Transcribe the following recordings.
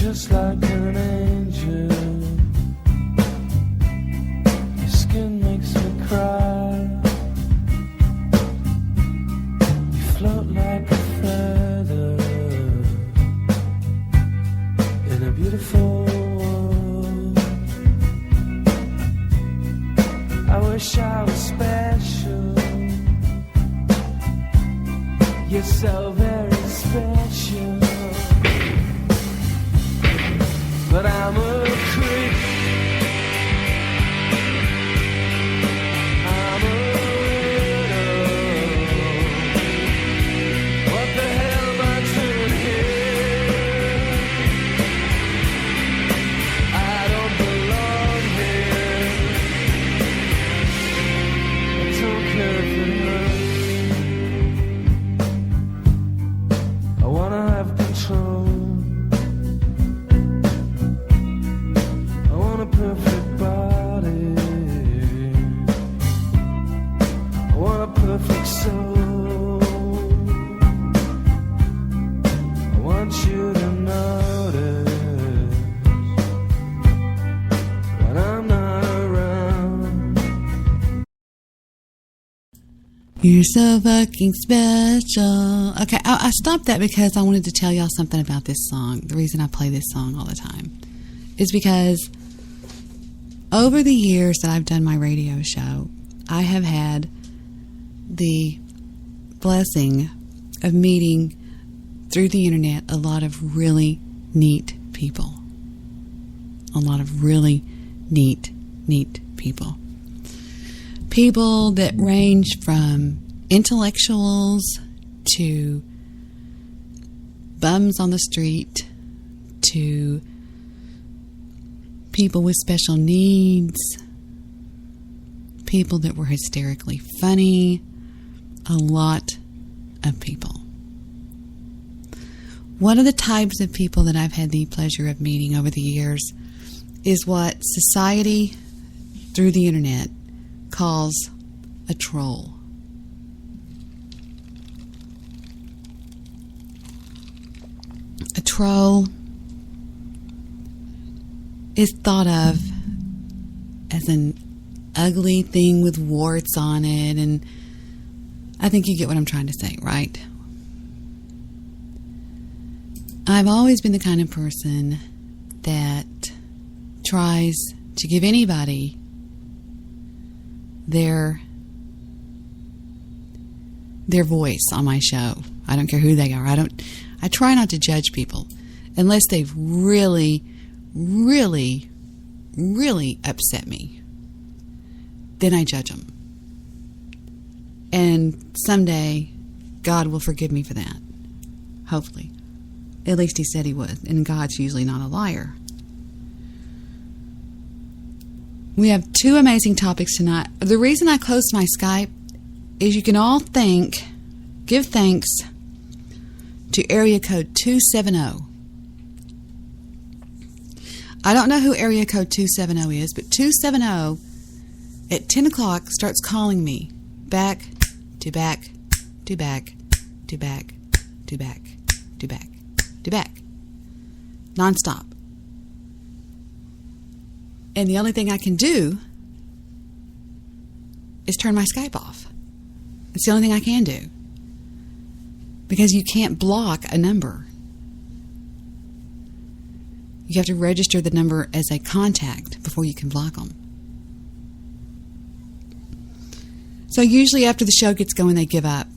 just like an angel. Your skin makes me cry. You float like a feather in a beautiful world. I wish I was special. You're so very special. But I'm a creep. I'm a widow. What the hell am I doing here? I don't belong here. I don't care if it hurts. I wanna have control. Perfect body. I want a perfect soul. I want you to notice when I'm not around. You're so fucking special. Okay, I stopped that because I wanted to tell y'all something about this song. The reason I play this song all the time is because over the years that I've done my radio show, I have had the blessing of meeting through the internet a lot of really neat people. A lot of really neat people. People that range from intellectuals to bums on the street to people with special needs, people that were hysterically funny, a lot of people. One of the types of people that I've had the pleasure of meeting over the years is what society, through the internet, calls a troll. A troll is thought of as an ugly thing with warts on it, and I think you get what I'm trying to say, right? I've always been the kind of person that tries to give anybody their voice on my show. I don't care who they are. I try not to judge people unless they've really upset me. Then I judge them. And someday God will forgive me for that. Hopefully. At least he said he would. And God's usually not a liar. We have two amazing topics tonight. The reason I closed my Skype is you can all give thanks to area code 270. I don't know who area code 270 is, but 270 at 10 o'clock starts calling me back to back to back to back to back to back to back. Non-stop. And the only thing I can do is turn my Skype off. It's the only thing I can do. Because you can't block a number. You have to register the number as a contact before you can block them. So usually after the show gets going, they give up.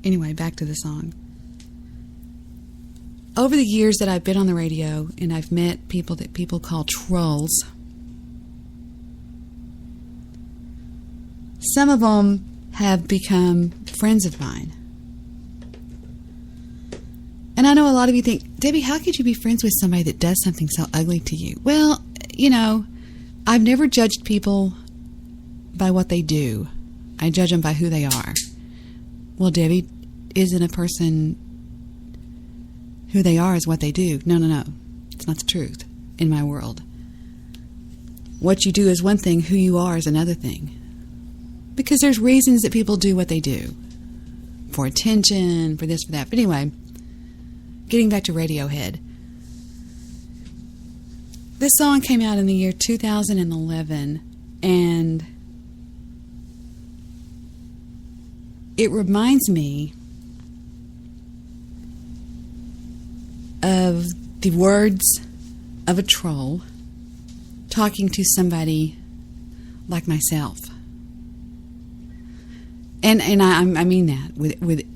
Anyway, back to the song. Over the years that I've been on the radio and I've met people that people call trolls, some of them have become friends of mine. And I know a lot of you think, Debbie, how could you be friends with somebody that does something so ugly to you? Well, you know, I've never judged people by what they do. I judge them by who they are. Well, Debbie, isn't a person who they are is what they do? No. It's not the truth in my world. What you do is one thing, who you are is another thing. Because there's reasons that people do what they do. For attention, for this, for that. But anyway, getting back to Radiohead. This song came out in the year 2011, and it reminds me of the words of a troll talking to somebody like myself. And I mean that with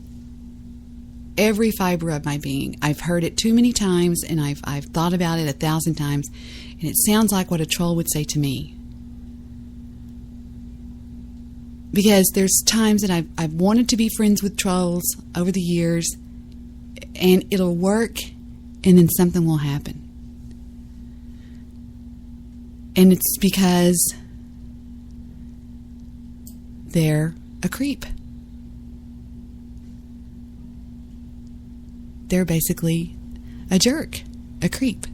every fiber of my being. I've heard it too many times, and I've thought about it 1,000 times, and it sounds like what a troll would say to me. Because there's times that I've wanted to be friends with trolls over the years, and it'll work, and then something will happen. And it's because they're a creep. They're basically a jerk, a creep.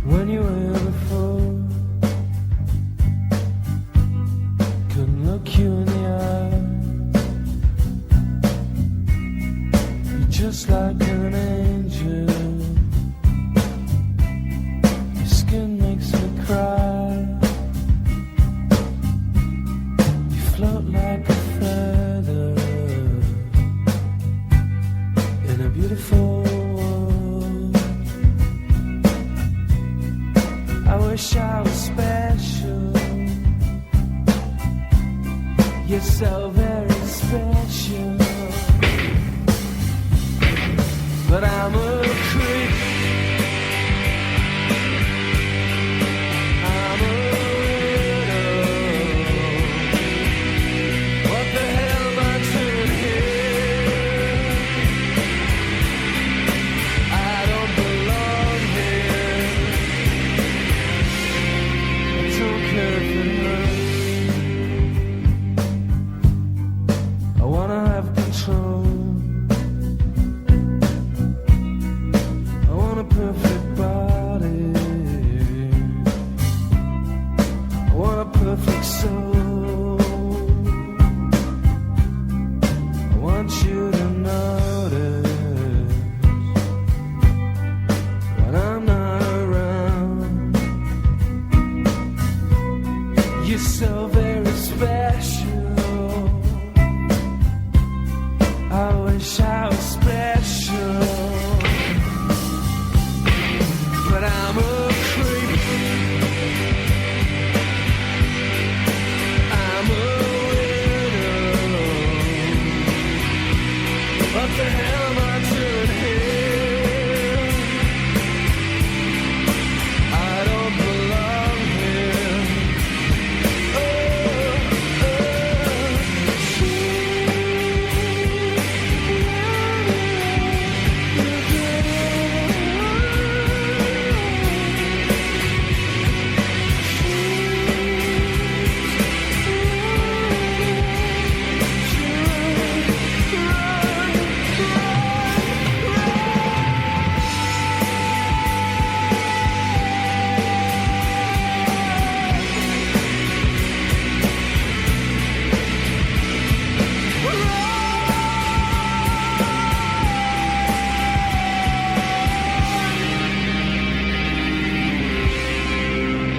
When you were before, couldn't look you in the eye. You're just like an angel. Your skin makes me cry. You float like a feather in a beautiful world. I wish I was special. You're so very special. But I'm a creep. I'm a widow. What the hell am I doing here? I don't belong here. I don't care if it hurts. I wanna have control. I want a perfect body. I want a perfect soul. I want you to notice when I'm not around. You're so very special. I wish I was special. But I'm a creep. I'm a widow. What the hell am I doing here? I don't belong here.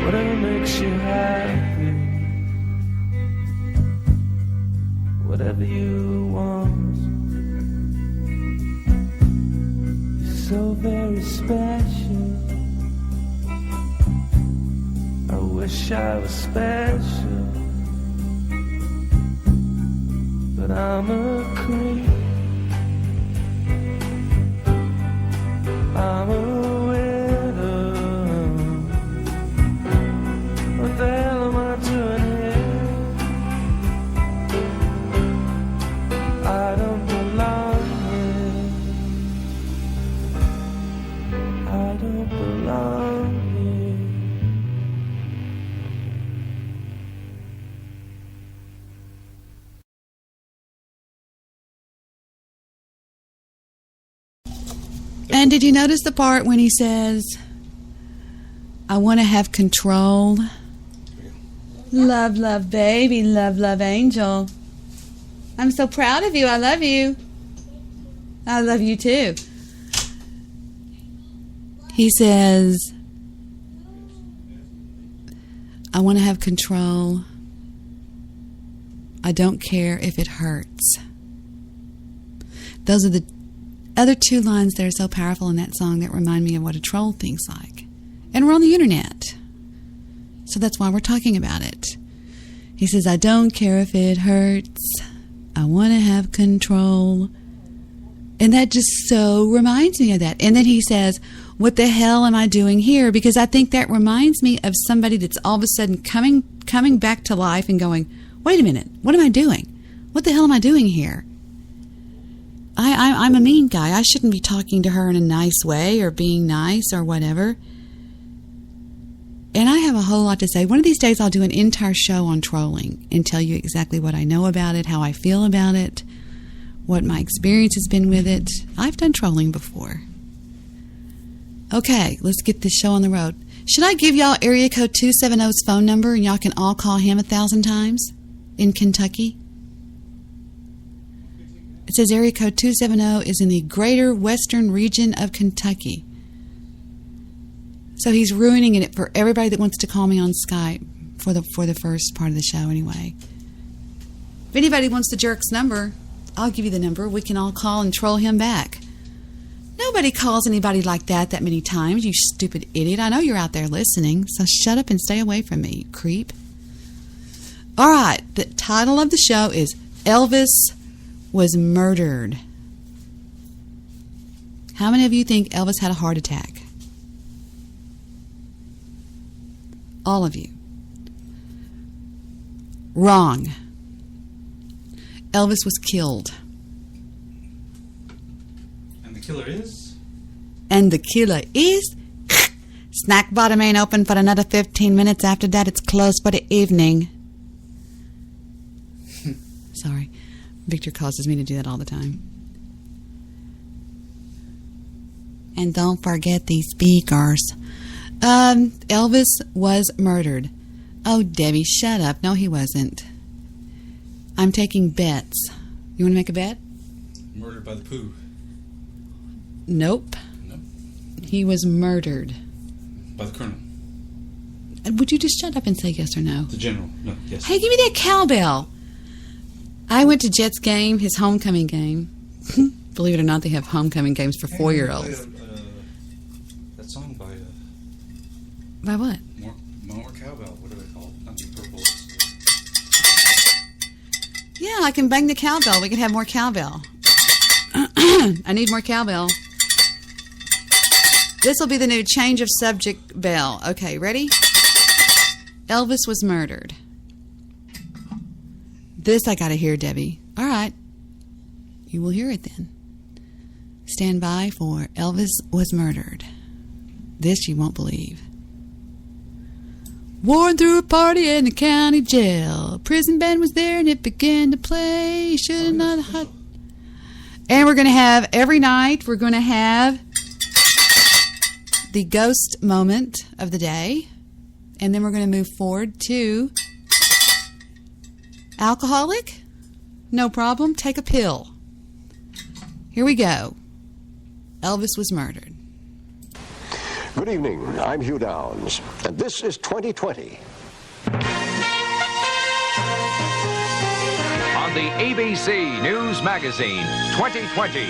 Whatever makes you happy, whatever you want. You're so very special. I wish I was special, but I'm a creep. I'm a widow. What the hell am I doing here? I don't belong here. I don't belong here. And did you notice the part when he says, I want to have control? Love, love, baby. Love, love, angel. I'm so proud of you. I love you. I love you too. He says, I want to have control. I don't care if it hurts. Those are the other two lines that are so powerful in that song that remind me of what a troll thinks like. And we're on the internet. So that's why we're talking about it. He says, I don't care if it hurts. I want to have control. And that just so reminds me of that. And then he says, what the hell am I doing here? Because I think that reminds me of somebody that's all of a sudden coming back to life and going, wait a minute, what am I doing? What the hell am I doing here? I'm a mean guy. I shouldn't be talking to her in a nice way or being nice or whatever. And I have a whole lot to say. One of these days I'll do an entire show on trolling and tell you exactly what I know about it, how I feel about it, what my experience has been with it. I've done trolling before. Okay, let's get this show on the road. Should I give y'all area code 270's phone number and y'all can all call him 1,000 times in Kentucky? It says area code 270 is in the greater western region of Kentucky. So he's ruining it for everybody that wants to call me on Skype for the first part of the show anyway. If anybody wants the jerk's number, I'll give you the number. We can all call and troll him back. Nobody calls anybody like that many times, you stupid idiot. I know you're out there listening, so shut up and stay away from me, you creep. All right, the title of the show is Elvis Was Murdered. How many of you think Elvis had a heart attack? All of you. Wrong. Elvis was killed. And the killer is? And the killer is? Snack bottom ain't open for another 15 minutes. After that, it's closed for the evening. Sorry. Victor causes me to do that all the time. And don't forget these speakers. Elvis was murdered. Oh, Debbie, shut up. No, he wasn't. I'm taking bets. You want to make a bet? Murdered by the poo. Nope. No. He was murdered. By the colonel. Would you just shut up and say yes or no? The general. No, yes. Hey, give me that cowbell. I went to Jet's game, his homecoming game. Believe it or not, they have homecoming games for 4-year-olds. That song by... By what? More cowbell. What are they called? Not the purple. Yeah, I can bang the cowbell. We can have more cowbell. I need more cowbell. This will be the new change of subject bell. Okay, ready? Elvis was murdered. This I gotta hear, Debbie. All right. You will hear it then. Stand by for Elvis was murdered. This you won't believe. Worn through a party in the county jail. Prison band was there and it began to play. Should not have. And we're going to have, every night, we're going to have the ghost moment of the day. And then we're going to move forward to alcoholic? No problem. Take a pill. Here we go. Elvis was murdered. Good evening, I'm Hugh Downs, and this is 2020. On the ABC News Magazine 2020.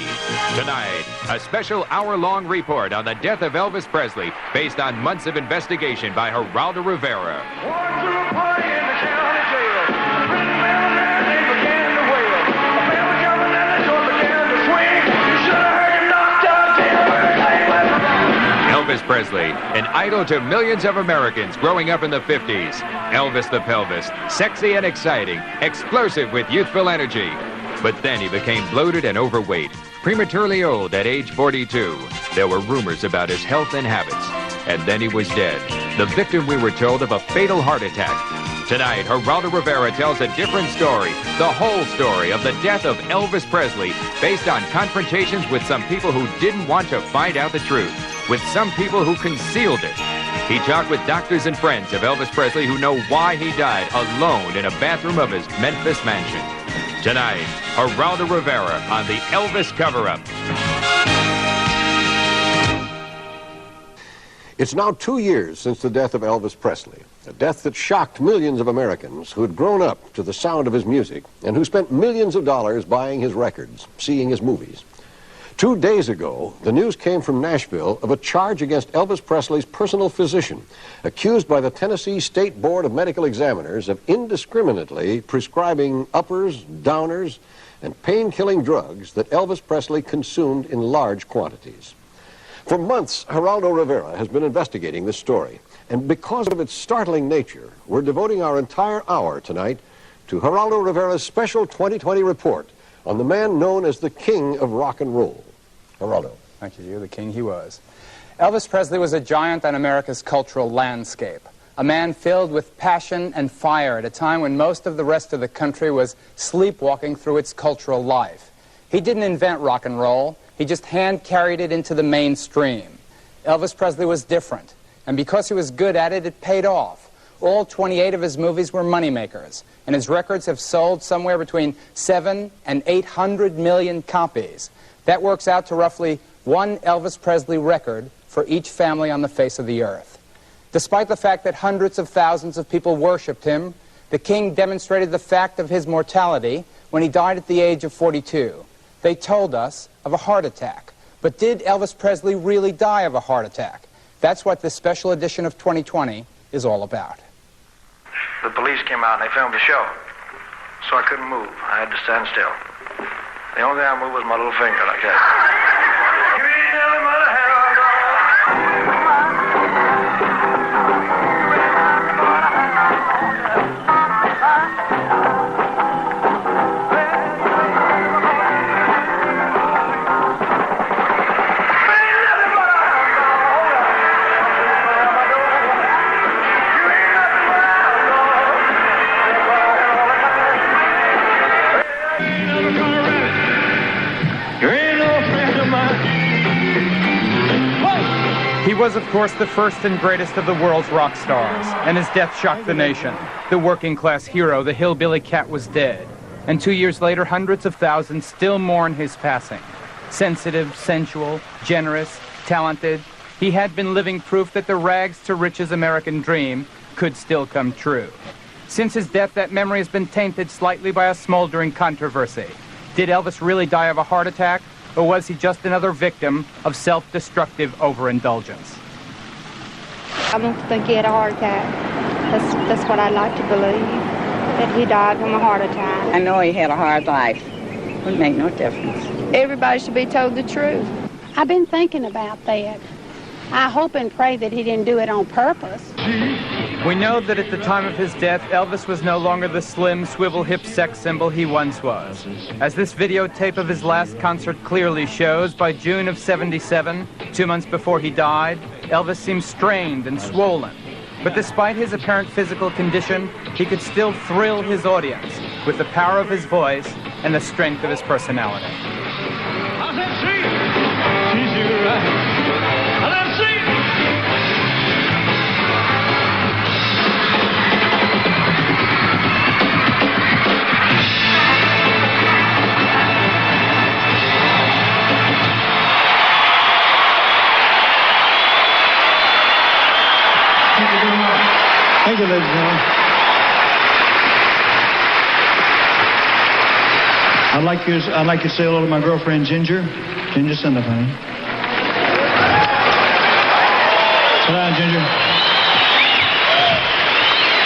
Tonight, a special hour-long report on the death of Elvis Presley based on months of investigation by Geraldo Rivera. Walked through a party in the county jail. Prison band there, they began to wail. A band was jumping and the door began to swing. You should have heard him knocked out, damn where his leg was wrong. Elvis Presley, an idol to millions of Americans growing up in the 50s. Elvis the Pelvis, sexy and exciting, explosive with youthful energy. But then he became bloated and overweight, prematurely old at age 42. There were rumors about his health and habits. And then he was dead, the victim, we were told, of a fatal heart attack. Tonight, Geraldo Rivera tells a different story, the whole story of the death of Elvis Presley, based on confrontations with some people who didn't want to find out the truth, with some people who concealed it. He talked with doctors and friends of Elvis Presley who know why he died alone in a bathroom of his Memphis mansion. Tonight, Geraldo Rivera on the Elvis Cover-Up. It's now 2 years since the death of Elvis Presley, a death that shocked millions of Americans who had grown up to the sound of his music and who spent millions of dollars buying his records, seeing his movies. 2 days ago, the news came from Nashville of a charge against Elvis Presley's personal physician, accused by the Tennessee State Board of Medical Examiners of indiscriminately prescribing uppers, downers, and pain-killing drugs that Elvis Presley consumed in large quantities. For months, Geraldo Rivera has been investigating this story, and because of its startling nature, we're devoting our entire hour tonight to Geraldo Rivera's special 2020 report on the man known as the King of Rock and Roll. Geraldo. Thank you, the king he was. Elvis Presley was a giant on America's cultural landscape, a man filled with passion and fire at a time when most of the rest of the country was sleepwalking through its cultural life. He didn't invent rock and roll. He just hand-carried it into the mainstream. Elvis Presley was different, and because he was good at it, it paid off. All 28 of his movies were moneymakers, and his records have sold somewhere between 700 and 800 million copies. That works out to roughly one Elvis Presley record for each family on the face of the earth. Despite the fact that hundreds of thousands of people worshipped him, the king demonstrated the fact of his mortality when he died at the age of 42. They told us of a heart attack. But did Elvis Presley really die of a heart attack? That's what this special edition of 2020 is all about. The police came out and they filmed the show, so I couldn't move. I had to stand still. The only thing I moved was my little finger like that. You ain't never mother had a He was, of course, the first and greatest of the world's rock stars, and his death shocked the nation. The working-class hero, the hillbilly cat, was dead. And 2 years later, hundreds of thousands still mourn his passing. Sensitive, sensual, generous, talented, he had been living proof that the rags-to-riches American dream could still come true. Since his death, that memory has been tainted slightly by a smoldering controversy. Did Elvis really die of a heart attack? Or was he just another victim of self-destructive overindulgence? I don't think he had a heart attack. That's what I like to believe, that he died from a heart attack. I know he had a hard life. It would make no difference. Everybody should be told the truth. I've been thinking about that. I hope and pray that he didn't do it on purpose. We know that at the time of his death, Elvis was no longer the slim, swivel-hip sex symbol he once was. As this videotape of his last concert clearly shows, by June of '77, 2 months before he died, Elvis seemed strained and swollen. But despite his apparent physical condition, he could still thrill his audience with the power of his voice and the strength of his personality. Thank you, ladies and gentlemen. I'd like you to say hello to my girlfriend, Ginger. Ginger, stand up, honey. Sit down, Ginger.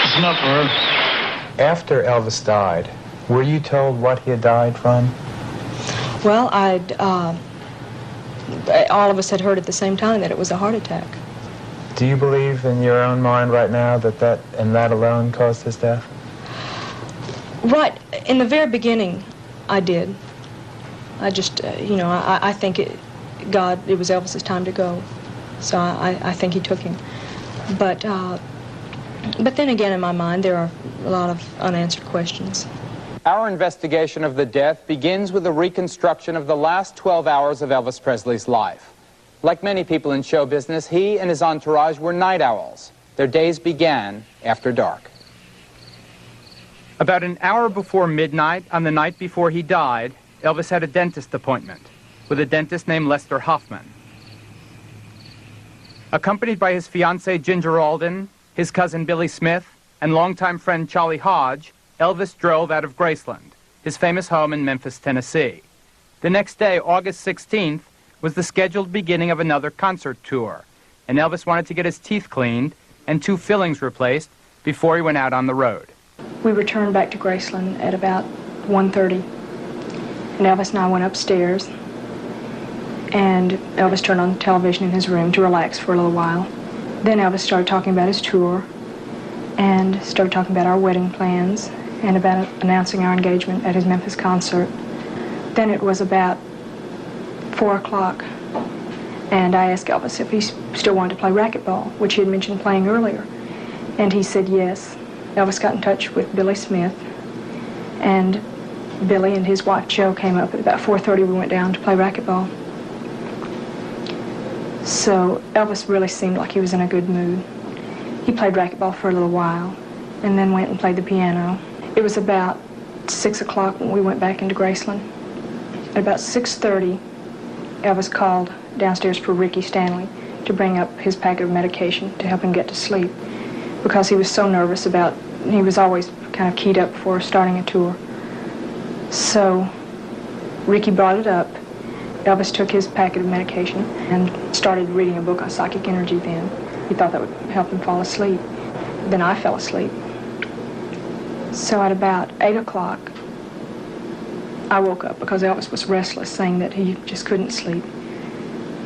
Listen up for her. After Elvis died, were you told what he had died from? Well, all of us had heard at the same time that it was a heart attack. Do you believe in your own mind right now that alone caused his death? Right. In the very beginning, I did. I just, I think it was Elvis's time to go. So I think he took him. But then again, in my mind, there are a lot of unanswered questions. Our investigation of the death begins with a reconstruction of the last 12 hours of Elvis Presley's life. Like many people in show business, he and his entourage were night owls. Their days began after dark. About an hour before midnight on the night before he died, Elvis had a dentist appointment with a dentist named Lester Hoffman. Accompanied by his fiancée Ginger Alden, his cousin Billy Smith, and longtime friend Charlie Hodge, Elvis drove out of Graceland, his famous home in Memphis, Tennessee. The next day, August 16th, was the scheduled beginning of another concert tour, and Elvis wanted to get his teeth cleaned and 2 fillings replaced before he went out on the road. We returned back to Graceland at about 1:30, and Elvis and I went upstairs, and Elvis turned on the television in his room to relax for a little while. Then Elvis started talking about his tour and started talking about our wedding plans and about announcing our engagement at his Memphis concert. Then it was about 4 o'clock, and I asked Elvis if he still wanted to play racquetball, which he had mentioned playing earlier, and he said yes. Elvis got in touch with Billy Smith, and Billy and his wife Jo came up at about 4:30. We went down to play racquetball. So Elvis really seemed like he was in a good mood. He played racquetball for a little while and then went and played the piano. It was about 6 o'clock when we went back into Graceland. At about 6:30, Elvis called downstairs for Ricky Stanley to bring up his packet of medication to help him get to sleep, because he was so nervous about, he was always kind of keyed up for starting a tour. So Ricky brought it up. Elvis took his packet of medication and started reading a book on psychic energy then. He thought that would help him fall asleep. Then I fell asleep. So at about 8 o'clock, I woke up because Elvis was restless, saying that he just couldn't sleep.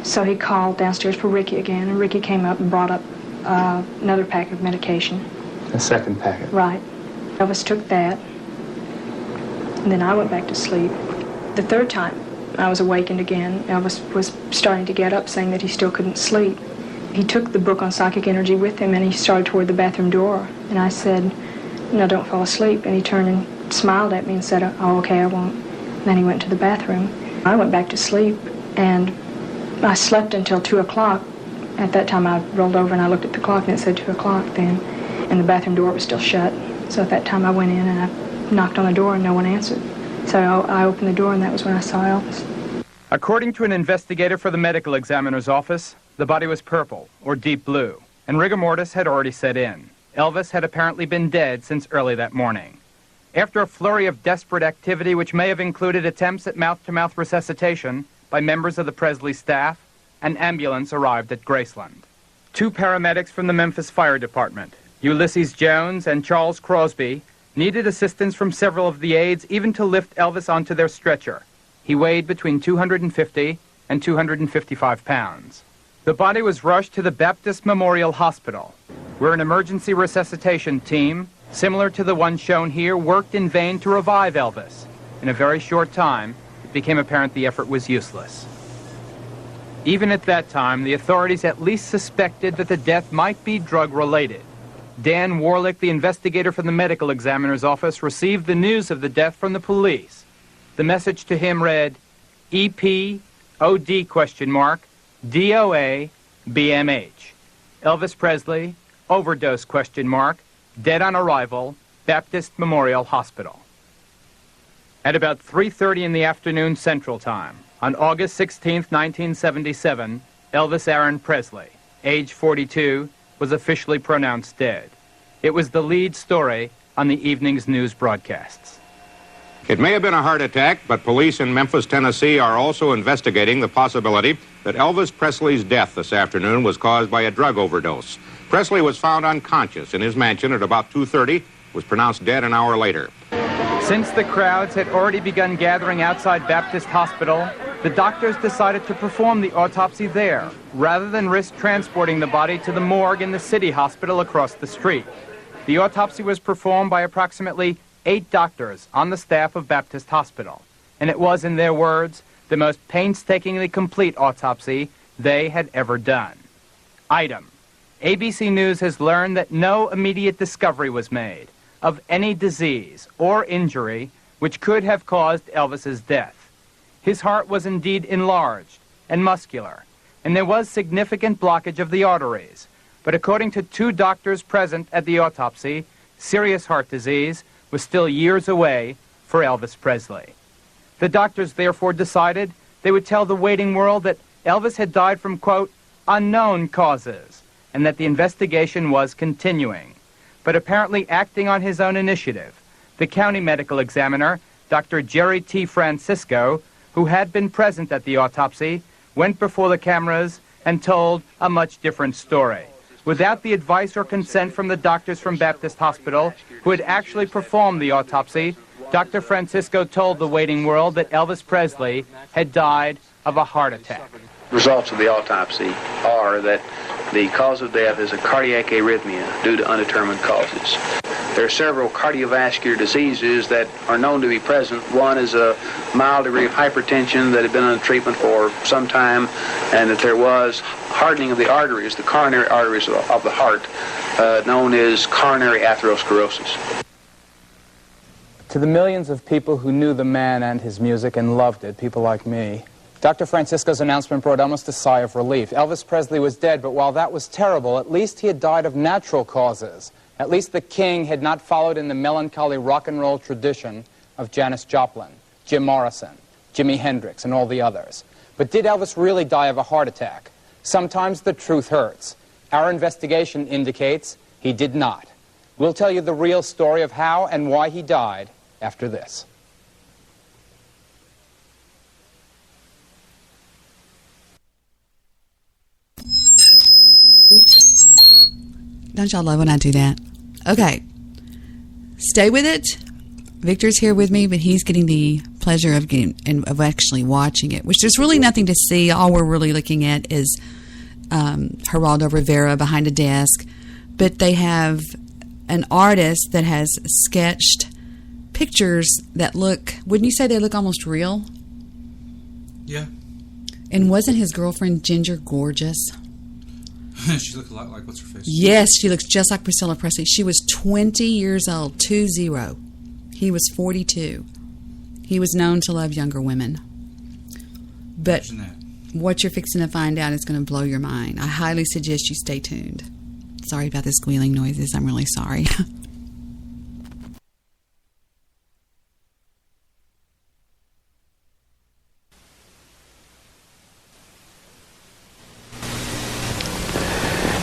So he called downstairs for Ricky again, and Ricky came up and brought up another packet of medication. A second packet. Right. Elvis took that, and then I went back to sleep. The third time I was awakened again, Elvis was starting to get up, saying that he still couldn't sleep. He took the book on psychic energy with him, and he started toward the bathroom door. And I said, "No, don't fall asleep." And he turned and smiled at me and said, "Oh, okay, I won't." And then he went to the bathroom. I went back to sleep, and I slept until 2 o'clock. At that time, I rolled over and I looked at the clock, and it said 2 o'clock then, and the bathroom door was still shut. So at that time, I went in and I knocked on the door, and no one answered. So I opened the door, and that was when I saw Elvis. According to an investigator for the medical examiner's office, the body was purple or deep blue, and rigor mortis had already set in. Elvis had apparently been dead since early that morning. After a flurry of desperate activity, which may have included attempts at mouth-to-mouth resuscitation by members of the Presley staff, an ambulance arrived at Graceland. 2 paramedics from the Memphis Fire Department, Ulysses Jones and Charles Crosby, needed assistance from several of the aides even to lift Elvis onto their stretcher. He weighed between 250 and 255 pounds. The body was rushed to the Baptist Memorial Hospital, where an emergency resuscitation team, similar to the one shown here, worked in vain to revive Elvis. In a very short time, it became apparent the effort was useless. Even at that time, the authorities at least suspected that the death might be drug-related. Dan Warlick, the investigator from the medical examiner's office, received the news of the death from the police. The message to him read, EPOD DOA BMH. Elvis Presley, overdose ? Dead on arrival, Baptist Memorial Hospital. At about 3:30 in the afternoon Central Time, on August 16, 1977, Elvis Aaron Presley, age 42, was officially pronounced dead. It was the lead story on the evening's news broadcasts. It may have been a heart attack, but police in Memphis, Tennessee are also investigating the possibility that Elvis Presley's death this afternoon was caused by a drug overdose. Presley was found unconscious in his mansion at about 2:30, was pronounced dead an hour later. Since the crowds had already begun gathering outside Baptist Hospital, the doctors decided to perform the autopsy there, rather than risk transporting the body to the morgue in the city hospital across the street. The autopsy was performed by approximately 8 doctors on the staff of Baptist Hospital, and it was, in their words, the most painstakingly complete autopsy they had ever done. Item: ABC News has learned that no immediate discovery was made, of any disease or injury which could have caused Elvis's death. His heart was indeed enlarged and muscular, and there was significant blockage of the arteries. But according to 2 doctors present at the autopsy, serious heart disease was still years away for Elvis Presley. The doctors therefore decided they would tell the waiting world that Elvis had died from, quote, unknown causes, and that the investigation was continuing. But apparently acting on his own initiative, the county medical examiner, Dr. Jerry T. Francisco, who had been present at the autopsy, went before the cameras and told a much different story. Without the advice or consent from the doctors from Baptist Hospital, who had actually performed the autopsy, Dr. Francisco told the waiting world that Elvis Presley had died of a heart attack. Results of the autopsy are that the cause of death is a cardiac arrhythmia due to undetermined causes. There are several cardiovascular diseases that are known to be present. One is a mild degree of hypertension that had been under treatment for some time, and that there was hardening of the arteries, the coronary arteries of the heart, known as coronary atherosclerosis. To the millions of people who knew the man and his music and loved it, people like me, Dr. Francisco's announcement brought almost a sigh of relief. Elvis Presley was dead, but while that was terrible, at least he had died of natural causes. At least the king had not followed in the melancholy rock and roll tradition of Janis Joplin, Jim Morrison, Jimi Hendrix, and all the others. But did Elvis really die of a heart attack? Sometimes the truth hurts. Our investigation indicates he did not. We'll tell you the real story of how and why he died after this. Don't y'all love when I do that? Okay. Stay with it. Victor's here with me, but he's getting the pleasure of actually watching it, which there's really nothing to see. All we're really looking at is Geraldo Rivera behind a desk. But they have an artist that has sketched pictures that look, wouldn't you say they look almost real? Yeah. And wasn't his girlfriend Ginger gorgeous? She looked a lot like, what's her face? Yes, she looks just like Priscilla Presley. She was 20 years old, 20. He was 42. He was known to love younger women. But what you're fixing to find out is going to blow your mind. I highly suggest you stay tuned. Sorry about the squealing noises. I'm really sorry.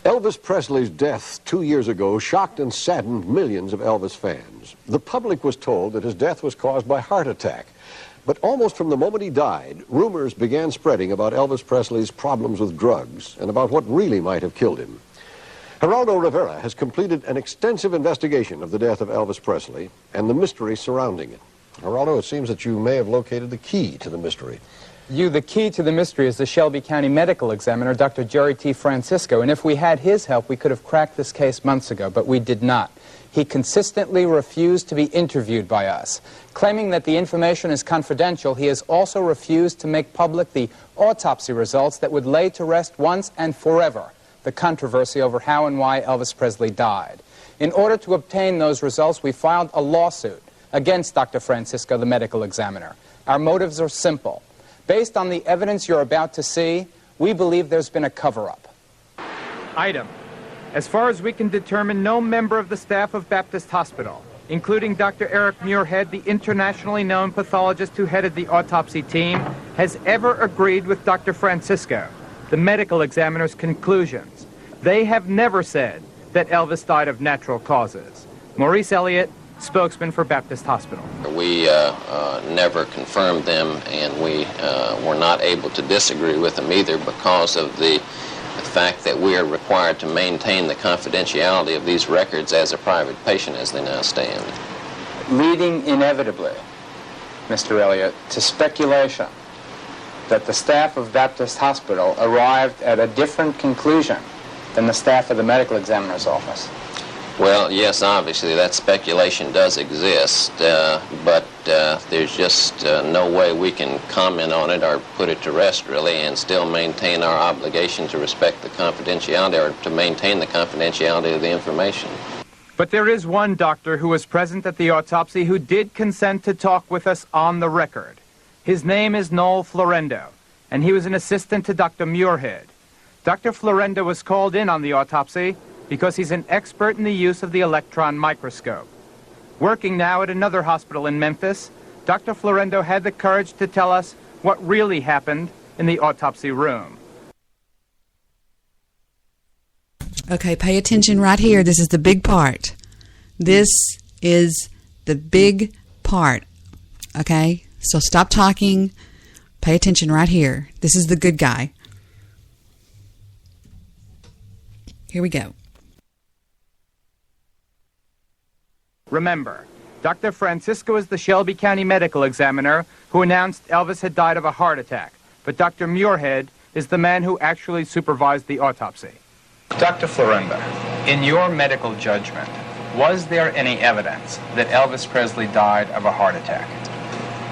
Elvis Presley's death 2 years ago shocked and saddened millions of Elvis fans. The public was told that his death was caused by heart attack. But almost from the moment he died, rumors began spreading about Elvis Presley's problems with drugs and about what really might have killed him. Geraldo Rivera has completed an extensive investigation of the death of Elvis Presley and the mystery surrounding it. Geraldo, it seems that you may have located the key to the mystery. The key to the mystery is the Shelby County medical examiner, Dr. Jerry T. Francisco, and if we had his help, we could have cracked this case months ago, but we did not. He consistently refused to be interviewed by us. Claiming that the information is confidential, he has also refused to make public the autopsy results that would lay to rest once and forever the controversy over how and why Elvis Presley died. In order to obtain those results, we filed a lawsuit against Dr. Francisco, the medical examiner. Our motives are simple. Based on the evidence you're about to see, we believe there's been a cover-up. Item. As far as we can determine, no member of the staff of Baptist Hospital, including Dr. Eric Muirhead, the internationally known pathologist who headed the autopsy team, has ever agreed with Dr. Francisco, the medical examiner's conclusions. They have never said that Elvis died of natural causes. Maurice Elliott, spokesman for Baptist Hospital. We never confirmed them, and we were not able to disagree with them either because of the fact that we are required to maintain the confidentiality of these records as a private patient as they now stand. Leading inevitably, Mr. Elliott, to speculation that the staff of Baptist Hospital arrived at a different conclusion than the staff of the medical examiner's office. Well, yes, obviously that speculation does exist, but there's just no way we can comment on it or put it to rest, really, and still maintain our obligation to respect the confidentiality or to maintain the confidentiality of the information. But there is one doctor who was present at the autopsy who did consent to talk with us on the record. His name is Noel Florendo, and he was an assistant to Dr. Muirhead. Dr. Florendo was called in on the autopsy because he's an expert in the use of the electron microscope. Working now at another hospital in Memphis, Dr. Florendo had the courage to tell us what really happened in the autopsy room. Okay, pay attention right here. This is the big part. This is the big part. Okay? So stop talking. Pay attention right here. This is the good guy. Here we go. Remember, Dr. Francisco is the Shelby County medical examiner who announced Elvis had died of a heart attack, but Dr. Muirhead is the man who actually supervised the autopsy. Dr. Florendo, in your medical judgment, was there any evidence that Elvis Presley died of a heart attack?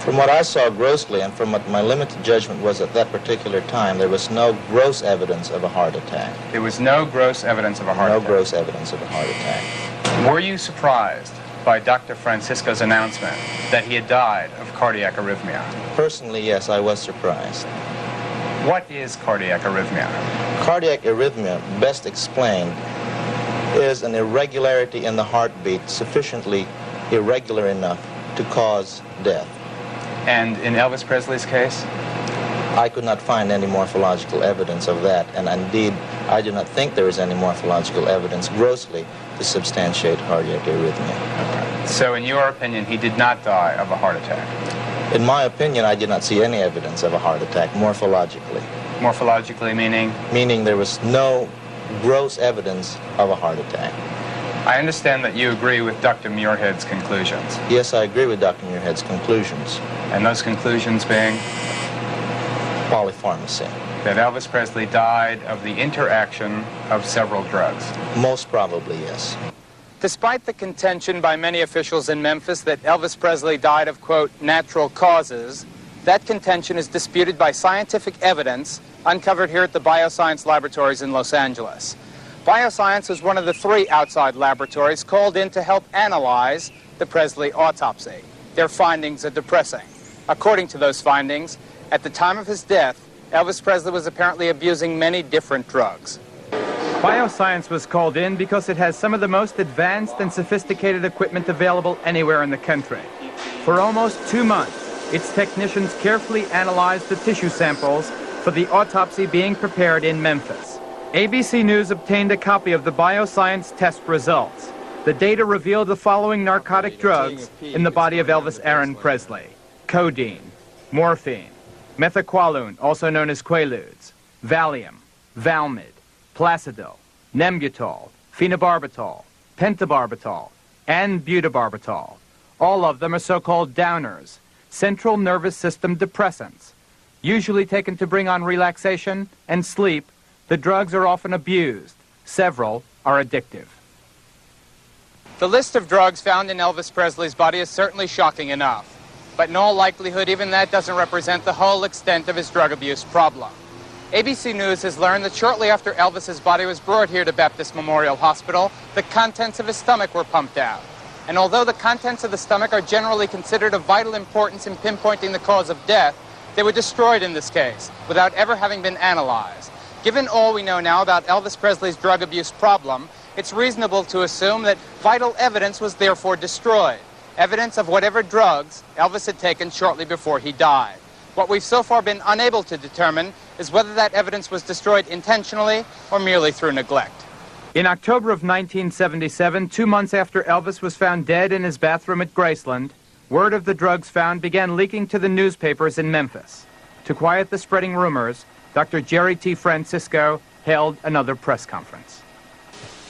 From what I saw grossly and from what my limited judgment was at that particular time, there was no gross evidence of a heart attack. There was no gross evidence of a heart attack? No gross evidence of a heart attack. Were you surprised by Dr. Francisco's announcement that he had died of cardiac arrhythmia? Personally, yes, I was surprised. What is cardiac arrhythmia? Cardiac arrhythmia, best explained, is an irregularity in the heartbeat sufficiently irregular enough to cause death. And in Elvis Presley's case? I could not find any morphological evidence of that, and indeed, I do not think there is any morphological evidence grossly to substantiate cardiac arrhythmia. So in your opinion, he did not die of a heart attack? In my opinion, I did not see any evidence of a heart attack morphologically. Morphologically meaning? Meaning there was no gross evidence of a heart attack. I understand that you agree with Dr. Muirhead's conclusions. Yes, I agree with Dr. Muirhead's conclusions. And those conclusions being? Polypharmacy. That Elvis Presley died of the interaction of several drugs. Most probably, yes. Despite the contention by many officials in Memphis that Elvis Presley died of, quote, natural causes, that contention is disputed by scientific evidence uncovered here at the Bioscience Laboratories in Los Angeles. Bioscience is one of the 3 outside laboratories called in to help analyze the Presley autopsy. Their findings are depressing. According to those findings, at the time of his death, Elvis Presley was apparently abusing many different drugs. Bioscience was called in because it has some of the most advanced and sophisticated equipment available anywhere in the country. For almost 2 months, its technicians carefully analyzed the tissue samples for the autopsy being prepared in Memphis. ABC News obtained a copy of the Bioscience test results. The data revealed the following narcotic drugs in the body of Elvis Aaron Presley: codeine, morphine, methaqualone, also known as Quaaludes, Valium, Valmid, Placidil, Nembutal, phenobarbital, pentobarbital, and butabarbital. All of them are so-called downers, central nervous system depressants. Usually taken to bring on relaxation and sleep, the drugs are often abused. Several are addictive. The list of drugs found in Elvis Presley's body is certainly shocking enough. But in all likelihood, even that doesn't represent the whole extent of his drug abuse problem. ABC News has learned that shortly after Elvis's body was brought here to Baptist Memorial Hospital, the contents of his stomach were pumped out. And although the contents of the stomach are generally considered of vital importance in pinpointing the cause of death, they were destroyed in this case, without ever having been analyzed. Given all we know now about Elvis Presley's drug abuse problem, it's reasonable to assume that vital evidence was therefore destroyed. Evidence of whatever drugs Elvis had taken shortly before he died. What we've so far been unable to determine is whether that evidence was destroyed intentionally or merely through neglect. In October of 1977, 2 months after Elvis was found dead in his bathroom at Graceland, word of the drugs found began leaking to the newspapers in Memphis. To quiet the spreading rumors, Dr. Jerry T. Francisco held another press conference.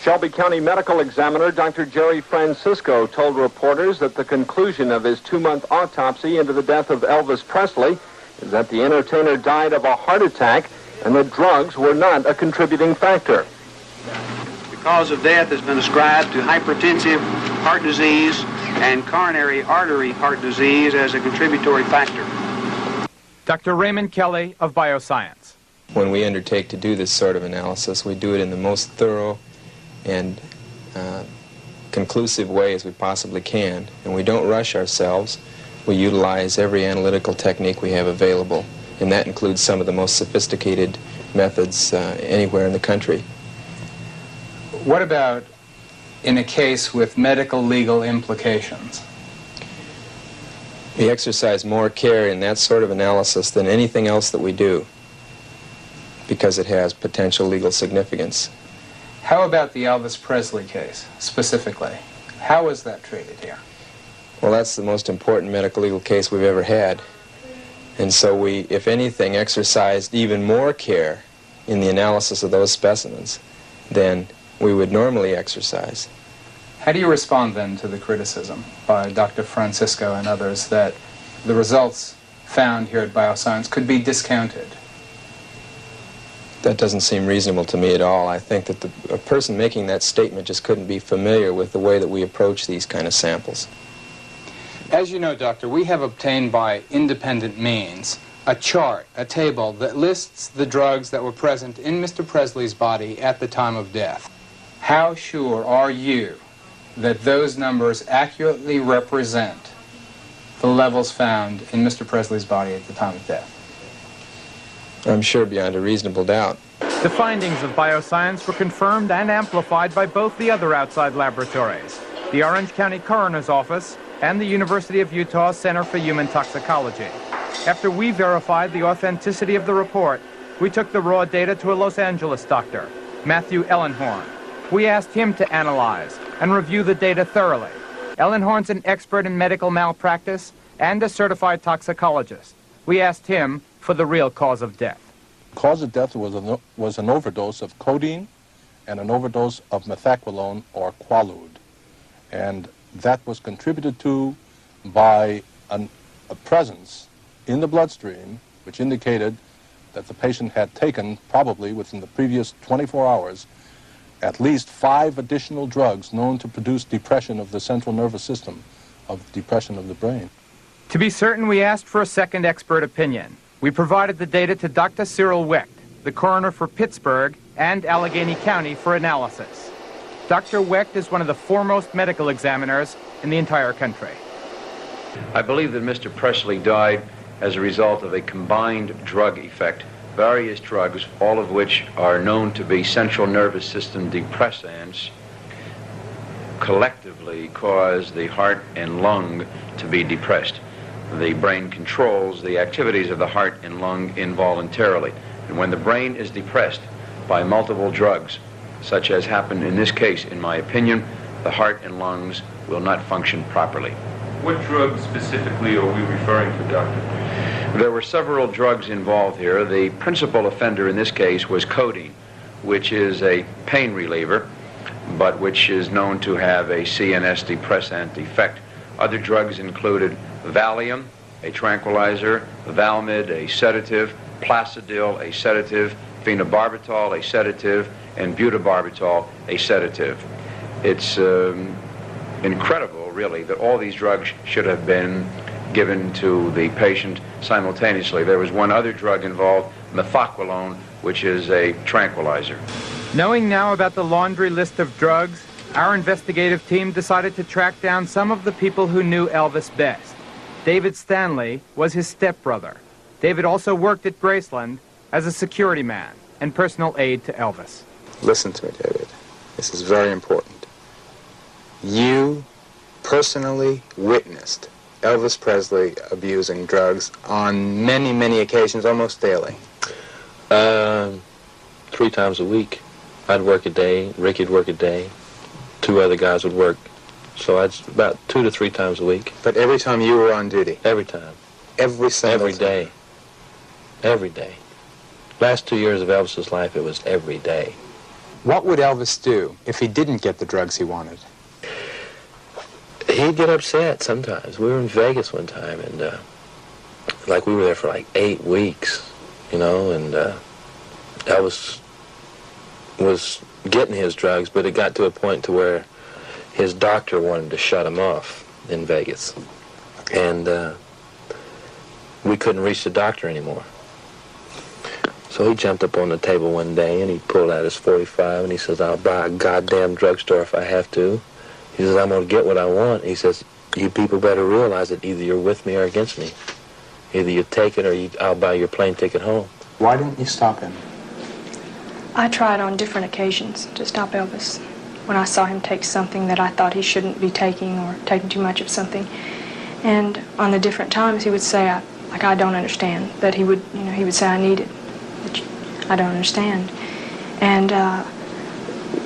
Shelby County Medical Examiner Dr. Jerry Francisco told reporters that the conclusion of his 2-month autopsy into the death of Elvis Presley is that the entertainer died of a heart attack and that drugs were not a contributing factor. The cause of death has been ascribed to hypertensive heart disease and coronary artery heart disease as a contributory factor. Dr. Raymond Kelly of Bioscience. When we undertake to do this sort of analysis, we do it in the most thorough and conclusive way as we possibly can. And we don't rush ourselves. We utilize every analytical technique we have available, and that includes some of the most sophisticated methods anywhere in the country. What about in a case with medical legal implications? We exercise more care in that sort of analysis than anything else that we do, because it has potential legal significance. How about the Elvis Presley case, specifically? How was that treated here? Well, that's the most important medical legal case we've ever had. And so we, if anything, exercised even more care in the analysis of those specimens than we would normally exercise. How do you respond then to the criticism by Dr. Francisco and others that the results found here at Bioscience could be discounted? That doesn't seem reasonable to me at all. I think that a person making that statement just couldn't be familiar with the way that we approach these kind of samples. As you know, Doctor, we have obtained by independent means a chart, a table that lists the drugs that were present in Mr. Presley's body at the time of death. How sure are you that those numbers accurately represent the levels found in Mr. Presley's body at the time of death? I'm sure beyond a reasonable doubt. The findings of Bioscience were confirmed and amplified by both the other outside laboratories, the Orange County Coroner's Office and the University of Utah Center for Human Toxicology. After we verified the authenticity of the report, we took the raw data to a Los Angeles doctor, Matthew Ellenhorn. We asked him to analyze and review the data thoroughly. Ellenhorn's an expert in medical malpractice and a certified toxicologist. We asked him for the real cause of death. The cause of death was an overdose of codeine and an overdose of methaqualone or Quaalude. And that was contributed to by a presence in the bloodstream which indicated that the patient had taken, probably within the previous 24 hours, at least 5 additional drugs known to produce depression of the central nervous system, of depression of the brain. To be certain, we asked for a second expert opinion. We provided the data to Dr. Cyril Wecht, the coroner for Pittsburgh and Allegheny County, for analysis. Dr. Wecht is one of the foremost medical examiners in the entire country. I believe that Mr. Presley died as a result of a combined drug effect. Various drugs, all of which are known to be central nervous system depressants, collectively cause the heart and lung to be depressed. The brain controls the activities of the heart and lung involuntarily. And when the brain is depressed by multiple drugs, such as happened in this case, in my opinion, the heart and lungs will not function properly. What drugs specifically are we referring to, Doctor? There were several drugs involved here. The principal offender in this case was codeine, which is a pain reliever, but which is known to have a CNS depressant effect. Other drugs included Valium, a tranquilizer, Valmid, a sedative, Placidil, a sedative, phenobarbital, a sedative, and butabarbital, a sedative. It's incredible, really, that all these drugs should have been given to the patient simultaneously. There was one other drug involved, methaqualone, which is a tranquilizer. Knowing now about the laundry list of drugs, our investigative team decided to track down some of the people who knew Elvis best. David Stanley was his stepbrother. David also worked at Graceland as a security man and personal aide to Elvis. Listen to me, David. This is very important. You personally witnessed Elvis Presley abusing drugs on many, many occasions, almost daily. 3 times a week. I'd work a day, Ricky'd work a day, 2 other guys would work. So I'd about 2 to 3 times a week. But every time you were on duty? Every time. Every single time? Every day. Every day. Last 2 years of Elvis's life, it was every day. What would Elvis do if he didn't get the drugs he wanted? He'd get upset sometimes. We were in Vegas one time, and we were there for like 8 weeks, you know, and Elvis was getting his drugs, but it got to a point to where his doctor wanted to shut him off in Vegas. And we couldn't reach the doctor anymore. So he jumped up on the table one day and he pulled out his .45 and he says, "I'll buy a goddamn drugstore if I have to. He says, I'm going to get what I want. He says, you people better realize that either you're with me or against me. Either you take it or I'll buy your plane ticket home. Why didn't you stop him? I tried on different occasions to stop Elvis. When I saw him take something that I thought he shouldn't be taking or taking too much of something. And on the different times he would say, I don't understand. That he would, he would say, I need it. But I don't understand. And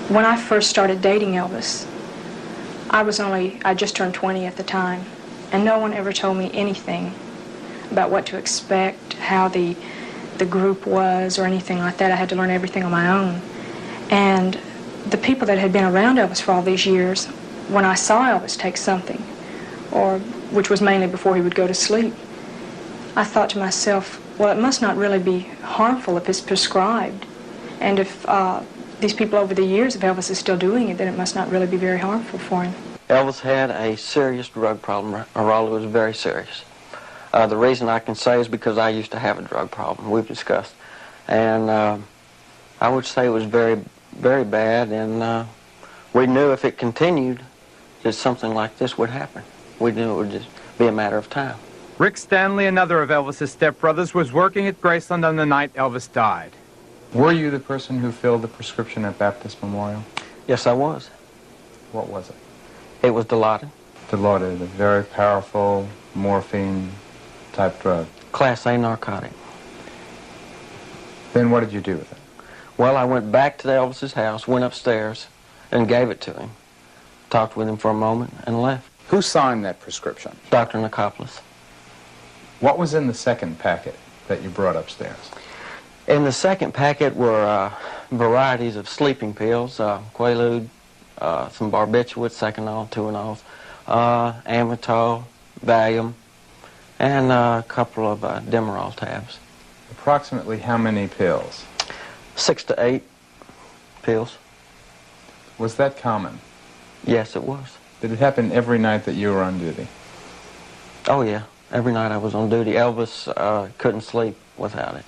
when I first started dating Elvis, I just turned 20 at the time. And no one ever told me anything about what to expect, how the group was, or anything like that. I had to learn everything on my own. And the people that had been around Elvis for all these years, when I saw Elvis take something, which was mainly before he would go to sleep, I thought to myself, well, it must not really be harmful if it's prescribed. And if these people over the years, if Elvis is still doing it, then it must not really be very harmful for him. Elvis had a serious drug problem. Geraldo was very serious. The reason I can say is because I used to have a drug problem, we've discussed. And I would say it was very, very bad, and we knew if it continued that something like this would happen. We knew it would just be a matter of time. Rick Stanley, another of Elvis's stepbrothers, was working at Graceland on the night Elvis died. Were you the person who filled the prescription at Baptist Memorial? Yes, I was. What was it? It was Dilaudid. Dilaudid, a very powerful morphine-type drug. Class A narcotic. Then what did you do with it? Well, I went back to Elvis's house, went upstairs, and gave it to him. Talked with him for a moment, and left. Who signed that prescription? Dr. Nicopoulos. What was in the second packet that you brought upstairs? In the second packet were varieties of sleeping pills, Quaalude, some barbiturates, Seconal, Tuinals, Amitol, Valium, and a couple of Demerol tabs. Approximately how many pills? 6 to 8 pills. Was that common? Yes, it was. Did it happen every night that you were on duty? Oh, yeah. Every night I was on duty. Elvis couldn't sleep without it.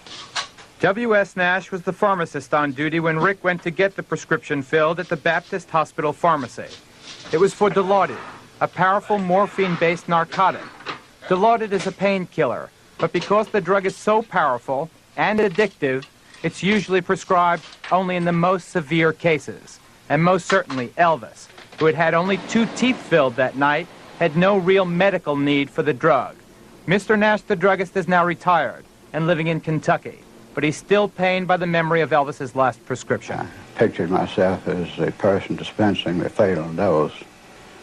W.S. Nash was the pharmacist on duty when Rick went to get the prescription filled at the Baptist Hospital Pharmacy. It was for Dilaudid, a powerful morphine-based narcotic. Dilaudid is a painkiller, but because the drug is so powerful and addictive, it's usually prescribed only in the most severe cases. And most certainly Elvis, who had had only 2 teeth filled that night, had no real medical need for the drug. Mr. Nash, the druggist, is now retired and living in Kentucky, but he's still pained by the memory of Elvis's last prescription. I pictured myself as the person dispensing the fatal dose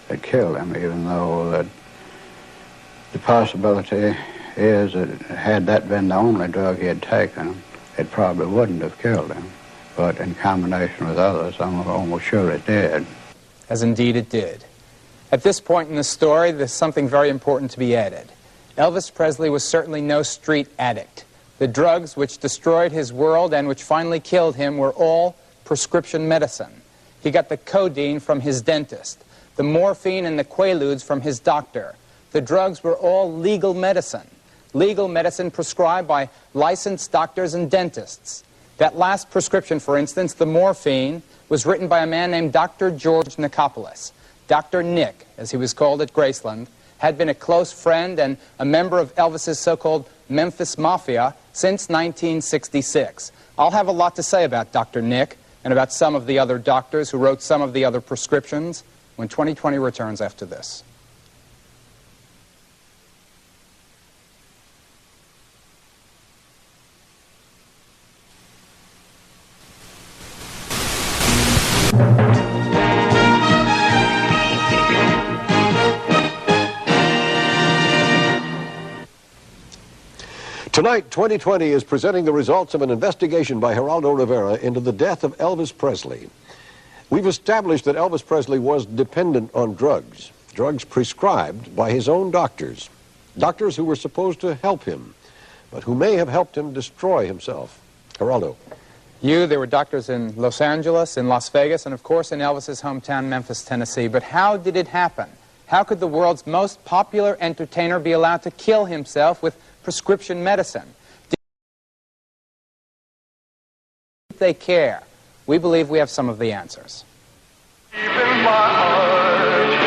that killed him, even though that the possibility is that had that been the only drug he had taken, it probably wouldn't have killed him. But in combination with others, I'm almost sure it did. As indeed it did. At this point in the story, there's something very important to be added. Elvis Presley was certainly no street addict. The drugs which destroyed his world and which finally killed him were all prescription medicine. He got the codeine from his dentist, the morphine and the Quaaludes from his doctor. The drugs were all legal medicine prescribed by licensed doctors and dentists. That last prescription, for instance, the morphine, was written by a man named Dr. George Nicopoulos. Dr. Nick, as he was called at Graceland, had been a close friend and a member of Elvis's so-called Memphis Mafia since 1966. I'll have a lot to say about Dr. Nick and about some of the other doctors who wrote some of the other prescriptions when 2020 returns after this. Tonight, 2020 is presenting the results of an investigation by Geraldo Rivera into the death of Elvis Presley. We've established that Elvis Presley was dependent on drugs prescribed by his own doctors who were supposed to help him, but who may have helped him destroy himself. Geraldo. There were doctors in Los Angeles, in Las Vegas, and of course in Elvis's hometown, Memphis, Tennessee. But how did it happen? How could the world's most popular entertainer be allowed to kill himself with prescription medicine? Did they care? We believe we have some of the answers. Deep in my heart.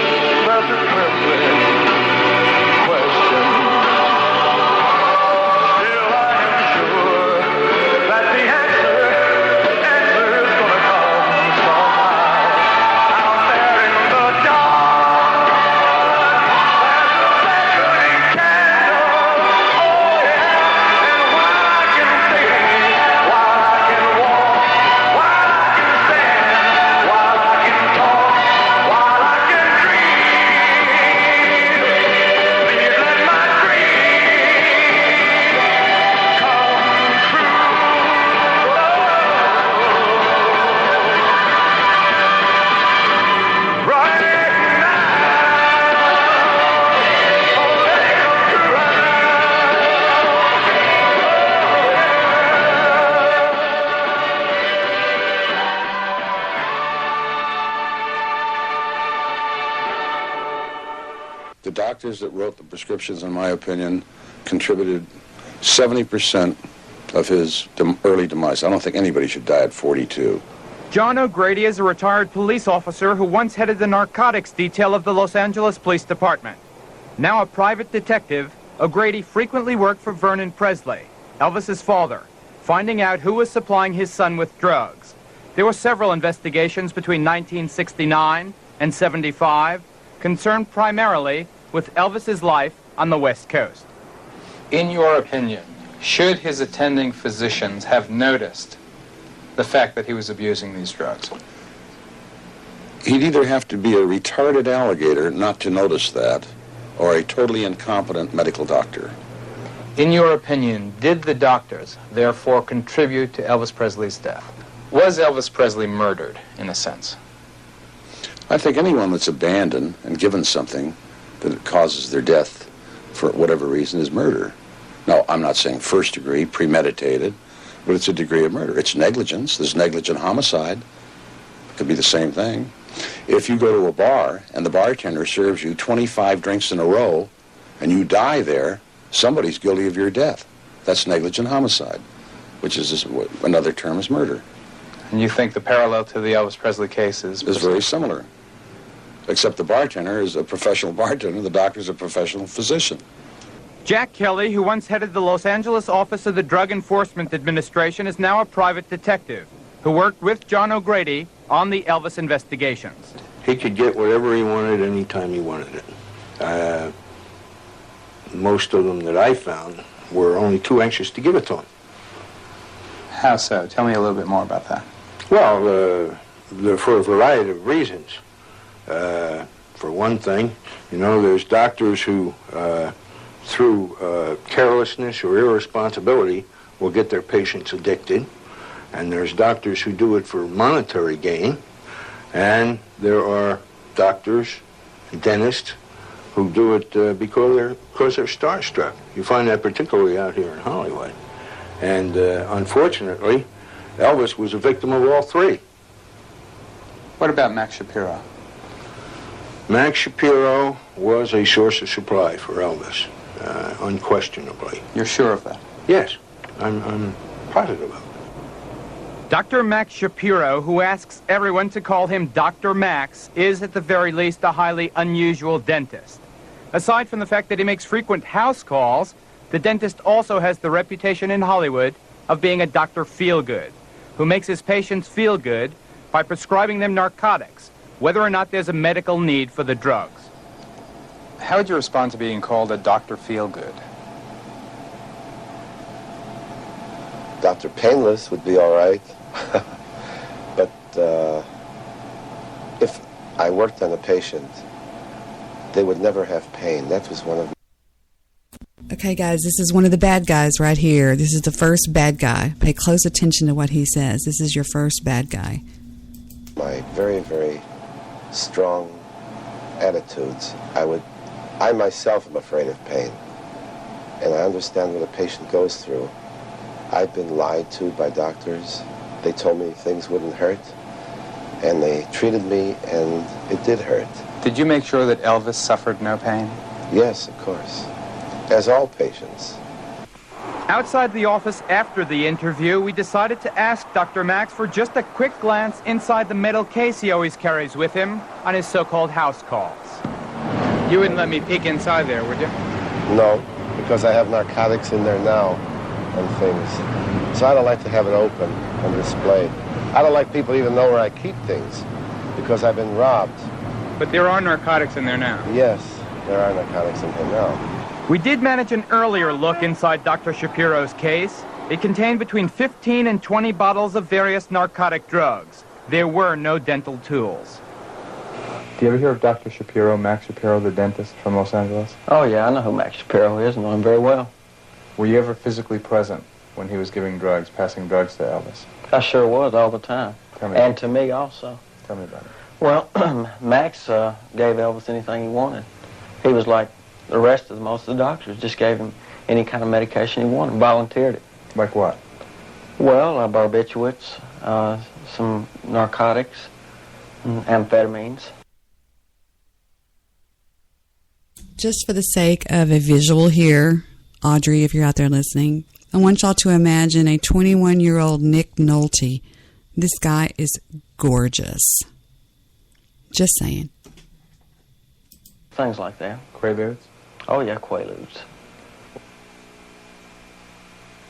doctors that wrote the prescriptions, in my opinion, contributed 70% of his early demise. I don't think anybody should die at 42. John O'Grady is a retired police officer who once headed the narcotics detail of the Los Angeles Police Department. Now a private detective, O'Grady frequently worked for Vernon Presley, Elvis's father, finding out who was supplying his son with drugs. There were several investigations between 1969 and 75, concerned primarily with Elvis's life on the West Coast. In your opinion, should his attending physicians have noticed the fact that he was abusing these drugs? He'd either have to be a retarded alligator not to notice that, or a totally incompetent medical doctor. In your opinion, did the doctors therefore contribute to Elvis Presley's death? Was Elvis Presley murdered, in a sense? I think anyone that's abandoned and given something that causes their death for whatever reason is murder. Now, I'm not saying first degree, premeditated, but it's a degree of murder. It's negligence. There's negligent homicide. It could be the same thing. If you go to a bar and the bartender serves you 25 drinks in a row and you die there, somebody's guilty of your death. That's negligent homicide, which is another term is murder. And you think the parallel to the Elvis Presley case is very similar, except the bartender is a professional bartender, the doctor's a professional physician. Jack Kelly, who once headed the Los Angeles office of the Drug Enforcement Administration, is now a private detective who worked with John O'Grady on the Elvis investigations. He could get whatever he wanted anytime he wanted it. Most of them that I found were only too anxious to give it to him. How so? Tell me a little bit more about that. Well, for a variety of reasons. For one thing, you know, there's doctors who, through carelessness or irresponsibility, will get their patients addicted. And there's doctors who do it for monetary gain. And there are doctors, dentists, who do it because they're starstruck. You find that particularly out here in Hollywood. And unfortunately, Elvis was a victim of all three. What about Max Shapiro? Max Shapiro was a source of supply for Elvis, unquestionably. You're sure of that? Yes, I'm positive of it. Dr. Max Shapiro, who asks everyone to call him Dr. Max, is at the very least a highly unusual dentist. Aside from the fact that he makes frequent house calls, the dentist also has the reputation in Hollywood of being a Dr. Feelgood, who makes his patients feel good by prescribing them narcotics, whether or not there's a medical need for the drugs. How would you respond to being called a Dr. Feelgood? Dr. Painless would be all right. But if I worked on a patient, they would never have pain. That was one of... Okay, guys, this is one of the bad guys right here. This is the first bad guy. Pay close attention to what he says. This is your first bad guy. My very, very strong attitudes. I myself am afraid of pain. And I understand what a patient goes through. I've been lied to by doctors. They told me things wouldn't hurt, and they treated me, and it did hurt. Did you make sure that Elvis suffered no pain? Yes, of course, as all patients. Outside the office after the interview, we decided to ask Dr. Max for just a quick glance inside the metal case he always carries with him on his so-called house calls. You wouldn't let me peek inside there, would you? No, because I have narcotics in there now and things. So I don't like to have it open and displayed. I don't like people even know where I keep things because I've been robbed. But there are narcotics in there now. Yes, there are narcotics in there now. We did manage an earlier look inside Dr. Shapiro's case. It contained between 15 and 20 bottles of various narcotic drugs. There were no dental tools. Do you ever hear of Dr. Shapiro, Max Shapiro, the dentist from Los Angeles? Oh, yeah, I know who Max Shapiro is. I know him very well. Were you ever physically present when he was giving drugs, passing drugs to Elvis? I sure was all the time. And to me also. Tell me about it. Well, Max gave Elvis anything he wanted. He was like the rest of most of the doctors, just gave him any kind of medication he wanted, volunteered it. Like what? Well, barbiturates, some narcotics, amphetamines. just for the sake of a visual here, Audrey, if you're out there listening, I want y'all to imagine a 21-year-old Nick Nolte. This guy is gorgeous. Just saying. Things like that. Quaaludes? Oh, yeah, Quaaludes.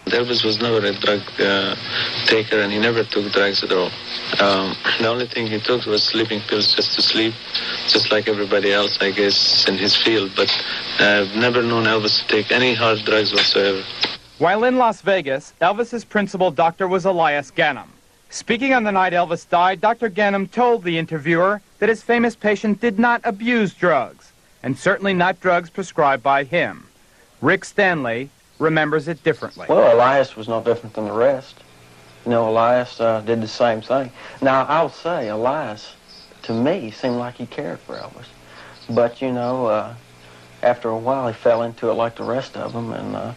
Elvis was never a drug taker, and he never took drugs at all. The only thing he took was sleeping pills just to sleep, just like everybody else, I guess, in his field. But I've never known Elvis to take any hard drugs whatsoever. While in Las Vegas, Elvis's principal doctor was Elias Ganem. Speaking on the night Elvis died, Dr. Ganem told the interviewer that his famous patient did not abuse drugs, and certainly not drugs prescribed by him. Rick Stanley remembers it differently. Well, Elias was no different than the rest. You know, Elias did the same thing. Now, I'll say, Elias, to me, seemed like he cared for Elvis. But, you know, after a while, he fell into it like the rest of them and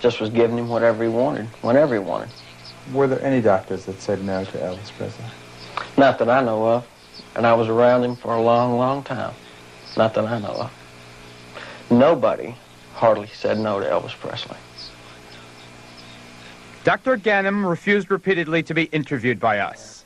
just was giving him whatever he wanted, whenever he wanted. Were there any doctors that said no to Elvis Presley? Not that I know of. And I was around him for a long, long time. Not that I know of. Nobody hardly said no to Elvis Presley. Dr. Ganem refused repeatedly to be interviewed by us.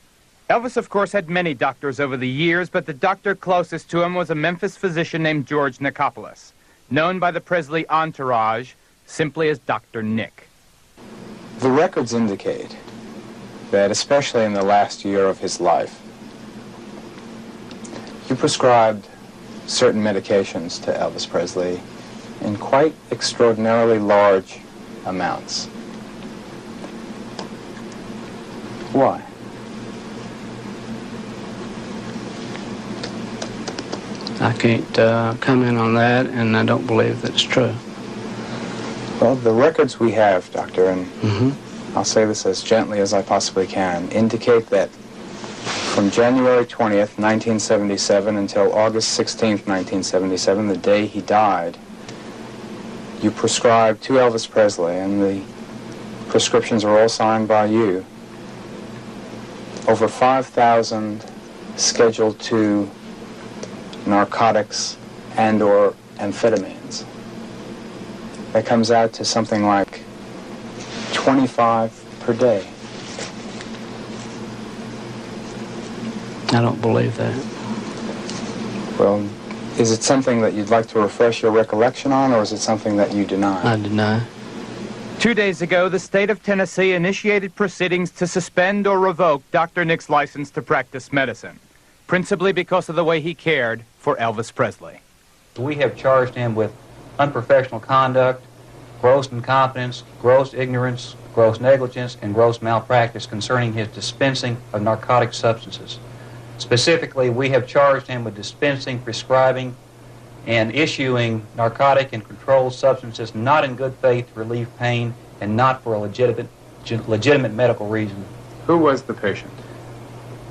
Elvis, of course, had many doctors over the years, but the doctor closest to him was a Memphis physician named George Nicopolis, known by the Presley entourage simply as Dr. Nick. The records indicate that, especially in the last year of his life, you prescribed certain medications to Elvis Presley in quite extraordinarily large amounts. Why? I can't comment on that, and I don't believe that's true. Well, the records we have, Doctor, and I'll say this as gently as I possibly can, indicate that from January 20th, 1977 until August 16th, 1977, the day he died, you prescribed to Elvis Presley, and the prescriptions are all signed by you, over 5,000 Schedule II narcotics and or amphetamines. That comes out to something like 25 per day. I don't believe that. Well, is it something that you'd like to refresh your recollection on, or is it something that you deny? I deny. 2 days ago, the state of Tennessee initiated proceedings to suspend or revoke Dr. Nick's license to practice medicine, principally because of the way he cared for Elvis Presley. We have charged him with unprofessional conduct, gross incompetence, gross ignorance, gross negligence, and gross malpractice concerning his dispensing of narcotic substances. Specifically, we have charged him with dispensing, prescribing, and issuing narcotic and controlled substances not in good faith to relieve pain and not for a legitimate medical reason. Who was the patient?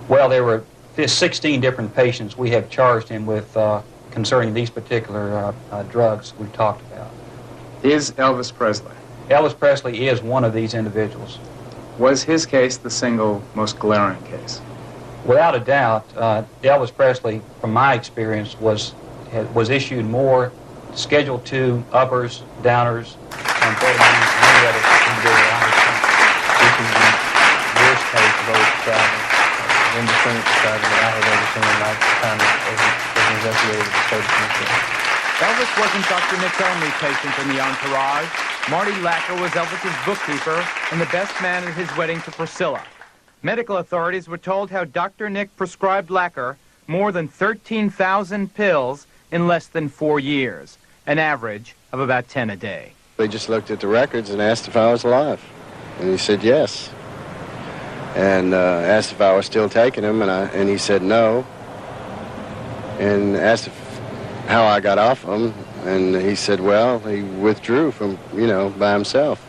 Well, there were 16 different patients we have charged him with concerning these particular drugs we've talked about. Is Elvis Presley? Elvis Presley is one of these individuals. Was his case the single most glaring case? Without a doubt, Elvis Presley, from my experience, was issued more Schedule II uppers, downers, amphetamines than any other individual I have seen. This is the worst case of overprescribing, indiscriminate prescribing that I have ever seen in my time as an investigator of the state of Tennessee. Elvis wasn't Dr. Nick's only patient in the entourage. Marty Lacker was Elvis's bookkeeper and the best man at his wedding to Priscilla. Medical authorities were told how Dr. Nick prescribed Lacker more than 13,000 pills in less than 4 years, an average of about 10 a day. They just looked at the records and asked if I was alive. And he said yes. And asked if I was still taking them, and he said no. And asked how I got off them, and he said, well, he withdrew from, by himself.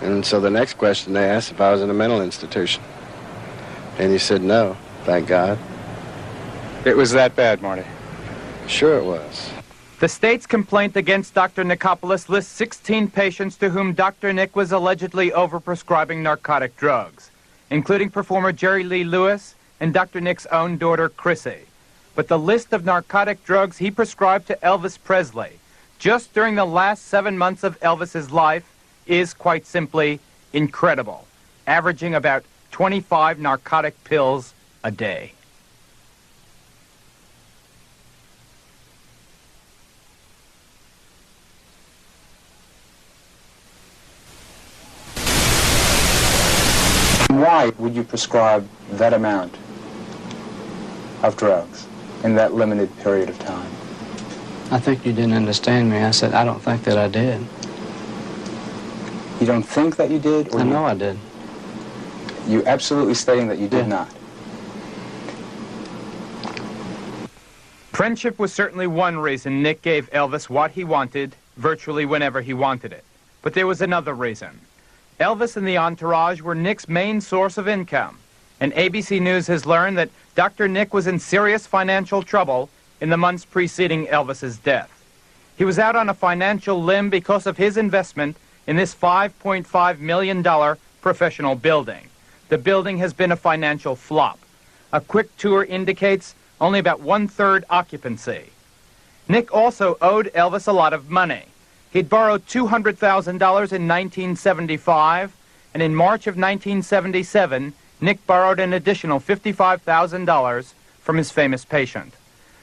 And so the next question they asked if I was in a mental institution. And he said no, thank God. It was that bad, Marty? Sure it was. The state's complaint against Dr. Nicopolis lists 16 patients to whom Dr. Nick was allegedly overprescribing narcotic drugs, including performer Jerry Lee Lewis and Dr. Nick's own daughter, Chrissy. But the list of narcotic drugs he prescribed to Elvis Presley just during the last 7 months of Elvis's life is quite simply incredible, averaging about 25 narcotic pills a day. Why would you prescribe that amount of drugs in that limited period of time? I think you didn't understand me. I said, I don't think that I did. You don't think that you did? Or I know I did. You absolutely stating that you did not? Friendship was certainly one reason Nick gave Elvis what he wanted, virtually whenever he wanted it. But there was another reason. Elvis and the entourage were Nick's main source of income, and ABC News has learned that Dr. Nick was in serious financial trouble in the months preceding Elvis's death. He was out on a financial limb because of his investment in this $5.5 million professional building. The building has been a financial flop. A quick tour indicates only about 1/3 occupancy. Nick also owed Elvis a lot of money. He'd borrowed $200,000 in 1975, and in March of 1977, Nick borrowed an additional $55,000 from his famous patient.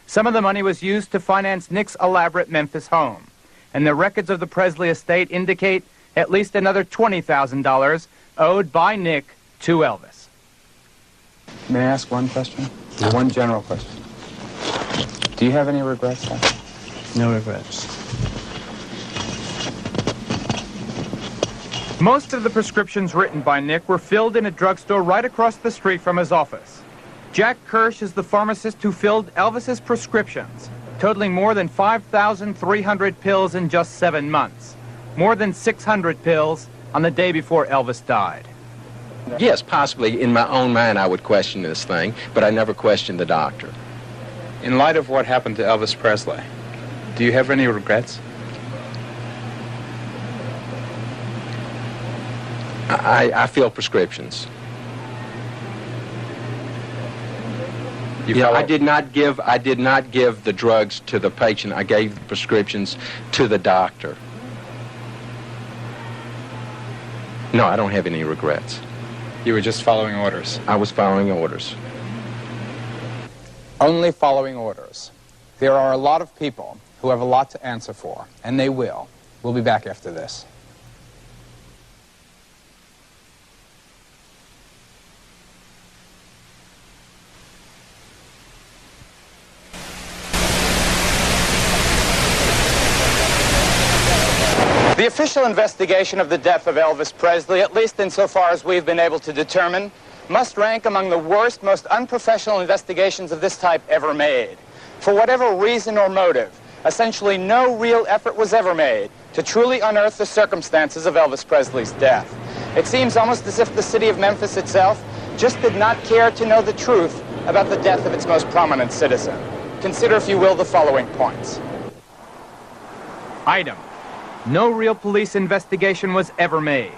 Some of the money was used to finance Nick's elaborate Memphis home, and the records of the Presley estate indicate at least another $20,000 owed by Nick to Elvis. May I ask one question? No. One general question. Do you have any regrets, sir? No regrets. Most of the prescriptions written by Nick were filled in a drugstore right across the street from his office. Jack Kirsch is the pharmacist who filled Elvis's prescriptions, totaling more than 5,300 pills in just 7 months. More than 600 pills on the day before Elvis died. Yes, possibly in my own mind I would question this thing, but I never questioned the doctor. In light of what happened to Elvis Presley, do you have any regrets? I fill prescriptions. I did not give the drugs to the patient. I gave the prescriptions to the doctor. No, I don't have any regrets. You were just following orders? I was following orders. Only following orders. There are a lot of people who have a lot to answer for, and they will. We'll be back after this. The official investigation of the death of Elvis Presley, at least insofar as we've been able to determine, must rank among the worst, most unprofessional investigations of this type ever made. For whatever reason or motive, essentially no real effort was ever made to truly unearth the circumstances of Elvis Presley's death. It seems almost as if the city of Memphis itself just did not care to know the truth about the death of its most prominent citizen. Consider, if you will, the following points. Item: no real police investigation was ever made.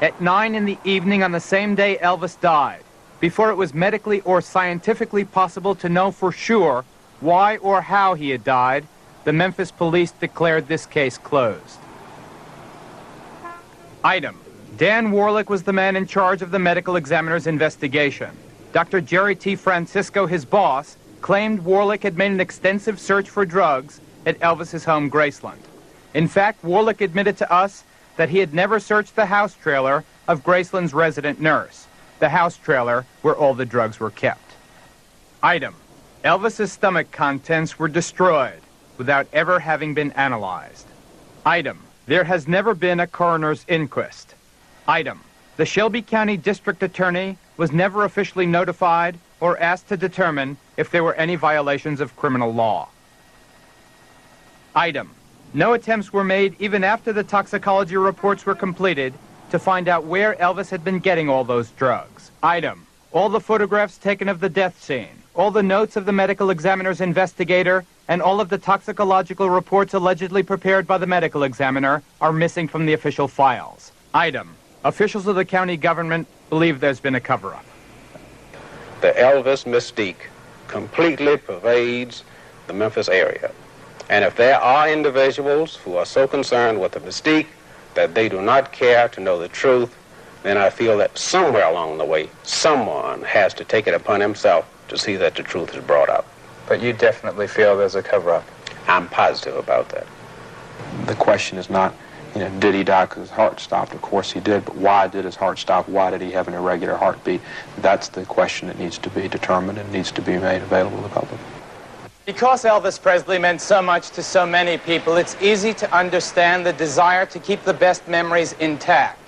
At 9 in the evening on the same day Elvis died, before it was medically or scientifically possible to know for sure why or how he had died, the Memphis police declared this case closed. Item: Dan Warlick was the man in charge of the medical examiner's investigation. Dr. Jerry T. Francisco, his boss, claimed Warlick had made an extensive search for drugs at Elvis's home, Graceland. In fact, Warlick admitted to us that he had never searched the house trailer of Graceland's resident nurse, the house trailer where all the drugs were kept. Item: Elvis's stomach contents were destroyed without ever having been analyzed. Item: there has never been a coroner's inquest. Item: the Shelby County District Attorney was never officially notified or asked to determine if there were any violations of criminal law. Item: no attempts were made even after the toxicology reports were completed to find out where Elvis had been getting all those drugs. Item: all the photographs taken of the death scene, all the notes of the medical examiner's investigator, and all of the toxicological reports allegedly prepared by the medical examiner are missing from the official files. Item: officials of the county government believe there's been a cover-up. The Elvis mystique completely pervades the Memphis area. And if there are individuals who are so concerned with the mystique that they do not care to know the truth, then I feel that somewhere along the way, someone has to take it upon himself to see that the truth is brought out. But you definitely feel there's a cover-up. I'm positive about that. The question is not, did he die because his heart stopped? Of course he did, but why did his heart stop? Why did he have an irregular heartbeat? That's the question that needs to be determined and needs to be made available to the public. Because Elvis Presley meant so much to so many people, it's easy to understand the desire to keep the best memories intact.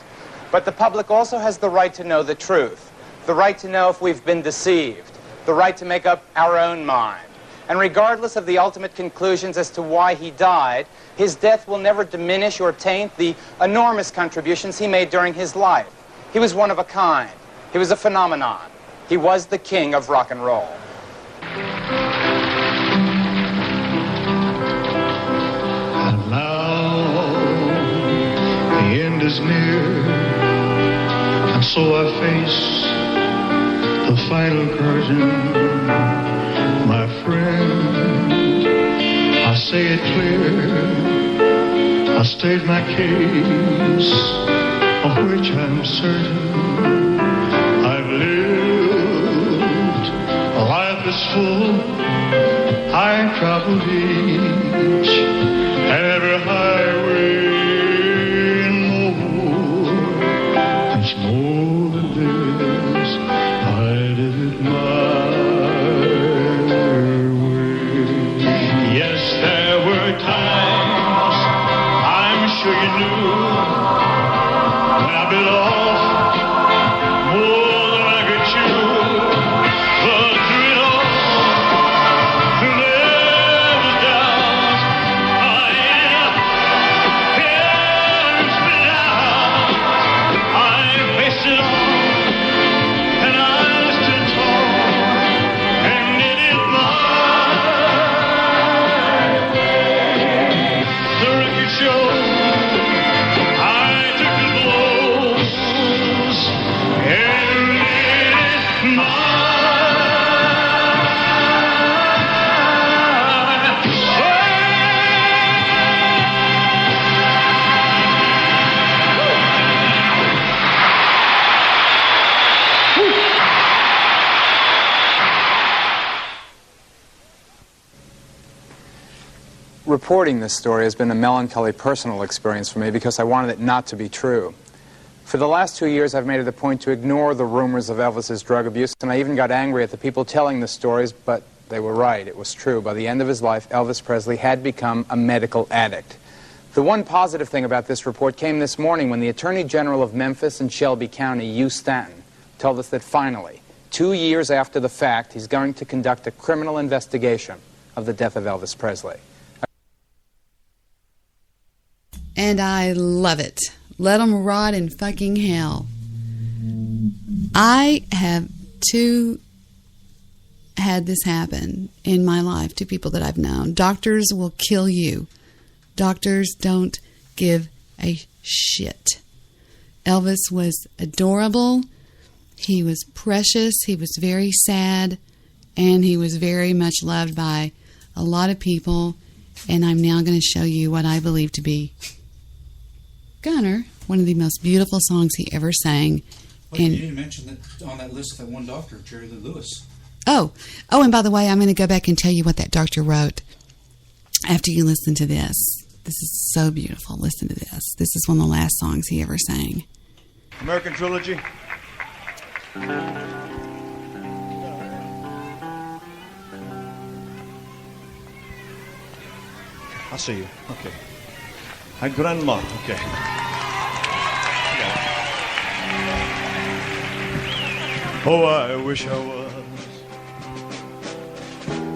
But the public also has the right to know the truth, the right to know if we've been deceived, the right to make up our own mind. And regardless of the ultimate conclusions as to why he died, his death will never diminish or taint the enormous contributions he made during his life. He was one of a kind. He was a phenomenon. He was the king of rock and roll. And now the end is near, and so I face the final curtain. My friend, I say it clear, I state my case, of which I'm certain. I've lived a life that's full, I've traveled each and every highway and more. There's more than this, I did it my times, I'm sure you knew, when I bit off more than I could chew. But through it all, through every doubt, it's been out. I faced it all, and I stood tall, and did it my show. I took the blows and made it Reporting this story has been a melancholy personal experience for me because I wanted it not to be true. For the last 2 years, I've made it a point to ignore the rumors of Elvis's drug abuse, and I even got angry at the people telling the stories, but they were right. It was true. By the end of his life, Elvis Presley had become a medical addict. The one positive thing about this report came this morning when the Attorney General of Memphis and Shelby County, Hugh Stanton, told us that finally, 2 years after the fact, he's going to conduct a criminal investigation of the death of Elvis Presley. And I love it. Let them rot in fucking hell. I have had this happen in my life to people that I've known. Doctors will kill you. Doctors don't give a shit. Elvis was adorable. He was precious. He was very sad. And he was very much loved by a lot of people. And I'm now going to show you what I believe to be Gunner, one of the most beautiful songs he ever sang. Well, you didn't mention that on that list, that one doctor, Jerry Lee Lewis. Oh, and by the way, I'm going to go back and tell you what that doctor wrote after you listen to this. This is so beautiful. Listen to this. This is one of the last songs he ever sang. American Trilogy. I see you. Okay. Hi, Grandma. Okay. Oh, I wish I was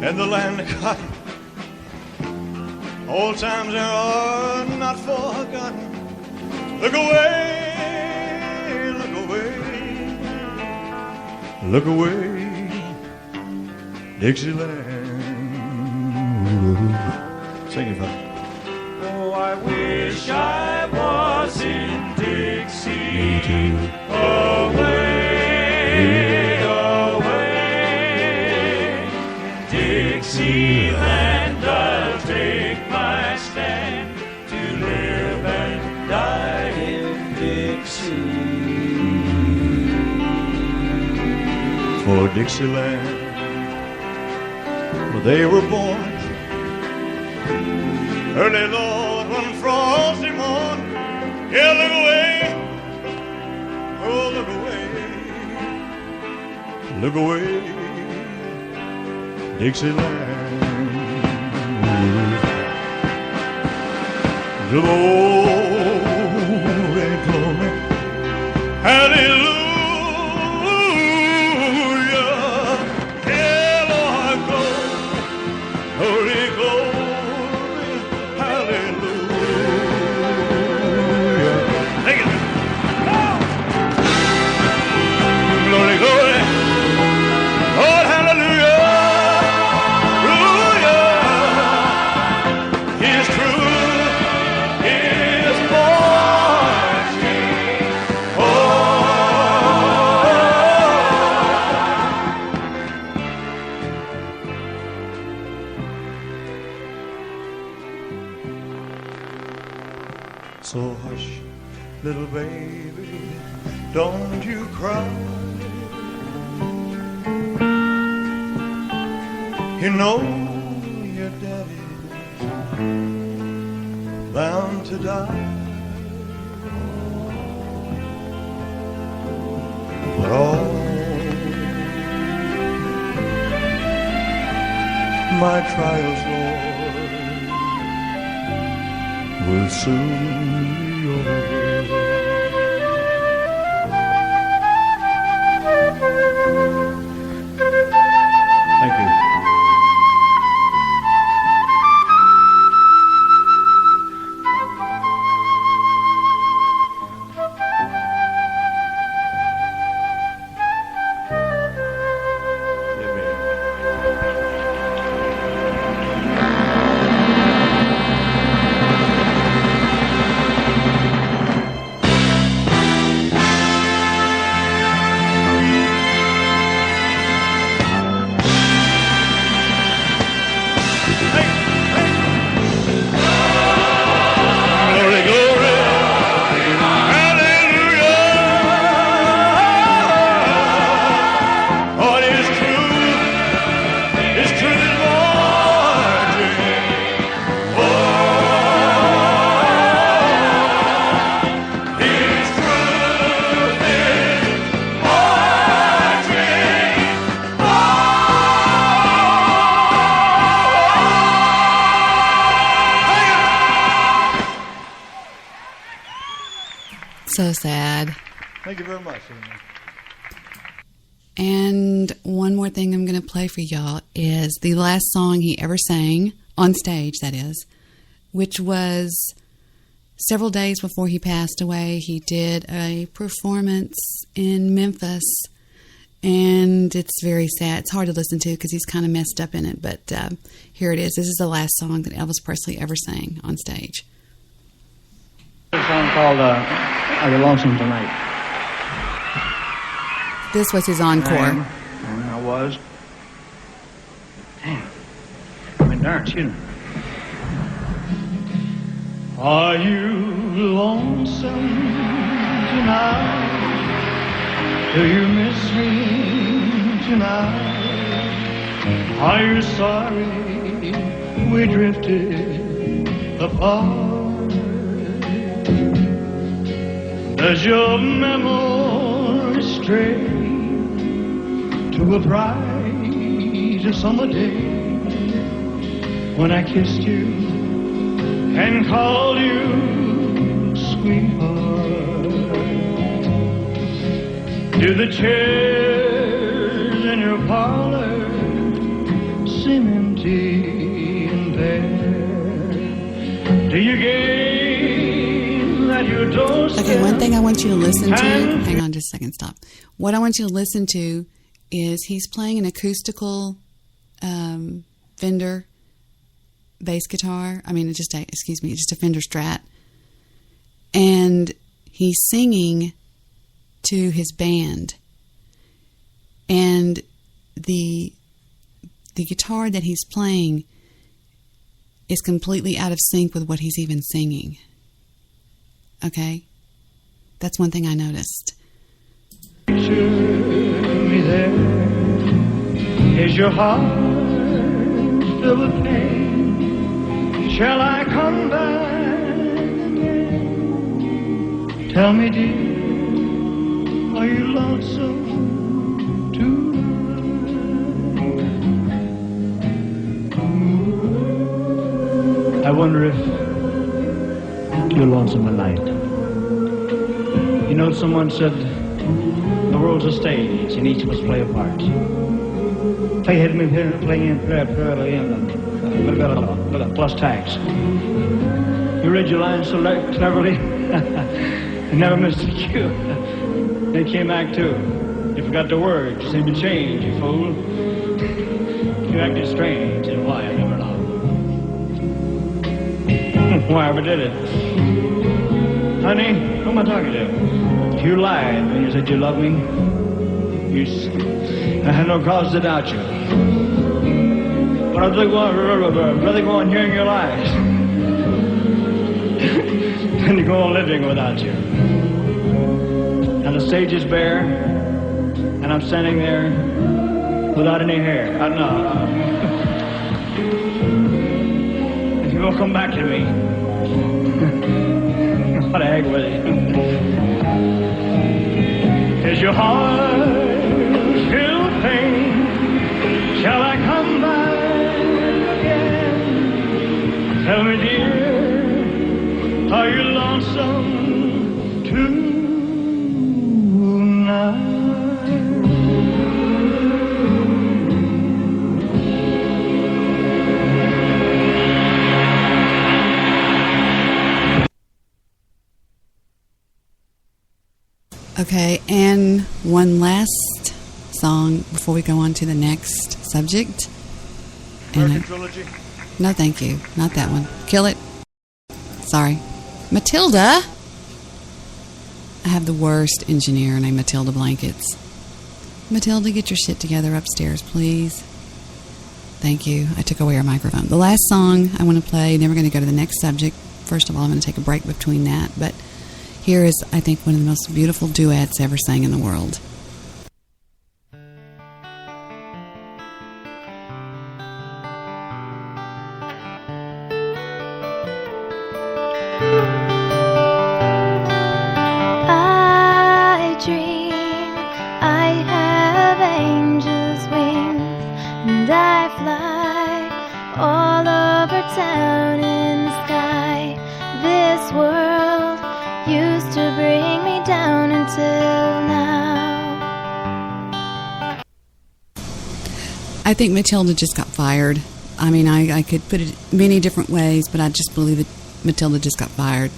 in the land of cotton. Old times are not forgotten. Look away, look away, look away, Dixieland. Sing it, fella. Oh, I wish I was in Dixie. Me too. Away, away, Dixieland, I'll take for Dixieland, where they were born. Early, Lord, one frosty morn. Yeah, look away, oh, look away, look away, Dixieland. Glory, glory, hallelujah. So hush, little baby, don't you cry. You know your daddy's bound to die. But all my trials, Lord, will soon be over. Thank you. So sad. Thank you very much. And one more thing I'm going to play for y'all is the last song he ever sang, on stage that is, which was several days before he passed away. He did a performance in Memphis, and it's very sad. It's hard to listen to because he's kind of messed up in it, but here it is. This is the last song that Elvis Presley ever sang on stage. A song called Are You Lonesome Tonight? This was his encore. I was. Damn. I mean, darn, excuse me. Are you lonesome tonight? Do you miss me tonight? Are you sorry we drifted apart? Does your memory stray to a bright summer day when I kissed you and called you sweetheart? Do the chairs in your parlor seem empty and bare? Do you gaze at your doorstep? Okay, one thing I want you to listen to, hang on just a second, stop. What I want you to listen to is he's playing an acoustical Fender bass guitar. I mean, it's just a Fender Strat. And he's singing to his band. And the guitar that he's playing is completely out of sync with what he's even singing. Okay? That's one thing I noticed. Picture me there Is your heart filled with pain? Shall I come back again? Tell me, dear, are you lonesome tonight? I wonder if you're lonesome tonight. You know, someone said the world's a stage and each of us play a part. Plus tax. You read your lines so cleverly. You never missed a cue. They came act two. You forgot the words. You seemed to change, you fool. You acted strange, and why, I never know. Why ever did it? Honey, who am I talking to? You lied when you said you loved me. I had no cause to doubt you. But I'd rather go on hearing your lies than to go on living without you. And the stage is bare, and I'm standing there without any hair. No. If you will come back to me, what the heck with it? Is your heart filled with pain? Shall I come back again? Tell me, dear, are you lonesome tonight? Okay, and one last song before we go on to the next subject. And Trilogy? no, thank you. Not that one. Kill it. Sorry. Matilda. I have the worst engineer named Matilda Blankets. Matilda, get your shit together upstairs, please. Thank you. I took away her microphone. The last song I want to play, then we're going to go to the next subject. First of all, I'm going to take a break between that, but here is, I think, one of the most beautiful duets ever sang in the world. I dream I have angels' wings and I fly all over town in the sky. This world used to bring me down until now. I think Matilda just got fired. I mean, I could put it many different ways, but I just believe that Matilda just got fired.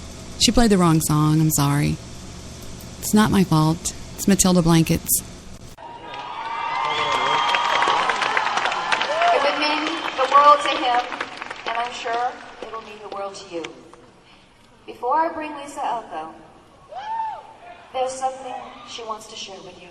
She played the wrong song. I'm sorry. It's not my fault. It's Matilda Blankets. It would mean the world to him, and I'm sure it'll mean the world to you. Before I bring Lisa out, though, there's something she wants to share with you.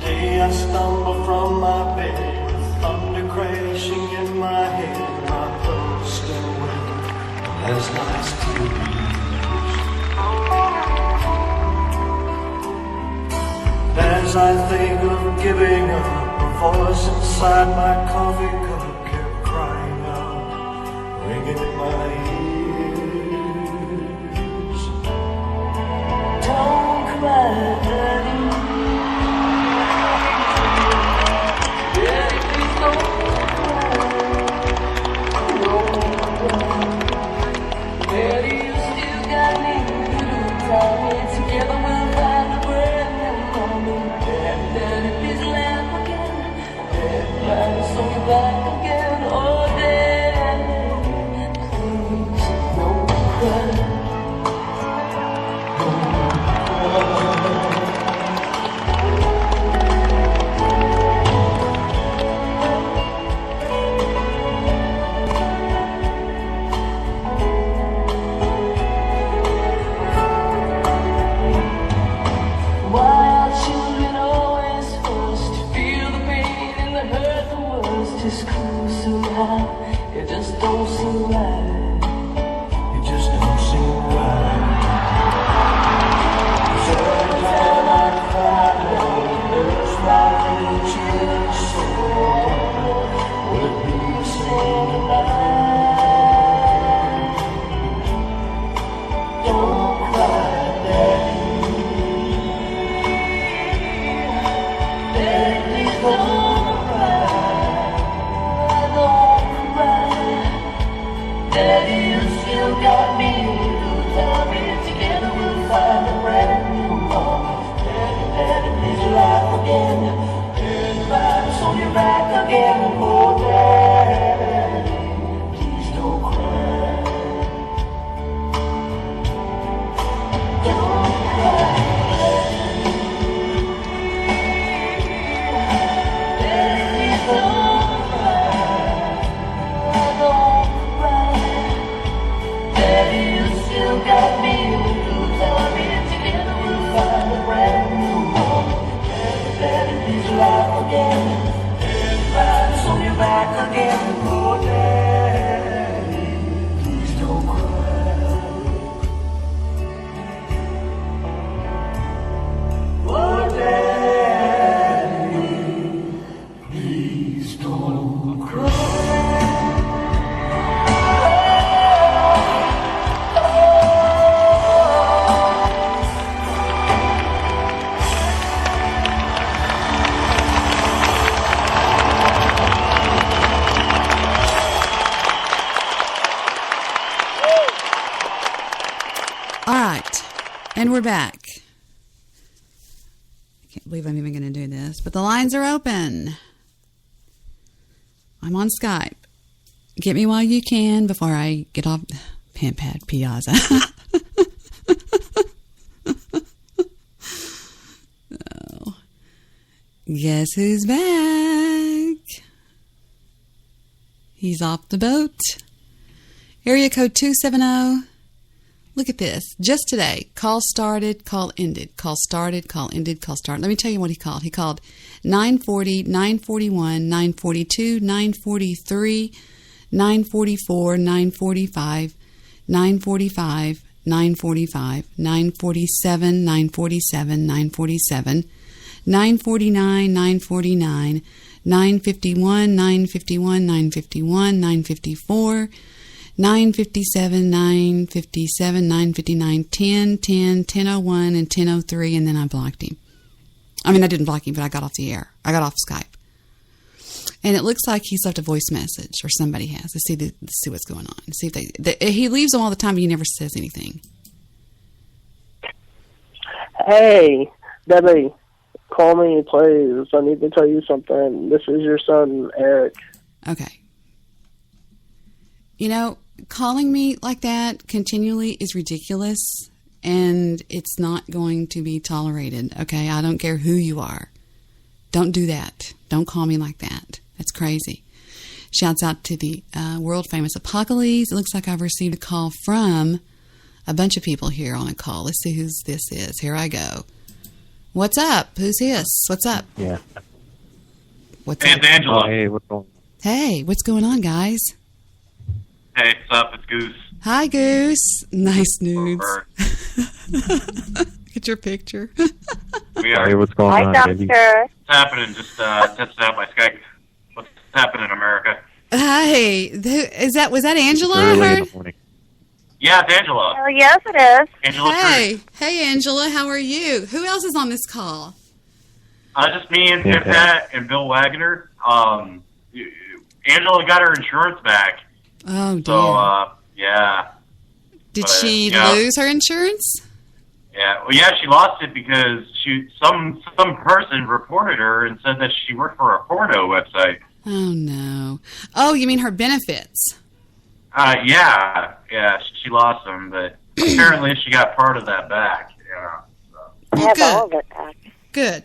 Today I stumble from my bed with thunder crashing in my head. My clothes still wet as last two years. As I think of giving up, a voice inside my coffee cup kept crying out, ringing in my ears. Don't cry, Daddy. Together we'll find the bread and morning. Daddy, please laugh again. Daddy, so you is cool somehow. It just don't seem right. It just don't seem right. 'Cause every time I cry, there's like a tear soul. Will it be the same tonight? Don't cry, Daddy. Daddy, please don't cry. Don't cry. Daddy, you still got me. You tell me together we'll find a brand new home. Daddy, Daddy, please laugh again. Daddy, rise on your back again. Oh, Daddy, please don't cry. Don't cry, Daddy. Daddy, please don't cry. Don't cry. Daddy, you still got me. You tell me together we'll find a brand new home. Daddy, Daddy, please laugh again. Daddy, rise on your back again. Oh, Daddy, please don't cry. Oh, Daddy, please don't cry. All right, and we're back. I can't believe I'm even going to do this, but the lines are open. I'm on Skype. Get me while you can before I get off Pimp Pad Piazza. Oh. Guess who's back? He's off the boat. Area code 270. Look at this. Just today, call started, call ended. Call started, call ended, call started. Let me tell you what he called. He called 940, 941, 942, 943, 944, 945, 945, 945, 947, 947, 947, 949, 949, 951, 951, 951, 954, 957, 957, 959, 10, 10, 1001, and 1003, and then I blocked him. I mean, I didn't block him, but I got off the air. I got off Skype. And it looks like he's left a voice message, or somebody has. Let's see what's going on. See if he leaves them all the time, but he never says anything. Hey, Debbie, call me, please. I need to tell you something. This is your son, Eric. Okay. You know, calling me like that continually is ridiculous, and it's not going to be tolerated, okay? I don't care who you are. Don't do that. Don't call me like that. That's crazy. Shouts out to the world-famous Apocalypse. It looks like I've received a call from a bunch of people here on a call. Let's see who this is. Here I go. What's up? Who's this? What's up? Yeah. What's up? It's Angela. Hey, what's going on? Hey, what's going on, guys? Hey, what's up? It's Goose. Hi, Goose. Nice nudes. Get your picture. We are. Hey, what's going on, baby? What's happening? Just tested out my Skype. What's happening in America? Hey, was that Angela? I Early in heard? the morning. Yeah, it's Angela. Oh, yes, it is. Angela Hey, Angela, how are you? Who else is on this call? Just me and Pip Pat and Bill Wagner. Angela got her insurance back. Oh, dear. So, yeah. Did But, she yeah. lose her insurance? Yeah, well, yeah, she lost it because some person reported her and said that she worked for a porno website. Oh, no. Oh, you mean her benefits? Yeah, she lost them, but apparently she got part of that back. Yeah. Oh, good. All of it back.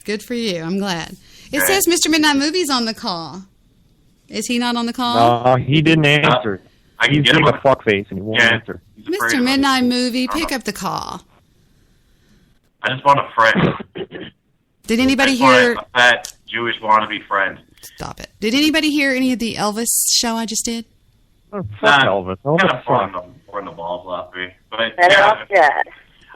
Good for you. I'm glad. It says Mr. Midnight Movie's on the call. Is he not on the call? No, he didn't answer. I can He's get doing him a fuck face and he won't answer. Mr. Midnight Movie, pick up the call. I just want a friend. Did anybody I just want hear? a fat Jewish wannabe friend. Stop it. Did anybody hear any of the Elvis show I just did? Oh, fuck Elvis. Kind of pouring the balls last week. But Dad.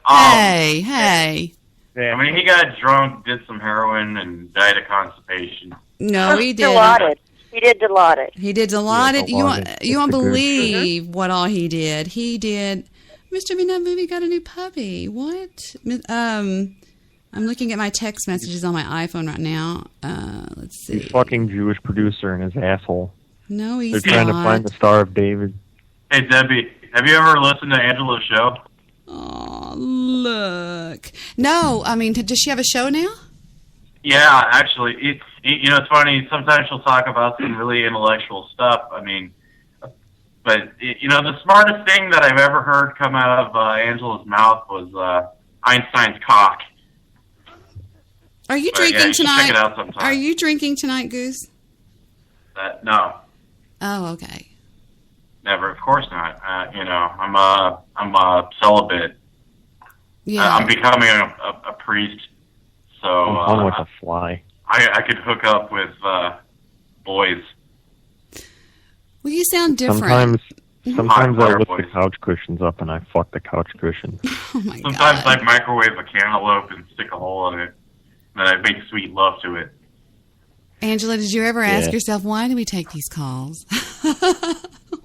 Hey. I mean, he got drunk, did some heroin, and died of constipation. No, he did. He did Dilaudid. He did Dilaudid. You won't It's a good believe what all he did. He did. Mr. Midnight Movie got a new puppy. What? I'm looking at my text messages on my iPhone right now. Let's see. He's fucking Jewish producer and his asshole. No, he's They're trying to find the Star of David. Hey, Debbie, have you ever listened to Angela's show? Oh, look. No, I mean, does she have a show now? Yeah, actually, it's funny. Sometimes she'll talk about some really intellectual stuff. I mean, but the smartest thing that I've ever heard come out of Angela's mouth was Einstein's cock. Are you drinking tonight? Check it out sometime. Are you drinking tonight, Goose? No, Oh, okay. never. Of course not. I'm a celibate. Yeah. I'm becoming a priest. So I'm with a fly. I could hook up with boys. Well, you sound different. Sometimes I lift the couch cushions up and I fuck the couch cushions. Oh my God. Sometimes I microwave a cantaloupe and stick a hole in it, and then I make sweet love to it. Angela, did you ever ask yourself, why do we take these calls?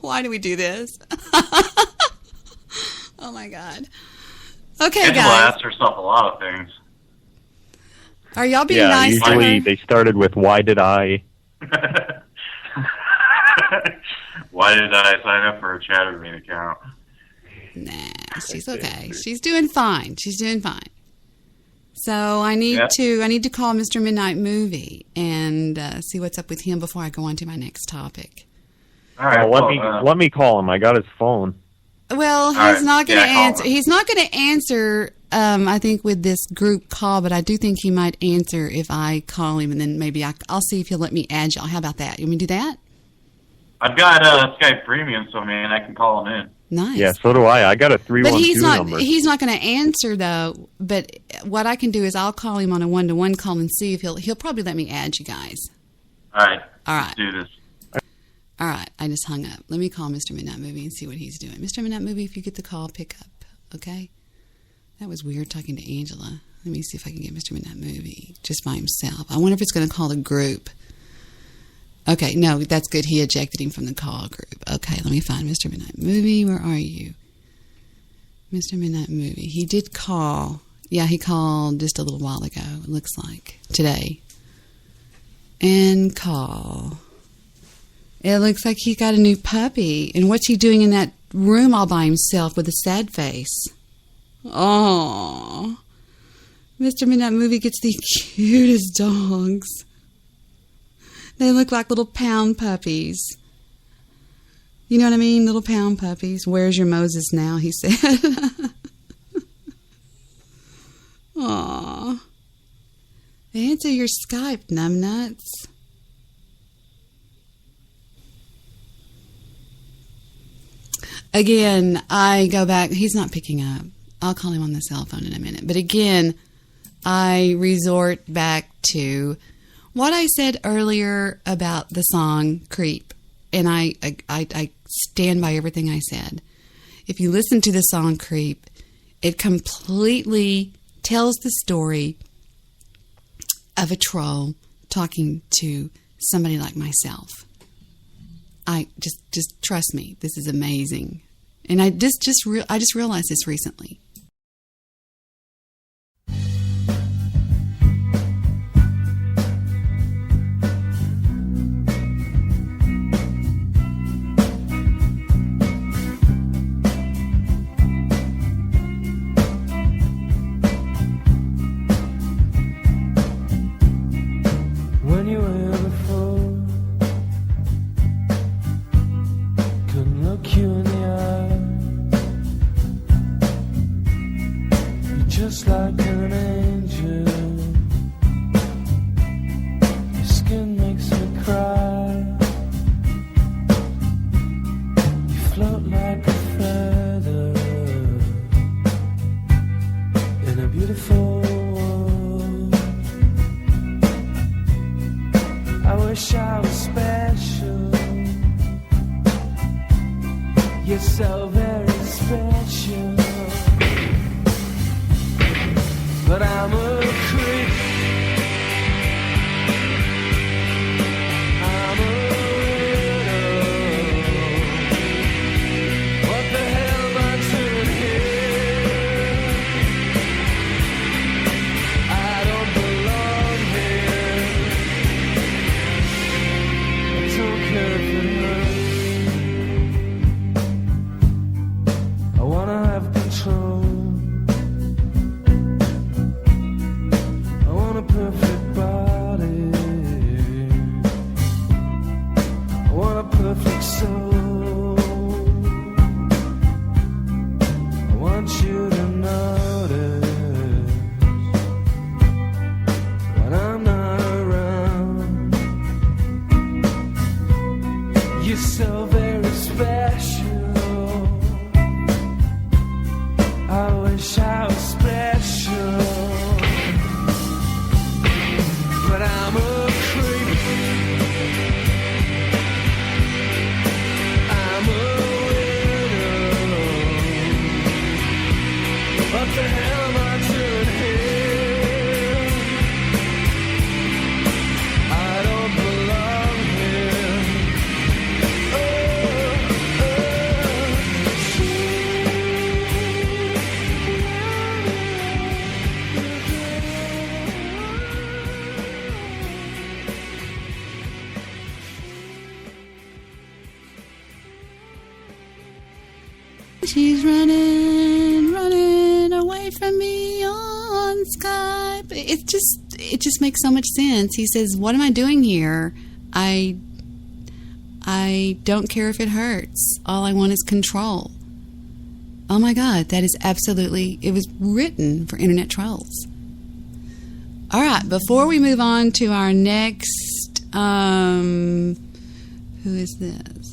Why do we do this? Oh my God. Okay, Angela guys. asks herself a lot of things. Are y'all being nice to usually her? they started with, why did I? Why did I sign up for a Chatterman account? Nah, she's okay. She's doing fine. She's doing fine. So I need to call Mr. Midnight Movie and see what's up with him before I go on to my next topic. All right. Let me call him. I got his phone. Well, he's not going to answer. He's not going to answer. I think with this group call, but I do think he might answer if I call him, and then maybe I'll see if he'll let me add y'all. How about that? You want me to do that? I've got Skype Premium, so man, I can call him in. Nice. Yeah, so do I. I got a 312 number. He's not going to answer though. But what I can do is I'll call him on a 1-to-1 call and see if he'll probably let me add you guys. All right. All right. Let's do this. All right. I just hung up. Let me call Mr. Midnight Movie and see what he's doing. Mr. Midnight Movie, if you get the call, pick up. Okay. That was weird talking to Angela. Let me see if I can get Mr. Midnight Movie just by himself. I wonder if it's going to call the group. Okay, no, that's good. He ejected him from the call group. Okay, let me find Mr. Midnight Movie. Where are you? Mr. Midnight Movie. He did call. Yeah, he called just a little while ago, it looks like. Today. And call. It looks like he got a new puppy. And what's he doing in that room all by himself with a sad face? Oh, Mr. Midnight Movie gets the cutest dogs. They look like little pound puppies. You know what I mean? Little pound puppies. Where's your Moses now? He said. Aw. Answer your Skype, numbnuts. Again, I go back. He's not picking up. I'll call him on the cell phone in a minute. But again, I resort back to what I said earlier about the song Creep. And I stand by everything I said. If you listen to the song Creep, it completely tells the story of a troll talking to somebody like myself. I just trust me. This is amazing. And I just realized this recently. When you were before, couldn't look you in the eye. You're so very special, but I'm a creep. I'm a widow. What the hell am I doing here? I don't belong here. I don't care if it hurts. I wanna have control. I want a perfect body. I want a perfect soul. I want you to notice when I'm not around. You're so very special. I wish I was special, but I'm a creep. I'm a widow. What the hell am I doing here? I don't belong here. She's running away from me on Skype. It just makes so much sense. He says, "What am I doing here? I don't care if it hurts. All I want is control." Oh my God, that is absolutely, it was written for internet trolls. All right, before we move on to our next, who is this?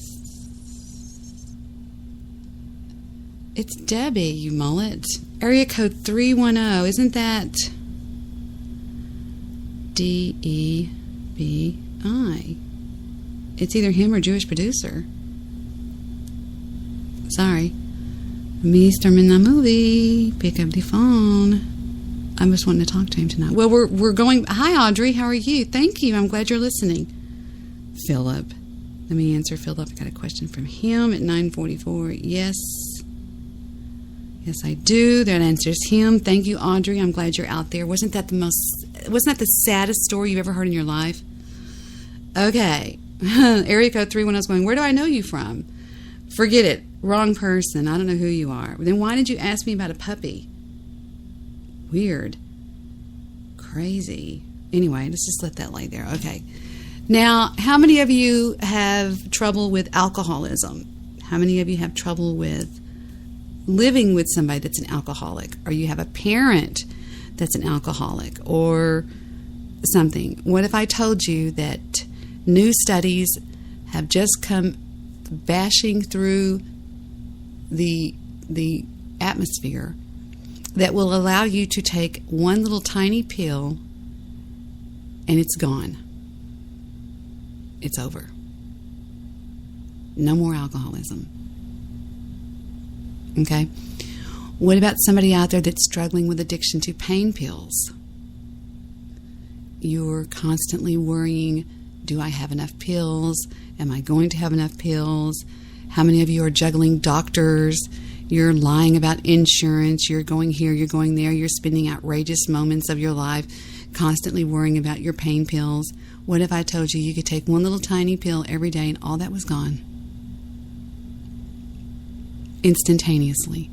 It's Debbie, you mullet. Area code 310. Isn't that DEBI? It's either him or Jewish producer. Sorry. Mr. Movie. Pick up the phone. I was wanting to talk to him tonight. Well, we're going. Hi, Audrey. How are you? Thank you. I'm glad you're listening. Philip. Let me answer Philip. I got a question from him at 9:44. Yes. Yes, I do. That answers him. Thank you, Audrey. I'm glad you're out there. Wasn't that the saddest story you've ever heard in your life? Okay. Area code 310 is going, where do I know you from? Forget it. Wrong person. I don't know who you are. Then why did you ask me about a puppy? Weird. Crazy. Anyway, let's just let that lay there. Okay. Now, how many of you have trouble with alcoholism? How many of you have trouble with living with somebody that's an alcoholic, or you have a parent that's an alcoholic or something? What if I told you that new studies have just come bashing through the atmosphere that will allow you to take one little tiny pill and it's gone. It's over. No more alcoholism. Okay? What about somebody out there that's struggling with addiction to pain pills? You're constantly worrying, do I have enough pills? Am I going to have enough pills? How many of you are juggling doctors? You're lying about insurance. You're going here, you're going there. You're spending outrageous moments of your life constantly worrying about your pain pills. What if I told you you could take one little tiny pill every day and all that was gone? Instantaneously.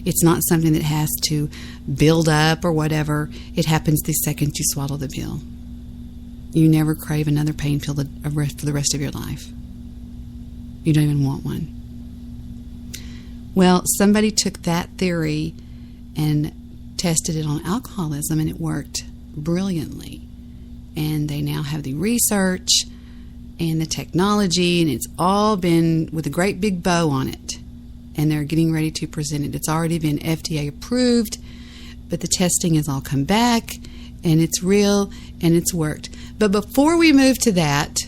It's not something that has to build up or whatever. It happens the second you swallow the pill. You never crave another pain pill for the rest of your life. You don't even want one. Well, somebody took that theory and tested it on alcoholism, and it worked brilliantly. And they now have the research and the technology, and it's all been with a great big bow on it. And they're getting ready to present it. It's already been FDA approved, but the testing has all come back, and it's real, and it's worked. But before we move to that,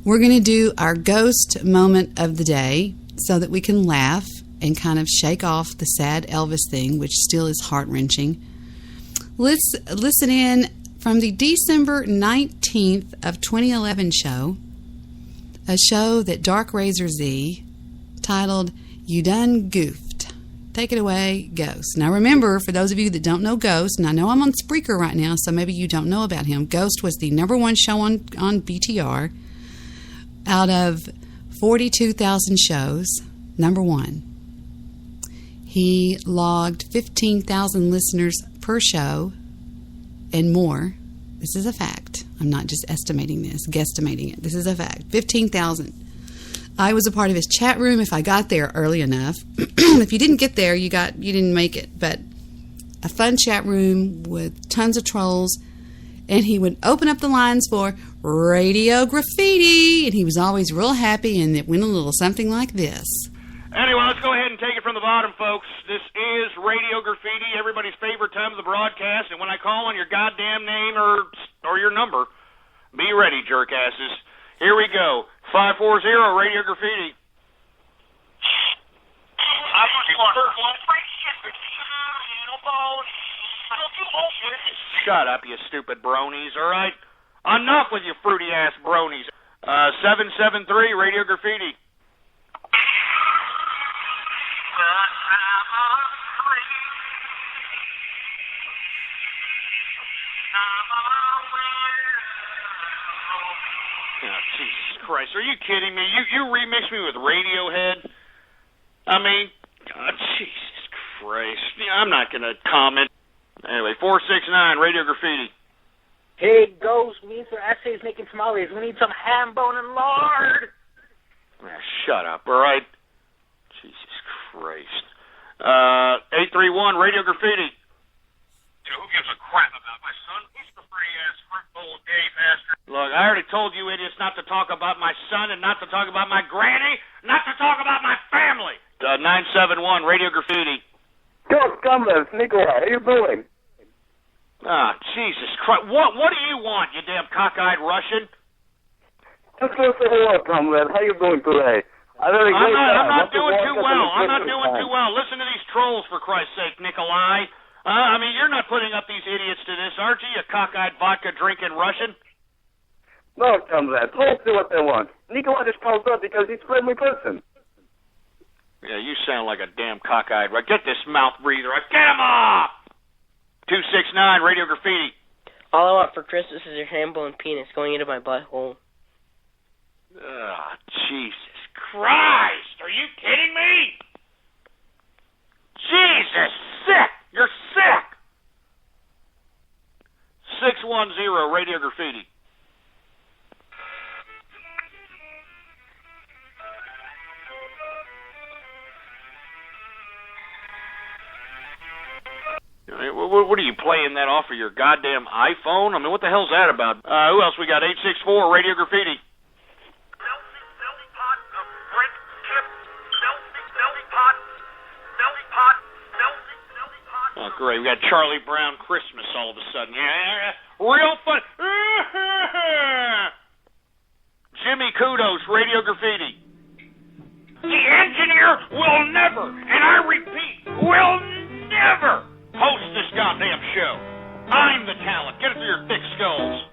we're going to do our ghost moment of the day. so that we can laugh and kind of shake off the sad Elvis thing, which still is heart-wrenching. Let's listen in from the December 19th of 2011 show, a show that Dark Razor Z titled You Done Goofed. Take it away, Ghost. Now remember, for those of you that don't know Ghost, and I know I'm on Spreaker right now, so maybe you don't know about him, Ghost was the #1 show on BTR. Out of 42,000 shows, #1. He logged 15,000 listeners per show and more. This is a fact. I'm not just estimating this, guesstimating it. This is a fact. 15,000. I was a part of his chat room if I got there early enough. If you didn't get there, you didn't make it. But a fun chat room with tons of trolls. And he would open up the lines for Radio Graffiti. And he was always real happy, and it went a little something like this. Anyway, let's go ahead and take it from the bottom, folks. This is Radio Graffiti, everybody's favorite time of the broadcast. And when I call on your goddamn name or your number, be ready, jerkasses. Here we go. 540 Radio Graffiti. Shut up, you stupid bronies, all right? Enough with you fruity-ass bronies. 773 Radio Graffiti. Oh, Jesus Christ, are you kidding me? You remixed me with Radiohead? I mean, God, Jesus Christ. I'm not going to comment. Anyway, 469, Radio Graffiti. Hey, Ghost, we need some essays making tamales. We need some ham, bone, and lard. Shut up, all right? Jesus Christ. 831, Radio Graffiti. Who gives a crap about my son? He's the pretty-ass fruit bowl gay bastard. Look, I already told you idiots not to talk about my son and not to talk about my granny, not to talk about my family. 971, Radio Graffiti. Ghost, Gumless, Nikolai, how you doing? Ah, Jesus Christ. What do you want, you damn cockeyed Russian? Just want to say hello, comrade. How you doing today? I'm not doing too well. I'm not doing too well. Listen to these trolls, for Christ's sake, Nikolai. I mean, you're not putting up these idiots to this, aren't you, you cockeyed vodka-drinking Russian? No, comrade. Let's do what they want. Nikolai just called up because he's a friendly person. Yeah, you sound like a damn cockeyed. Get this mouth breather. Get him off! 269, Radio Graffiti. All I want for Christmas is your ham-bone penis going into my butthole. Jesus Christ! Are you kidding me? Jesus, sick! You're sick! 610, Radio Graffiti. What are you playing that off of your goddamn iPhone? I mean, what the hell's that about? Who else we got? 864, Radio Graffiti. Oh, great. We got Charlie Brown Christmas all of a sudden. Yeah. Real fun. Jimmy Kudos, Radio Graffiti. The engineer will never, and I repeat, will never host this goddamn show. I'm the talent. Get it through your thick skulls.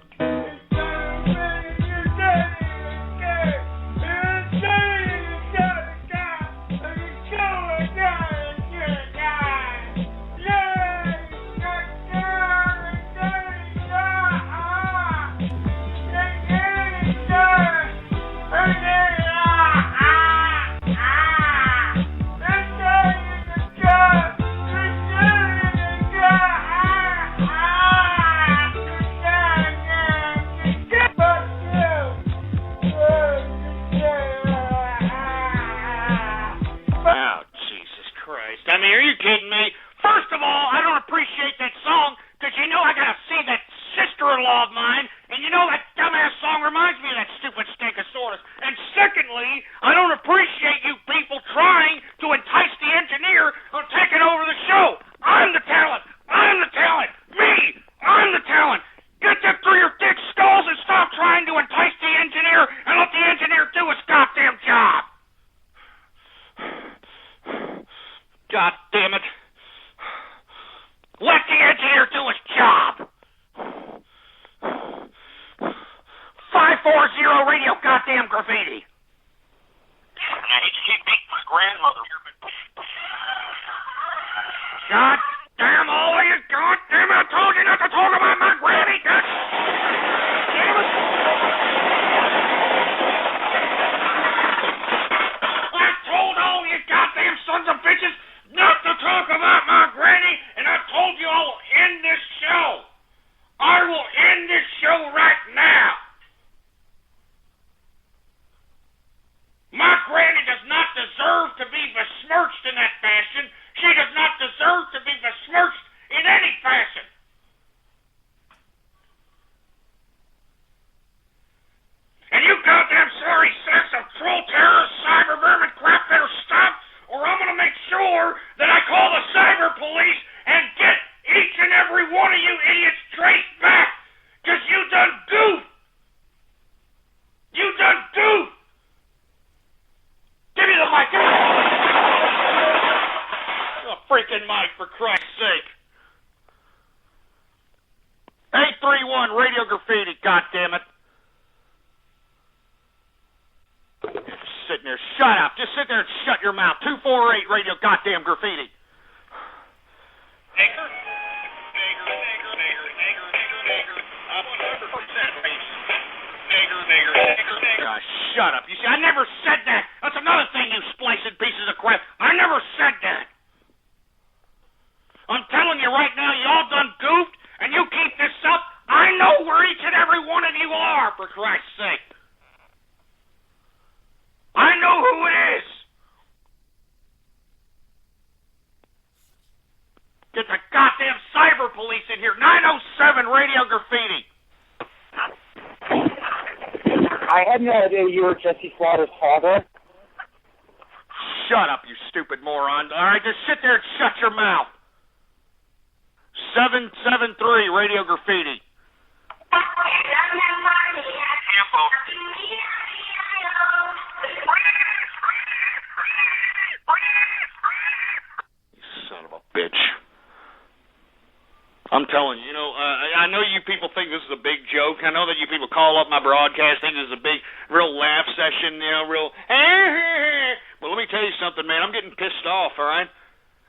I mean, are you kidding me? First of all, I don't appreciate that song because you know I gotta see that sister-in-law of mine, and you know that dumbass song reminds me of that stupid Stinkosaurus. And secondly, I don't appreciate you people trying to entice the engineer on taking over the show. I'm the talent. I'm the talent. Me. I'm the talent. Get that through your thick skulls and stop trying to entice the engineer and let the engineer do his goddamn job. grandmother. God damn all of you! God damn it! I told you not to talk about my granny! God damn it! I told all you goddamn sons of bitches not to talk about my granny, and I told you I will end this show. I will end this show right now. My granny does not deserve to be besmirched in that fashion. She does not deserve to be besmirched in any fashion. And you goddamn sorry sacks of troll terrorist cyber vermin crap better stop, or I'm gonna make sure that I call the cyber police and get each and every one of you idiots traced back, 'cause you done goofed. You done goofed. Give me the mic. The freaking mic, for Christ's sake. 831 Radio Graffiti, goddammit. Just sitting there, shut up. Just sit there and shut your mouth. 248 Radio Goddamn Graffiti. Nigger. Nigger. 100% Nigger. Gosh, shut up. You see, I never said that. That's another thing, you splicing pieces of crap. I never said that. I'm telling you right now, y'all done goofed, and you keep this up, I know where each and every one of you are, for Christ's sake. I know who it is. Get the goddamn cyber police in here. 907 Radio Graffiti. I had no idea you were Jesse Slaughter's father. Shut up, you stupid moron. All right, just sit there and shut your mouth. 773 Radio Graffiti. You son of a bitch. I'm telling you, I know you people think this is a big joke. I know that you people call up my broadcast, think this is a big, real laugh session, real... Well, let me tell you something, man. I'm getting pissed off, all right?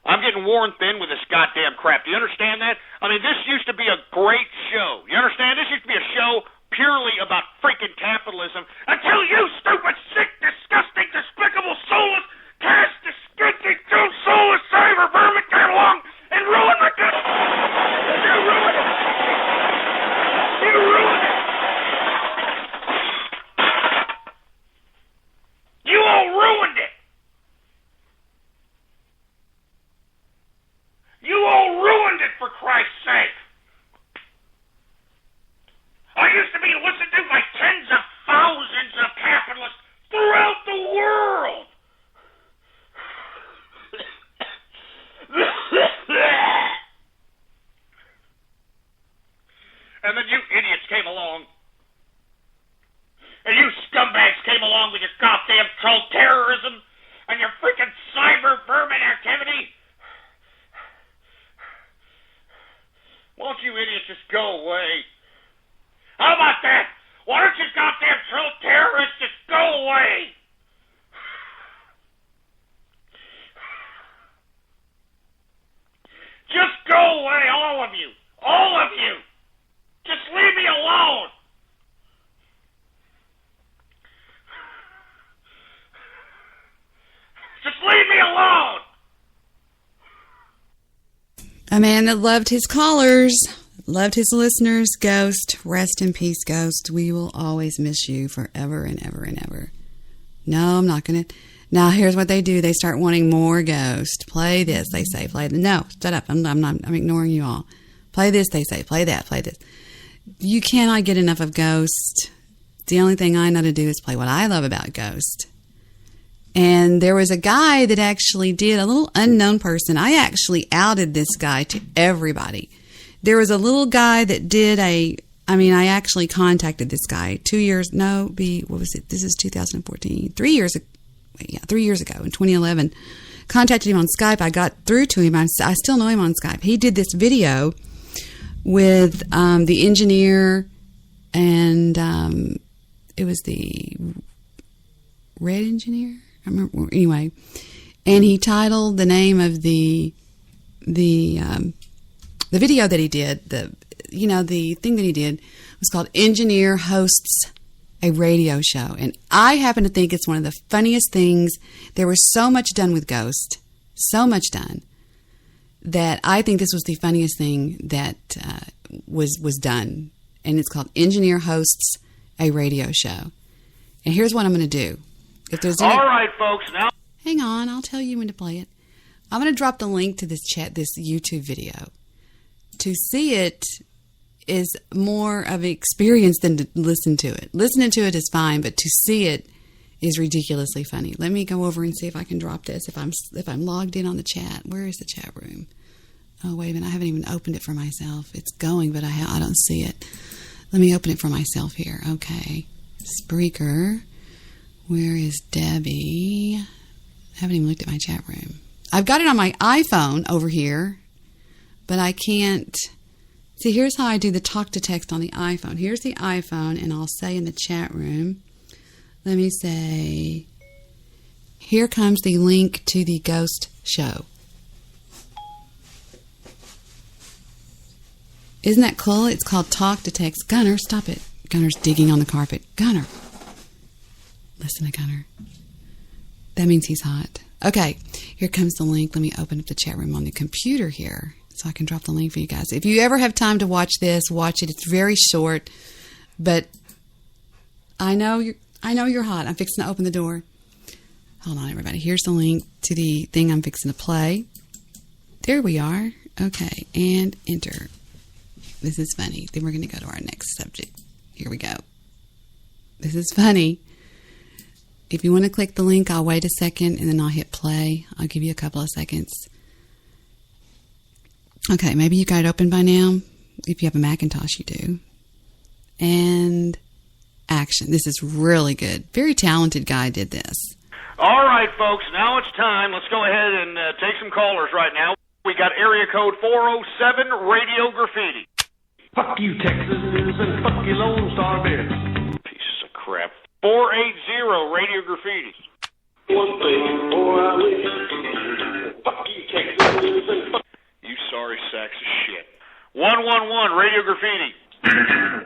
I'm getting worn thin with this goddamn crap. Do you understand that? I mean, this used to be a great show. You understand? This used to be a show purely about freaking capitalism until you stupid, sick, disgusting, despicable, soulless, cash disgusting, soulless cyber vermin came along and ruined my good... You ruined it. You ruined it. You all ruined it. You all ruined it, for Christ's sake. I used to be listened to by tens of thousands of capitalists throughout the world. And then you idiots came along. And you scumbags came along with your goddamn troll terrorism and your freaking cyber vermin activity. Why don't you idiots just go away? How about that? Why don't you goddamn troll terrorists just go away? Just go away, all of you. All of you. Just leave me alone. Just leave me alone. A man that loved his callers, loved his listeners. Ghost, rest in peace, Ghost. We will always miss you forever and ever and ever. No, I'm not going to. Now, here's what they do. They start wanting more Ghost. Play this, they say. Play this. No, shut up. I'm ignoring you all. Play this, they say. Play that, play this. You cannot get enough of Ghost. The only thing I know to do is play what I love about Ghost. And there was a guy that actually did, a little unknown person. I actually outed this guy to everybody. There was a little guy that did I actually contacted this guy 2 years, what was it? This is 2014. 3 years ago. Yeah, 3 years ago in 2011. Contacted him on Skype. I got through to him. I still know him on Skype. He did this video with the engineer, and it was the red engineer. I remember, anyway. And he titled the name of the video that he did, the thing that he did was called Engineer Hosts a Radio Show. And I happen to think it's one of the funniest things. There was so much done with Ghost, so much done, that I think this was the funniest thing that was done. And it's called Engineer Hosts a Radio Show. And here's what I'm going to do. If there's any... All right, folks, now... Hang on, I'll tell you when to play it. I'm going to drop the link to this YouTube video. To see it is more of an experience than to listen to it. Listening to it is fine, but to see it is ridiculously funny. Let me go over and see if I can drop this. If I'm logged in on the chat, where is the chat room? Oh, wait a minute, I haven't even opened it for myself. It's going, but I don't see it. Let me open it for myself here. Okay, Spreaker. Where is Debbie? I haven't even looked at my chat room. I've got it on my iPhone over here, but I can't. See, here's how I do the talk to text on the iPhone. Here's the iPhone, and I'll say in the chat room, let me say, here comes the link to the Ghost show. Isn't that cool? It's called talk to text. Gunner, stop it. Gunner's digging on the carpet. Gunner. Listen to Gunner. That means he's hot. Okay, here comes the link. Let me open up the chat room on the computer here so I can drop the link for you guys. If you ever have time to watch this, watch it. It's very short, but I know you're hot. I'm fixing to open the door. Hold on, everybody. Here's the link to the thing I'm fixing to play. There we are. Okay, and enter. This is funny. Then we're going to go to our next subject. Here we go. This is funny. If you want to click the link, I'll wait a second and then I'll hit play. I'll give you a couple of seconds. Okay, maybe you got it open by now. If you have a Macintosh, you do. And action. This is really good. Very talented guy did this. All right, folks, now it's time. Let's go ahead and take some callers right now. We got area code 407, Radio Graffiti. Fuck you, Texas, and fuck you, Lone Star Bear. Pieces of crap. 480, Radio Graffiti. One thing before I leave. Fuck you, Texas, and fuck you, sorry sacks of shit. 111, Radio Graffiti.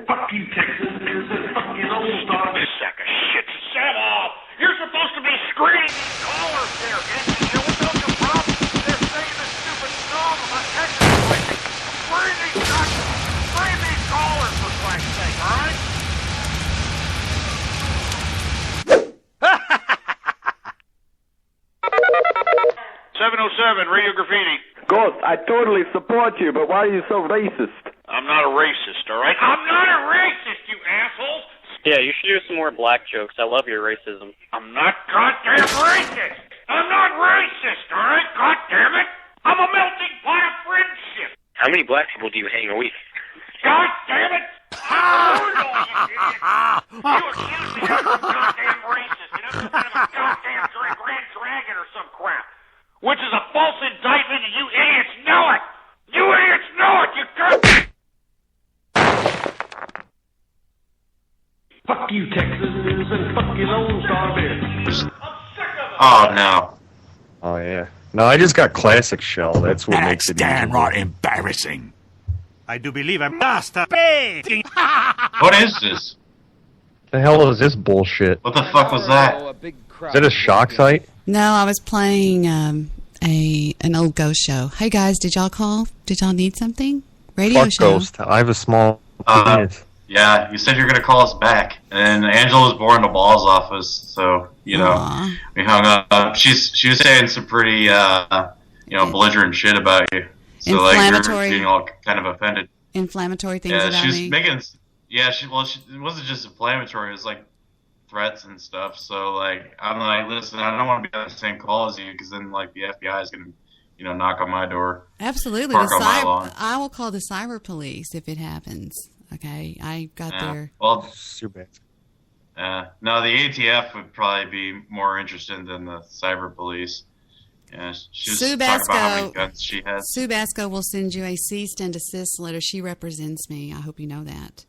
Fuck you, Texas, and fuck you, Lone Star Bear. Sack of shit. Shut up! You're supposed to be screening these callers there, Anthony. What's the problem? They're saying this stupid song about Texas. Screen these callers, for Christ's sake, all right? 707, Radio Graffiti. Ghost, I totally support you, but why are you so racist? I'm not a racist, all right? I'm not a racist, you assholes! Yeah, you should do some more black jokes. I love your racism. I'm not goddamn racist! I'm not racist, all right? God damn it! I'm a melting pot of friendship! How many black people do you hang a week? God damn it! You accuse me of some goddamn racist, and I'm some kind of a goddamn grand dragon or some crap. Which is a false indictment, and you idiots know it! You idiots know it! You goddamn... Fuck you, Texas, and fuck you, Lone Star Bear. Oh, no. Oh, yeah. No, I just got classic shell. That's what makes it downright embarrassing. I do believe I must have paid. What is this? The hell is this bullshit? What the fuck was that? Is that a shock site? No, I was playing an old ghost show. Hey guys, did y'all call? Did y'all need something? Radio Fuck show. Ghost. I have a small penis. Yeah, you said you were going to call us back. And Angela was born in the balls office, so, you know, we hung up. She was saying some pretty, belligerent shit about you. So, like, you're being all kind of offended. Inflammatory things yeah, about she was me. making, it wasn't just inflammatory, it was like threats and stuff. So, like, I'm like, listen, I don't want to be on the same call as you, because then, like, the FBI is going to, knock on my door. Absolutely. Park on my lawn. I will call the cyber police if it happens. Okay, I got there. Well, super. No, the ATF would probably be more interested than the cyber police. Yeah, she was talking about how many guns she has. Sue Basco will send you a cease and desist letter. She represents me. I hope you know that.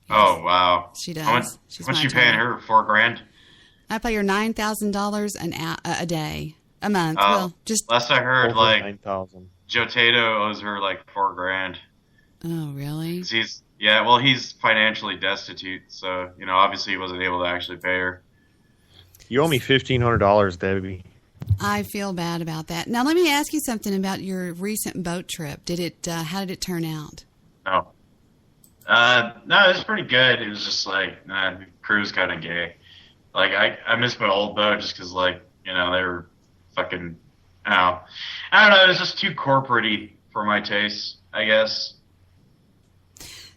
Oh, wow. She does. How much you paying her? $4,000? I pay her $9,000 a day, a month. Oh, Well, just last I heard, Over like 9,000. Joe Tato owes her like $4,000. oh really? 'Cause he's financially destitute, so obviously he wasn't able to actually pay her. You owe me $1,500, Debbie. I feel bad about that. Now let me ask you something about your recent boat trip. How did it turn out? No, it was pretty good. It was just like the crew's kind of gay. Like I miss my old boat just because they were fucking. I don't know. It was just too corporate-y for my taste, I guess.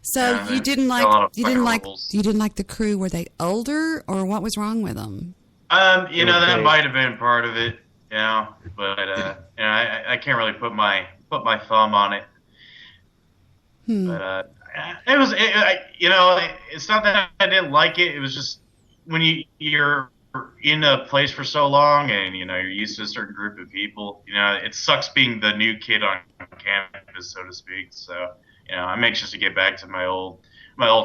So you didn't like the crew. Were they older, or what was wrong with them? That might have been part of it, but I can't really put my thumb on it. But it was, it's not that I didn't like it. It was just when you're in a place for so long and you're used to a certain group of people. It sucks being the new kid on campus, so to speak. So I'm anxious to get back to my old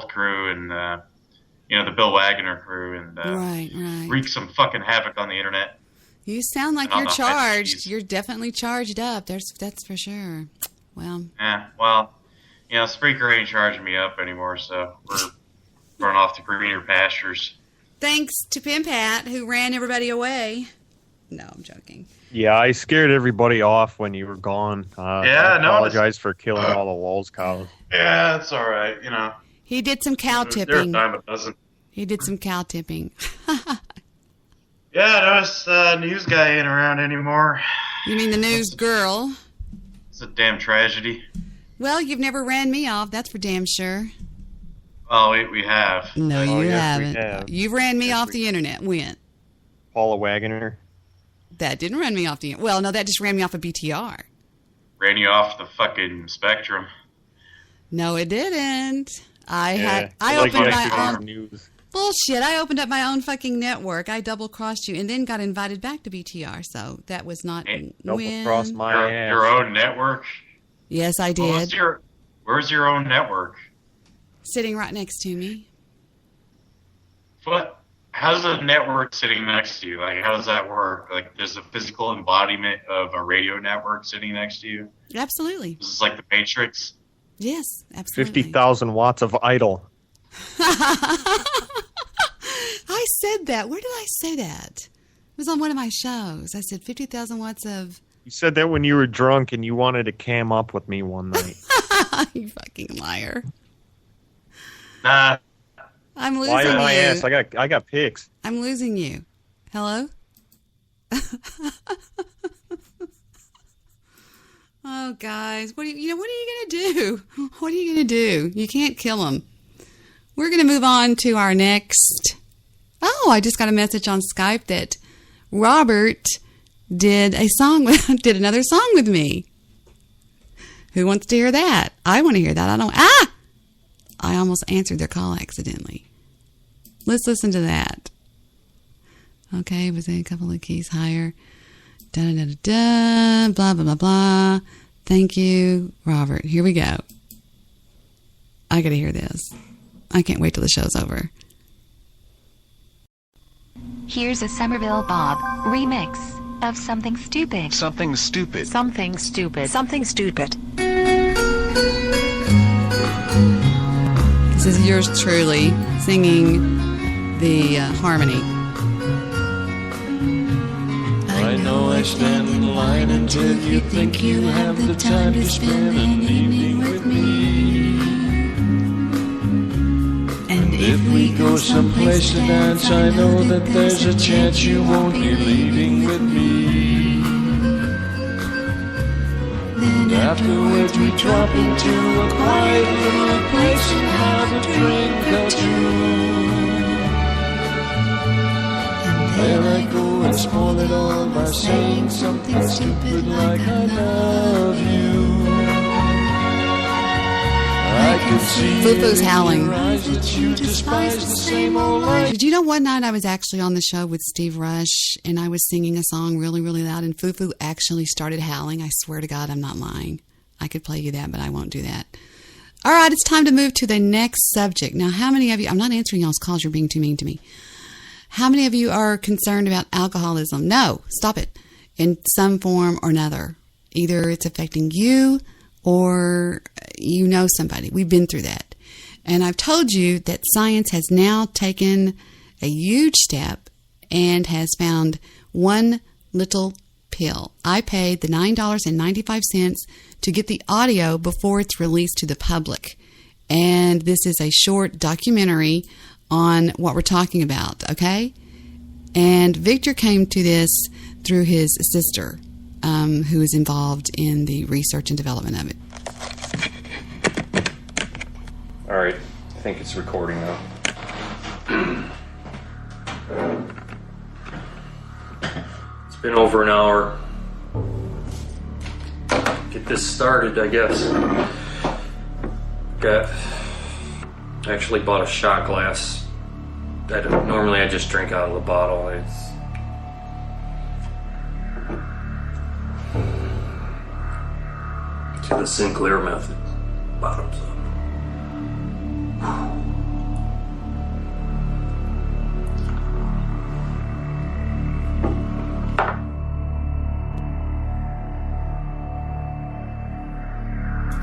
crew and the Bill Wagner crew and right. wreak some fucking havoc on the internet. You sound like you're charged. You're definitely charged up. That's for sure. Well. Yeah. Well, Spreaker ain't charging me up anymore, so we're going off to greener pastures. Thanks to Pimp Hat, who ran everybody away. No, I'm joking. Yeah, I scared everybody off when you were gone. I apologize for killing all the Walls cows. Yeah, that's all right. He did some cow tipping. They're a dime a dozen. He did some cow tipping. Yeah, notice news guy ain't around anymore. You mean the news girl? It's a damn tragedy. Well, you've never ran me off. That's for damn sure. Oh, we have. No, you yes, we haven't. have. You've ran me off the internet. When? Paula Wagner. That didn't run me off the internet. Well, no, that just ran me off of BTR. Ran you off the fucking spectrum. No, it didn't. I like opened my own news. bullshit. I opened up my own fucking network. I double crossed you and then got invited back to BTR. So that was not Double cross my ass. Your own network? Yes, I did. Where's your own network? Sitting right next to me. What? How's the network sitting next to you? Like, how does that work? Like, there's a physical embodiment of a radio network sitting next to you? Absolutely. This is like the Matrix? Yes, absolutely. 50,000 watts of idle. I said that. Where did I say that? It was on one of my shows. I said 50,000 watts of... You said that when you were drunk and you wanted to cam up with me one night. You fucking liar. Nah. I'm losing Why you. my ass? I got pics. I'm losing you. Hello? Oh, guys, what are you going to do? What are you going to do? You can't kill them. We're going to move on to our next. Oh, I just got a message on Skype that Robert did another song with me. Who wants to hear that? I want to hear that. I almost answered their call accidentally. Let's listen to that. Okay, was a couple of keys higher. Da-da-da-da-da, blah, blah, blah, blah. Thank you, Robert. Here we go. I got to hear this. I can't wait till the show's over. Here's a Somerville Bob remix of Something Stupid. Something stupid. Something stupid. Something stupid. This is yours truly singing the harmony. I know I stand in line until you think you have the time to spend an evening with me. And if we go someplace to dance, I know that there's a chance you won't be leaving with me. And afterwards we drop into a quiet little place and have a drink or two. There I go and spoil it all by saying something stupid like I love you. I can see Fufu's howling. that you despise the same old life. Did you know one night I was actually on the show with Steve Rush and I was singing a song really, really loud and Fufu actually started howling? I swear to God, I'm not lying. I could play you that, but I won't do that. All right, it's time to move to the next subject. Now, how many of you, I'm not answering y'all's calls, you're being too mean to me. How many of you are concerned about alcoholism? No, stop it in some form or another. Either it's affecting you or you know somebody. We've been through that. And I've told you that science has now taken a huge step and has found one little pill. I paid the $9.95 to get the audio before it's released to the public. And this is a short documentary on what we're talking about, okay? And Victor came to this through his sister, who is involved in the research and development of it. All right, I think it's recording now. It's been over an hour. Get this started, I guess. I actually bought a shot glass. Normally I just drink out of the bottle. It's the Sinclair method. Bottoms up.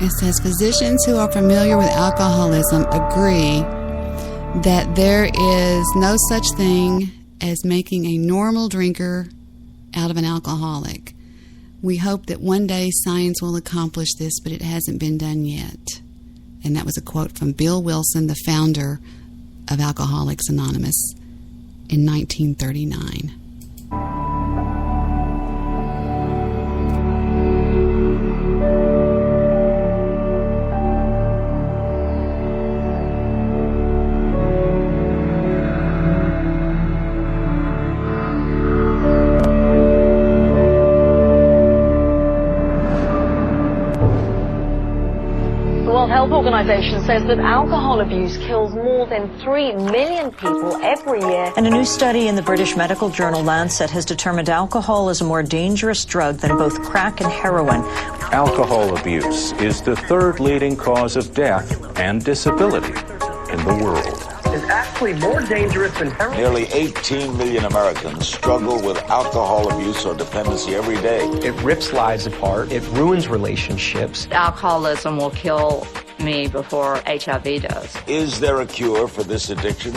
It says physicians who are familiar with alcoholism agree that there is no such thing as making a normal drinker out of an alcoholic. We hope that one day science will accomplish this, but it hasn't been done yet. And that was a quote from Bill Wilson, the founder of Alcoholics Anonymous in 1939. Organization says that alcohol abuse kills more than 3 million people every year. And a new study in the British medical journal Lancet has determined alcohol is a more dangerous drug than both crack and heroin. Alcohol abuse is the third leading cause of death and disability in the world. Is actually more dangerous than heroin. Nearly 18 million Americans struggle with alcohol abuse or dependency every day. It rips lives apart. It ruins relationships. Alcoholism will kill me before HIV does. Is there a cure for this addiction?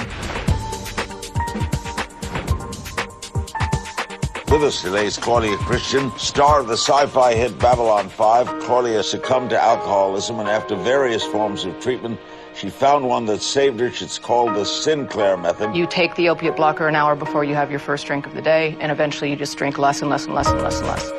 With us today is Claudia Christian, star of the sci-fi hit Babylon 5. Claudia succumbed to alcoholism, and after various forms of treatment, she found one that saved her. It's called the Sinclair method. You take the opiate blocker an hour before you have your first drink of the day, and eventually you just drink less and less and less and less and less.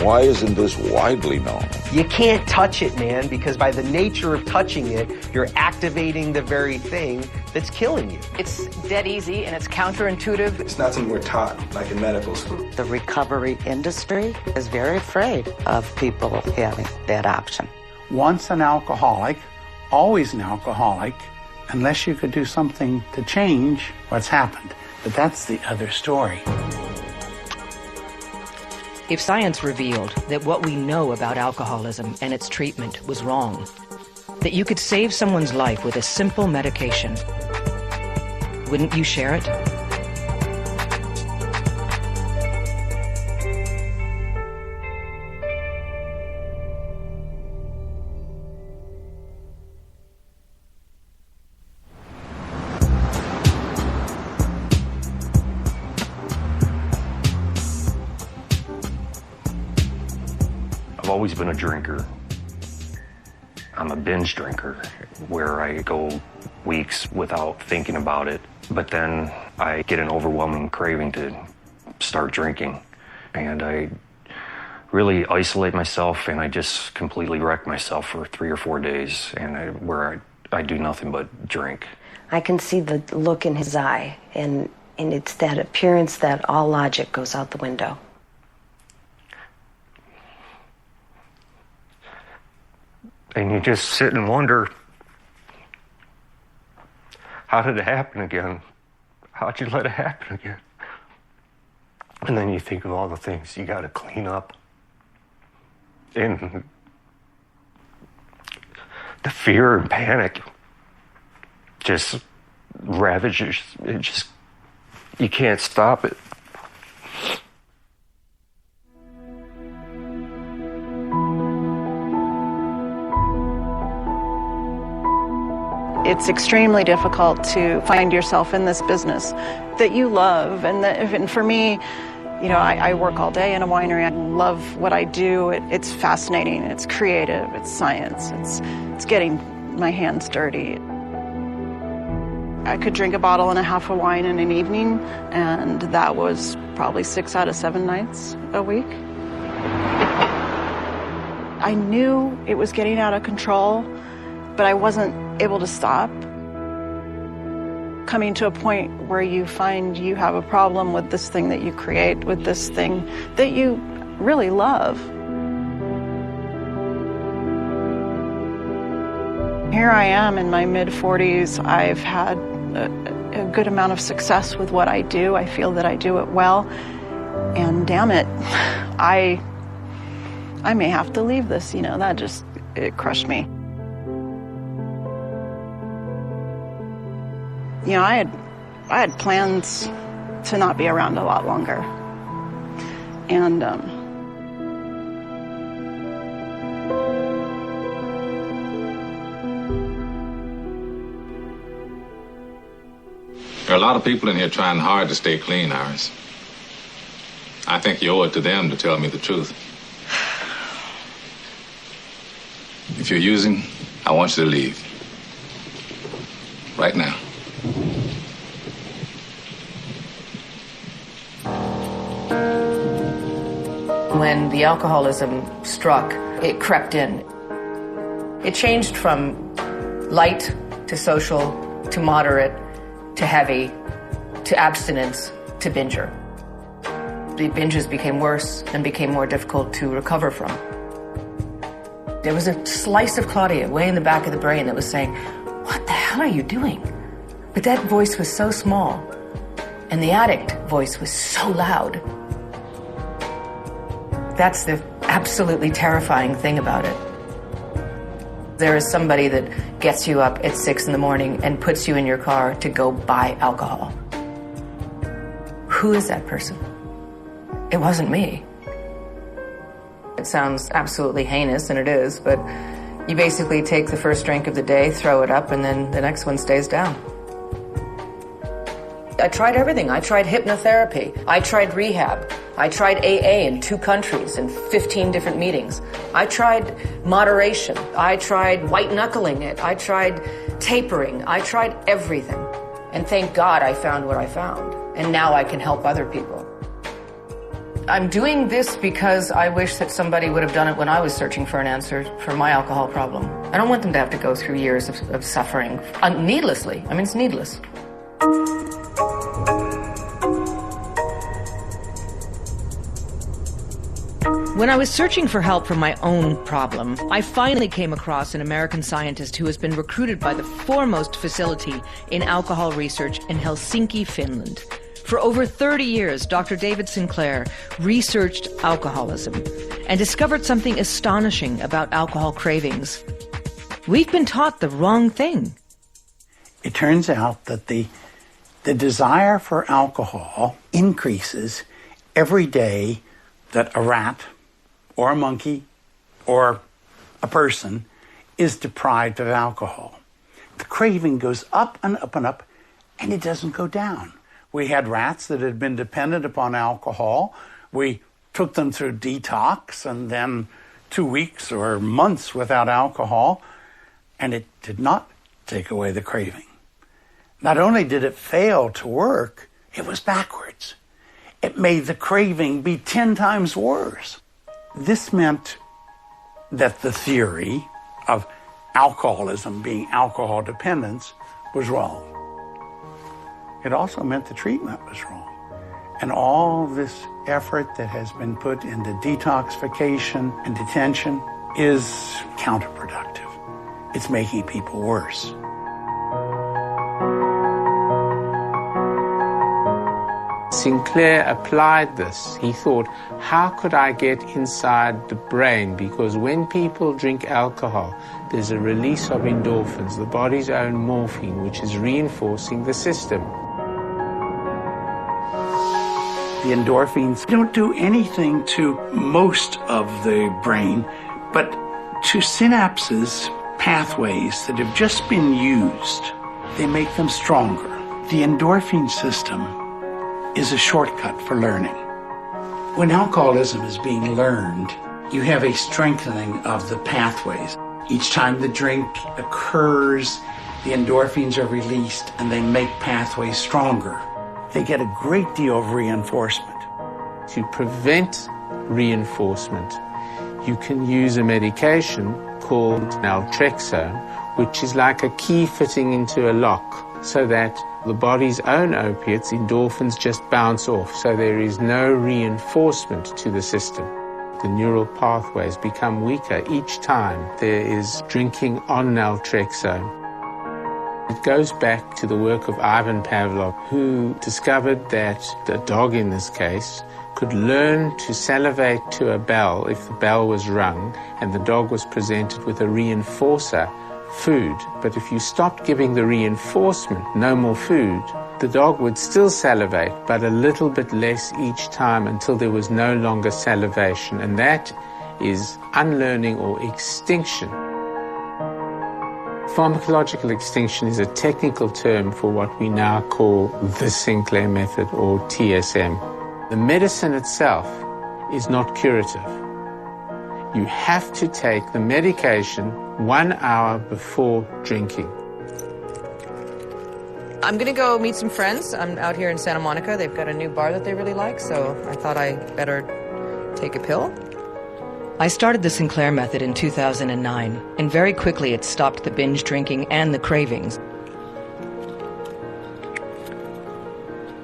Why isn't this widely known? You can't touch it, man, because by the nature of touching it, you're activating the very thing that's killing you. It's dead easy and it's counterintuitive. It's not something we're taught, like in medical school. The recovery industry is very afraid of people having that option. Once an alcoholic, always an alcoholic, unless you could do something to change what's happened. But that's the other story. If science revealed that what we know about alcoholism and its treatment was wrong, that you could save someone's life with a simple medication, wouldn't you share it? I've always been a drinker. I'm a binge drinker where I go weeks without thinking about it, but then I get an overwhelming craving to start drinking. And I really isolate myself and I just completely wreck myself for 3 or 4 days where I do nothing but drink. I can see the look in his eye, and it's that appearance that all logic goes out the window. And you just sit and wonder, how did it happen again? How'd you let it happen again? And then you think of all the things you got to clean up. And the fear and panic just ravages. It just, you can't stop it. It's extremely difficult to find yourself in this business that you love. And for me, you know, I work all day in a winery. I love what I do. It's fascinating. It's creative. It's science. It's getting my hands dirty. I could drink a bottle and a half of wine in an evening, and that was probably 6 out of 7 nights a week. I knew it was getting out of control, but I wasn't able to stop. Coming to a point where you find you have a problem with this thing that you create, with this thing that you really love. Here I am in my mid-40s. I've had a good amount of success with what I do. I feel that I do it well. And damn it, I may have to leave this, you know, it crushed me. You know, I had plans to not be around a lot longer. And there are a lot of people in here trying hard to stay clean, Iris. I think you owe it to them to tell me the truth. If you're using, I want you to leave. Right now. When the alcoholism struck, it crept in. It changed from light to social to moderate to heavy to abstinence to binger. The binges became worse and became more difficult to recover from. There was a slice of Claudia way in the back of the brain that was saying, "What the hell are you doing?" But that voice was so small, and the addict voice was so loud. That's the absolutely terrifying thing about it. There is somebody that gets you up at 6 in the morning and puts you in your car to go buy alcohol. Who is that person? It wasn't me. It sounds absolutely heinous, and it is, but you basically take the first drink of the day, throw it up, and then the next one stays down. I tried everything. I tried hypnotherapy. I tried rehab. I tried AA in 2 countries and 15 different meetings. I tried moderation. I tried white-knuckling it. I tried tapering. I tried everything. And thank God I found what I found. And now I can help other people. I'm doing this because I wish that somebody would have done it when I was searching for an answer for my alcohol problem. I don't want them to have to go through years of suffering needlessly. I mean, it's needless. When I was searching for help for my own problem, I finally came across an American scientist who has been recruited by the foremost facility in alcohol research in Helsinki, Finland. For over 30 years, Dr. David Sinclair researched alcoholism and discovered something astonishing about alcohol cravings. We've been taught the wrong thing. It turns out that the desire for alcohol increases every day that a rat or a monkey or a person is deprived of alcohol. The craving goes up and up and up, and it doesn't go down. We had rats that had been dependent upon alcohol. We took them through detox and then 2 weeks or months without alcohol, and it did not take away the craving. Not only did it fail to work, it was backwards. It made the craving be 10 times worse. This meant that the theory of alcoholism being alcohol dependence was wrong. It also meant the treatment was wrong. And all this effort that has been put into detoxification and detention is counterproductive. It's making people worse. Sinclair applied this. He thought, how could I get inside the brain? Because when people drink alcohol, there's a release of endorphins, the body's own morphine, which is reinforcing the system. The endorphins don't do anything to most of the brain, but to synapses, pathways that have just been used, they make them stronger. The endorphin system is a shortcut for learning. When alcoholism is being learned, you have a strengthening of the pathways. Each time the drink occurs, the endorphins are released and they make pathways stronger. They get a great deal of reinforcement. To prevent reinforcement, you can use a medication called naltrexone, which is like a key fitting into a lock, so that the body's own opiates, endorphins, just bounce off, so there is no reinforcement to the system. The neural pathways become weaker each time there is drinking on naltrexone. It goes back to the work of Ivan Pavlov, who discovered that the dog, in this case, could learn to salivate to a bell if the bell was rung and the dog was presented with a reinforcer, food. But if you stopped giving the reinforcement, no more food, the dog would still salivate, but a little bit less each time until there was no longer salivation. And that is unlearning or extinction. Pharmacological extinction is a technical term for what we now call the Sinclair method, or TSM. The medicine itself is not curative. You have to take the medication 1 hour before drinking. I'm gonna go meet some friends. I'm out here in Santa Monica. They've got a new bar that they really like, so I thought I better take a pill. I started the Sinclair method in 2009, and very quickly it stopped the binge drinking and the cravings.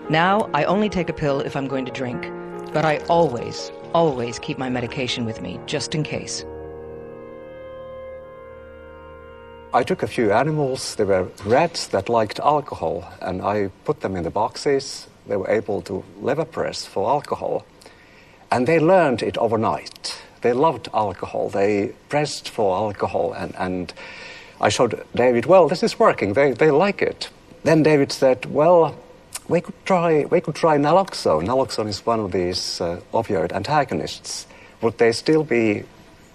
Now, I only take a pill if I'm going to drink, but I always keep my medication with me, just in case. I took a few animals. There were rats that liked alcohol, and I put them in the boxes. They were able to lever press for alcohol, and they learned it overnight. They loved alcohol. They pressed for alcohol, and I showed David, well, this is working. They like it. Then David said, well, we could try naloxone. Naloxone is one of these opioid antagonists. Would they still be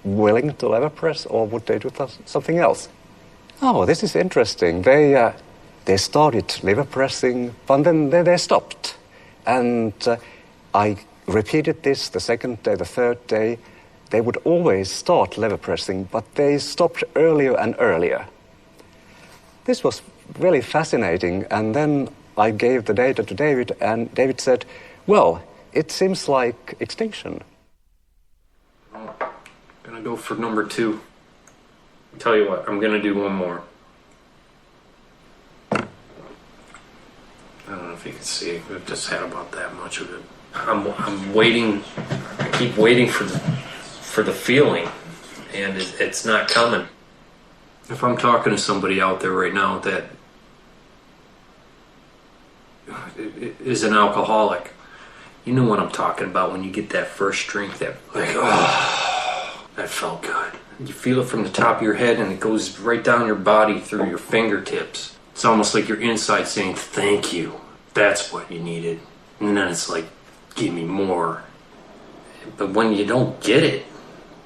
willing to lever press, or would they do something else? Oh, this is interesting. They started lever pressing, but then they stopped. And I repeated this the second day, the third day. They would always start lever pressing, but they stopped earlier and earlier. This was really fascinating, and then I gave the data to David, and David said, well, it seems like extinction. I'm gonna go for number 2. I'll tell you what, I'm gonna do one more. I don't know if you can see, we've just had about that much of it. I'm waiting, I keep waiting for the feeling, and it's not coming. If I'm talking to somebody out there right now that is an alcoholic, you know what I'm talking about when you get that first drink, that like, oh, that felt good. You feel it from the top of your head and it goes right down your body through your fingertips. It's almost like your inside saying, thank you, that's what you needed. And then it's like, give me more. But when you don't get it,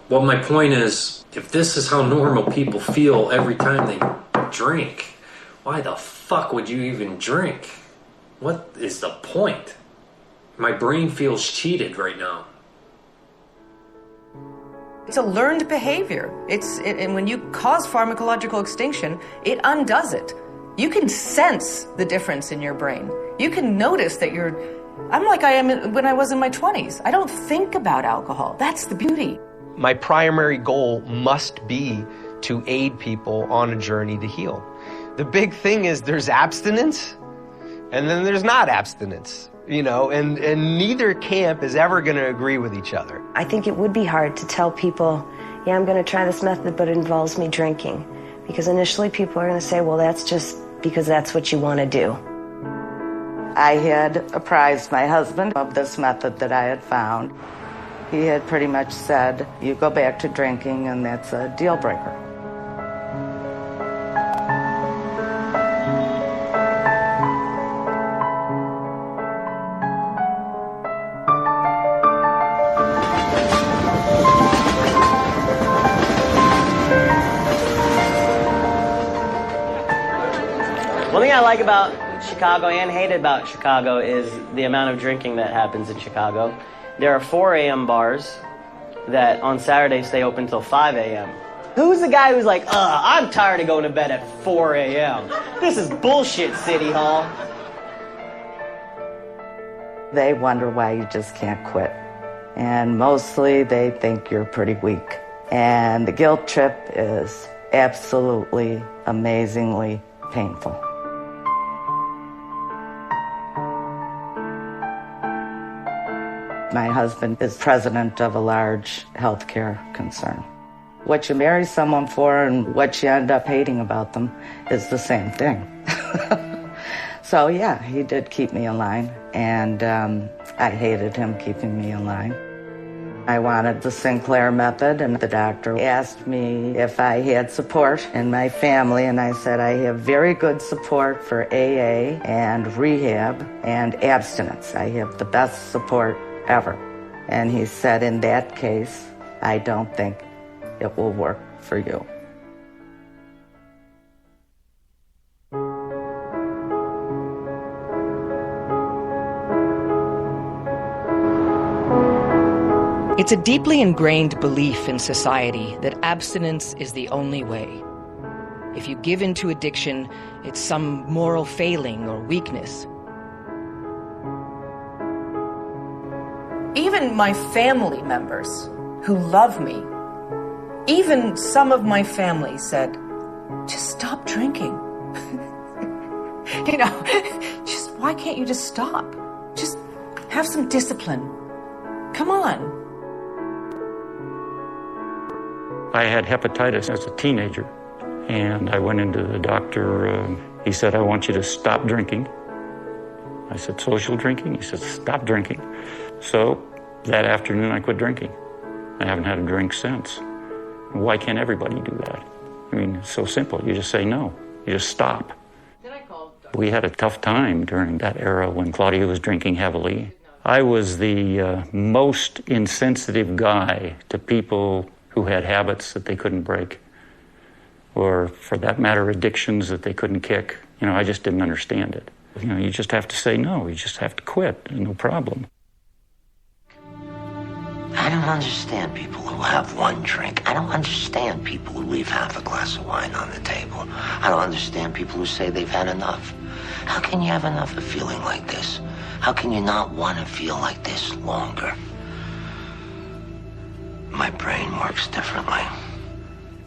well, my point is, if this is how normal people feel every time they drink, why the fuck would you even drink? What is the point? My brain feels cheated right now. It's a learned behavior. And when you cause pharmacological extinction, it undoes it. You can sense the difference in your brain. You can notice that I'm like I am when I was in my 20s. I don't think about alcohol. That's the beauty. My primary goal must be to aid people on a journey to heal. The big thing is there's abstinence, and then there's not abstinence, and neither camp is ever going to agree with each other. I think it would be hard to tell people, yeah, I'm going to try this method, but it involves me drinking. Because initially people are going to say, well, that's just because that's what you want to do. I had apprised my husband of this method that I had found. He had pretty much said, you go back to drinking and that's a deal breaker. One thing I like about Chicago and hated about Chicago is the amount of drinking that happens in Chicago. There are 4 a.m. bars that on Saturday stay open till 5 a.m. Who's the guy who's like, I'm tired of going to bed at 4 a.m. This is bullshit, City Hall. They wonder why you just can't quit. And mostly they think you're pretty weak. And the guilt trip is absolutely, amazingly painful. My husband is president of a large healthcare concern. What you marry someone for and what you end up hating about them is the same thing. So yeah, he did keep me in line, and I hated him keeping me in line. I wanted the Sinclair method, and the doctor asked me if I had support in my family, and I said I have very good support for AA and rehab and abstinence. I have the best support ever. And he said, in that case, I don't think it will work for you. It's a deeply ingrained belief in society that abstinence is the only way. If you give in to addiction, it's some moral failing or weakness. Even my family members who love me, even some of my family said, just stop drinking. Just why can't you just stop? Just have some discipline. Come on. I had hepatitis as a teenager, and I went into the doctor. He said, I want you to stop drinking. I said, social drinking? He said, stop drinking. So that afternoon, I quit drinking. I haven't had a drink since. Why can't everybody do that? I mean, it's so simple. You just say no. You just stop. We had a tough time during that era when Claudia was drinking heavily. I was the most insensitive guy to people who had habits that they couldn't break, or for that matter, addictions that they couldn't kick. I just didn't understand it. You just have to say no. You just have to quit. No problem. I don't understand people who have one drink. I don't understand people who leave half a glass of wine on the table. I don't understand people who say they've had enough. How can you have enough of feeling like this? How can you not want to feel like this longer? My brain works differently.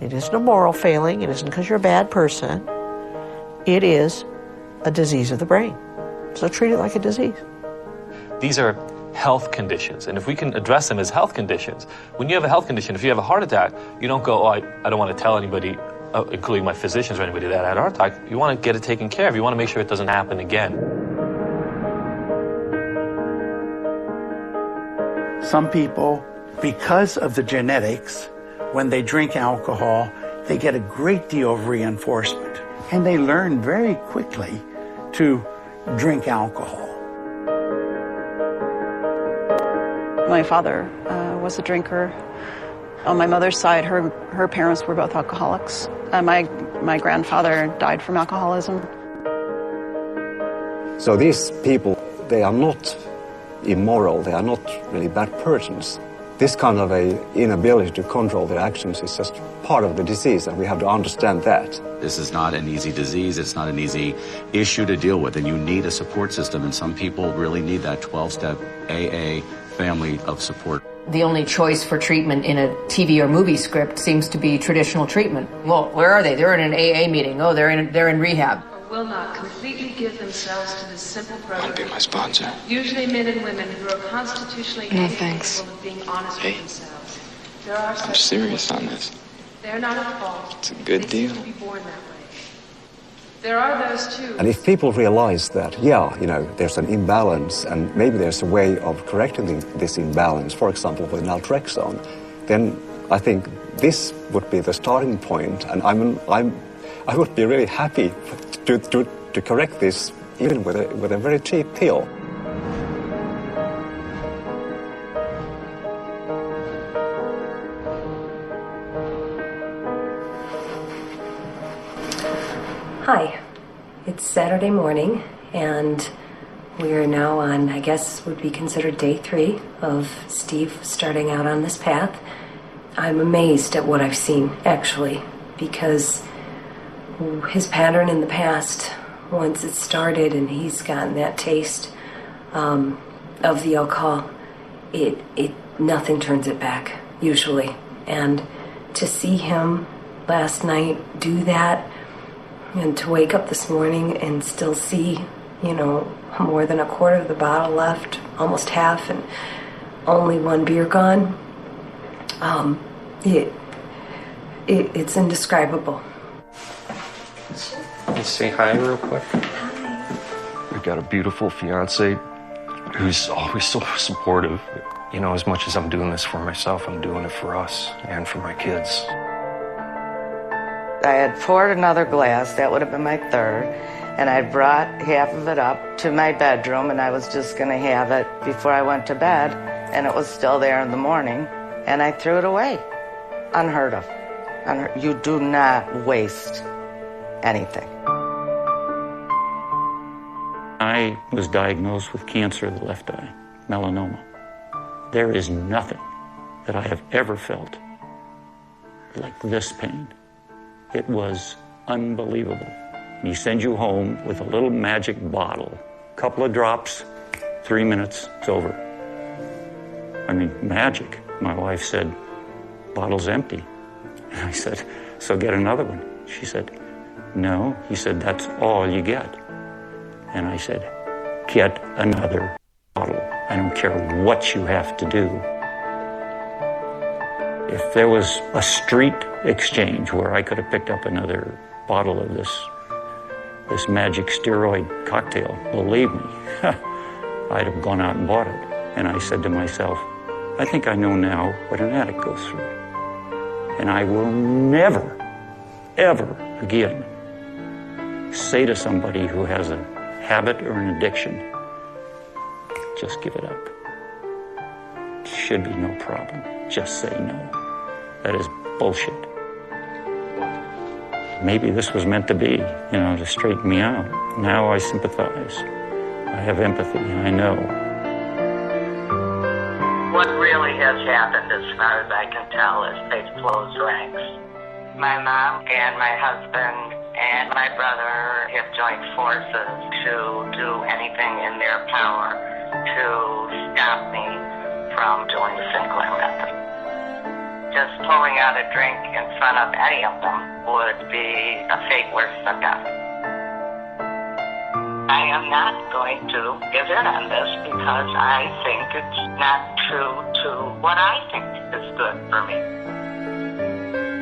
It isn't a moral failing. It isn't because you're a bad person. It is a disease of the brain. So treat it like a disease. These are health conditions, and if we can address them as health conditions, when you have a health condition, if you have a heart attack, you don't go, I don't want to tell anybody, including my physicians or anybody that I had a heart attack. You want to get it taken care of. You want to make sure it doesn't happen again. Some people, because of the genetics, when they drink alcohol, they get a great deal of reinforcement, and they learn very quickly to drink alcohol. My father was a drinker. On my mother's side, her parents were both alcoholics. My grandfather died from alcoholism. So these people, they are not immoral, they are not really bad persons. This kind of a inability to control their actions is just part of the disease, and we have to understand that. This is not an easy disease, it's not an easy issue to deal with, and you need a support system, and some people really need that 12-step AA family of support. The only choice for treatment in a TV or movie script seems to be traditional treatment. Well, where are they? They're in an AA meeting. Oh, they're in rehab. Will not completely give themselves to this simple program. I'll be my sponsor. Usually men and women who are constitutionally capable of being honest with themselves. There are I'm serious on this. They're not at fault. It's a good deal. They seem to be born that way. There are those too. And if people realize that, yeah, you know, there's an imbalance and maybe there's a way of correcting this imbalance, for example, with naltrexone, then I think this would be the starting point, and I would be really happy to correct this even with a very cheap pill. Hi, it's Saturday morning, and we are now on, I guess, would be considered day 3 of Steve starting out on this path. I'm amazed at what I've seen, actually, because his pattern in the past, once it started and he's gotten that taste of the alcohol, nothing turns it back, usually. And to see him last night do that, and to wake up this morning and still see, you know, more than a quarter of the bottle left, almost half, and only 1 beer gone, it's indescribable. Let's say hi real quick. We've got a beautiful fiance who's always so supportive. You know, as much as I'm doing this for myself, I'm doing it for us and for my kids. I had poured another glass, that would have been my 3rd, and I brought half of it up to my bedroom, and I was just going to have it before I went to bed, and it was still there in the morning, and I threw it away. Unheard of. You do not waste anything. I was diagnosed with cancer of the left eye, melanoma. There is nothing that I have ever felt like this pain. It was unbelievable. He sends you home with a little magic bottle, couple of drops, 3 minutes, it's over. I mean, magic. My wife said, bottle's empty. And I said, so get another one. She said, no. He said, that's all you get. And I said, get another bottle. I don't care what you have to do. If there was a street exchange where I could have picked up another bottle of this magic steroid cocktail, believe me, I'd have gone out and bought it. And I said to myself, I think I know now what an addict goes through. And I will never, ever again say to somebody who has a habit or an addiction, just give it up. Should be no problem. Just say no. That is bullshit. Maybe this was meant to be, you know, to straighten me out. Now I sympathize. I have empathy, I know. What really has happened, as far as I can tell, is they've closed ranks. My mom and my husband and my brother have joined forces to do anything in their power to stop me from doing the Sinclair method. Just pouring out a drink in front of any of them would be a fate worse than death. I am not going to give in on this because I think it's not true to what I think is good for me.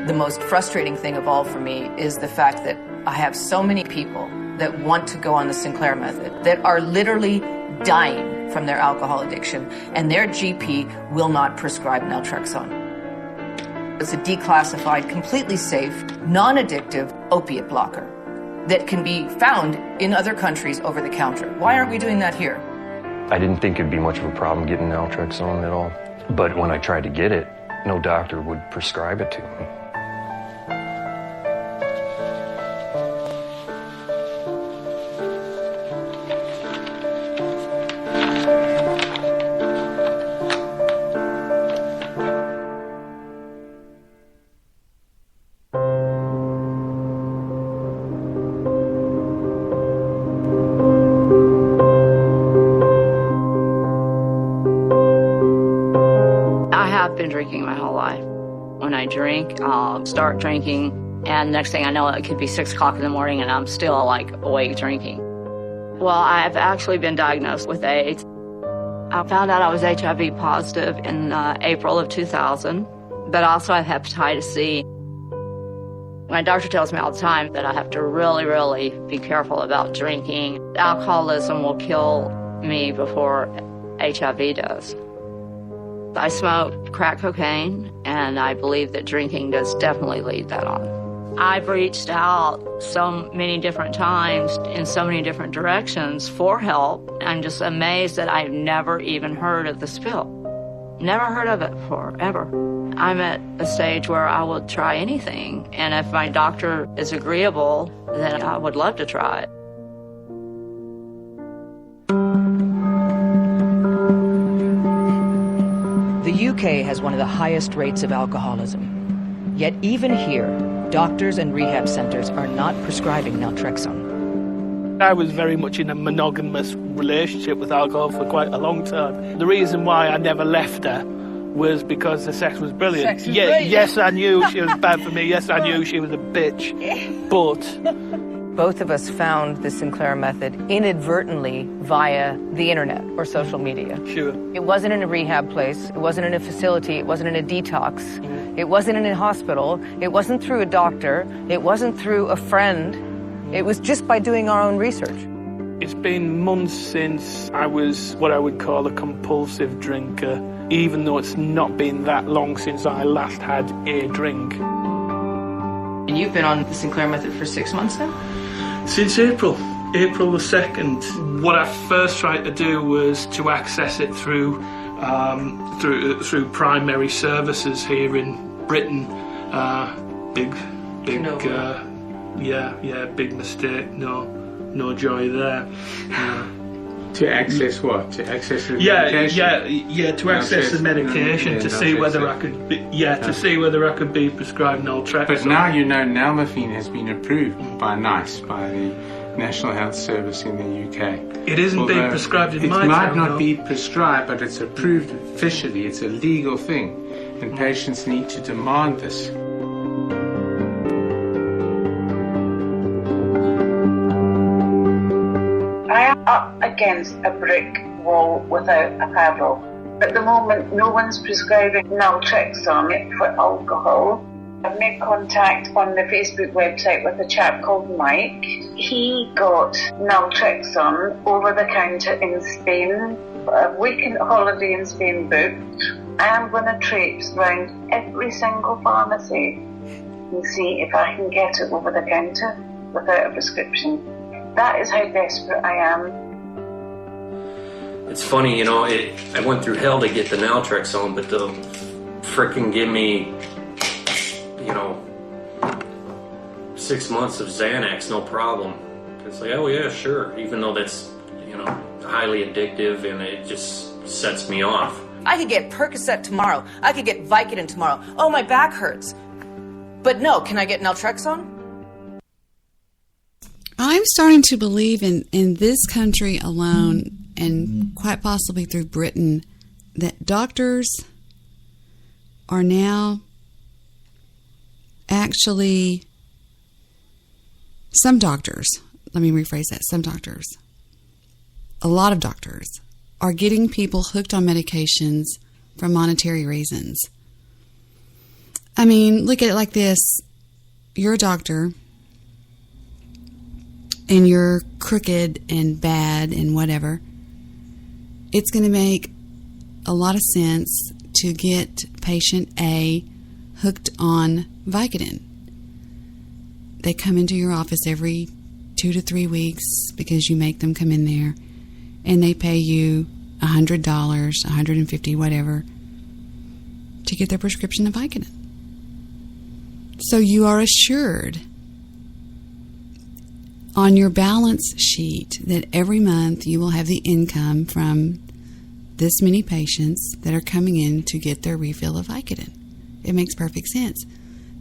The most frustrating thing of all for me is the fact that I have so many people that want to go on the Sinclair method that are literally dying from their alcohol addiction, and their GP will not prescribe naltrexone. It's a declassified, completely safe, non-addictive opiate blocker that can be found in other countries over the counter. Why aren't we doing that here? I didn't think it'd be much of a problem getting naltrexone at all. But when I tried to get it, no doctor would prescribe it to me. Drinking my whole life. When I drink, I'll start drinking, and next thing I know, it could be 6 o'clock in the morning and I'm still like awake drinking. Well, I've actually been diagnosed with AIDS. I found out I was HIV positive in April of 2000, but also I have hepatitis C. My doctor tells me all the time that I have to really, really be careful about drinking. Alcoholism will kill me before HIV does. I smoke crack cocaine, and I believe that drinking does definitely lead that on. I've reached out so many different times in so many different directions for help. I'm just amazed that I've never even heard of this pill. Never heard of it before, ever. I'm at a stage where I will try anything, and if my doctor is agreeable, then I would love to try it. The UK has one of the highest rates of alcoholism. Yet even here, doctors and rehab centers are not prescribing naltrexone. I was very much in a monogamous relationship with alcohol for quite a long time. The reason why I never left her was because the sex was brilliant. Sex was brilliant. Yes, I knew she was bad for me. Yes, I knew she was a bitch. But both of us found the Sinclair method inadvertently via the internet or social media. Sure. It wasn't in a rehab place. It wasn't in a facility. It wasn't in a detox. It wasn't in a hospital. It wasn't through a doctor. It wasn't through a friend. It was just by doing our own research. It's been months since I was what I would call a compulsive drinker, even though it's not been that long since I last had a drink. And you've been on the Sinclair method for 6 months now? Since April the 2nd. What I first tried to do was to access it through primary services here in Britain. Big mistake. No joy there. To access what? To access the medication? To access the medication to see whether I could to see whether I could be prescribed naltrexone. But now you know nalmefene has been approved by NICE, by the National Health Service in the UK. It isn't being prescribed in my town. It might not be prescribed, but it's approved officially. It's a legal thing, and patients need to demand this. I am up against a brick wall without a paddle. At the moment, no one's prescribing naltrexone for alcohol. I've made contact on the Facebook website with a chap called Mike. He got naltrexone over the counter in Spain. A weekend holiday in Spain booked. I am going to traipse round every single pharmacy and see if I can get it over the counter without a prescription. That is how desperate I am. It's funny, I went through hell to get the naltrexone, but they'll frickin' give me, 6 months of Xanax, no problem. It's like, oh yeah, sure, even though that's, highly addictive and it just sets me off. I could get Percocet tomorrow. I could get Vicodin tomorrow. Oh, my back hurts. But no, can I get naltrexone? I'm starting to believe in this country alone, and quite possibly through Britain, that doctors are now actually, some doctors, let me rephrase that, some doctors, a lot of doctors, are getting people hooked on medications for monetary reasons. I mean, look at it like this. You're a doctor, and you're crooked and bad and whatever. It's going to make a lot of sense to get patient A hooked on Vicodin. They come into your office every 2 to 3 weeks because you make them come in there, and they pay you $100, $150, whatever, to get their prescription of Vicodin. So you are assured on your balance sheet that every month you will have the income from this many patients that are coming in to get their refill of Vicodin. It makes perfect sense.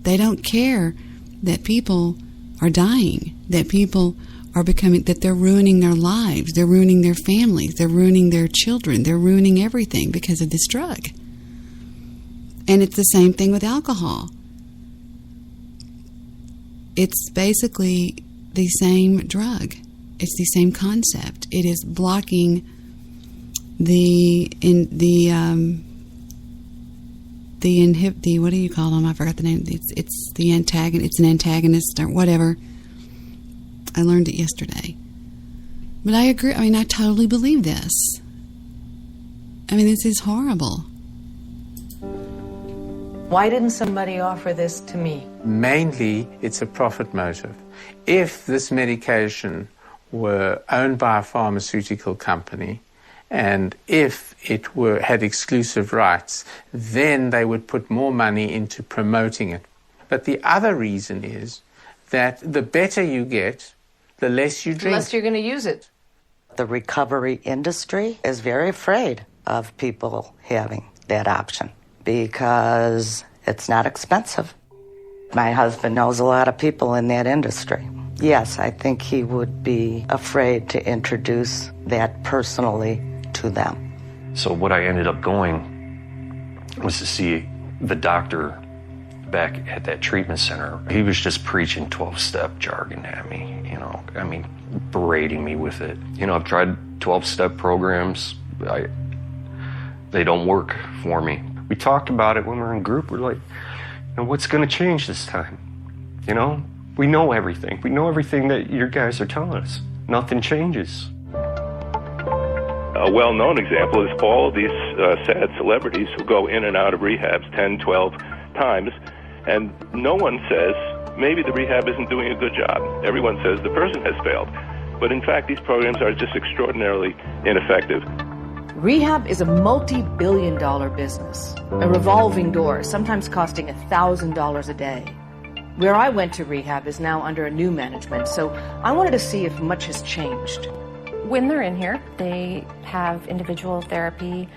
They don't care that people are dying, that people are becoming, that they're ruining their lives, they're ruining their families, they're ruining their children, they're ruining everything because of this drug. And it's the same thing with alcohol. It's basically the same drug. It's the same concept. It is blocking the the what do you call them? I forgot the name. It's the antagonist. It's an antagonist or whatever. I learned it yesterday. But I agree. I mean, I totally believe this. I mean, this is horrible. Why didn't somebody offer this to me? Mainly, it's a profit motive. If this medication were owned by a pharmaceutical company, and if it had exclusive rights, then they would put more money into promoting it. But the other reason is that the better you get, the less you drink. The less you're going to use it. The recovery industry is very afraid of people having that option because it's not expensive. My husband knows a lot of people in that industry. Yes, I think he would be afraid to introduce that personally to them. So what I ended up going was to see the doctor back at that treatment center. He was just preaching 12-step jargon at me, I mean, berating me with it. I've tried 12-step programs. They don't work for me. We talked about it when we were in group. We're like, what's going to change this time? We know everything. We know everything that your guys are telling us. Nothing changes. A well-known example is all of these sad celebrities who go in and out of rehabs 10, 12 times, and no one says, maybe the rehab isn't doing a good job. Everyone says the person has failed. But in fact, these programs are just extraordinarily ineffective. Rehab is a multi-billion-dollar business, a revolving door, sometimes costing $1,000 a day. Where I went to rehab is now under a new management, so I wanted to see if much has changed. When they're in here, they have individual therapy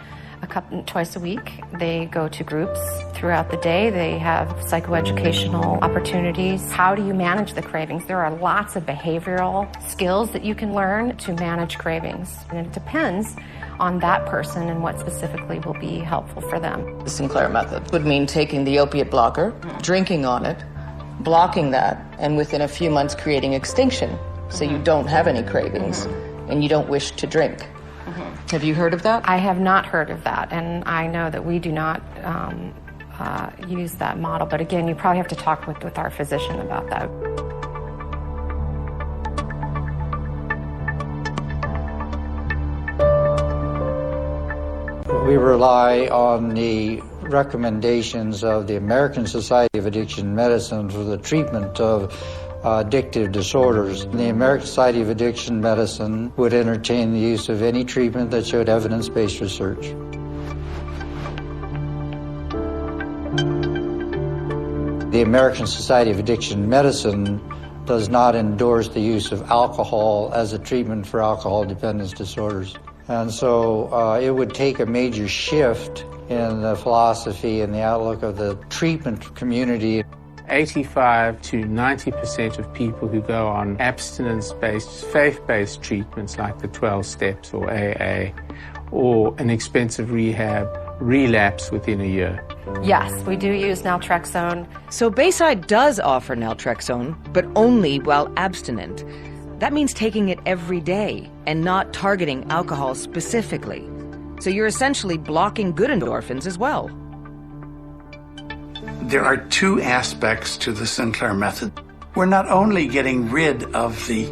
twice a week. They go to groups throughout the day. They have psychoeducational opportunities. How do you manage the cravings? There are lots of behavioral skills that you can learn to manage cravings, and it depends on that person and what specifically will be helpful for them. The Sinclair method would mean taking the opiate blocker, drinking on it, blocking that, and within a few months creating extinction, so you don't have any cravings and you don't wish to drink. Have you heard of that? I have not heard of that, and I know that we do not use that model. But again, you probably have to talk with our physician about that. We rely on the recommendations of the American Society of Addiction Medicine for the treatment of addictive disorders. The American Society of Addiction Medicine would entertain the use of any treatment that showed evidence-based research. The American Society of Addiction Medicine does not endorse the use of alcohol as a treatment for alcohol dependence disorders. And so it would take a major shift in the philosophy and the outlook of the treatment community. 85 to 90% of people who go on abstinence-based, faith-based treatments like the 12 steps or AA or an expensive rehab relapse within a year. Yes, we do use naltrexone. So Bayside does offer naltrexone, but only while abstinent. That means taking it every day and not targeting alcohol specifically. So you're essentially blocking good endorphins as well. There are two aspects to the Sinclair method. We're not only getting rid of the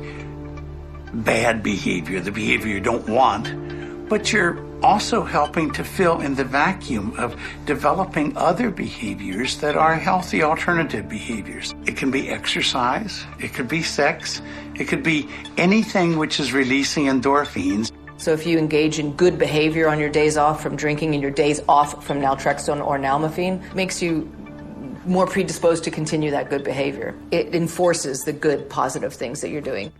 bad behavior, the behavior you don't want, but you're also helping to fill in the vacuum of developing other behaviors that are healthy alternative behaviors. It can be exercise, it could be sex, it could be anything which is releasing endorphins. So if you engage in good behavior on your days off from drinking and your days off from naltrexone or nalmefene, it makes you more predisposed to continue that good behavior. It enforces the good, positive things that you're doing.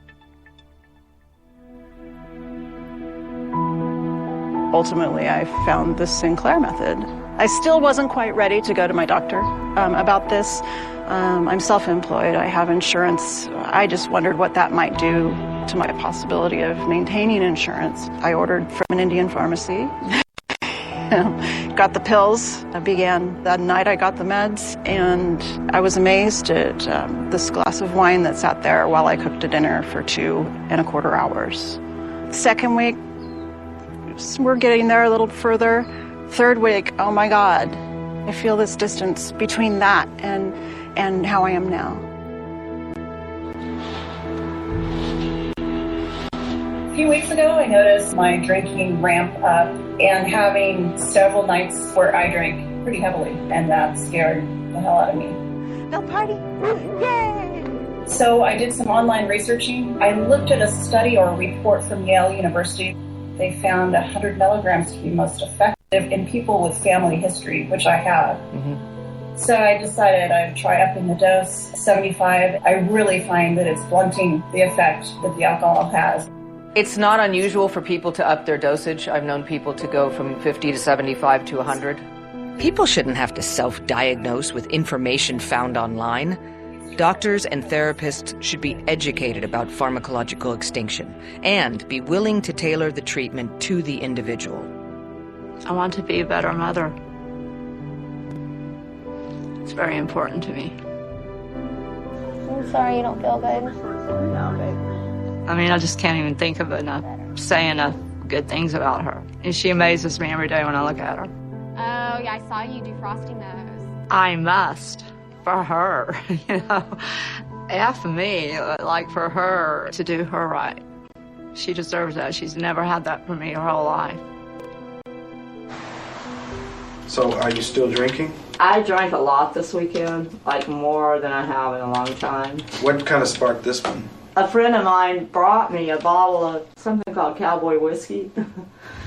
Ultimately, I found the Sinclair method. I still wasn't quite ready to go to my doctor about this. I'm self-employed. I have insurance. I just wondered what that might do to my possibility of maintaining insurance. I ordered from an Indian pharmacy. Got the pills. I began that night I got the meds, and I was amazed at this glass of wine that sat there while I cooked a dinner for 2.25 hours. Second week, we're getting there a little further. Third week, oh my God, I feel this distance between that and how I am now. A few weeks ago, I noticed my drinking ramp up and having several nights where I drank pretty heavily, and that scared the hell out of me. No party! Yay! So I did some online researching. I looked at a study or a report from Yale University. They found 100 milligrams to be most effective in people with family history, which I have. So I decided I'd try upping the dose, 75. I really find that it's blunting the effect that the alcohol has. It's not unusual for people to up their dosage. I've known people to go from 50 to 75 to 100. People shouldn't have to self-diagnose with information found online. Doctors and therapists should be educated about pharmacological extinction and be willing to tailor the treatment to the individual. I want to be a better mother. It's very important to me. I'm sorry you don't feel good. No, babe. I mean, I just can't even think of say enough good things about her. And she amazes me every day when I look at her. Oh, yeah, I saw you do Frosty Nose. I must, for her, you know. F me, like for her to do her right. She deserves that. She's never had that from me her whole life. So, are you still drinking? I drank a lot this weekend, like more than I have in a long time. What kind of sparked this one? A friend of mine brought me a bottle of something called cowboy whiskey.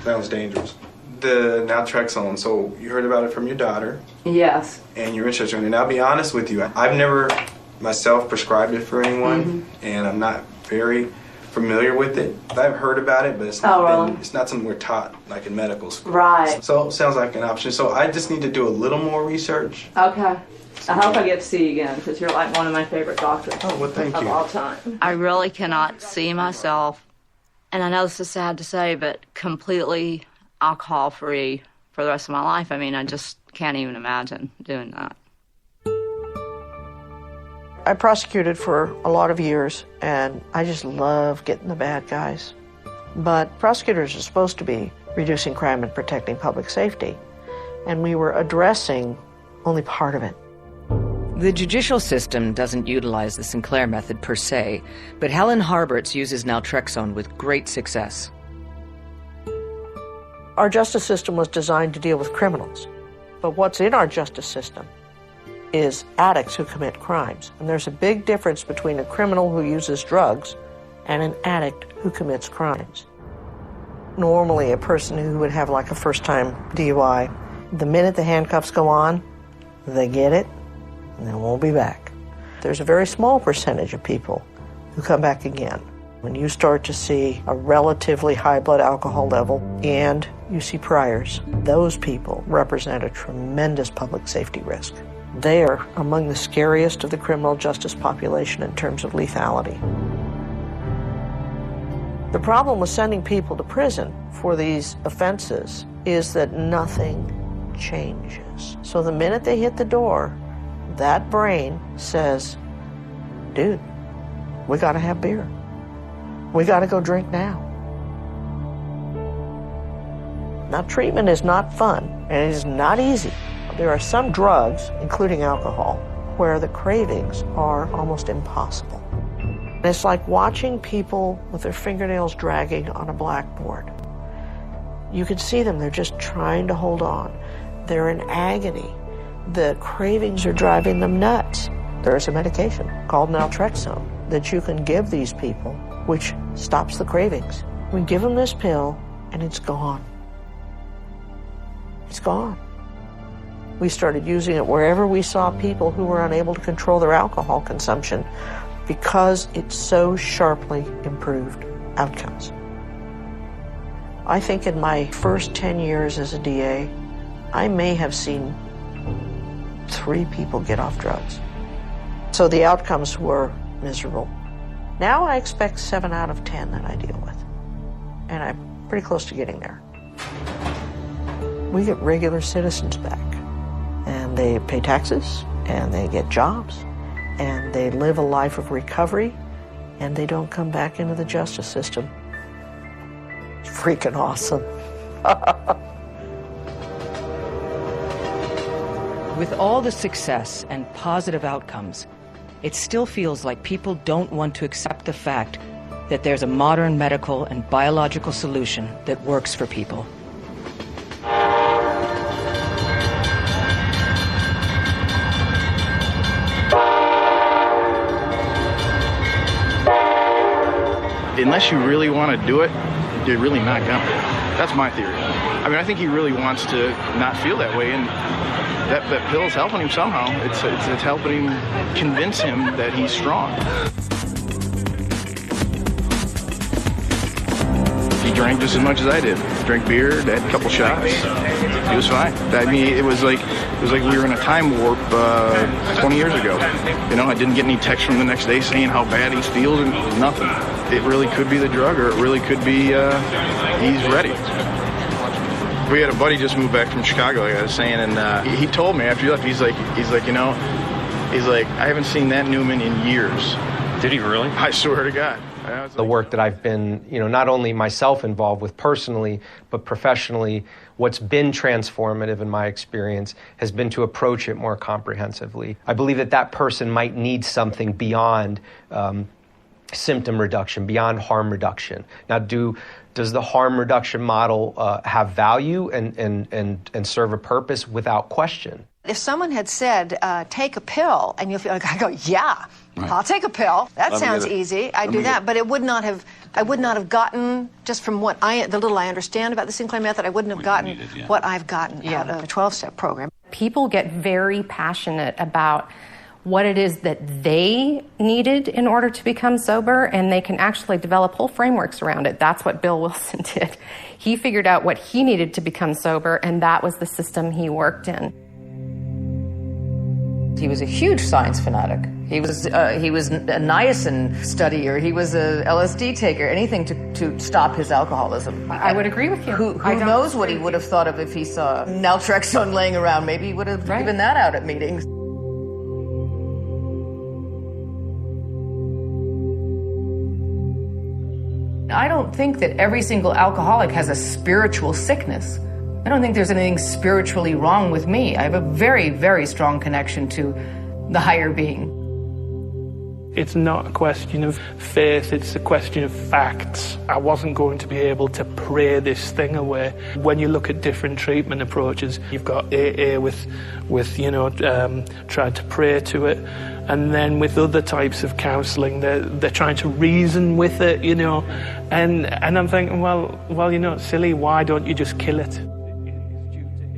Sounds dangerous. The naltrexone, so you heard about it from your daughter. Yes. And you're interested in it. And I'll be honest with you, I've never myself prescribed it for anyone, and I'm not very familiar with it. I've heard about it, but it's not it's not something we're taught like in medical school. Right. So it sounds like an option. So I just need to do a little more research. Okay. I hope I get to see you again, because you're like one of my favorite doctors thank of you. all time. I really cannot see myself, and I know this is sad to say, but completely alcohol-free for the rest of my life. I mean, I just can't even imagine doing that. I prosecuted for a lot of years, and I just love getting the bad guys. But prosecutors are supposed to be reducing crime and protecting public safety, and we were addressing only part of it. The judicial system doesn't utilize the Sinclair method per se, but Helen Harberts uses naltrexone with great success. Our justice system was designed to deal with criminals, but what's in our justice system is addicts who commit crimes. And there's a big difference between a criminal who uses drugs and an addict who commits crimes. Normally, a person who would have like a first-time DUI, the minute the handcuffs go on, they get it, and they won't be back. There's a very small percentage of people who come back again. When you start to see a relatively high blood alcohol level and you see priors, those people represent a tremendous public safety risk. They are among the scariest of the criminal justice population in terms of lethality. The problem with sending people to prison for these offenses is that nothing changes. So the minute they hit the door, that brain says, dude, we gotta have beer. We gotta go drink now. Now, treatment is not fun, and it is not easy. There are some drugs, including alcohol, where the cravings are almost impossible. And it's like watching people with their fingernails dragging on a blackboard. You can see them, they're just trying to hold on. They're in agony. The cravings are driving them nuts. There's a medication called naltrexone that you can give these people, which stops the cravings. We give them this pill, and it's gone. It's gone. We started using it wherever we saw people who were unable to control their alcohol consumption because it so sharply improved outcomes. I think in my first 10 years as a DA, I may have seen 3 people get off drugs. So the outcomes were miserable. Now I expect 7 out of 10 that I deal with. And I'm pretty close to getting there. We get regular citizens back. And they pay taxes, and they get jobs, and they live a life of recovery, and they don't come back into the justice system. It's freaking awesome. With all the success and positive outcomes, it still feels like people don't want to accept the fact that there's a modern medical and biological solution that works for people. Unless you really want to do it, you're really not gonna. That's my theory. I mean, I think he really wants to not feel that way, and that pill's helping him somehow. It's helping him convince him that he's strong. He drank just as much as I did. Drank beer, had a couple shots. He was fine. I mean, it was like we were in a time warp 20 years ago. You know, I didn't get any text from the next day saying how bad he feels and nothing. It really could be the drug, or it really could be he's ready. We had a buddy just moved back from Chicago, like I was saying, and he told me after he left, he's like, you know, I haven't seen that Newman in years. Did he really? I swear to God. The work that I've been, you know, not only myself involved with personally, but professionally, what's been transformative in my experience has been to approach it more comprehensively. I believe that person might need something beyond symptom reduction, beyond harm reduction. Now, does the harm reduction model have value and serve a purpose? Without question. If someone had said, take a pill, and you feel like, I go, yeah, right. I'll take a pill. That sounds easy. I do that, but I would not have gotten, just from the little I understand about the Sinclair method, I wouldn't have gotten what I've gotten out of a 12-step program. People get very passionate about what it is that they needed in order to become sober, and they can actually develop whole frameworks around it. That's what Bill Wilson did. He figured out what he needed to become sober, and that was the system he worked in. He was a huge science fanatic. He was a niacin studier. He was a LSD taker. Anything to stop his alcoholism. I would agree with you. Who knows what he would have thought of if he saw naltrexone laying around? Maybe he would have given that out at meetings. I don't think that every single alcoholic has a spiritual sickness. I don't think there's anything spiritually wrong with me. I have a very, very strong connection to the higher being. It's not a question of faith, it's a question of facts. I wasn't going to be able to pray this thing away. When you look at different treatment approaches, you've got AA with trying to pray to it. And then with other types of counselling, they're trying to reason with it, you know. And I'm thinking, well, you know, silly, why don't you just kill it?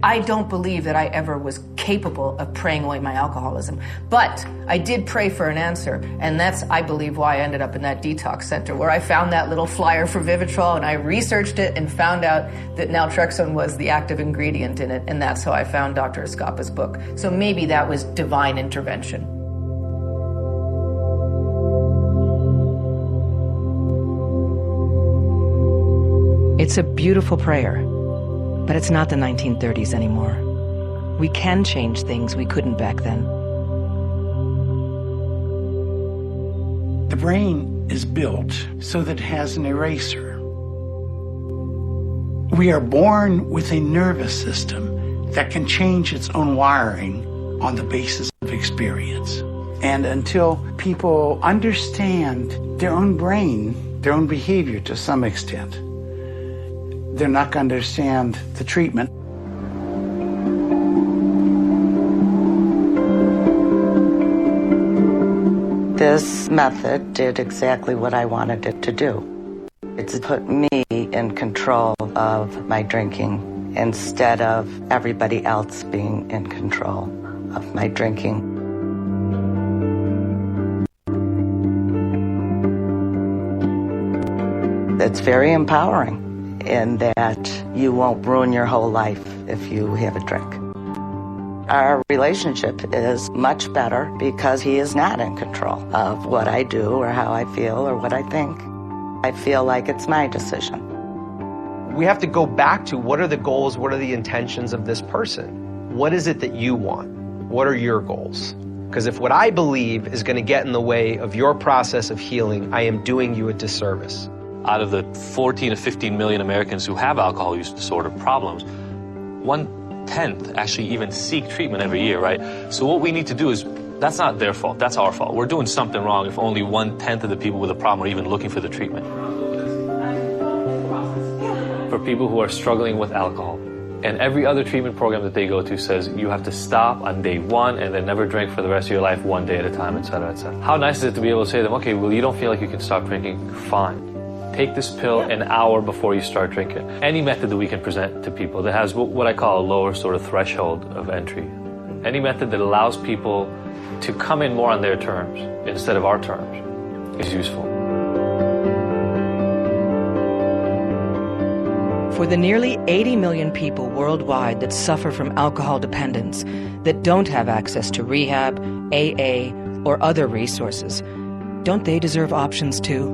I don't believe that I ever was capable of praying away my alcoholism. But I did pray for an answer, and that's, I believe, why I ended up in that detox center, where I found that little flyer for Vivitrol, and I researched it and found out that naltrexone was the active ingredient in it, and that's how I found Dr. Escapa's book. So maybe that was divine intervention. It's a beautiful prayer. But it's not the 1930s anymore. We can change things we couldn't back then. The brain is built so that it has an eraser. We are born with a nervous system that can change its own wiring on the basis of experience. And until people understand their own brain, their own behavior to some extent, they're not going to understand the treatment. This method did exactly what I wanted it to do. It's put me in control of my drinking instead of everybody else being in control of my drinking. It's very empowering in that you won't ruin your whole life if you have a drink. Our relationship is much better because he is not in control of what I do or how I feel or what I think. I feel like it's my decision. We have to go back to what are the goals, what are the intentions of this person? What is it that you want? What are your goals? Because if what I believe is going to get in the way of your process of healing, I am doing you a disservice. Out of the 14 to 15 million Americans who have alcohol use disorder problems, 1 1/10 actually even seek treatment every year, right? So what we need to do is, that's not their fault, that's our fault. We're doing something wrong if only 1/10 of the people with a problem are even looking for the treatment. For people who are struggling with alcohol, and every other treatment program that they go to says you have to stop on day 1 and then never drink for the rest of your life, 1 day at a time, etc., etc. How nice is it to be able to say to them, okay, well, you don't feel like you can stop drinking, fine. Take this pill an hour before you start drinking. Any method that we can present to people that has what I call a lower sort of threshold of entry. Any method that allows people to come in more on their terms instead of our terms is useful. For the nearly 80 million people worldwide that suffer from alcohol dependence, that don't have access to rehab, AA, or other resources, don't they deserve options too?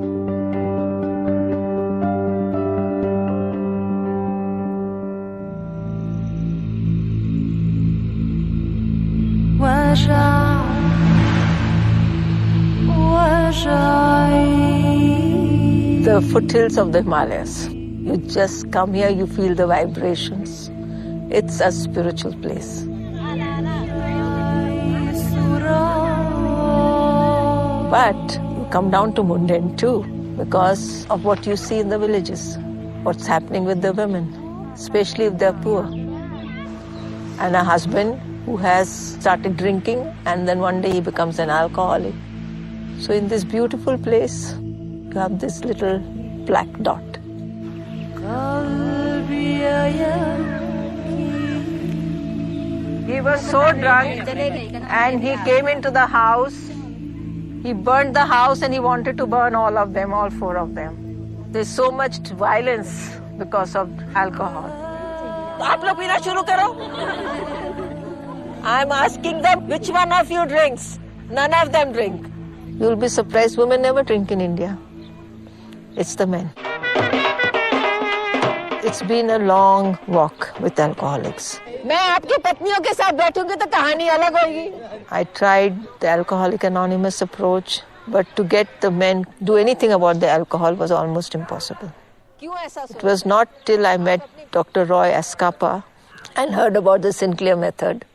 The foothills of the Himalayas. You just come here, you feel the vibrations. It's a spiritual place. But you come down to mundane too, because of what you see in the villages, what's happening with the women, especially if they're poor. And a husband who has started drinking and then one day he becomes an alcoholic. So in this beautiful place, you have this little black dot. He was so drunk and he came into the house. He burned the house and he wanted to burn all of them, all 4 of them. There's so much violence because of alcohol. आप लोग पीना शुरू करो. I'm asking them, which one of you drinks? None of them drink. You'll be surprised, women never drink in India. It's the men. It's been a long walk with alcoholics. I tried the Alcoholic Anonymous approach, but to get the men do anything about the alcohol was almost impossible. It was not till I met Dr. Roy Ascapa and heard about the Sinclair method.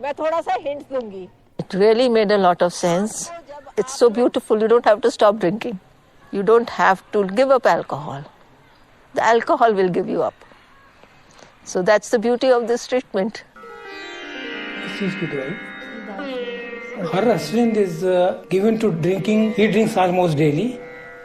It really made a lot of sense. It's so beautiful, you don't have to stop drinking. You don't have to give up alcohol. The alcohol will give you up. So that's the beauty of this treatment. Her husband is given to drinking. He drinks almost daily.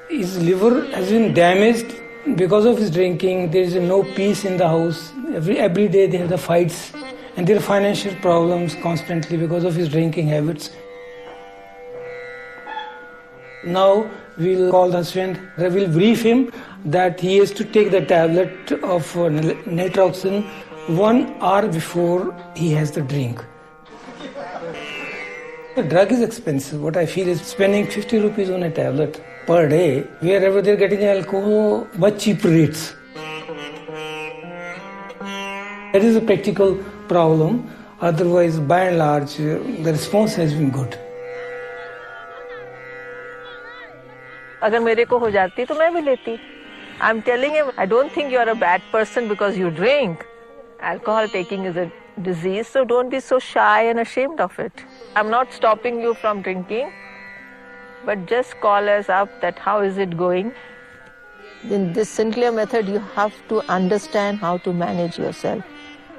His liver has been damaged because of his drinking. There is no peace in the house. Every day they have the fights. And there are financial problems constantly because of his drinking habits. Now we'll call the husband, we'll brief him that he has to take the tablet of natroxen 1 hour before he has the drink. The drug is expensive. What I feel is spending 50 rupees on a tablet per day, wherever they're getting alcohol, much cheaper rates. That is a practical problem. Otherwise, by and large, the response has been good. अगर मेरे को हो जाती तो मैं भी लेती. I'm telling him, I don't think you're a bad person because you drink. Alcohol taking is a disease, so don't be so shy and ashamed of it. I'm not stopping you from drinking, but just call us up that how is it going. In this Sinclair method, you have to understand how to manage yourself.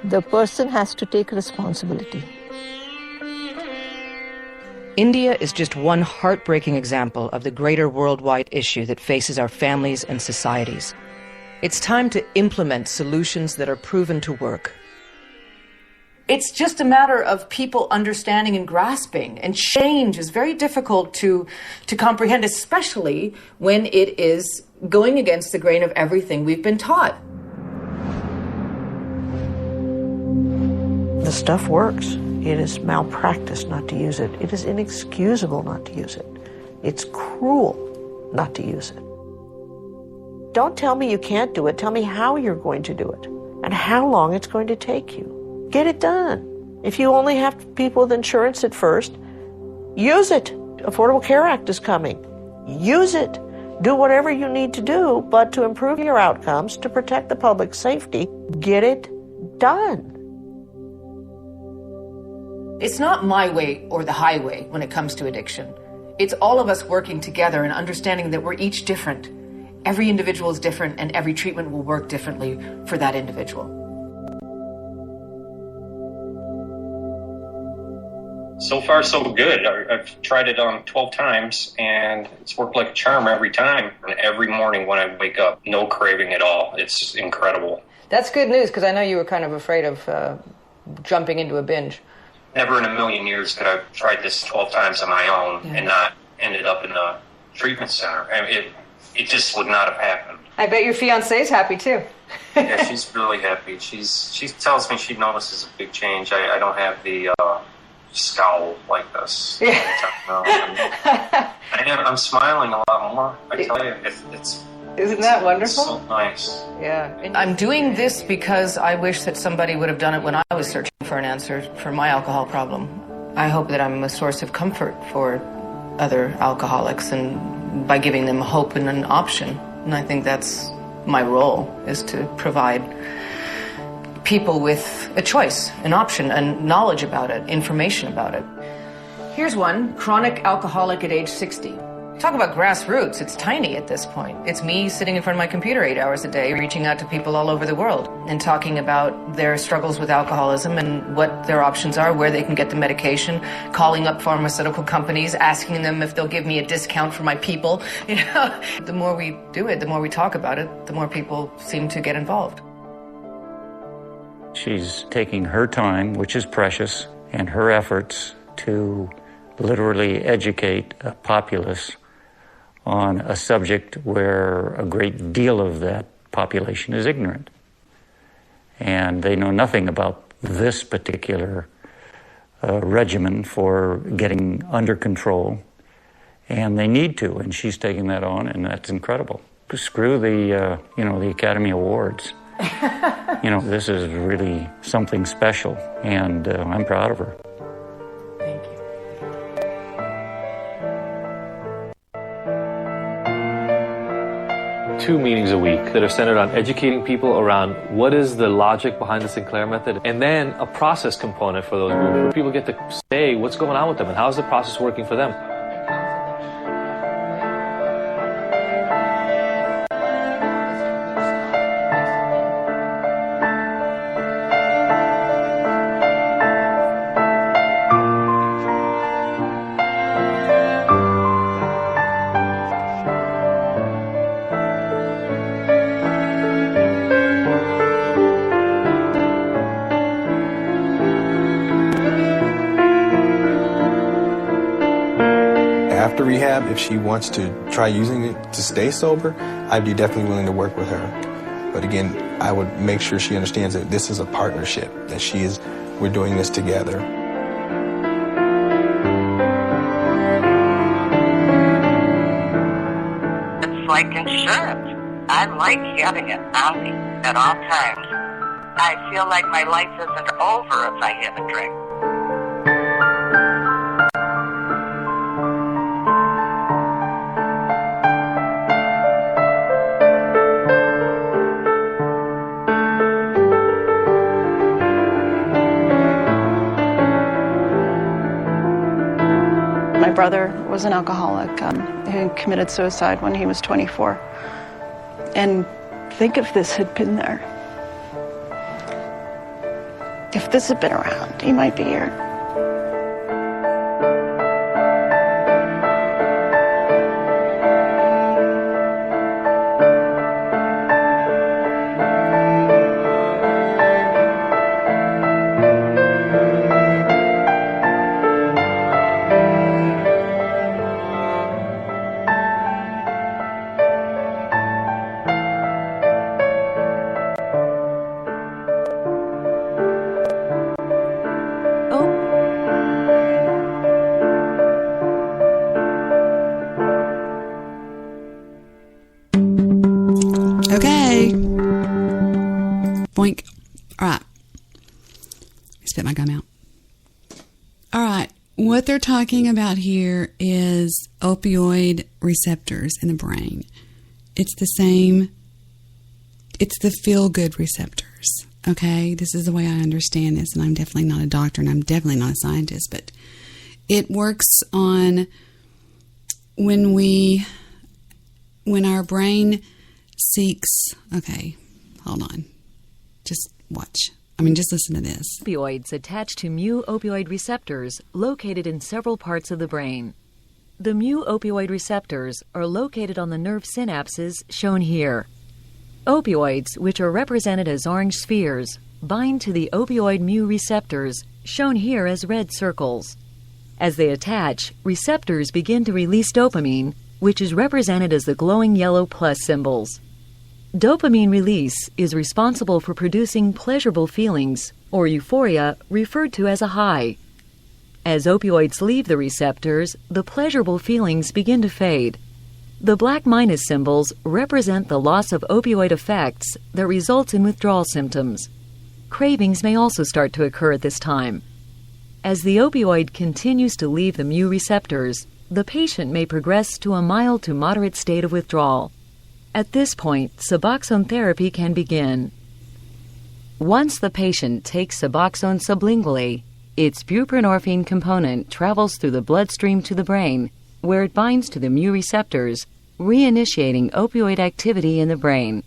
The person has to take responsibility. India is just one heartbreaking example of the greater worldwide issue that faces our families and societies. It's time to implement solutions that are proven to work. It's just a matter of people understanding and grasping, and change is very difficult to comprehend, especially when it is going against the grain of everything we've been taught. The stuff works. It is malpractice not to use it. It is inexcusable not to use it. It's cruel not to use it. Don't tell me you can't do it. Tell me how you're going to do it and how long it's going to take you. Get it done. If you only have people with insurance at first, use it. Affordable Care Act is coming. Use it. Do whatever you need to do, but to improve your outcomes, to protect the public safety, get it done. It's not my way or the highway when it comes to addiction. It's all of us working together and understanding that we're each different. Every individual is different, and every treatment will work differently for that individual. So far, so good. I've tried it on 12 times, and it's worked like a charm every time. And every morning when I wake up, no craving at all. It's incredible. That's good news, because I know you were kind of afraid of jumping into a binge. Never in a million years could I have tried this 12 times on my own and not ended up in a treatment center. I mean, it just would not have happened. I bet your fiance's happy, too. Yeah, she's really happy. She tells me she notices a big change. I don't have the scowl like this. Yeah. I'm smiling a lot more. I tell you, it's Isn't that wonderful? So nice. Yeah. I'm doing this because I wish that somebody would have done it when I was searching for an answer for my alcohol problem. I hope that I'm a source of comfort for other alcoholics and by giving them hope and an option. And I think that's my role, is to provide people with a choice, an option, and knowledge about it, information about it. Here's one, chronic alcoholic at age 60. Talk about grassroots. It's tiny at this point. It's me sitting in front of my computer 8 hours a day, reaching out to people all over the world and talking about their struggles with alcoholism and what their options are, where they can get the medication, calling up pharmaceutical companies, asking them if they'll give me a discount for my people. You know, the more we do it, the more we talk about it, the more people seem to get involved. She's taking her time, which is precious, and her efforts to literally educate a populace on a subject where a great deal of that population is ignorant. And they know nothing about this particular regimen for getting under control, and they need to, and she's taking that on, and that's incredible. Screw the Academy Awards. This is really something special, and I'm proud of her. 2 meetings a week that are centered on educating people around what is the logic behind the Sinclair method, and then a process component for those groups where people get to say what's going on with them and how's the process working for them. After rehab, if she wants to try using it to stay sober, I'd be definitely willing to work with her. But again, I would make sure she understands that this is a partnership, that we're doing this together. It's like insurance. I like having it on me at all times. I feel like my life isn't over if I have a drink. My brother was an alcoholic who committed suicide when he was 24. And think if this had been there. If this had been around, he might be here. Okay. Boink. All right. Spit my gum out. All right. What they're talking about here is opioid receptors in the brain. It's the same. It's the feel-good receptors. Okay, this is the way I understand this, and I'm definitely not a doctor, and I'm definitely not a scientist, but it works on when our brain seeks, okay, hold on, just watch. Just listen to this. Opioids attach to mu-opioid receptors located in several parts of the brain. The mu-opioid receptors are located on the nerve synapses shown here. Opioids, which are represented as orange spheres, bind to the opioid mu receptors, shown here as red circles. As they attach, receptors begin to release dopamine, which is represented as the glowing yellow plus symbols. Dopamine release is responsible for producing pleasurable feelings, or euphoria, referred to as a high. As opioids leave the receptors, the pleasurable feelings begin to fade. The black minus symbols represent the loss of opioid effects that results in withdrawal symptoms. Cravings may also start to occur at this time. As the opioid continues to leave the mu receptors, the patient may progress to a mild to moderate state of withdrawal. At this point, Suboxone therapy can begin. Once the patient takes Suboxone sublingually, its buprenorphine component travels through the bloodstream to the brain, where it binds to the mu receptors, reinitiating opioid activity in the brain.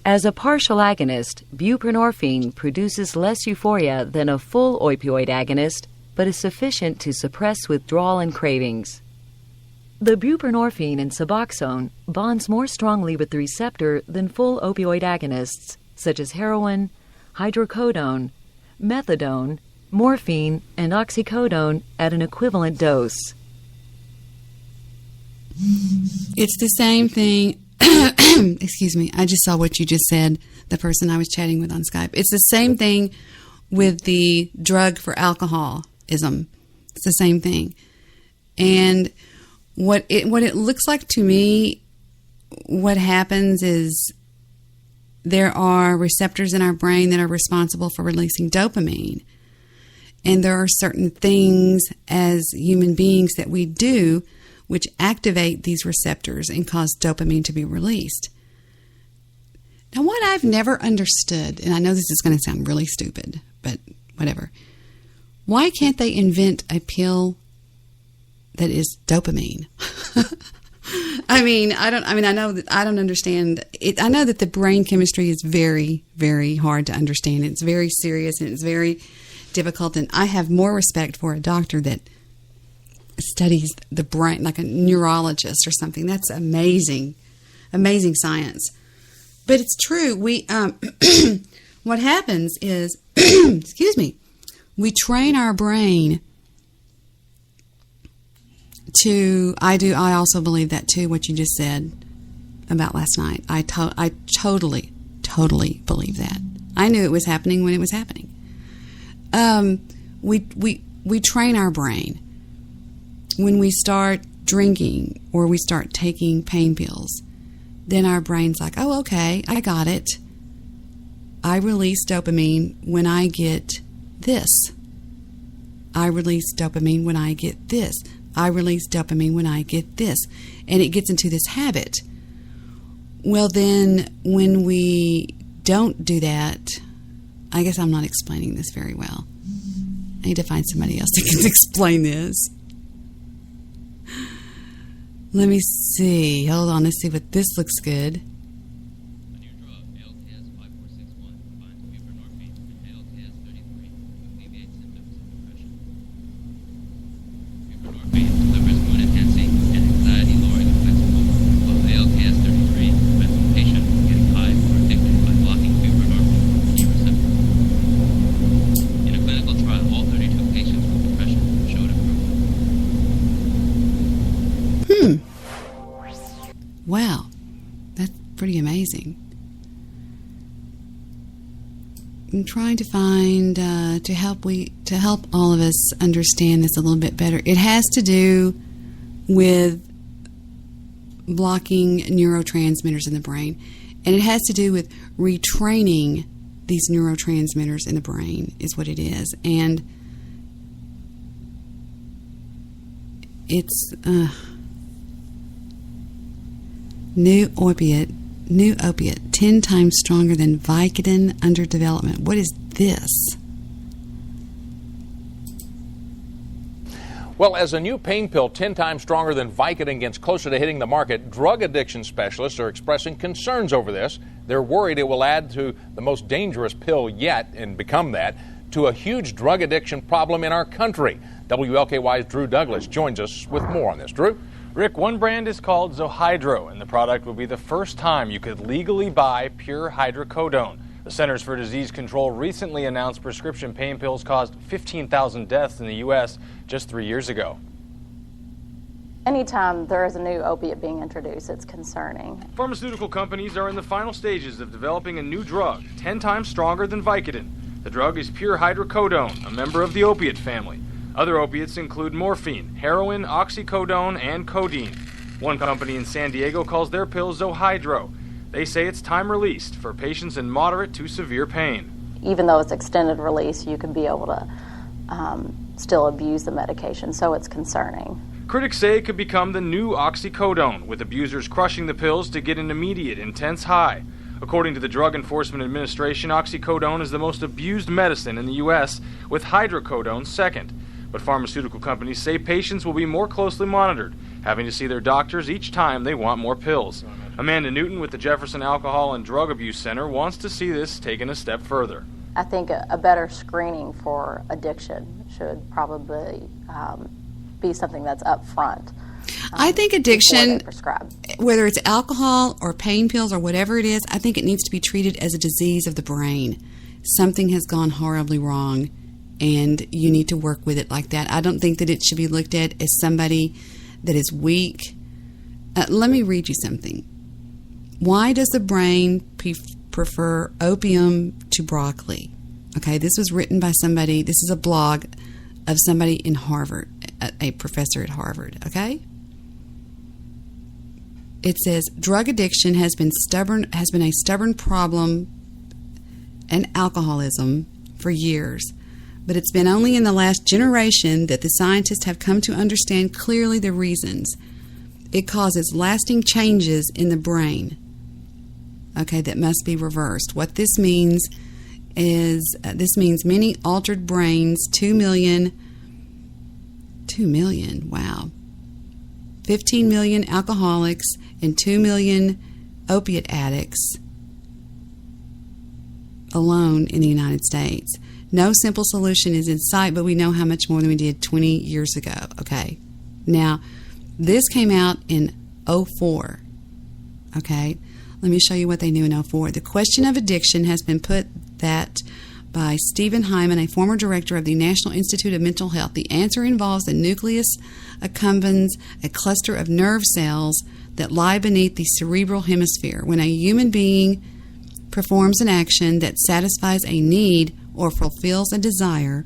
As a partial agonist, buprenorphine produces less euphoria than a full opioid agonist, but is sufficient to suppress withdrawal and cravings. The buprenorphine in Suboxone bonds more strongly with the receptor than full opioid agonists, such as heroin, hydrocodone, methadone, morphine, and oxycodone at an equivalent dose. It's the same thing. Excuse me. I just saw what you just said, the person I was chatting with on Skype. It's the same thing with the drug for alcoholism. It's the same thing. And what it looks like to me, what happens is there are receptors in our brain that are responsible for releasing dopamine. And there are certain things as human beings that we do which activate these receptors and cause dopamine to be released. Now, what I've never understood, and I know this is going to sound really stupid, but whatever. Why can't they invent a pill that is dopamine? I don't understand it. I know that the brain chemistry is very, very hard to understand. It's very serious and it's very difficult. And I have more respect for a doctor that studies the brain, like a neurologist or something. That's amazing, amazing science. But it's true. We what happens is, excuse me, we train our brain to. I also believe that too. What you just said about last night, I totally believe that. I knew it was happening when it was happening. We train our brain. When we start drinking or we start taking pain pills, then our brain's like, oh, okay, I got it. I release dopamine when I get this. I release dopamine when I get this. I release dopamine when I get this. And it gets into this habit. Well, then when we don't do that, I guess I'm not explaining this very well. I need to find somebody else that can explain this. Let me see. Hold on. Let's see what this looks good. Wow, that's pretty amazing. I'm trying to find to help all of us understand this a little bit better. It has to do with blocking neurotransmitters in the brain, and it has to do with retraining these neurotransmitters in the brain is what it is. And it's new opiate New opiate, 10 times stronger than Vicodin under development. What is this? Well, as a new pain pill 10 times stronger than Vicodin gets closer to hitting the market, drug addiction specialists are expressing concerns over this. They're worried it will add to the most dangerous pill yet, and become that, to a huge drug addiction problem in our country. WLKY's Drew Douglas joins us with more on this. Drew? Rick, one brand is called Zohydro, and the product will be the first time you could legally buy pure hydrocodone. The Centers for Disease Control recently announced prescription pain pills caused 15,000 deaths in the U.S. just 3 years ago. Anytime there is a new opiate being introduced, it's concerning. Pharmaceutical companies are in the final stages of developing a new drug, 10 times stronger than Vicodin. The drug is pure hydrocodone, a member of the opiate family. Other opiates include morphine, heroin, oxycodone, and codeine. One company in San Diego calls their pill Zohydro. They say it's time-released for patients in moderate to severe pain. Even though it's extended release, you could be able to still abuse the medication, so it's concerning. Critics say it could become the new oxycodone, with abusers crushing the pills to get an immediate, intense high. According to the Drug Enforcement Administration, oxycodone is the most abused medicine in the U.S., with hydrocodone second. But pharmaceutical companies say patients will be more closely monitored, having to see their doctors each time they want more pills. Amanda Newton with the Jefferson Alcohol and Drug Abuse Center wants to see this taken a step further. I think a better screening for addiction should probably be something that's up front. I think addiction, whether it's alcohol or pain pills or whatever it is, I think it needs to be treated as a disease of the brain. Something has gone horribly wrong, and you need to work with it like that. I don't think that it should be looked at as somebody that is weak. Let me read you something. Why does the brain prefer opium to broccoli? Okay, this was written by somebody. This is a blog of somebody in Harvard, a professor at Harvard, okay? It says, drug addiction has been a stubborn problem and alcoholism for years. But it's been only in the last generation that the scientists have come to understand clearly the reasons. It causes lasting changes in the brain, okay, that must be reversed. What this means is, many altered brains, 2 million, wow, 15 million alcoholics and 2 million opiate addicts alone in the United States. No simple solution is in sight, but we know how much more than we did 20 years ago. Okay. Now, this came out in 2004. Okay. Let me show you what they knew in 2004. The question of addiction has been put that by Stephen Hyman, a former director of the National Institute of Mental Health. The answer involves the nucleus accumbens, a cluster of nerve cells that lie beneath the cerebral hemisphere. When a human being performs an action that satisfies a need or fulfills a desire,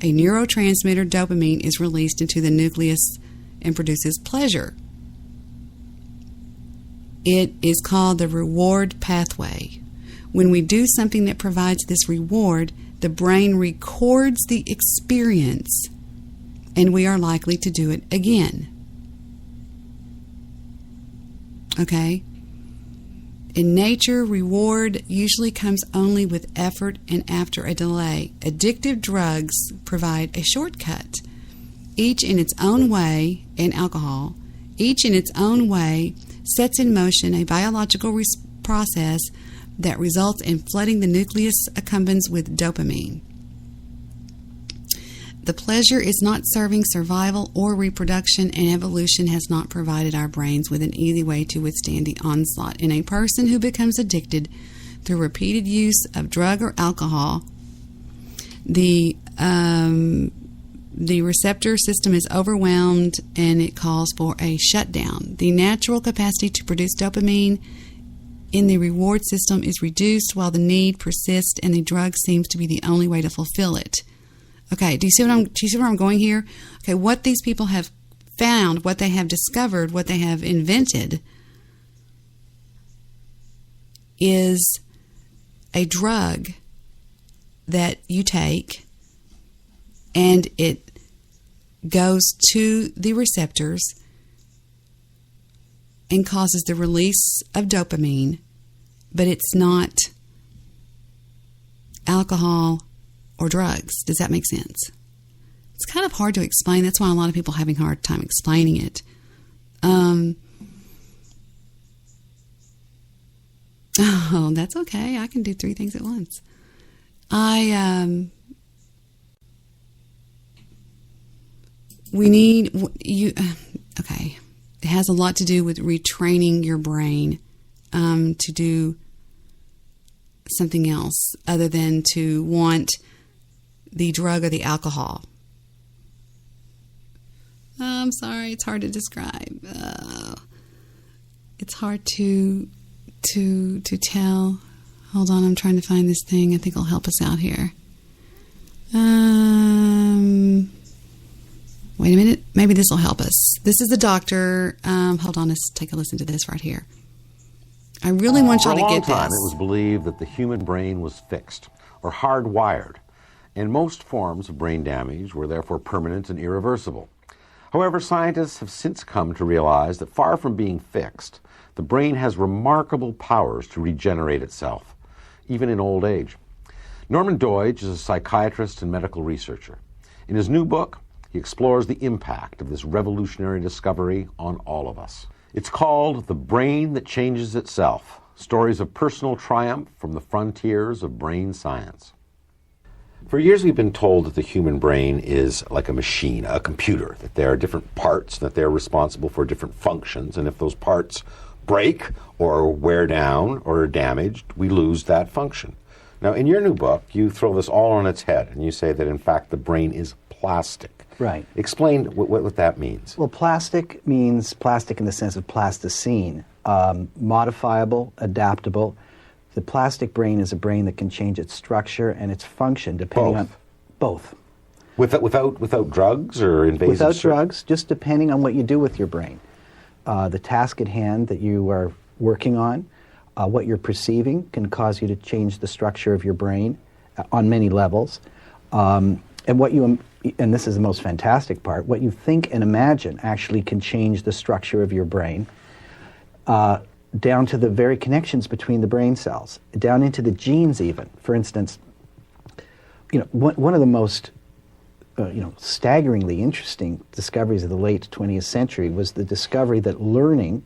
a neurotransmitter dopamine is released into the nucleus and produces pleasure. It is called the reward pathway. When we do something that provides this reward, the brain records the experience, and we are likely to do it again. Okay? In nature, reward usually comes only with effort and after a delay. Addictive drugs provide a shortcut. Each in its own way, and alcohol, each in its own way sets in motion a biological process that results in flooding the nucleus accumbens with dopamine. The pleasure is not serving survival or reproduction, and evolution has not provided our brains with an easy way to withstand the onslaught. In a person who becomes addicted through repeated use of drug or alcohol, the receptor system is overwhelmed and it calls for a shutdown. The natural capacity to produce dopamine in the reward system is reduced while the need persists, and the drug seems to be the only way to fulfill it. Okay, do you see where I'm going here? Okay, what these people have found, what they have discovered, what they have invented is a drug that you take and it goes to the receptors and causes the release of dopamine, but it's not alcohol or drugs. Does that make sense? It's kind of hard to explain. That's why a lot of people are having a hard time explaining it. Oh, that's okay. I can do 3 things at once. We need you. Okay, it has a lot to do with retraining your brain to do something else other than to want the drug or the alcohol. I'm sorry, it's hard to describe. It's hard to tell. Hold on, I'm trying to find this thing. I think it'll help us out here. Wait a minute. Maybe this will help us. This is a doctor. Hold on, let's take a listen to this right here. I really want y'all to get this. For a long time, it was believed that the human brain was fixed or hardwired, and most forms of brain damage were therefore permanent and irreversible. However, scientists have since come to realize that far from being fixed, the brain has remarkable powers to regenerate itself, even in old age. Norman Doidge is a psychiatrist and medical researcher. In his new book, he explores the impact of this revolutionary discovery on all of us. It's called The Brain That Changes Itself, Stories of Personal Triumph from the Frontiers of Brain Science. For years we've been told that the human brain is like a machine, a computer, that there are different parts, that they're responsible for different functions, and if those parts break or wear down or are damaged, we lose that function. Now, in your new book, you throw this all on its head, and you say that, in fact, the brain is plastic. Right. Explain what that means. Well, plastic means plastic in the sense of plasticine, modifiable, adaptable. The plastic brain is a brain that can change its structure and its function depending on both. Without drugs or invasive? Without drugs, just depending on what you do with your brain. The task at hand that you are working on, what you're perceiving can cause you to change the structure of your brain on many levels. And this is the most fantastic part, what you think and imagine actually can change the structure of your brain, down to the very connections between the brain cells, down into the genes even. For instance, one of the most staggeringly interesting discoveries of the late 20th century was the discovery that learning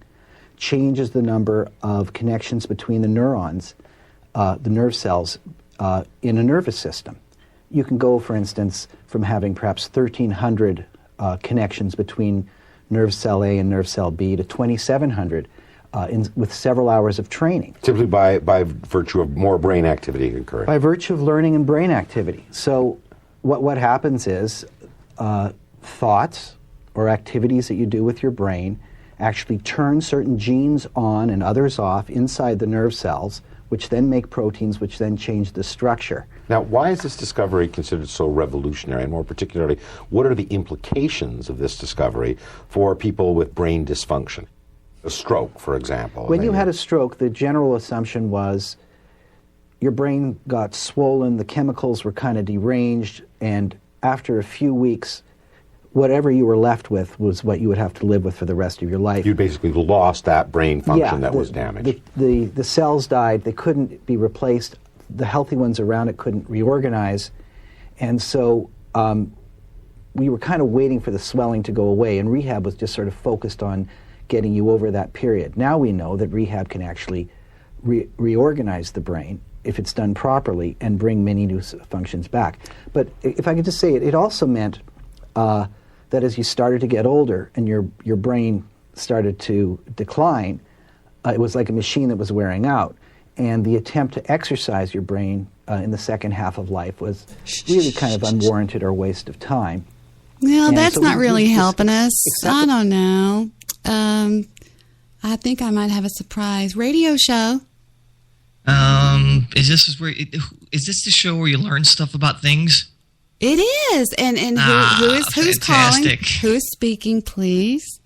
changes the number of connections between the neurons, the nerve cells, in a nervous system. You can go, for instance, from having perhaps 1,300 connections between nerve cell A and nerve cell B to 2,700 with several hours of training. Simply by virtue of more brain activity occurring. By virtue of learning and brain activity. So what happens is thoughts or activities that you do with your brain actually turn certain genes on and others off inside the nerve cells, which then make proteins, which then change the structure. Now, why is this discovery considered so revolutionary? And more particularly, what are the implications of this discovery for people with brain dysfunction? A stroke, for example. When you had a stroke, the general assumption was your brain got swollen, the chemicals were kind of deranged, and after a few weeks, whatever you were left with was what you would have to live with for the rest of your life. You basically lost that brain function that was damaged. The cells died, they couldn't be replaced, the healthy ones around it couldn't reorganize, and so we were kind of waiting for the swelling to go away, and rehab was just sort of focused on getting you over that period. Now we know that rehab can actually reorganize the brain if it's done properly and bring many new functions back. But if I could just say it also meant that as you started to get older and your brain started to decline, it was like a machine that was wearing out. And the attempt to exercise your brain in the second half of life was really kind of unwarranted or a waste of time. Well, that's not really helping us. I don't know. I think I might have a surprise radio show. Is this the show where you learn stuff about things? It is. And who's calling? Who's speaking, please?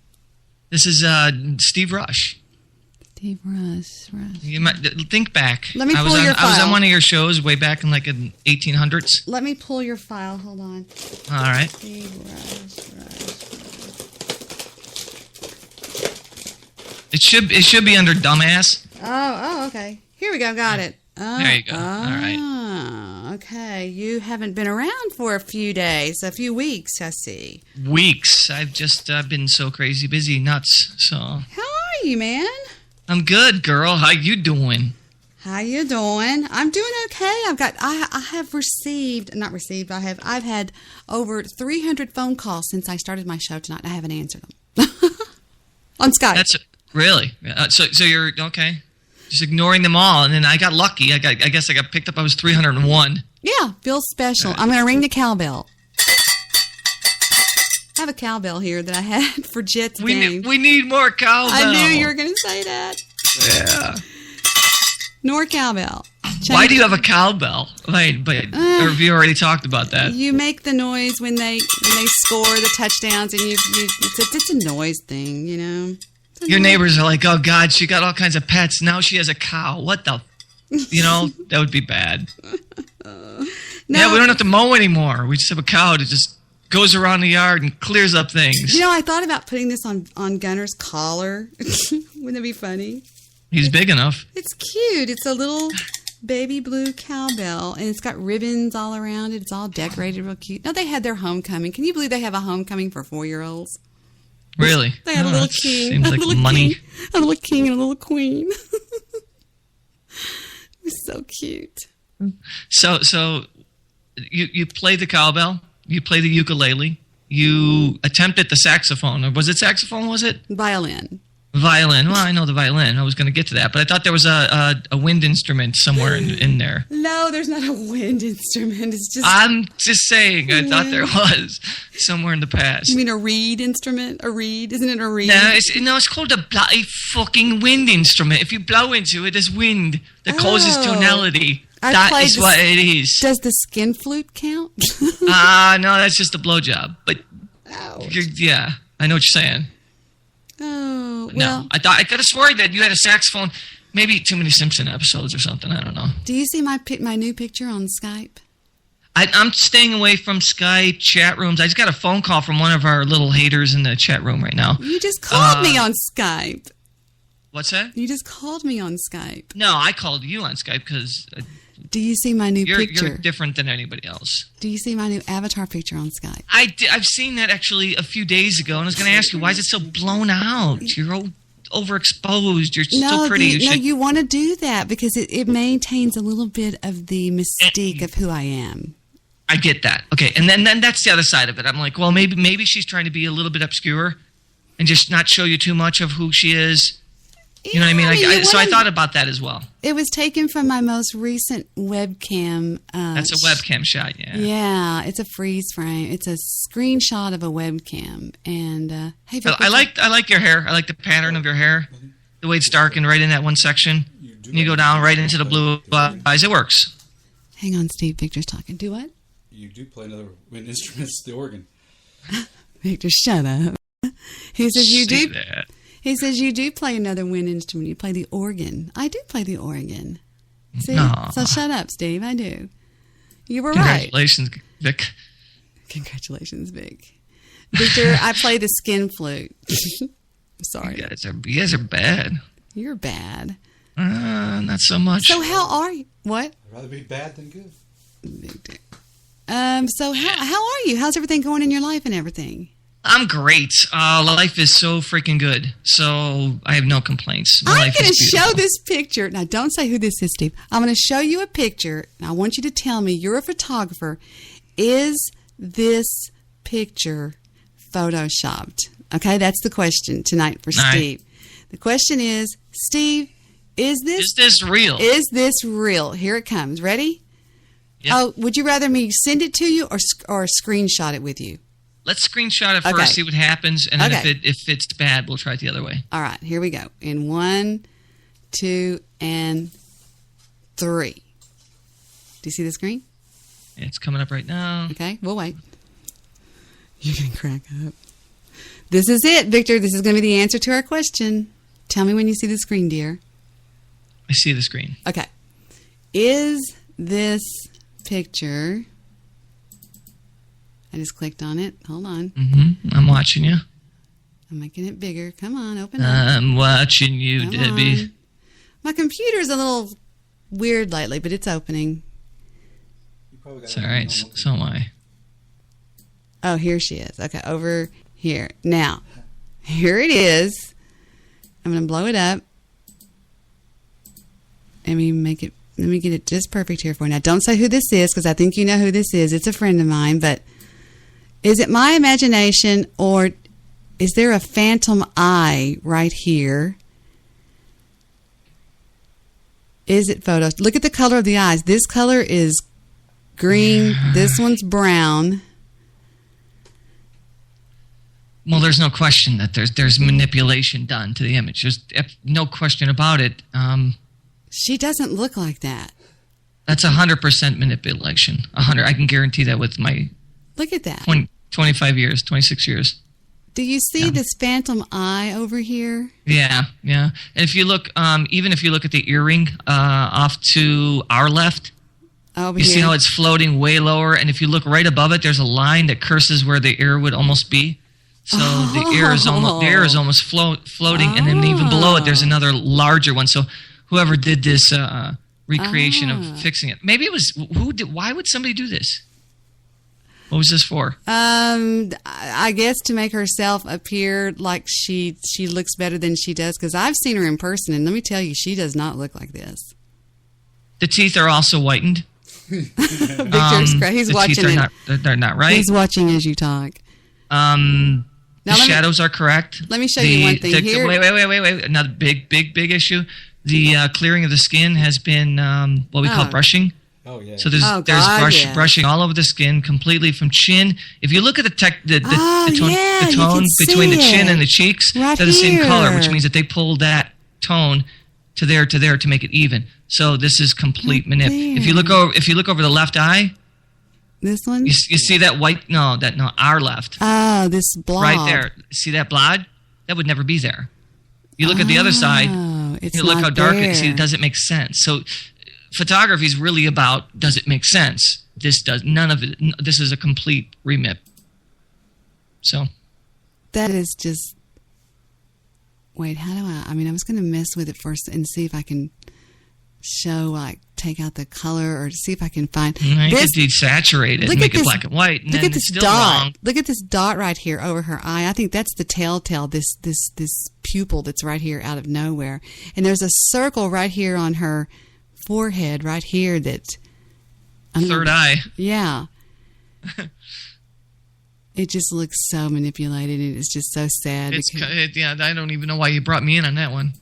This is Steve Rush. Steve Rush. You might think back. Let me pull your file. I was on one of your shows way back in like the 1800s. Let me pull your file. Hold on. All right. Steve Rush. It should be under dumbass. Oh, okay. Here we go. Got it. There you go. All right. Okay. You haven't been around for a few days, a few weeks, I see. Weeks. I've just been so crazy busy, nuts. So. How are you, man? I'm good, girl. How you doing? How you doing? I'm doing okay. I've had over 300 phone calls since I started my show tonight. I haven't answered them. On Skype. That's really. So you're okay. Just ignoring them all, and then I got lucky. I guess I got picked up. I was 301. Yeah, feels special. I'm going to ring the cowbell. I have a cowbell here that I had for Jet's game. We need more cowbell. I knew you were going to say that. Yeah. Nor cowbell. Why do you have a cowbell? Wait, or have you already talked about that? You make the noise when they score the touchdowns, and it's a noise thing, you know. Your neighbors are like, oh God, she got all kinds of pets. Now she has a cow. What the? That would be bad. No. Yeah, we don't have to mow anymore. We just have a cow that just goes around the yard and clears up things. I thought about putting this on Gunner's collar. Wouldn't it be funny? He's big enough. It's cute. It's a little baby blue cowbell, and it's got ribbons all around it. It's all decorated real cute. No, they had their homecoming. Can you believe they have a homecoming for 4-year-olds? Really? They had a little king. Seems like money. A little king and a little queen. It was so cute. So you play the cowbell. You play the ukulele. You attempted the saxophone. Or was it saxophone, was it? Violin. Violin. Well, I know the violin. I was going to get to that. But I thought there was a wind instrument somewhere in there. No, there's not a wind instrument. It's just... I'm just saying. I thought there was somewhere in the past. You mean a reed instrument? A reed? Isn't it a reed? No, it's called a bloody fucking wind instrument. If you blow into it, there's wind that causes tonality. That is what it is. Does the skin flute count? No, that's just a blowjob. But yeah, I know what you're saying. Oh, well. No, I could have sworn that you had a saxophone. Maybe too many Simpson episodes or something. I don't know. Do you see my new picture on Skype? I'm staying away from Skype, chat rooms. I just got a phone call from one of our little haters in the chat room right now. You just called me on Skype. What's that? You just called me on Skype. No, I called you on Skype because... Do you see my new picture? You're different than anybody else. Do you see my new avatar picture on Skype? I've seen that actually a few days ago, and I was going to ask you, why is it so blown out? You're overexposed. You're so pretty. You want to do that because it maintains a little bit of the mystique of who I am. I get that. Okay, and then that's the other side of it. I'm like, well, maybe she's trying to be a little bit obscure and just not show you too much of who she is. You know what I mean? So I thought about that as well. It was taken from my most recent webcam. That's a webcam shot, yeah. Yeah, it's a freeze frame. It's a screenshot of a webcam. And hey, Victor, I like your hair. I like the pattern of your hair, the way it's darkened right in that one section. And you go down right into the blue eyes. It works. Hang on, Steve. Victor's talking. Do what? You do play another wind instrument, it's the organ. Victor, shut up. He says you do. That. He says you do play another wind instrument. You play the organ. I do play the organ. See? Aww. So shut up, Steve. I do. You were Congratulations, right. Vic. Congratulations, Vic. Victor, I play the skin flute. Sorry. You guys are bad. You're bad. Not so much. So how are you? What? I'd rather be bad than good. Victor. So how are you? How's everything going in your life and everything? I'm great. Life is so freaking good. So I have no complaints. I'm going to show this picture. Now, don't say who this is, Steve. I'm going to show you a picture. And I want you to tell me, you're a photographer. Is this picture photoshopped? Okay, that's the question tonight for Steve. Right. The question is, Steve, is this real? Is this real? Here it comes. Ready? Yep. Oh, would you rather me send it to you or screenshot it with you? Let's screenshot it first, see what happens, and then if it's bad, we'll try it the other way. All right, here we go. In 1, 2, and 3. Do you see the screen? It's coming up right now. Okay, we'll wait. You're going to crack up. This is it, Victor. This is going to be the answer to our question. Tell me when you see the screen, dear. I see the screen. Okay. Is this picture... I just clicked on it. Hold on. Mm-hmm. I'm watching you. I'm making it bigger. Come on, open up. I'm watching you, Debbie. My computer's a little weird lately, but it's opening. It's all right. So am I. Oh, here she is. Okay, over here. Now, here it is. I'm going to blow it up. Let me get it just perfect here for you. Now, don't say who this is, because I think you know who this is. It's a friend of mine, but is it my imagination, or is there a phantom eye right here? Is it photos? Look at the color of the eyes. This color is green. This one's brown. Well, there's no question that there's manipulation done to the image. There's no question about it. She doesn't look like that. That's 100% manipulation. 100. I can guarantee that with my look at that 25 years, 26 years. Do you see this phantom eye over here? Yeah. And if you look, even if you look at the earring off to our left, you see how it's floating way lower, and if you look right above it, there's a line that curses where the ear would almost be. So the ear is almost floating, and then even below it, there's another larger one. So whoever did this recreation of fixing it, maybe it was why would somebody do this? What was this for? I guess to make herself appear like she looks better than she does, because I've seen her in person, and let me tell you, she does not look like this. The teeth are also whitened. Victor's great. He's watching it. They're not right. He's watching as you talk. The shadows are correct. Let me show you one thing here. Wait. Another big issue. The clearing of the skin has been what we call brushing. Oh, yeah. So there's brushing all over the skin, completely from chin. If you look at the tone between the chin and the cheeks, they're the same color, which means that they pulled that tone to there to make it even. So this is complete manip. If you look over the left eye, this one, you see that white? No, our left. Oh, this blob right there. See that blob? That would never be there. You look at the other side. You look how dark it is. See, it doesn't make sense. So photography is really about, does it make sense? This does none of it. This is a complete remip. So that is just. Wait, how do I was going to mess with it first and see if I can show, take out the color, or see if I can find. You could desaturate it and make it black and white. And look then at this it's still dot. wrong. Look at this dot right here over her eye. I think that's the telltale. This pupil that's right here out of nowhere, and there's a circle right here on her forehead, right here. That third eye. Yeah. It just looks so manipulated, and it's just so sad. I don't even know why you brought me in on that one.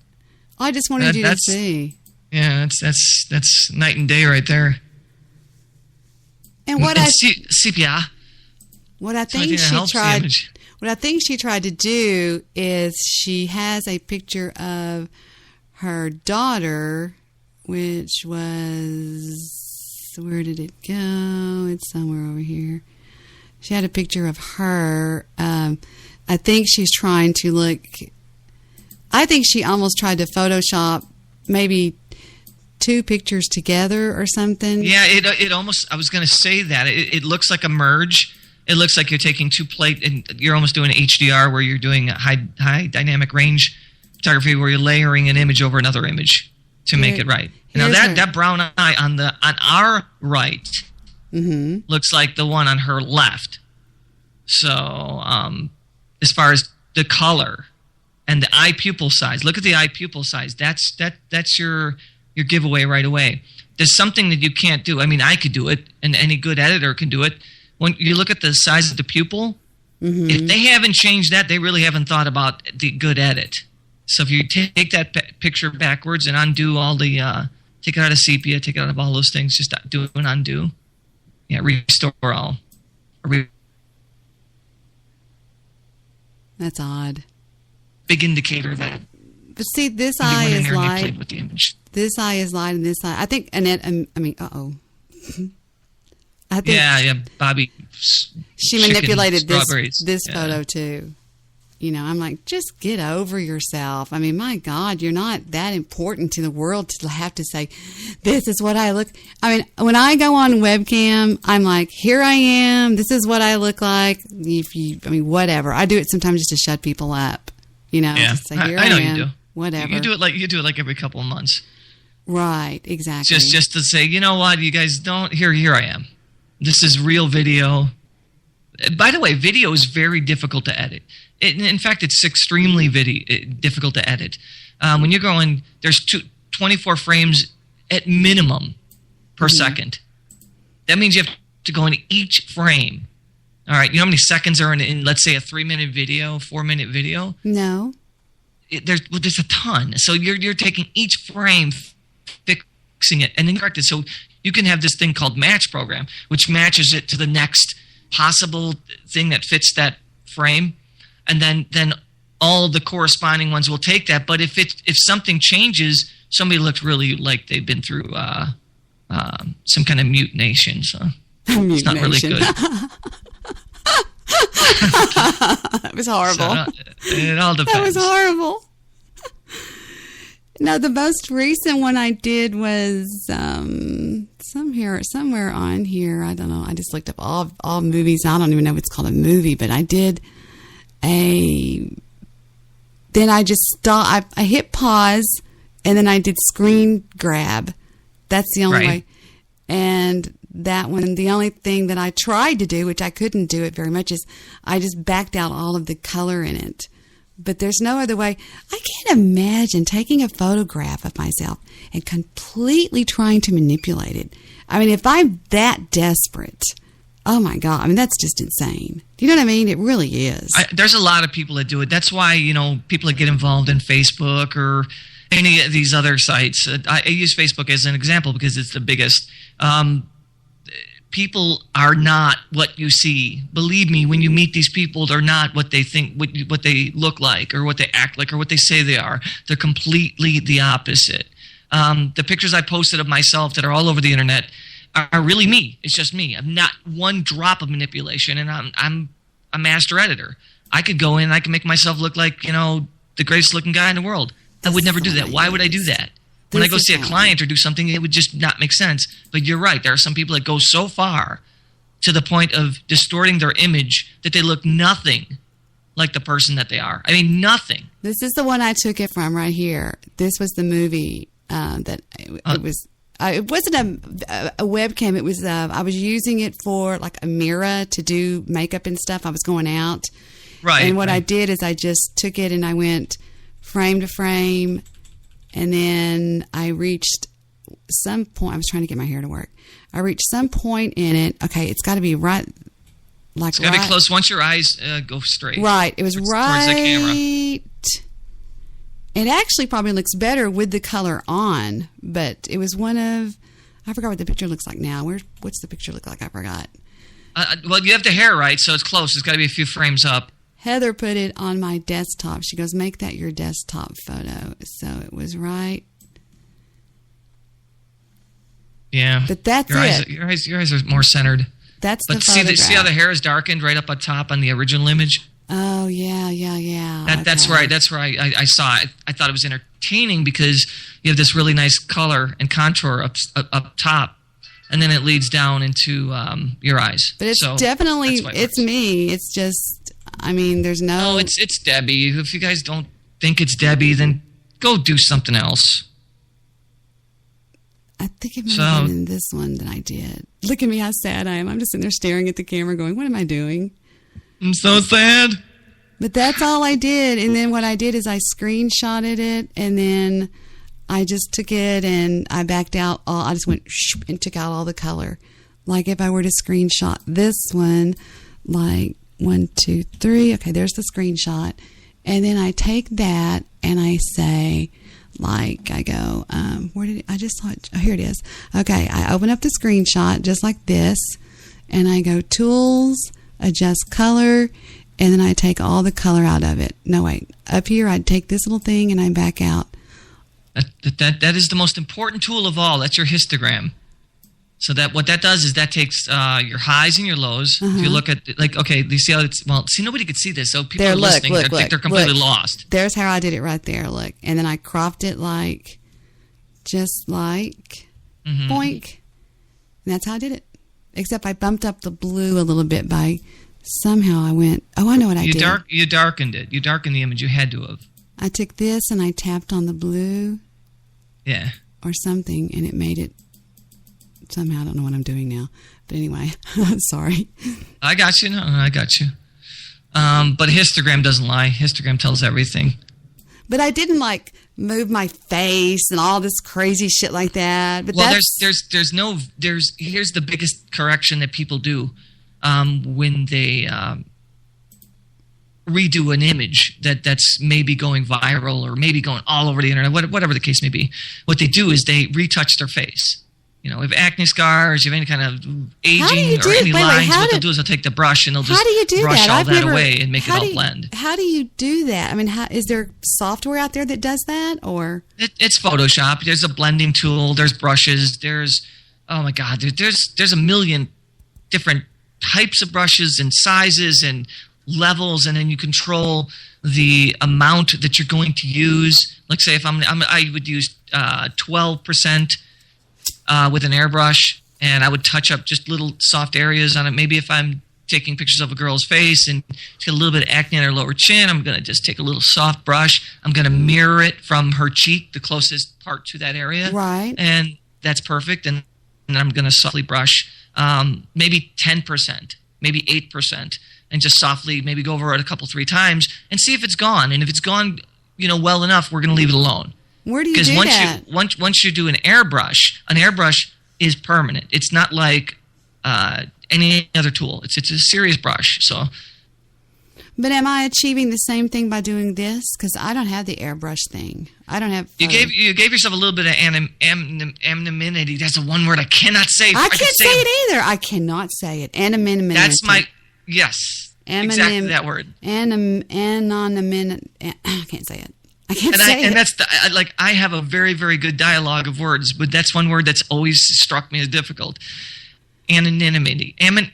I just wanted you to see. Yeah, that's night and day right there. And sepia. What I think she tried to do is, she has a picture of her daughter, which was, where did it go? It's somewhere over here. She had a picture of her. I think she's trying to look. I think she almost tried to Photoshop maybe two pictures together or something. Yeah, it almost. I was going to say that it looks like a merge. It looks like you're taking two plate and you're almost doing HDR, where you're doing a high dynamic range photography, where you're layering an image over another image to make it right. Now that brown eye on our right. Mm-hmm. Looks like the one on her left. So, as far as the color and the eye pupil size, look at the eye pupil size. That's your giveaway right away. There's something that you can't do. I mean, I could do it, and any good editor can do it. When you look at the size of the pupil, if they haven't changed that, they really haven't thought about the good edit. So if you take that picture backwards and undo all the, take it out of sepia, take it out of all those things, just do an undo. Yeah, restore all. That's odd. Big indicator that. But see, this eye is light. This eye is light, and this eye. I think Annette. I think. Yeah, Bobby. She manipulated this photo too. You know, I'm like, just get over yourself. I mean, my God, you're not that important to the world to have to say, this is what I look. I mean, when I go on webcam, I'm like, here I am. This is what I look like. Whatever. I do it sometimes just to shut people up. You know, yeah. just say, here I know am. you do. Whatever. You do it like every couple of months. Right, exactly. Just to say, you know what, you guys don't. Here I am. This is real video. By the way, video is very difficult to edit. In fact, it's extremely difficult to edit. When you're going, there's 24 frames at minimum per second. That means you have to go into each frame. All right, you know how many seconds are in let's say, a 3-minute video, 4-minute video? No. There's a ton. So you're taking each frame, fixing it, and then correct it. So you can have this thing called Match Program, which matches it to the next possible thing that fits that frame, and then all the corresponding ones will take that. But if something changes, somebody looks really like they've been through some kind of mutination. So it's not really good. That was horrible. So it all depends. That was horrible. No, the most recent one I did was somewhere on here. I don't know. I just looked up all movies. I don't even know if it's called a movie, but I did then I just stopped. I hit pause, and then I did screen grab. That's the only way. And that one, the only thing that I tried to do, which I couldn't do it very much, is I just backed out all of the color in it. But there's no other way. I can't imagine taking a photograph of myself and completely trying to manipulate it. I mean, if I'm that desperate, oh my God, I mean, that's just insane. Do you know what I mean? It really is. There's a lot of people that do it. That's why, people that get involved in Facebook or any of these other sites. I use Facebook as an example because it's the biggest. People are not what you see. Believe me, when you meet these people, they're not what they think, what they look like, or what they act like, or what they say they are. They're completely the opposite. The pictures I posted of myself that are all over the internet are really me. It's just me. I'm not one drop of manipulation, and I'm a master editor. I could go in, I can make myself look like the greatest looking guy in the world. I would never do that. Why would I do that? When I go see a client or do something, it would just not make sense. But you're right. There are some people that go so far to the point of distorting their image that they look nothing like the person that they are. I mean, nothing. This is the one I took it from right here. This was the movie that it was. It wasn't a webcam. It was. I was using it for like a mirror to do makeup and stuff. I was going out. Right. And what I did is I just took it and I went frame to frame. And then I reached some point. I was trying to get my hair to work. I reached some point in it. Okay, it's got to be right. It's got to be close. Once your eyes go straight. Right. It was right. Towards the camera. It actually probably looks better with the color on, but it was one of. I forgot what the picture looks like now. What's the picture look like? I forgot. Well, you have the hair right, so it's close. It's got to be a few frames up. Heather put it on my desktop. She goes, make that your desktop photo. So it was right. Yeah. But that's it. Your eyes are more centered. That's the photograph. See how the hair is darkened right up on top on the original image? Oh, yeah. That's right. That's right. I saw it. I thought it was entertaining because you have this really nice color and contour up top. And then it leads down into your eyes. But it's definitely, it's me. It's just... I mean, there's no... Oh, it's Debbie. If you guys don't think it's Debbie, then go do something else. I think it might have been this one that I did. Look at me, how sad I am. I'm just sitting there staring at the camera going, what am I doing? I'm so sad. But that's all I did. And then what I did is I screenshotted it, and then I just took it and I backed out all... I just went and took out all the color. Like if I were to screenshot this one, like... 1, 2, 3. Okay, there's the screenshot. And then I take that and I say, like, I go, where did I just saw it? Oh, here it is. Okay, I open up the screenshot just like this, and I go Tools, Adjust Color, and then I take all the color out of it. No, wait. Up here, I'd take this little thing and I back out. That is the most important tool of all. That's your histogram. So that what that does is that takes your highs and your lows. If you look at, like, okay, you see how it's, well, see, nobody could see this, so people are listening. They think they're completely lost. There's how I did it right there, look. And then I cropped it like, just like, boink. And that's how I did it. Except I bumped up the blue a little bit by, somehow I went, oh, I know what I did. You darkened it. You darkened the image. You had to have. I took this and I tapped on the blue. Yeah. or something, and it made it somehow. I don't know what I'm doing now. But anyway, sorry. I got you. No, I got you. But histogram doesn't lie. Histogram tells everything. But I didn't like move my face and all this crazy shit like that. But well, here's the biggest correction that people do when they redo an image that's maybe going viral or maybe going all over the internet, whatever the case may be. What they do is they retouch their face. You know, if acne scars, if any kind of aging or any lines, what they'll do is they'll take the brush and they'll just brush all that away and make it all blend. How do you do that? I mean, is there software out there that does that, or it's Photoshop? There's a blending tool. There's brushes. There's there's a million different types of brushes and sizes and levels, and then you control the amount that you're going to use. Like say, if I would use 12%. With an airbrush, and I would touch up just little soft areas on it. Maybe if I'm taking pictures of a girl's face and she's got a little bit of acne on her lower chin, I'm going to just take a little soft brush. I'm going to mirror it from her cheek, the closest part to that area. Right. And that's perfect. And I'm going to softly brush maybe 10%, maybe 8%, and just softly maybe go over it a couple, 3 times and see if it's gone. And if it's gone, well enough, we're going to leave it alone. Where do you do that? Because once you do an airbrush is permanent. It's not like any other tool. It's a serious brush. So. But am I achieving the same thing by doing this? Because I don't have the airbrush thing. I don't have. You gave yourself a little bit of anonymity. That's a one word I cannot say. I can't say it either. I cannot say it. Anonymity. That's my exactly that word. Anonymity. I can't say it. I can't say it. And that's I have a very, very good dialogue of words, but that's one word that's always struck me as difficult. Anonymity. One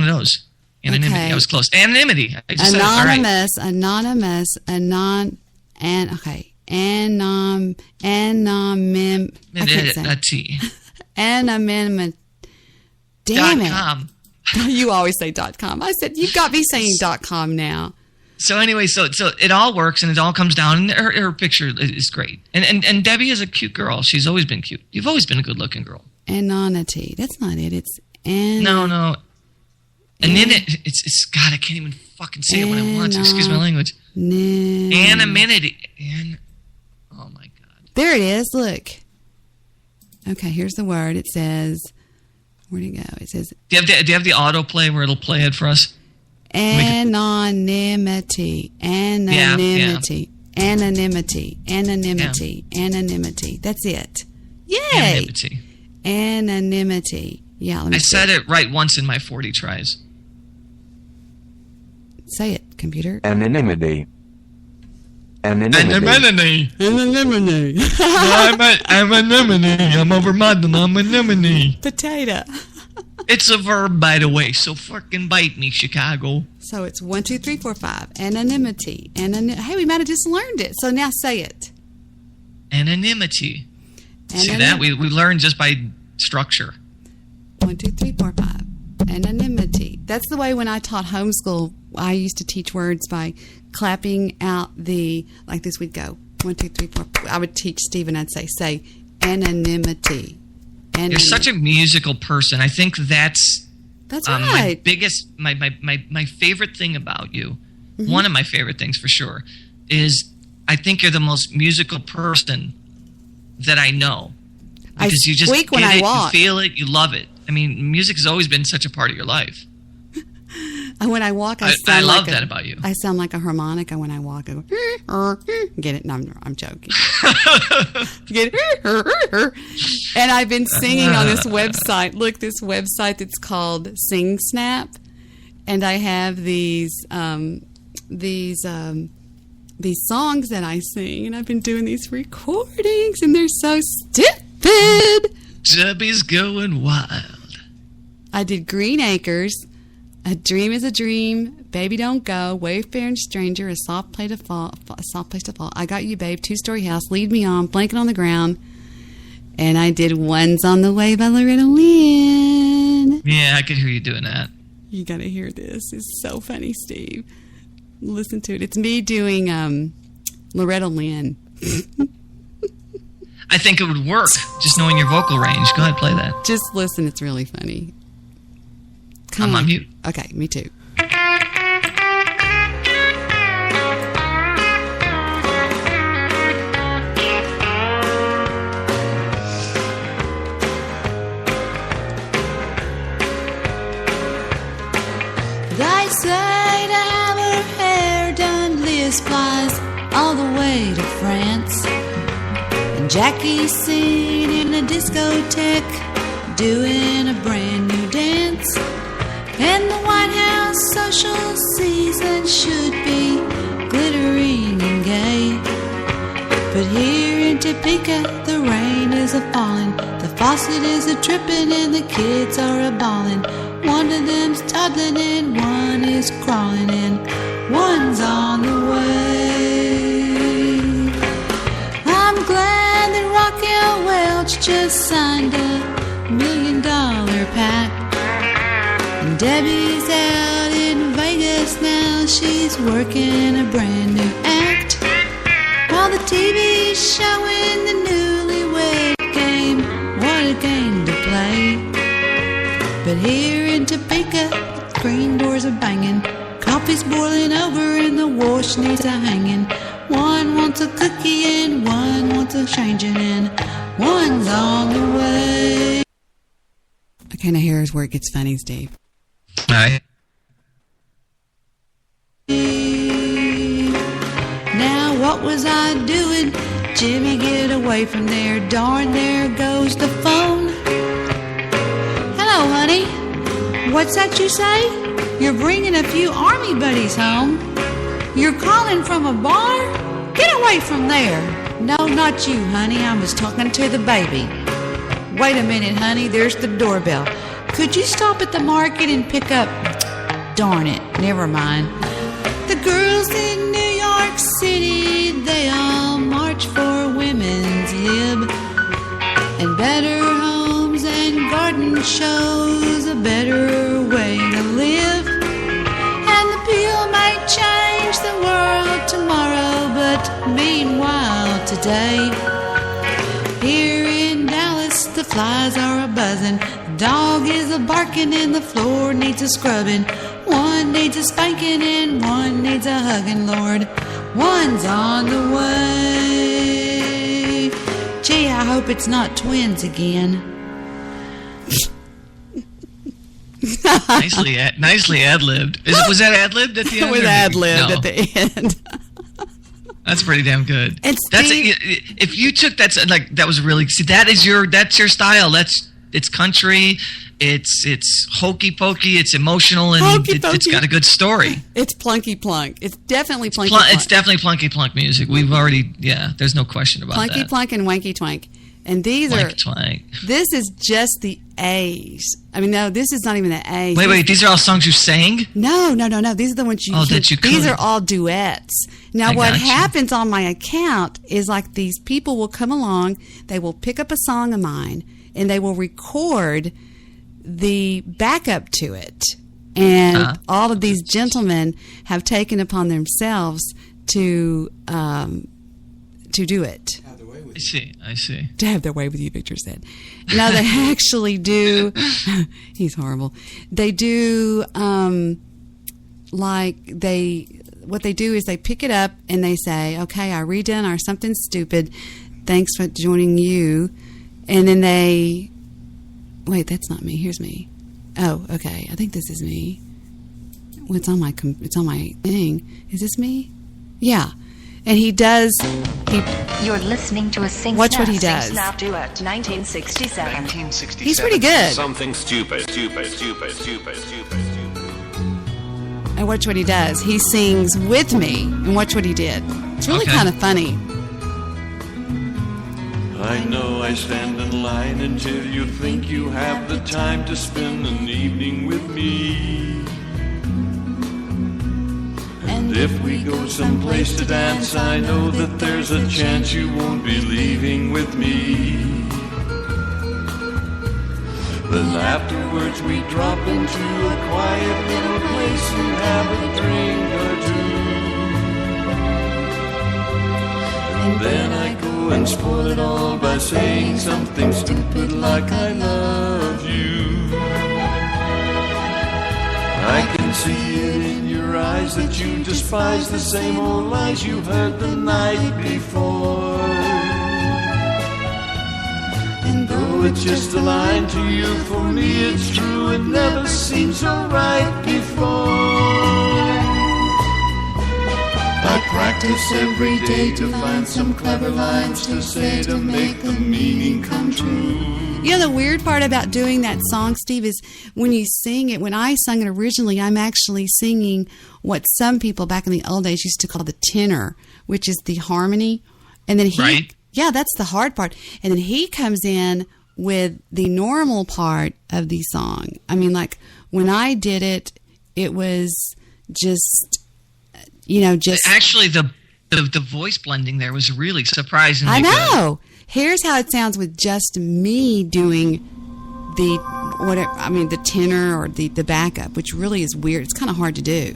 of those. Anonymity. Okay. I was close. Anonymity. I just anonymous. Said it. All right. Anonymous. I can't say. Anonymity. Damn it. .com. You always say .com. I said, you've got me saying .com now. So anyway, so it all works and it all comes down, and her picture is great. And Debbie is a cute girl. She's always been cute. You've always been a good-looking girl. Anonymity. That's not it. It's No. And then it's God, I can't even fucking say it when I want to. Excuse my language. Anonymity. Oh my God. There it is. Look. Okay, here's the word. It says, where'd it go? It says. Do you have the autoplay where it'll play it for us? Anonymity. Anonymity. Yeah. Anonymity. Anonymity. Yeah. Anonymity. That's it. Yay. Anonymity. Anonymity. Yeah, let me see. said it right once in my 40 tries. Say it, computer. Anonymity. Anonymity. Anonymity. I'm anonymity. I'm over mud and I'm anonymity. Potato. It's a verb, by the way, so fucking bite me, Chicago. So it's 1, 2, 3, 4, 5. Anonymity. Hey, we might have just learned it. So now say it. Anonymity. See that? We learned just by structure. 1, 2, 3, 4, 5. Anonymity. That's the way when I taught homeschool, I used to teach words by clapping out like this, we'd go 1, 2, 3, 4. I would teach Stephen, I'd say anonymity. You're such a musical person. I think that's right. My biggest, my favorite thing about you, one of my favorite things for sure, is I think you're the most musical person that I know. Because you just squeak when I walk. You feel it, you love it. I mean, music has always been such a part of your life. And when I walk, I love that about you. I sound like a harmonica when I walk. I go, get it? No, I'm joking. Get it? And I've been singing on this website. Look, this website that's called Sing Snap, and I have these songs that I sing, and I've been doing these recordings, and they're so stupid. Chubby's going wild. I did Green Acres. A dream is a dream. Baby don't go. Wayfaring stranger. A soft place to fall. I got you, babe. 2-story house. Lead me on. Blanket on the ground. And I did One's on the Way by Loretta Lynn. Yeah, I could hear you doing that. You got to hear this. It's so funny, Steve. Listen to it. It's me doing Loretta Lynn. I think it would work, just knowing your vocal range. Go ahead, play that. Just listen, it's really funny. I'm on mute. Okay, me too. They say to have her hair done, Liz flies all the way to France. And Jackie's seen in a discotheque doing a brand new dance. And the White House social season should be glittering and gay. But here in Topeka, the rain is a-falling, the faucet is a-tripping, and the kids are a-bawling. One of them's toddling and one is crawling and one's on the way. I'm glad that Raquel Welch just signed $1 million pact. And Debbie's out in Vegas now, she's working a brand new act. While the TV's showing the newlywed game, what a game to play. But here in Topeka, the screen doors are banging, coffee's boiling over and the wash needs a hanging. One wants a cookie and one wants a changing and one's on the way. Okay, now here's where it gets funny, Steve. All right. Now what was I doing? Jimmy, get away from there. Darn, there goes the phone. Hello, honey. What's that you say? You're bringing a few army buddies home. You're calling from a bar? Get away from there. No, not you, honey. I was talking to the baby. Wait a minute, honey. There's the doorbell. Could you stop at the market and pick up... Darn it. Never mind. The girls in New York City, they all march for women's lib. And better homes and garden shows, a better way to live. And the pill may change the world tomorrow, but meanwhile today, here in Dallas the flies are a-buzzing, the dog is a-barking and the floor needs a scrubbing. One needs a spanking and one needs a hugging, Lord. One's on the way. Gee, I hope it's not twins again. Nicely ad-libbed. Was that ad-libbed at the end? It was ad-libbed at the end. That's pretty damn good. And if you took that, like, that was really, see, that's your style. It's country. It's hokey pokey. It's emotional, and it's got a good story. It's plunky plunk. It's definitely plunky plunk. It's definitely plunky plunk music. We've already, there's no question about that. Plunky plunk and wanky twank. And these Wanky twank. This is just the A's. I mean, no, this is not even the A's. Wait, these are all songs you sang? No. These are the ones that you could. These are all duets. Now, what happens on my account is, like, these people will come along, they will pick up a song of mine, and they will record the backup to it. And all of these gentlemen have taken upon themselves to do it. I see. To have their way with you, Victor said. No, they actually do. He's horrible. They do, what they do is they pick it up and they say, okay, I redone our Something Stupid. Thanks for joining you. And then they, wait, that's not me. Here's me. Oh, okay. I think this is me. Well, it's on my thing. Is this me? Yeah. And he does. You're listening to a Sing Watch Snap, what he does. Sing Snap duet, 1967. He's pretty good. Something stupid. And watch what he does. He sings with me. And watch what he did. It's really kind of funny. I know I stand in line until you think you have the time to spend an evening with me. And if we go someplace to dance, I know that there's a chance you won't be leaving with me. Then afterwards we drop into a quiet little place and have a drink or two. And then I go go and spoil it all by saying something stupid like I love you. I can see it in your eyes that you despise the same old lies you heard the night before. And though it's just a line to you, for me it's true, it never seemed so right before. I practice every day to find some clever lines to say to make the meaning come true. You know, the weird part about doing that song, Steve, is when you sing it, when I sung it originally, I'm actually singing what some people back in the old days used to call the tenor, which is the harmony. And then yeah, that's the hard part. And then he comes in with the normal part of the song. I mean, like, when I did it, it was just, Actually, the voice blending there was really surprisingly I know. good. Here's how it sounds with just me doing the tenor or the backup, which really is weird. It's kind of hard to do.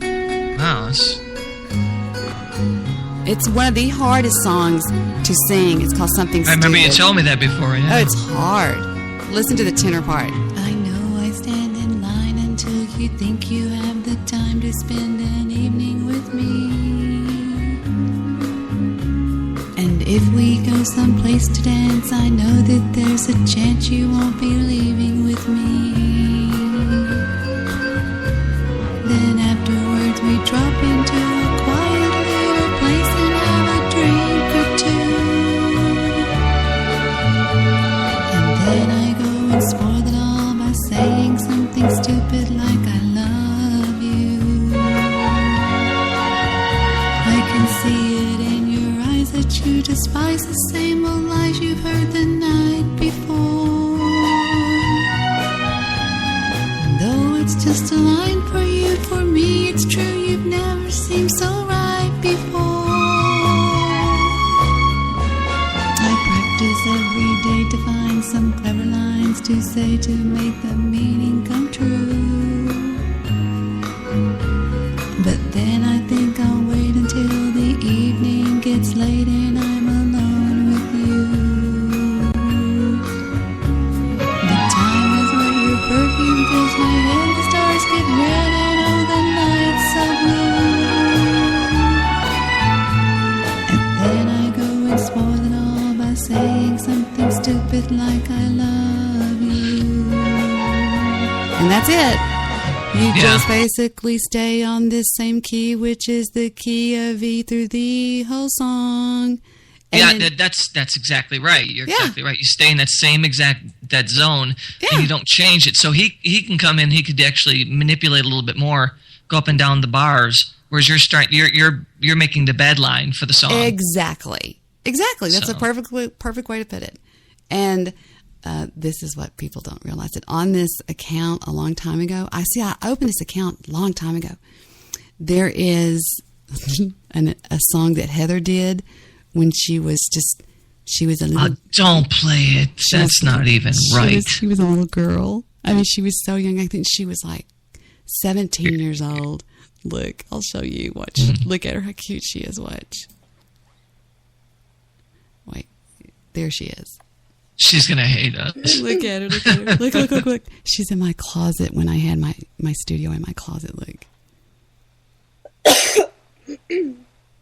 Wow, it's one of the hardest songs to sing. It's called Something Stupid. I remember you told me that before. Yeah. Oh, it's hard. Listen to the tenor part. I know I stand in line until you think you have the time to spend an evening with me. And if we go someplace to dance, I know that there's a chance you won't be leaving with me. Then afterwards we drop into a quiet little place and have a drink or two. And then I go and spoil it all by saying something stupid like I love you. I can see it in your eyes that you despise the same old lies you've heard the night before. And though it's just a line for you, for me it's true, you've never seemed so right before. I practice every day to find some clever lines to say to make the meaning come true. But then I think I'll wait until the evening gets late and I'm alone with you. The time is where your perfume fills my head, the stars get red and all the nights so blue. And then I go and spoil it all by saying something stupid like I love you. And that's it. You just basically stay on this same key, which is the key of E through the whole song. And that's exactly right. You're exactly right. You stay in that same that zone, and you don't change it. So he can come in. He could actually manipulate a little bit more, go up and down the bars. Whereas you're making the bed line for the song. Exactly. That's a perfect way to put it. And this is what people don't realize, that on this account a long time ago, I opened this account a long time ago. There is a song that Heather did when she was a little... don't play it. That's not even right. She was a little girl. I mean, she was so young. I think she was like 17 years old. Look, I'll show you. Watch. Look at her, how cute she is. Watch. Wait, there she is. She's going to hate us. Look at her. Look. She's in my closet when I had my studio in my closet. Look.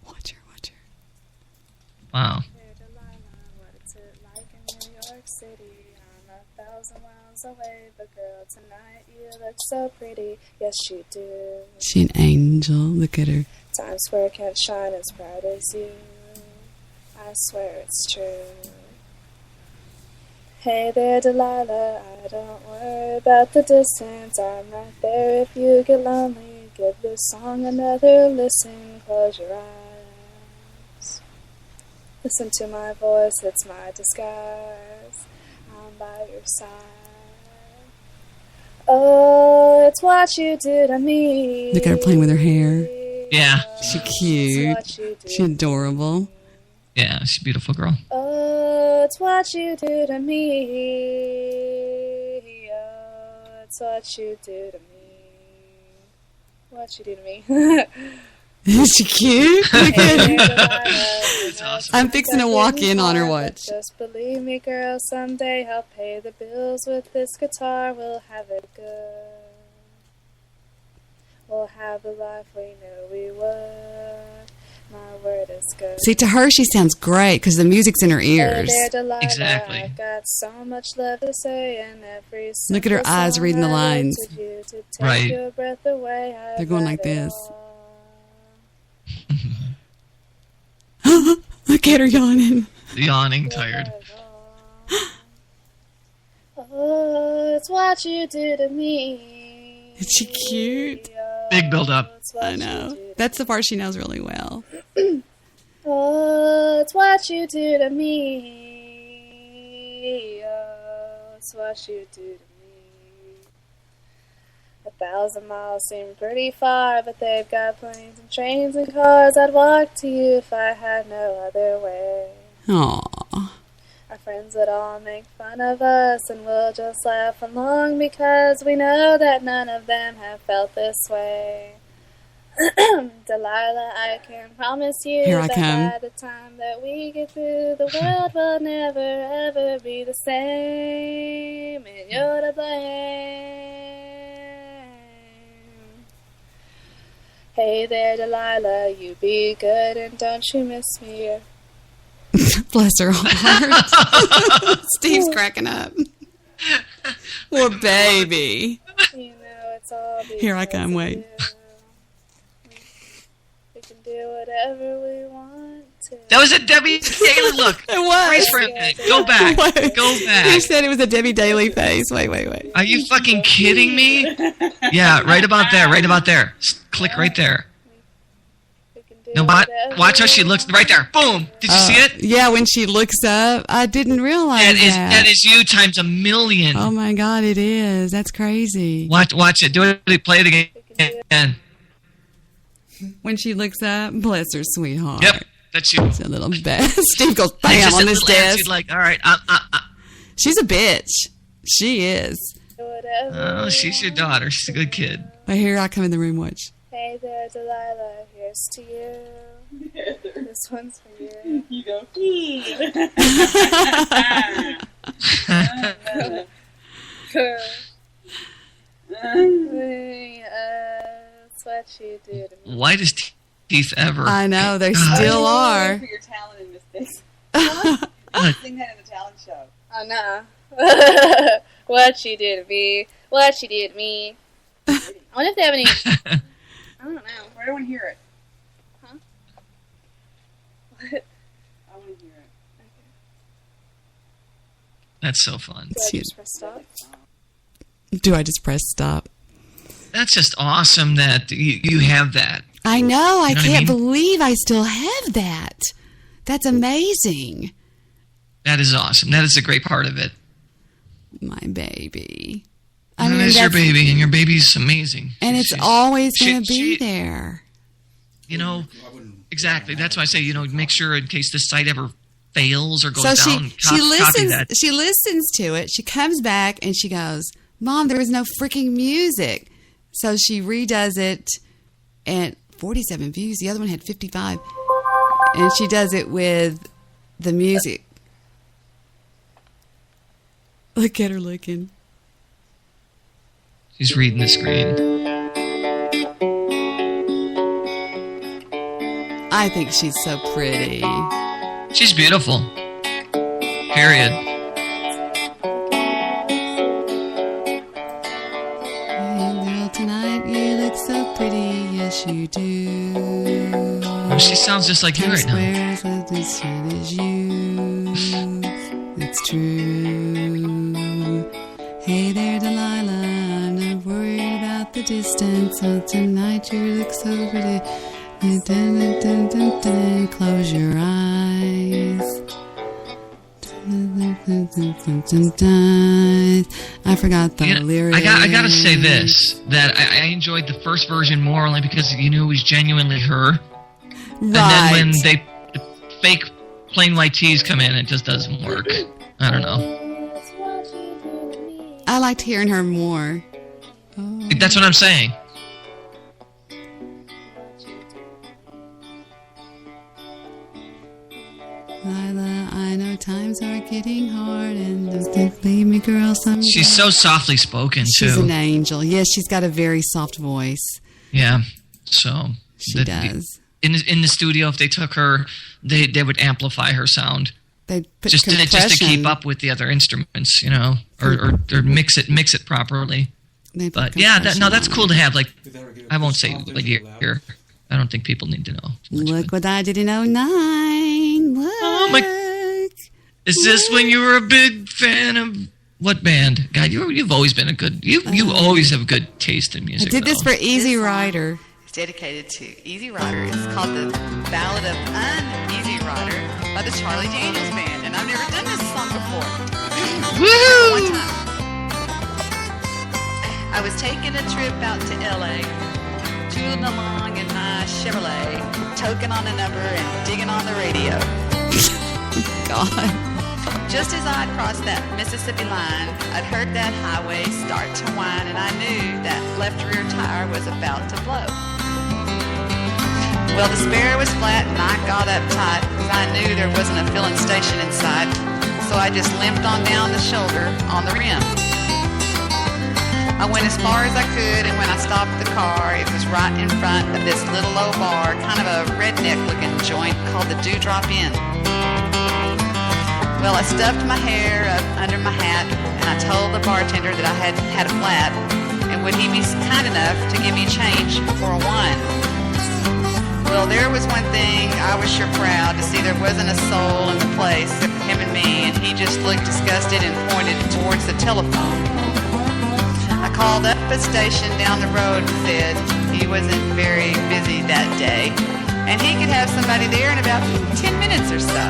Watch her. Wow. What's it like in New York City? I'm 1,000 miles away, but girl, tonight you look so pretty. Yes, you do. She's an angel. Look at her. Times Square can't shine as bright as you. I swear it's true. Hey there, Delilah, I don't worry about the distance. I'm right there if you get lonely. Give this song another listen. Close your eyes. Listen to my voice, it's my disguise. I'm by your side. Oh, it's what you do to me. Look at her playing with her hair. Yeah. She's cute. She's adorable. Yeah, she's a beautiful girl. Oh, it's what you do to me. Oh, it's what you do to me. What you do to me. Is she cute? Look at her. That's awesome. I'm fixing to walk in on her watch. Just believe me, girl, someday I'll pay the bills with this guitar. We'll have it good. We'll have the life we knew we would. My word is good. See, to her, she sounds great because the music's in her ears. Hey there, Delilah, Exactly. I've got so much love to say, and every Look at her simple eyes song reading the I wrote lines. to you to take Right. your breath away. I've They're going got like it this. all. Look at her yawning. Yawning, tired. Oh, it's what you do to me. Is she cute? Big build up. I know. That's the part she knows really well. Oh, it's what you do to me. Oh, it's what you do to me. 1,000 miles seem pretty far, but they've got planes and trains and cars. I'd walk to you if I had no other way. Aww. Our friends would all make fun of us, and we'll just laugh along because we know that none of them have felt this way. Delilah, I can promise you Here I that come. by the time that we get through, the world will never ever be the same, and you're to blame. Hey there, Delilah, you be good and don't you miss me. Bless her heart. Steve's cracking up. Poor baby. You know it's all Here I come, wait. We can do whatever we want to. That was a Debbie Daly look. It was. Freeze for a minute. Go back. Wait. Go You back. said it was a Debbie Daly face. Wait. Are you fucking kidding me? Yeah, right about there. Right about there. Click right there. No, watch how she looks right there. Boom. Did you see it? Yeah, when she looks up. I didn't realize That is you times a million. Oh my God, it is. That's crazy. Watch it. Do it. Play it again. When she looks up, bless her sweetheart. Yep, that's you. It's a little bit. Steve goes bam Just on a this little desk. attitude like, all right. She's a bitch. She is. Oh, she's your daughter. She's a good kid. But here I come in the room, watch. Hey there, Delilah, here's to you. This one's for you. You go. That's what you do to me. Whitest teeth ever. I know, they God. still are. For your talent in mistakes. I'll sing that in the talent show. Oh, no. What you do to me. What you do to me. I wonder if they have any... I don't know. I want to hear it. Huh? What? I want to hear it. That's so fun. Do I just press stop? Do I just press stop? That's just awesome that you have that. I know. I You know what I can't mean? believe I still have that. That's amazing. That is awesome. That is a great part of it. My baby. And it is your baby, and your baby's amazing. And it's always going to be there. You know, exactly. That's why I say, make sure in case this site ever fails or goes So down, she copy listens. that. She listens to it. She comes back and she goes, "Mom, there was no freaking music." So she redoes it, and 47 views. The other one had 55, and she does it with the music. Look at her looking. She's reading the screen. I think she's so pretty. She's beautiful. Period. Hey, girl, tonight you look so pretty. Yes, you do. Oh, she sounds just like you right now. Swears as decent as you. It's true. Hey there, Delilah. I'm not worried about the distance. So tonight you look so pretty. Dun, dun, dun, dun, dun. Close your eyes. Dun, dun, dun, dun, dun, dun. I forgot the lyrics. I gotta say this, that I enjoyed the first version more only because you knew it was genuinely her. Right. And then when the fake plain white tees come in, it just doesn't work. I don't know. I liked hearing her more. That's what I'm saying. times are getting hard, and don't leave me, girl. She's so softly spoken, She's too. an angel. Yes, she's got a very soft voice. Yeah, so... She does. In the studio, if they took her, they would amplify her sound. They'd put just to keep up with the other instruments, you know, or mix it properly. But yeah, that's cool to have. Like, I won't say like here. I don't think people need to know. Look what I did in 09. Look. Oh my! Is this when you were a big fan of what band? God, you've always been a good. You always have good taste in music. I did this for Easy Rider. It's dedicated to Easy Rider. It's called the Ballad of Uneasy Rider by the Charlie Daniels Band, and I've never done this song before. Woo! One time, I was taking a trip out to L.A., tooling along in my Chevrolet, toking on a number and digging on the radio. God. Just as I'd crossed that Mississippi line, I'd heard that highway start to whine, and I knew that left rear tire was about to blow. Well, the spare was flat, and I got uptight, because I knew there wasn't a filling station in sight, so I just limped on down the shoulder on the rim. I went as far as I could, and when I stopped the car, it was right in front of this little low bar, kind of a redneck-looking joint called the Dewdrop Inn. Well, I stuffed my hair up under my hat, and I told the bartender that I had a flat, and would he be kind enough to give me change for a wine. Well, there was one thing I was sure proud to see. There wasn't a soul in the place except for him and me, and he just looked disgusted and pointed towards the telephone. I called up a station down the road and said he wasn't very busy that day, and he could have somebody there in about 10 minutes or so.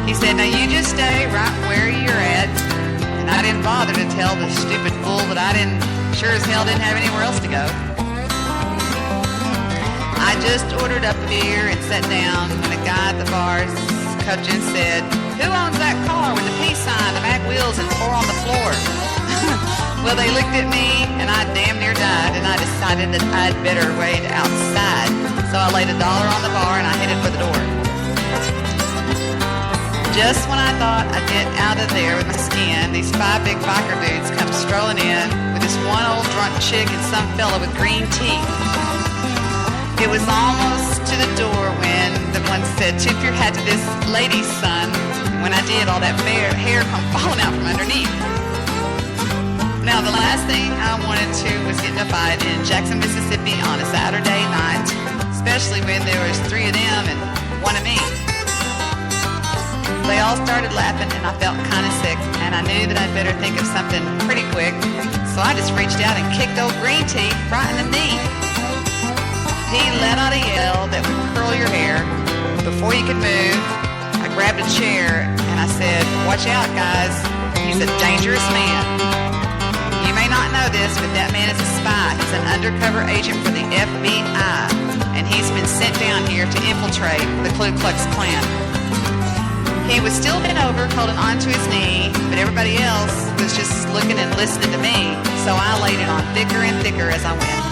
He said, now you just stay right where you're at, and I didn't bother to tell the stupid fool that I sure as hell didn't have anywhere else to go. I just ordered up a beer and sat down when a guy at the bar come and said, who owns that car with the peace sign, the back wheels, and 4 on the floor? Well, they looked at me, and I damn near died, and I decided that I'd better wait outside. So I laid $1 on the bar, and I headed for the door. Just when I thought I'd get out of there with my skin, these 5 big biker dudes come strolling in with this one old drunk chick and some fella with green teeth. It was almost to the door when the one said, tip your hat to this lady, son. When I did, all that hair come falling out from underneath. Now, the last thing I wanted to was get in a fight in Jackson, Mississippi on a Saturday night, especially when there was 3 of them and 1 of me. They all started laughing, and I felt kind of sick, and I knew that I'd better think of something pretty quick, so I just reached out and kicked old Green Teeth right in the knee. He let out a yell that would curl your hair. Before you could move, I grabbed a chair, and I said, watch out, guys. He's a dangerous man. You may not know this, but that man is a spy. He's an undercover agent for the FBI, and he's been sent down here to infiltrate the Ku Klux Klan. He was still bent over, holding onto his knee, but everybody else was just looking and listening to me, so I laid it on thicker and thicker as I went.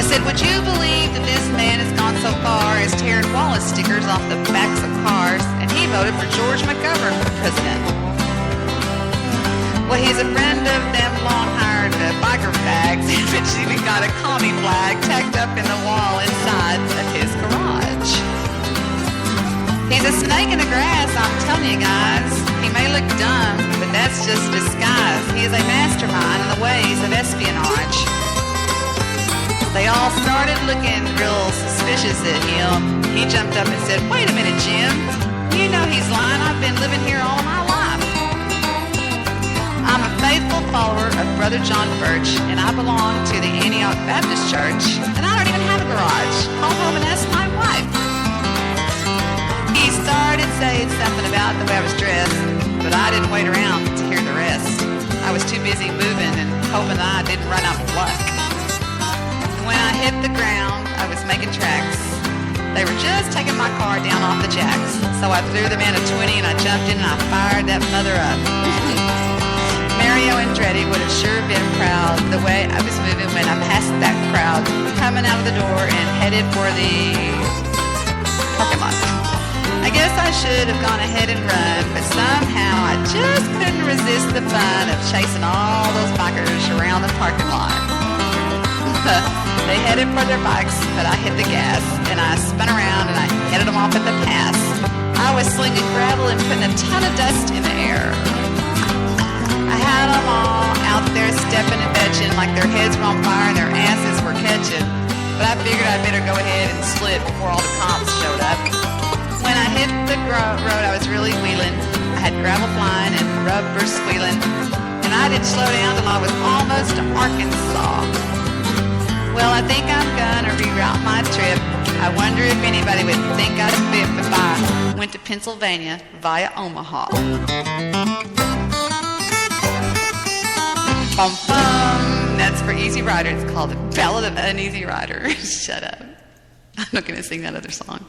I said, would you believe that this man has gone so far as tearing Wallace stickers off the backs of cars, and he voted for George McGovern for president? Well, he's a friend of them long-hired biker fags, which even got a commie flag tacked up in the wall inside of his garage. He's a snake in the grass, I'm telling you guys. He may look dumb, but that's just disguise. He is a mastermind in the ways of espionage. They all started looking real suspicious at him. He jumped up and said, wait a minute, Jim. You know he's lying. I've been living here all my life. I'm a faithful follower of Brother John Birch, and I belong to the Antioch Baptist Church, and I don't even have a garage. Call home and ask my wife. He started saying something about the way I was dressed, but I didn't wait around to hear the rest. I was too busy moving and hoping that I didn't run out of luck. When I hit the ground, I was making tracks. They were just taking my car down off the jacks. So I threw them in a 20 and I jumped in and I fired that mother up. Mario Andretti would have sure been proud the way I was moving when I passed that crowd, coming out of the door and headed for the parking lot. I guess guess I should have gone ahead and run, but somehow I just couldn't resist the fun of chasing all those bikers around the parking lot. They headed for their bikes, but I hit the gas, and I spun around and I headed them off at the pass. I was slinging gravel and putting a ton of dust in the air. I had them all out there stepping and fetching like their heads were on fire and their asses were catching. But I figured I'd better go ahead and split before all the cops showed up. When I hit the road, I was really wheeling. I had gravel flying and rubber squealing. And I didn't slow down till I was almost to Arkansas. Well, I think I'm gonna reroute my trip. I wonder if anybody would think I'd fit if I went to Pennsylvania via Omaha. Bum, bum. That's for Easy Rider. It's called The Ballad of an Easy Rider. Shut up. I'm not going to sing that other song.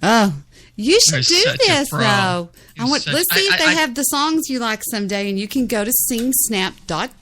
Oh, you should You're do such a this, pro. though. You're Let's see if they have the songs you like someday, and you can go to singsnap.com.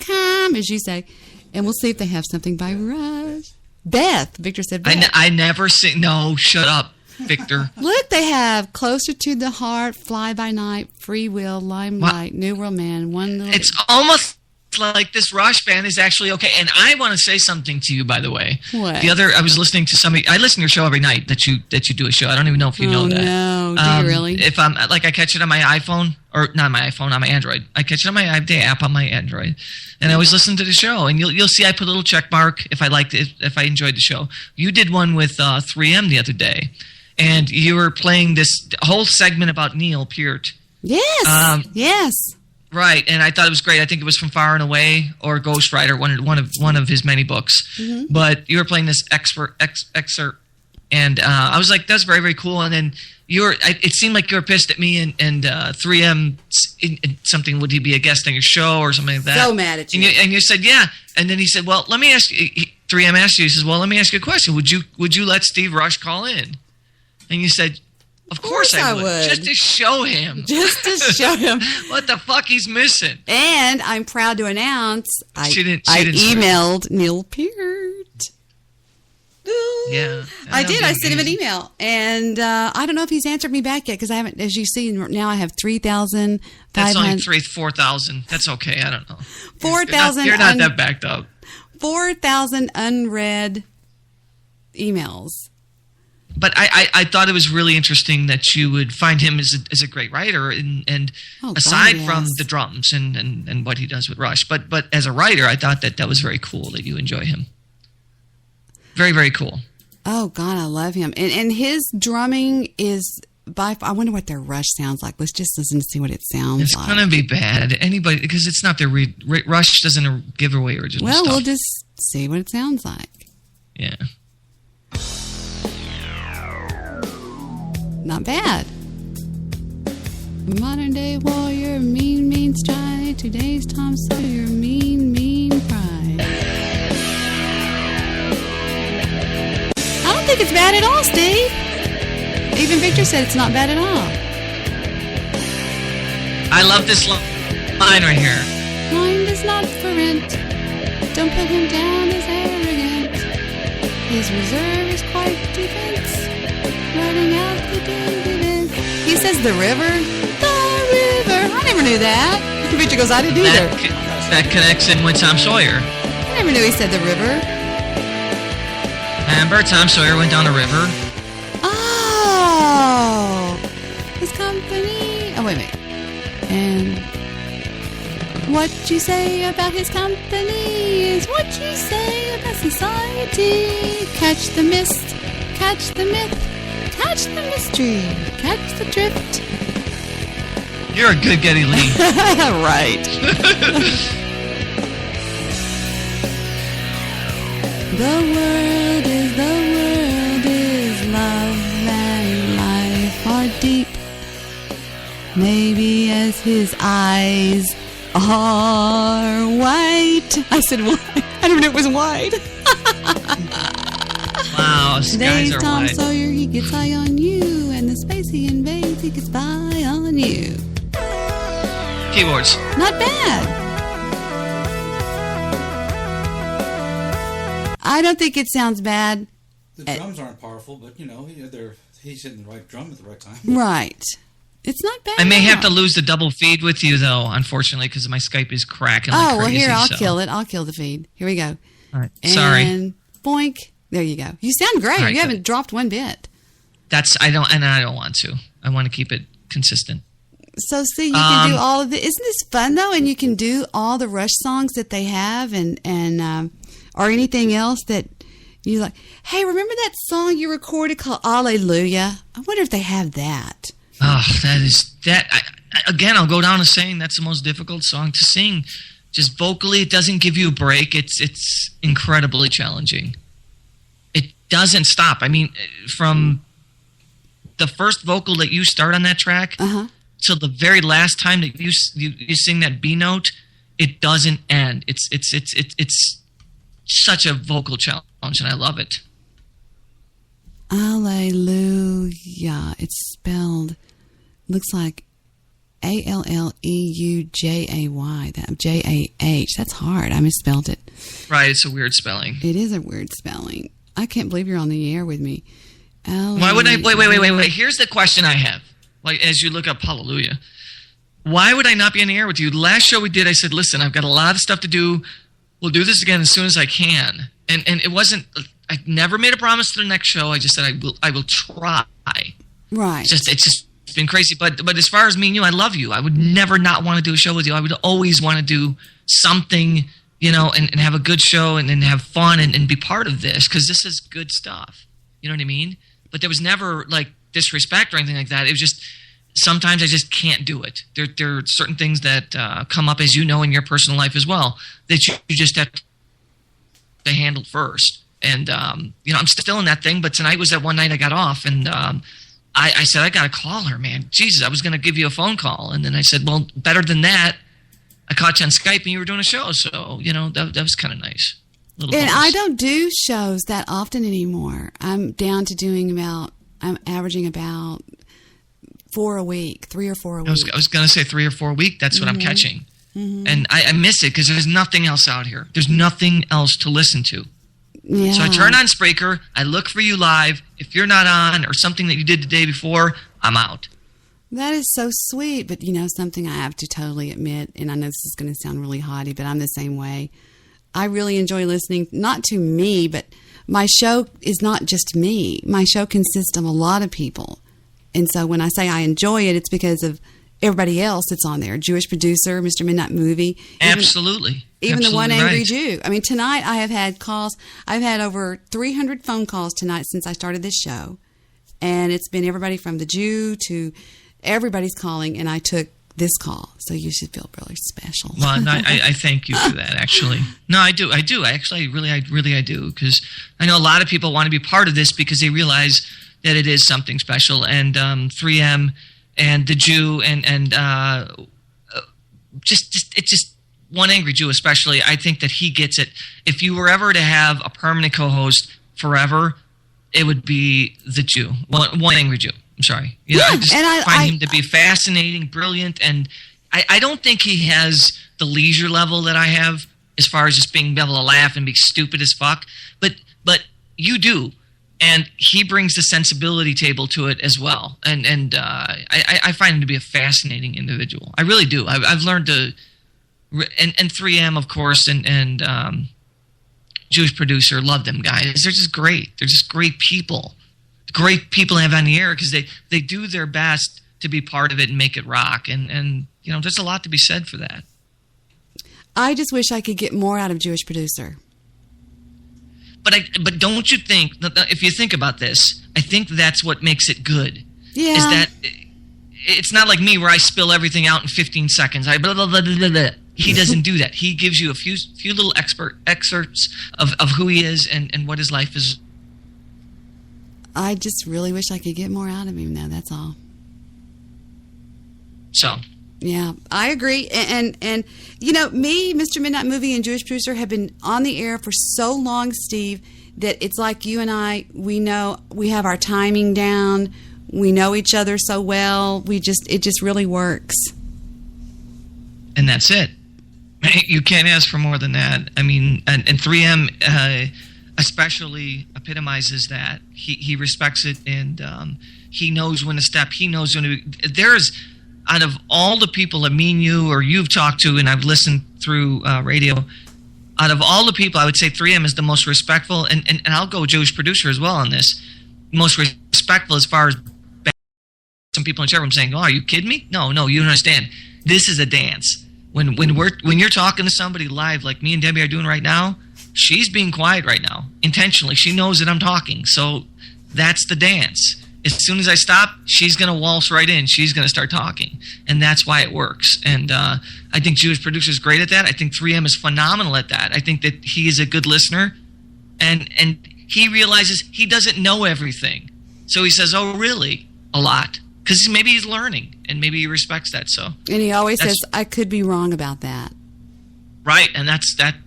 .com, as you say, and we'll see if they have something by Rush. Beth. Victor said Beth. I never sing. No, shut up, Victor. Look, they have Closer to the Heart, Fly by Night, Free Will, Limelight, New World Man, One Little... It's almost like this Rush band is actually okay. And I want to say something to you, by the way. What? I was listening to somebody. I listen to your show every night that you do a show. I don't even know if you know that. No, do you really? If I'm like, I catch it on my iPhone, or not my iPhone, on my Android. I catch it on the app on my Android, and I always listen to the show. And you'll see I put a little check mark if I liked it, if I enjoyed the show. You did one with 3M the other day, and you were playing this whole segment about Neil Peart. Yes. Yes. Right, and I thought it was great. I think it was from Far and Away or Ghost Rider, one of his many books. Mm-hmm. But you were playing this excerpt, and I was like, "That's very, very cool." And then it seemed like you were pissed at me and 3M. Something, would he be a guest on your show or something like that? So mad at you. And you said, "Yeah." And then he said, "Well, let me ask you." 3M asked you. He says, "Well, let me ask you a question. Would you let Steve Rush call in?" And you said, Of course I would. Just to show him. Just to show him. What the fuck he's missing. And I'm proud to announce I didn't emailed Neil Peart. Yeah. I did. I sent him an email. And I don't know if he's answered me back yet because I haven't, as you see, now I have 3,500. That's only 4,000. That's okay. I don't know. 4,000. You're not that backed up. 4,000 unread emails. But I thought it was really interesting that you would find him as a great writer, and aside from the drums and what he does with Rush, but as a writer, I thought that was very cool that you enjoy him. Very, very cool. Oh God, I love him, and his drumming is I wonder what their Rush sounds like. Let's just listen to see what it sounds like. It's gonna be bad. Anybody, because it's not their Rush doesn't give away original stuff. Well, we'll just see what it sounds like. Yeah. Not bad. Modern day warrior, mean stride. Today's Tom Sawyer, mean pride. I don't think it's bad at all, Steve. Even Victor said it's not bad at all. I love this line right here. Mind is not for rent. Don't put him down as arrogant. His reserve is quite defense. Running out the dividends. He says the river. The river. I never knew that. Victor goes, I didn't either. That connects in with Tom Sawyer. I never knew he said the river. Remember, Tom Sawyer went down the river. Oh. His company. Oh, wait a minute. And what you say about his company is what you say about society. Catch the mist. Catch the myth. Catch the mystery. Catch the drift. You're a good Geddy Lee. Right. The world is love and life are deep. Maybe as his eyes are white. I said white. I didn't know it was white. Wow, Today's skies are Tom white. Sawyer, he gets high on you, and the space he invades, he gets by on you. Keyboards. Not bad. I don't think it sounds bad. The drums aren't powerful, but he's hitting the right drum at the right time. Right. It's not bad. I may have to lose the double feed with you, though, unfortunately, because my Skype is cracking like crazy. Well, here, I'll kill it. I'll kill the feed. Here we go. All right. Sorry. And boink. There you go. You sound great. Right, you haven't dropped one bit. I don't want to. I want to keep it consistent. So, see, you can do all of the... Isn't this fun, though? And you can do all the Rush songs that they have and or anything else that you like. Hey, remember that song you recorded called Alleluia? I wonder if they have that. Oh, again, I'll go down to saying that's the most difficult song to sing. Just vocally, it doesn't give you a break. It's incredibly challenging. It doesn't stop. I mean, from the first vocal that you start on that track till the very last time that you sing that B note, it doesn't end. It's such a vocal challenge, and I love it. Alleluia. It's spelled, looks like Alleujay. That J-A-H. That's hard. I misspelled it. Right, it's a weird spelling. It is a weird spelling. I can't believe you're on the air with me. Why would I? Wait. Here's the question I have. Like, as you look up Hallelujah, why would I not be on the air with you? The last show we did, I said, listen, I've got a lot of stuff to do. We'll do this again as soon as I can. And it wasn't, I never made a promise to the next show. I just said I will try. Right. It's just been crazy. But as far as me and you, I love you. I would never not want to do a show with you. I would always want to do something, and have a good show and have fun and be part of this, because this is good stuff. You know what I mean? But there was never like disrespect or anything like that. It was just sometimes I just can't do it. There are certain things that come up, as you know, in your personal life as well, that you just have to handle first. And, I'm still in that thing, but tonight was that one night I got off, and I said, I got to call her, man. Jesus, I was going to give you a phone call. And then I said, well, better than that, I caught you on Skype and you were doing a show. So, that was kind of nice. And I don't do shows that often anymore. I'm down to I'm averaging about 4 a week, 3 or 4 a week. I was going to say 3 or 4 a week. That's what I'm catching. Mm-hmm. And I miss it because there's nothing else out here. There's nothing else to listen to. Yeah. So I turn on Spreaker. I look for you live. If you're not on or something that you did the day before, I'm out. That is so sweet. But, something I have to totally admit, and I know this is going to sound really haughty, but I'm the same way. I really enjoy listening, not to me, but my show is not just me. My show consists of a lot of people. And so when I say I enjoy it, it's because of everybody else that's on there. Jewish producer, Mr. Midnight Movie. Absolutely. Even Absolutely the one Angry right. Jew. I mean, tonight I have had calls. I've had over 300 phone calls tonight since I started this show. And it's been everybody from the Jew to everybody's calling, and I took this call. So you should feel really special. Well, no, I thank you for that, actually. No, I do. Actually, I do. Because I know a lot of people want to be part of this because they realize that it is something special. And 3M and the Jew and just one Angry Jew especially, I think that he gets it. If you were ever to have a permanent co-host forever, it would be the Jew. One Angry Jew. I'm sorry. I just find him to be fascinating, brilliant, and I don't think he has the leisure level that I have as far as just being able to laugh and be stupid as fuck. But you do, and he brings the sensibility table to it as well. And I find him to be a fascinating individual. I really do. I've learned to, and 3M of course, and Jewish producer, love them guys. They're just great. They're just great people. Great people to have on the air because they do their best to be part of it and make it rock. And there's a lot to be said for that. I just wish I could get more out of Jewish producer. But don't you think, if you think about this, I think that's what makes it good. Yeah. Is that it's not like me where I spill everything out in 15 seconds. Blah, blah, blah, blah, blah. He doesn't do that. He gives you a few little excerpts of who he is and what his life is. I just really wish I could get more out of him, though. That's all. So. Yeah, I agree. And me, Mr. Midnight Movie, and Jewish Producer have been on the air for so long, Steve, that it's like you and I, we know, we have our timing down. We know each other so well. It just really works. And that's it. You can't ask for more than that. I mean, and 3M, especially epitomizes that. He respects it, and he knows when to step. He knows when to. There's, out of all the people that me and you or you've talked to, and I've listened through radio, out of all the people, I would say 3M is the most respectful, and I'll go Jewish producer as well on this. Most respectful as far as some people in the chat room saying, "Oh, are you kidding me?" No, you don't understand. This is a dance. When you're talking to somebody live like me and Debbie are doing right now, she's being quiet right now intentionally. She knows that I'm talking, so that's the dance. As soon as I stop, she's going to waltz right in. She's going to start talking, and that's why it works. And I think Jewish producer is great at that. I think 3M is phenomenal at that. I think that he is a good listener, and he realizes he doesn't know everything. So he says, "Oh, really?" a lot. Because maybe he's learning, and maybe he respects that. So, and he always says, "I could be wrong about that." Right, and that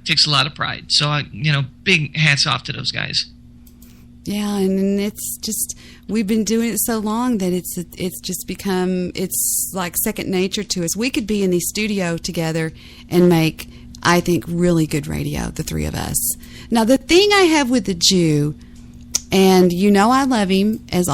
takes a lot of pride. So, big hats off to those guys. Yeah, and it's just, we've been doing it so long that it's just become, it's like second nature to us. We could be in the studio together and make, I think, really good radio, the three of us. Now, the thing I have with the Jew, and I love him, as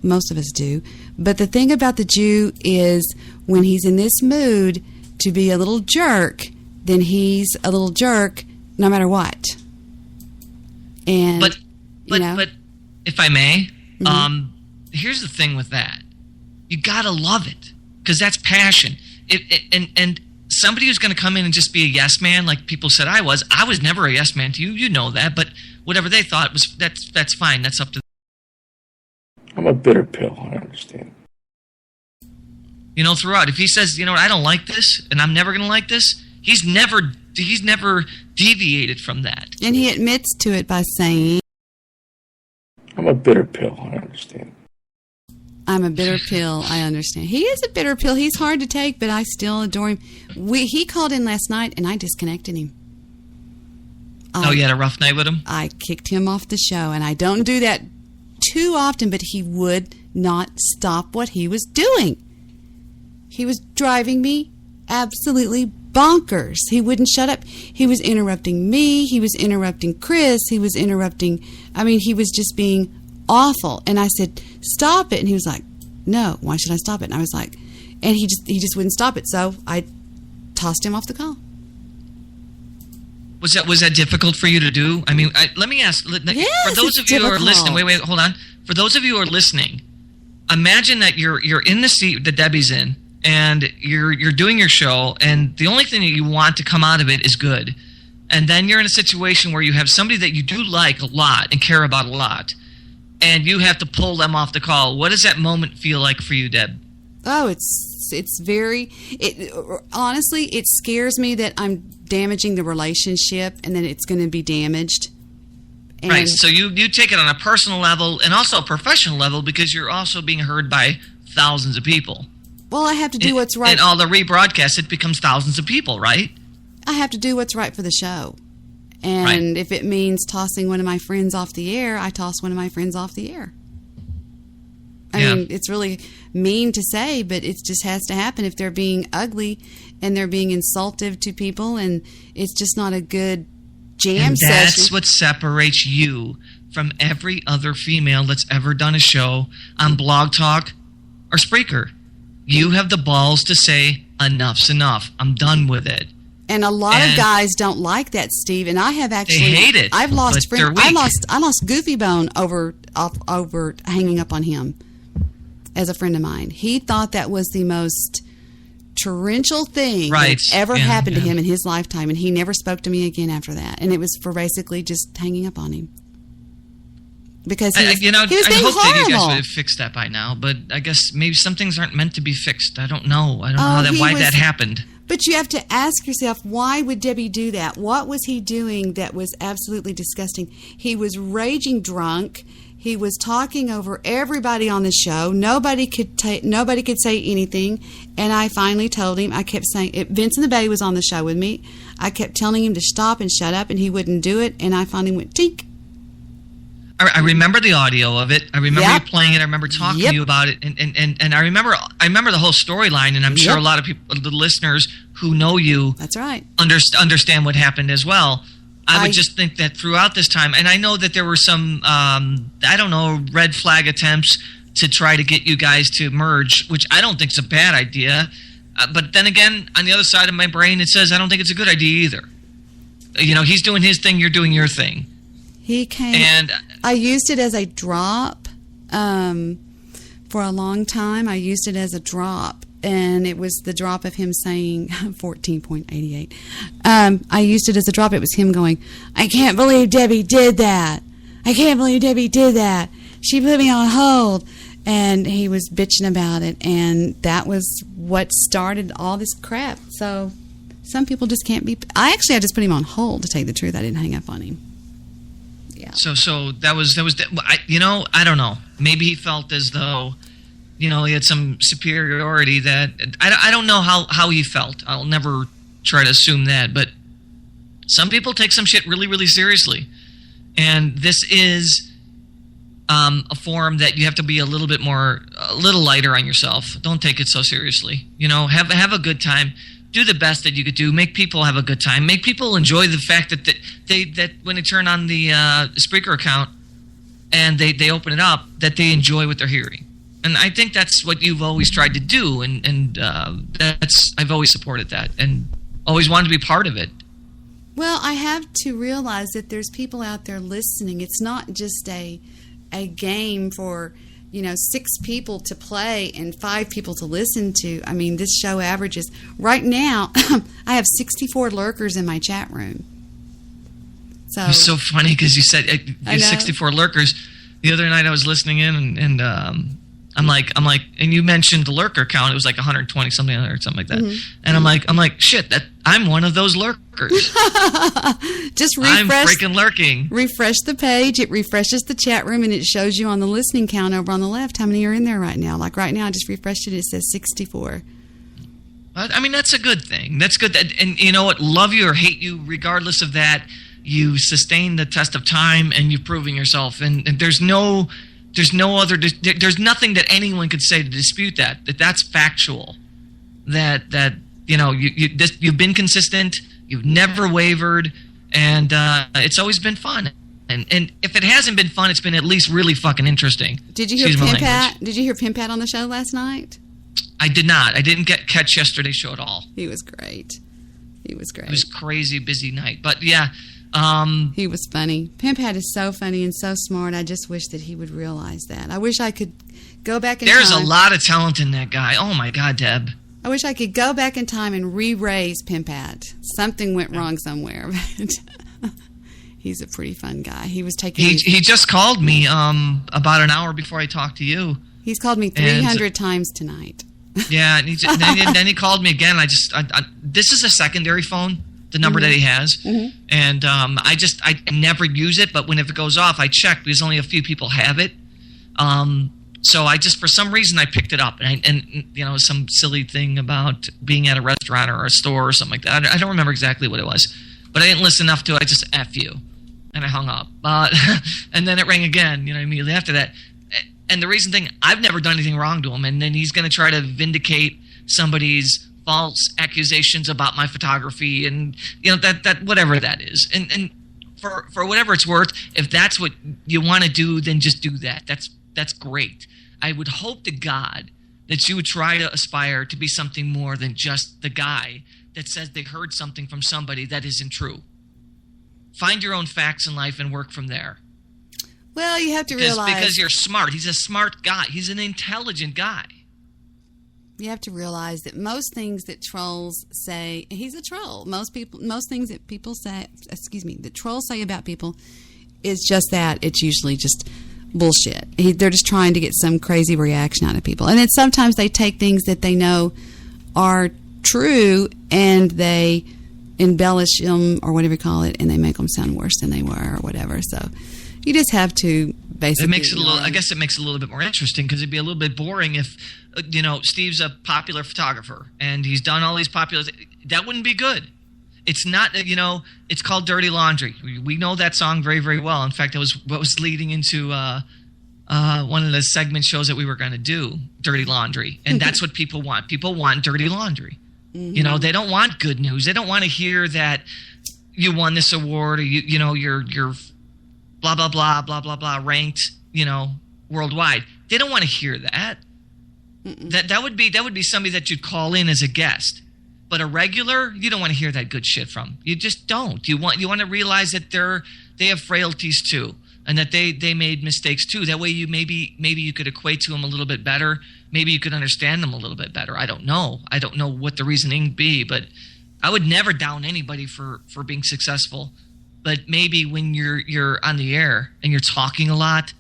most of us do, but the thing about the Jew is when he's in this mood to be a little jerk, then he's a little jerk no matter what. And But if I may, here's the thing with that. You gotta love it, because that's passion. And somebody who's going to come in and just be a yes man, like people said I was never a yes man to you. You know that, but whatever they thought was that's fine. That's up to them. I'm a bitter pill. I understand. Throughout, if he says, I don't like this, and I'm never going to like this, he's never deviated from that. And he admits to it by saying, I'm a bitter pill. I understand. I'm a bitter pill. I understand. He is a bitter pill. He's hard to take, but I still adore him. He called in last night, and I disconnected him. You had a rough night with him? I kicked him off the show, and I don't do that too often, but he would not stop what he was doing. He was driving me absolutely bonkers. He wouldn't shut up. He was interrupting me. He was interrupting Chris. He was interrupting, he was just being awful. And I said, "Stop it." And he was like, "No, why should I stop it?" And I was like, and he just wouldn't stop it. So I tossed him off the call. Was that difficult for you to do? Let me ask. Yes, for those of you who are listening, wait, hold on. For those of you who are listening, imagine that you're in the seat that Debbie's in, and you're doing your show, and the only thing that you want to come out of it is good. And then you're in a situation where you have somebody that you do like a lot and care about a lot, and you have to pull them off the call. What does that moment feel like for you, Deb? Oh, honestly, it scares me that I'm damaging the relationship and then it's going to be damaged. And right, so you take it on a personal level and also a professional level, because you're also being heard by thousands of people. Well, I have to do what's right. And all the rebroadcasts, it becomes thousands of people, right? I have to do what's right for the show. And if it means tossing one of my friends off the air, I toss one of my friends off the air. I mean, it's really mean to say, but it just has to happen if they're being ugly and they're being insultive to people, and it's just not a good jam session. That's what separates you from every other female that's ever done a show on Blog Talk or Spreaker. You have the balls to say, enough's enough. I'm done with it. And a lot of guys don't like that, Steve. And I have actually, they hate it. I've lost friends. I lost Goofy Bone over hanging up on him as a friend of mine. He thought that was the most torrential thing that ever happened to him in his lifetime, and he never spoke to me again after that. And it was for basically just hanging up on him. Because he was being I hope horrible. that you guys would have fixed that by now, but I guess maybe some things aren't meant to be fixed. I don't know. Why that happened. But you have to ask yourself, why would Debbie do that? What was he doing that was absolutely disgusting? He was raging drunk. He was talking over everybody on the show. Nobody could say anything. And I finally told him, I kept saying, Vincent the Bay was on the show with me. I kept telling him to stop and shut up, and he wouldn't do it. And I finally went, tink. I remember the audio of it. I remember you playing it. I remember talking to you about it, and I remember the whole storyline. And I'm sure a lot of people, the listeners who know you, that's right, understand what happened as well. I would just think that throughout this time, and I know that there were some, red flag attempts to try to get you guys to merge, which I don't think is a bad idea. But then again, on the other side of my brain, it says I don't think it's a good idea either. He's doing his thing, you're doing your thing. He came, and I used it as a drop for a long time. I used it as a drop, and it was the drop of him saying 14.88. I used it as a drop. It was him going, I can't believe Debbie did that. I can't believe Debbie did that. She put me on hold. And he was bitching about it, and that was what started all this crap. So some people just can't be... I just put him on hold, to tell you the truth. I didn't hang up on him. Yeah. So that was I don't know. Maybe he felt as though, he had some superiority that... I don't know how he felt. I'll never try to assume that, but some people take some shit really, really seriously. And this is... a forum that you have to be a little lighter on yourself. Don't take it so seriously. Have a good time. Do the best that you could do. Make people have a good time. Make people enjoy the fact that that when they turn on the Spreaker account and they open it up, that they enjoy what they're hearing. And I think that's what you've always tried to do, and I've always supported that and always wanted to be part of it. Well, I have to realize that there's people out there listening. It's not just a game for 6 people to play and 5 people to listen to. I mean, this show averages right now. I have 64 lurkers in my chat room. So it's so funny because you said you have 64 lurkers. The other night I was listening in and I'm like, and you mentioned the lurker count. It was like 120 something or something like that. Mm-hmm. And I'm like, shit, I'm one of those lurkers. Just refresh. I'm freaking lurking. Refresh the page. It refreshes the chat room, and it shows you on the listening count over on the left how many are in there right now. Like right now, I just refreshed it. It says 64. I mean, that's a good thing. That's good. And you know what? Love you or hate you, regardless of that, you sustain the test of time, and you're proving yourself. And there's nothing that anyone could say to dispute that. That's factual. That you've been consistent. You've never wavered, and it's always been fun. And if it hasn't been fun, it's been at least really fucking interesting. Did you hear Pimp Pat? Did you hear Pimp Pat on the show last night? I did not. I didn't catch yesterday's show at all. He was great. It was a crazy busy night, but yeah. He was funny. Pimp Pat is so funny and so smart. I just wish that he would realize that. I wish I could go back in time. There's a lot of talent in that guy. Oh my God, Deb. I wish I could go back in time and re-raise Pimp Pat. Something went wrong somewhere. But he's a pretty fun guy. He was taking. He just called me about an hour before I talked to you. He's called me 300 times tonight. Yeah, and then he called me again. This is a secondary phone, the number that he has, and I never use it. But if it goes off, I check because only a few people have it. So I just, for some reason, I picked it up, and some silly thing about being at a restaurant or a store or something like that. I don't remember exactly what it was, but I didn't listen enough to it. I just F you, and I hung up. And then it rang again, immediately after that. And the reason I've never done anything wrong to him, and then he's going to try to vindicate somebody's false accusations about my photography, and that whatever that is. And for whatever it's worth, if that's what you want to do, then just do that. That's great. I would hope to God that you would try to aspire to be something more than just the guy that says they heard something from somebody that isn't true. Find your own facts in life and work from there. Well, you have to realize... Because you're smart. He's a smart guy. He's an intelligent guy. You have to realize that most things that trolls say... He's a troll. Most things that people say... that trolls say about people is just that. It's usually just bullshit. They're just trying to get some crazy reaction out of people. And then sometimes they take things that they know are true and they embellish them or whatever you call it, and they make them sound worse than they were or whatever. So... You just have to basically... It makes it I guess it makes it a little bit more interesting because it'd be a little bit boring if, Steve's a popular photographer and he's done all these popular... That wouldn't be good. It's not, it's called Dirty Laundry. We know that song very, very well. In fact, it was what was leading into one of the segment shows that we were going to do, Dirty Laundry. And that's what people want. People want dirty laundry. Mm-hmm. They don't want good news. They don't want to hear that... you won this award, or you're blah blah blah blah blah blah ranked, worldwide. They don't want to hear that. That would be somebody that you'd call in as a guest. But a regular, you don't want to hear that good shit from. You just don't. You want to realize that they have frailties too, and that they made mistakes too. That way, maybe you could equate to them a little bit better. Maybe you could understand them a little bit better. I don't know. I don't know what the reasoning be, but I would never down anybody for being successful. But maybe when you're on the air and you're talking a lot,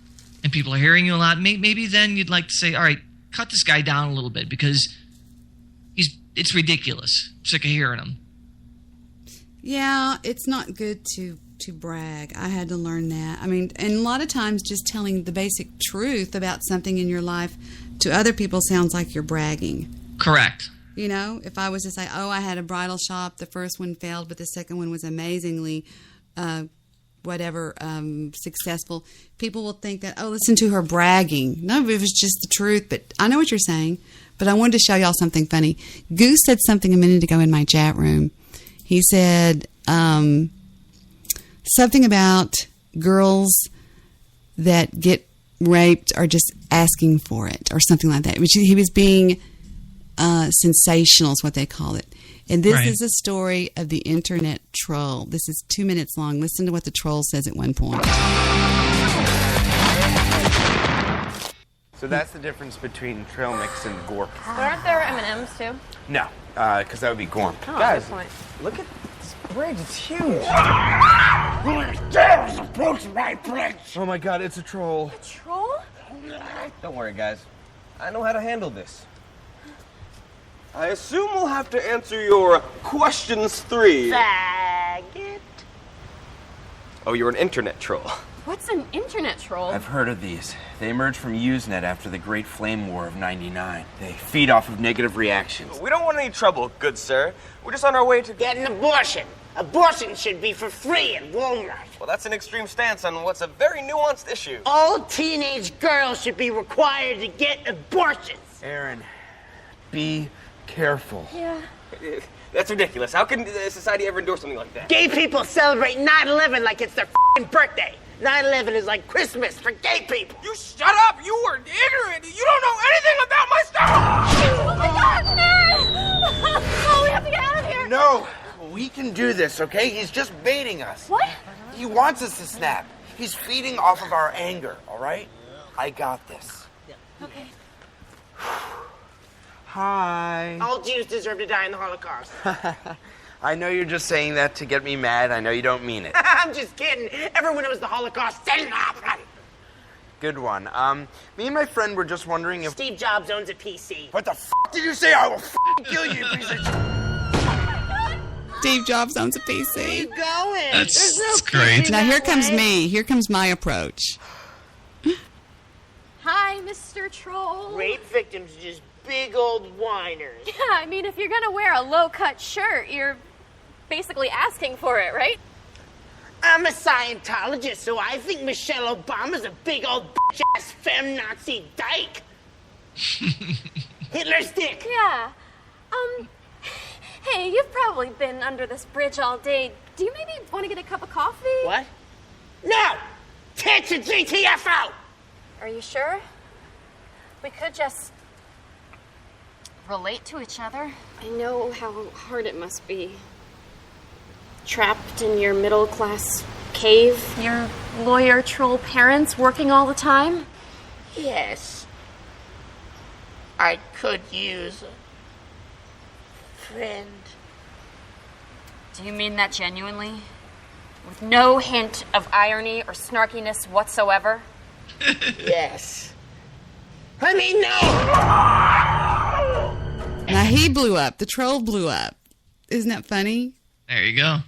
and people are hearing you a lot, maybe then you'd like to say, all right, cut this guy down a little bit because it's ridiculous. I'm sick of hearing him. Yeah, it's not good to brag. I had to learn that. I mean, and a lot of times just telling the basic truth about something in your life to other people sounds like you're bragging. Correct. If I was to say, oh, I had a bridal shop, the first one failed, but the second one was amazingly successful, people will think that, oh, listen to her bragging. No, it was just the truth. But I know what you're saying. But I wanted to show y'all something funny. Goose said something a minute ago in my chat room. He said something about girls that get raped are just asking for it or something like that. Which he was being sensational is what they call it. And this is a story of the internet troll. This is 2 minutes long. Listen to what the troll says at one point. So that's the difference between trail mix and gorp. But aren't there M&Ms too? No, because that would be gorp. Oh, Guys, good point. look at this bridge. It's huge. There's approaching my bridge. Oh my God, it's a troll. Troll? Don't worry, guys. I know how to handle this. I assume we'll have to answer your questions 3. Faggot. Oh, you're an internet troll. What's an internet troll? I've heard of these. They emerged from Usenet after the Great Flame War of '99. They feed off of negative reactions. We don't want any trouble, good sir. We're just on our way to get an abortion. Abortion should be for free at Walmart. Well, that's an extreme stance on what's a very nuanced issue. All teenage girls should be required to get abortions. Aaron, be careful. Yeah. That's ridiculous. How can society ever endorse something like that? Gay people celebrate 9/11 like it's their f***ing birthday. 9/11 is like Christmas for gay people. You shut up! You were ignorant! You don't know anything about my stuff! Oh my God, man! Oh, we have to get out of here! No! We can do this, okay? He's just baiting us. What? He wants us to snap. He's feeding off of our anger, all right? I got this. Okay. Hi. All Jews deserve to die in the Holocaust. I know you're just saying that to get me mad. I know you don't mean it. I'm just kidding. Everyone knows the Holocaust didn't happen. Good one. Me and my friend were just wondering if... Steve Jobs owns a PC. What the f*** did you say? I will f***ing kill you, piece of... Steve Jobs owns a PC. Where you going? That's great. Now here comes me. Here comes my approach. Hi, Mr. Troll. Rape victims are just big old whiners. Yeah, I mean, if you're gonna wear a low-cut shirt, you're basically asking for it, right? I'm a Scientologist, so I think Michelle Obama's a big old bitch-ass femme-Nazi dyke. Hitler's dick. Yeah. Hey, you've probably been under this bridge all day. Do you maybe want to get a cup of coffee? What? No! Tits and GTFO! Are you sure? We could just relate to each other. I know how hard it must be. Trapped in your middle-class cave, your lawyer troll parents working all the time. Yes. I could use a friend. Do you mean that genuinely? With no hint of irony or snarkiness whatsoever? Yes. I mean, no! Now he blew up. The troll blew up. Isn't that funny? There you go.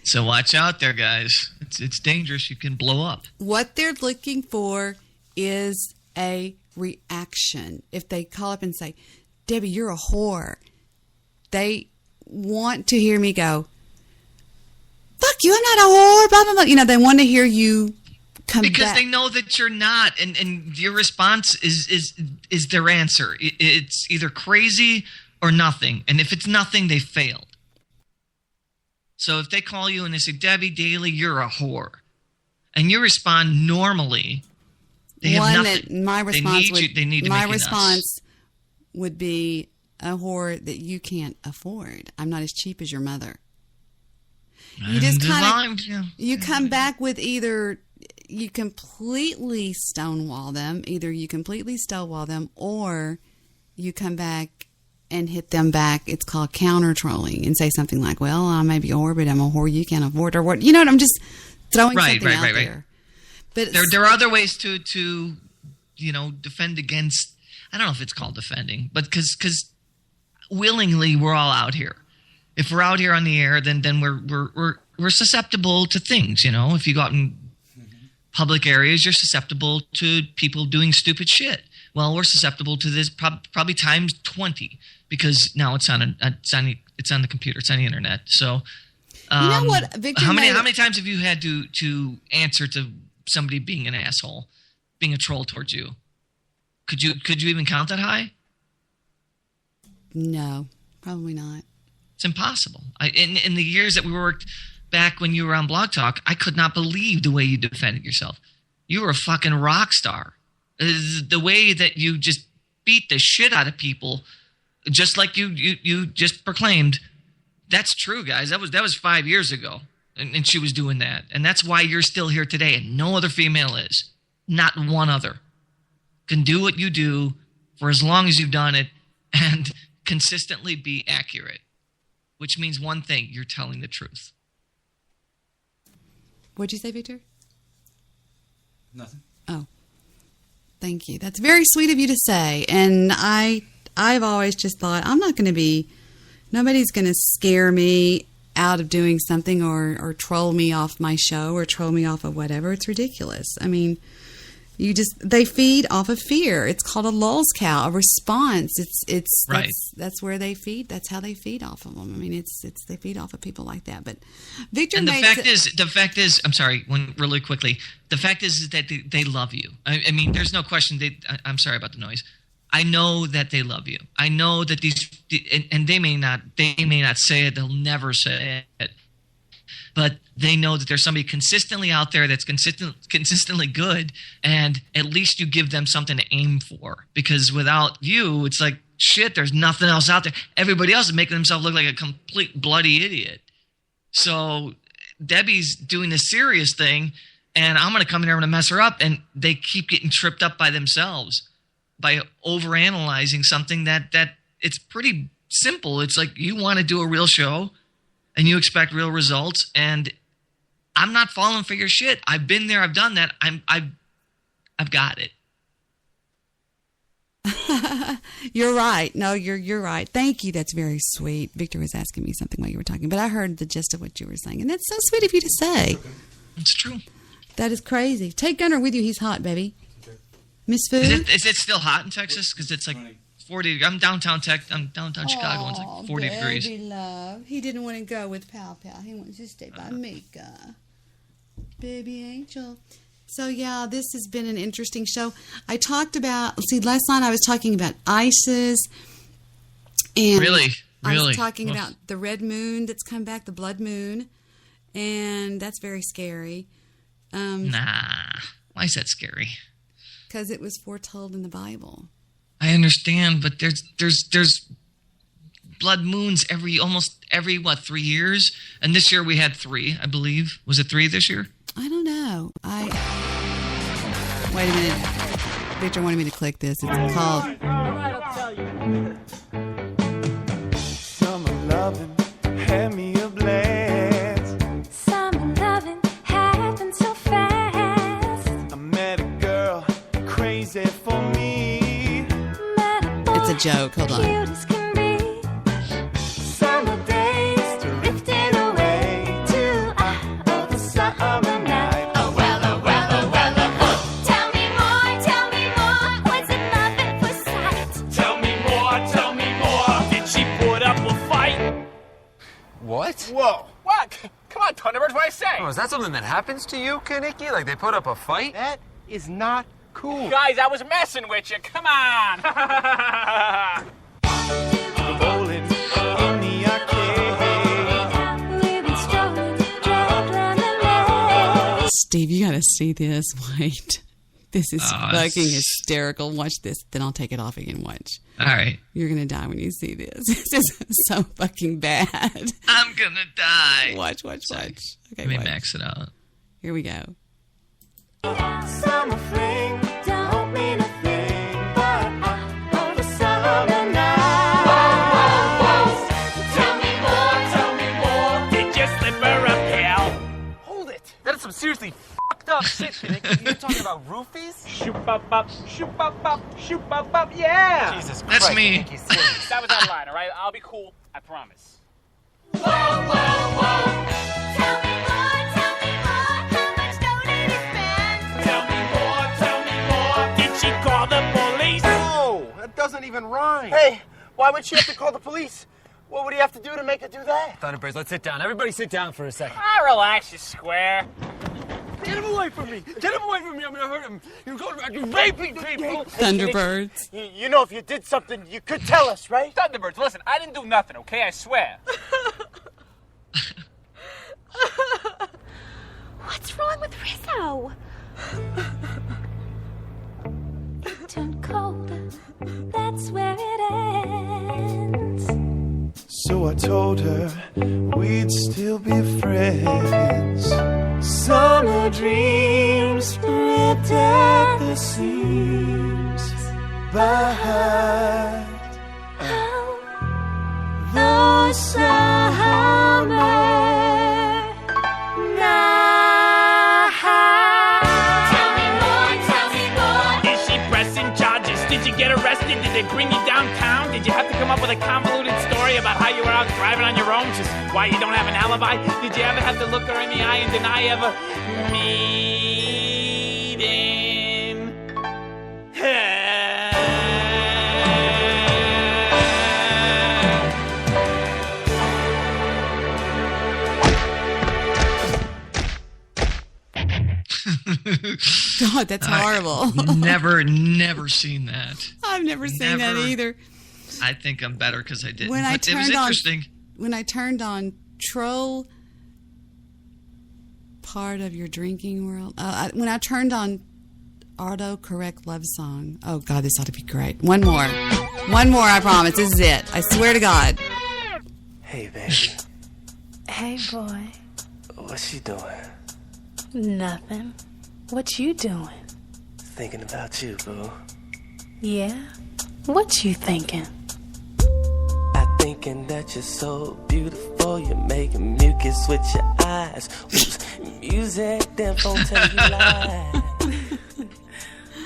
So watch out there, guys. It's dangerous. You can blow up. What they're looking for is a reaction. If they call up and say, Debbie, you're a whore, they want to hear me go, fuck you, I'm not a whore, blah, blah, blah. You know, they want to hear you come because back. They know that you're not, and your response is their answer. It's either crazy or nothing. And if it's nothing, they failed. So if they call you and they say, Debbie Daly, you're a whore, and you respond normally, they have nothing. My response response would be a whore that you can't afford. I'm not as cheap as your mother. You just kind of you come back with either you completely stonewall them, or you come back and hit them back. It's called counter trolling, and say something like, "Well, I may be a whore, but I'm a whore you can't afford," or what? You know what? I'm just throwing something out there. But there are other ways to defend against. I don't know if it's called defending, but because willingly we're all out here. If we're out here on the air, then we're susceptible to things. If you go out in public areas, you're susceptible to people doing stupid shit. Well, we're susceptible to this probably times 20 because now it's on the computer, it's on the internet. So, you know what, Victor? How many times have you had to answer to somebody being an asshole, being a troll towards you? Could you even count that high? No, probably not. It's impossible. In the years that we worked back when you were on Blog Talk, I could not believe the way you defended yourself. You were a fucking rock star. The way that you just beat the shit out of people, just like you just proclaimed. That's true, guys. That was 5 years ago, and she was doing that. And that's why you're still here today, and no other female is. Not one other. Can do what you do for as long as you've done it and consistently be accurate. Which means one thing, you're telling the truth. What'd you say, Victor? Nothing. Oh, thank you. That's very sweet of you to say. And I've always just thought, nobody's going to scare me out of doing something or troll me off my show or troll me off of whatever. It's ridiculous. I mean, they feed off of fear. It's called a lulz cow, a response. It's right. That's where they feed. That's how they feed off of them. I mean, they feed off of people like that. But Victor, and the fact is, I'm sorry, really quickly. The fact is that they love you. I mean, there's no question. I'm sorry about the noise. I know that they love you. I know that and they may not say it. They'll never say it. But they know that there's somebody consistently out there that's consistently good, and at least you give them something to aim for. Because without you, it's like, shit, there's nothing else out there. Everybody else is making themselves look like a complete bloody idiot. So Debbie's doing the serious thing, and I'm going to come in there and mess her up, and they keep getting tripped up by themselves by overanalyzing something that it's pretty simple. It's like you want to do a real show, and you expect real results, and I'm not falling for your shit. I've been there. I've done that. I've got it. You're right. No, you're right. Thank you. That's very sweet. Victor was asking me something while you were talking, but I heard the gist of what you were saying, and that's so sweet of you to say. It's true. That is crazy. Take Gunner with you. He's hot, baby. Miss Fu? Is it still hot in Texas? Because it's like 40. I'm downtown Chicago, and it's like 40 degrees. Baby love. He didn't want to go with Pal Pal. He wants to stay by Mika. Baby angel. So, yeah, this has been an interesting show. I talked about, last night I was talking about ISIS. And really? I was talking about the red moon that's come back, the blood moon. And that's very scary. Nah. Why is that scary? Because it was foretold in the Bible. I understand, but there's blood moons almost every 3 years? And this year we had 3, I believe. Was it 3 this year? I don't know. Wait a minute. Victor wanted me to click this. It's called... I'll tell you. Summer loving had me a blast. Summer loving happened so fast. I met a girl crazy for me. It's a joke. Hold on. Summer days drifting away to the summer night. Oh well, oh well, oh well, oh well. Tell me more. Was it love at first sight? Tell me more. Did she put up a fight? What? Whoa. What? Come on, Thunderbirds, what I say? Oh, is that something that happens to you, Kaneki? Like they put up a fight? That is not cool. Guys, I was messing with you. Come on. Rolling in the arcade. see this. Wait. This is fucking hysterical. Watch this. Then I'll take it off again. Watch. All right. You're going to die when you see this. This is so fucking bad. I'm going to die. Watch. Okay, let me max it out. Here we go. Summer fling don't mean a thing, but on the summer night. Tell me more. Did you slip her a pill? Hold it. That is some seriously fucked up shit. You're talking about roofies? Shoop up, yeah. Jesus Christ. That's me. That was out of line, all right? I'll be cool. I promise. Whoa. Tell me more. How much dough did he spend? Tell me more. Did she call the police? Oh, that doesn't even rhyme. Hey, why would she have to call the police? What would he have to do to make her do that? Thunderbirds, let's sit down. Everybody sit down for a second. Relax, you square. Get him away from me. I'm gonna hurt him. You're going back to raping people. Thunderbirds. You know, if you did something, you could tell us, right? Thunderbirds, listen, I didn't do nothing, okay? I swear. What's wrong with Rizzo? It turned colder. That's where it ends. So I told her we'd still be friends. Summer dreams ripped at the seams. But the summer night. Tell me more. Is she pressing charges? Did you get arrested? Did they bring you downtown? Did you have to come up with a convoluted story about how you were out driving on your own, which is why you don't have an alibi? Did you ever have to look her in the eye and deny ever meeting her? God, that's horrible. Never seen that. I've never seen that either. I think I'm better because I didn't. When but it was interesting. When I turned on Troll, part of your drinking world. When I turned on autocorrect love song. Oh God, this ought to be great. One more, I promise. This is it. I swear to God. Hey, baby. Hey, boy. What's she doing? Nothing. What you doing? Thinking about you, boo. Yeah? What you thinking? Thinking that you're so beautiful, you're making mucus with your eyes. Oops, music, then phone tell you lies.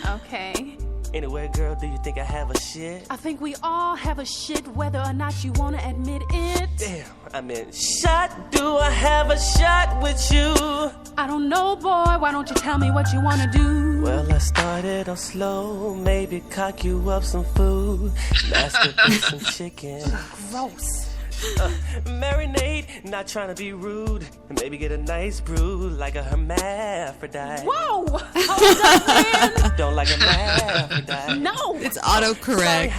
Okay. Anyway, girl, do you think I have a shit? I think we all have a shit, whether or not you want to admit it. Damn, I mean, shot, do I have a shot with you? I don't know, boy, why don't you tell me what you want to do? Well, I started on slow, maybe cock you up some food, masturbate some chicken. Gross. Marinate, not trying to be rude, and maybe get a nice brew like a hermaphrodite. Whoa! Hold up, man! Don't like a hermaphrodite. No! It's autocorrect.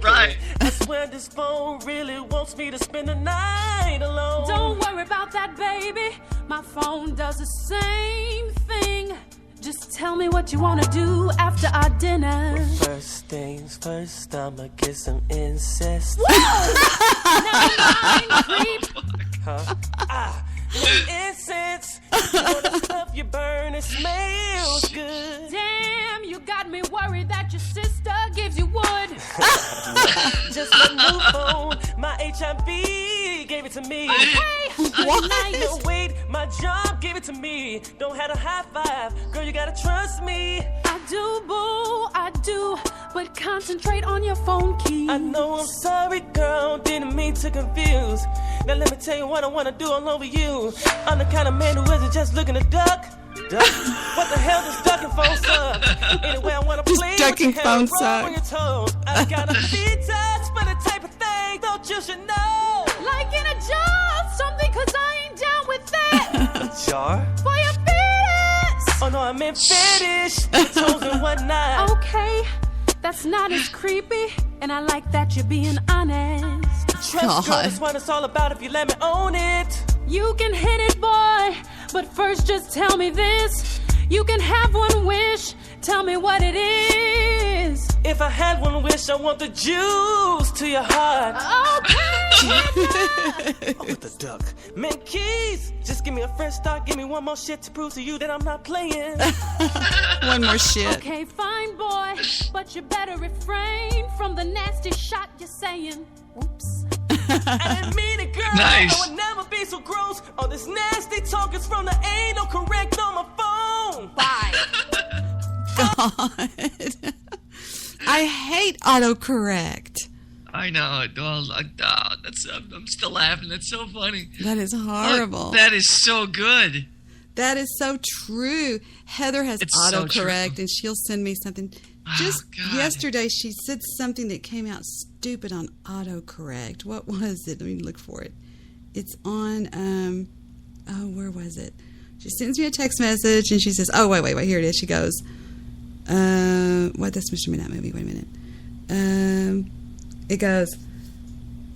Right. I swear this phone really wants me to spend the night alone. Don't worry about that, baby. My phone does the same thing. Just tell me what you want to do after our dinner. Well, first things first, I'ma get some incest. Creep. Huh? Incense. You know the stuff you burn, it smells good. Damn, you got me worried that your sister gives you wood. Just let move on. My HIV gave it to me. Hey, What? nice. No, wait, my job gave it to me. Don't have a high five. Girl, you gotta trust me. I do, boo, I do. But concentrate on your phone keys. I know I'm sorry, girl. Didn't mean to confuse. Now let me tell you what I wanna do all over you. I'm the kind of man who isn't just looking to duck. What the hell does ducking phone suck? Anyway, I wanna play ducking with your phone hair, roll on your suck. toes. I got a fetus for the type of thing, don't you should know. Like in a jar, something, cause I ain't down with that. A jar? For your fetus. Oh no, I meant fetish. Toes and whatnot. Okay, that's not as creepy. And I like that you're being honest. Trust, girl, that's what it's all about if you let me own it. You can hit it, boy. But first just tell me this. You can have one wish. Tell me what it is. If I had one wish, I want the juice to your heart. Okay. Oh, with the duck. Man, Keith, just give me a fresh start. Give me one more shit to prove to you that I'm not playing. One more shit. Okay, fine, boy. But you better refrain from the nasty shot you're saying. Oops. I didn't mean it, girl. Nice. I would never be so gross. All this nasty talk is from the ain't no correct on my phone. Bye. God. I hate autocorrect. I know it. I'm still laughing. That's so funny. That is horrible. That is so good. That is so true. Heather has It's so autocorrect, true. and she'll send me something. Just yesterday, she said something that came out stupid on autocorrect. What was it? Let me look for it. It's on, where was it? She sends me a text message, and she says, oh, wait, here it is. She goes, that's Mr. Midnight Movie. Wait a minute. It goes,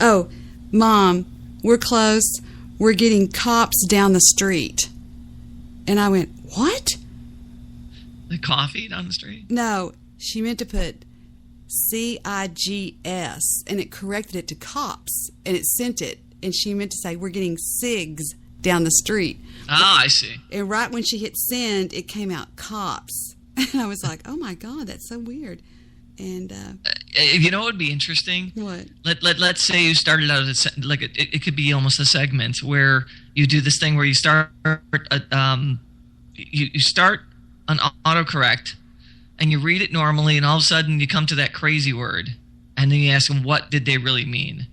oh, Mom, we're close. We're getting cops down the street. And I went, what? The coffee down the street? No, she meant to put CIGS, and it corrected it to cops, and it sent it. And she meant to say, we're getting SIGs down the street. Ah, I see. And right when she hit send, it came out cops. And I was like, oh, my God, that's so weird. And you know what would be interesting? What? Let's say you started out as like it could be almost a segment where you do this thing where you start you start an autocorrect and you read it normally, and all of a sudden you come to that crazy word, and then you ask them what did they really mean.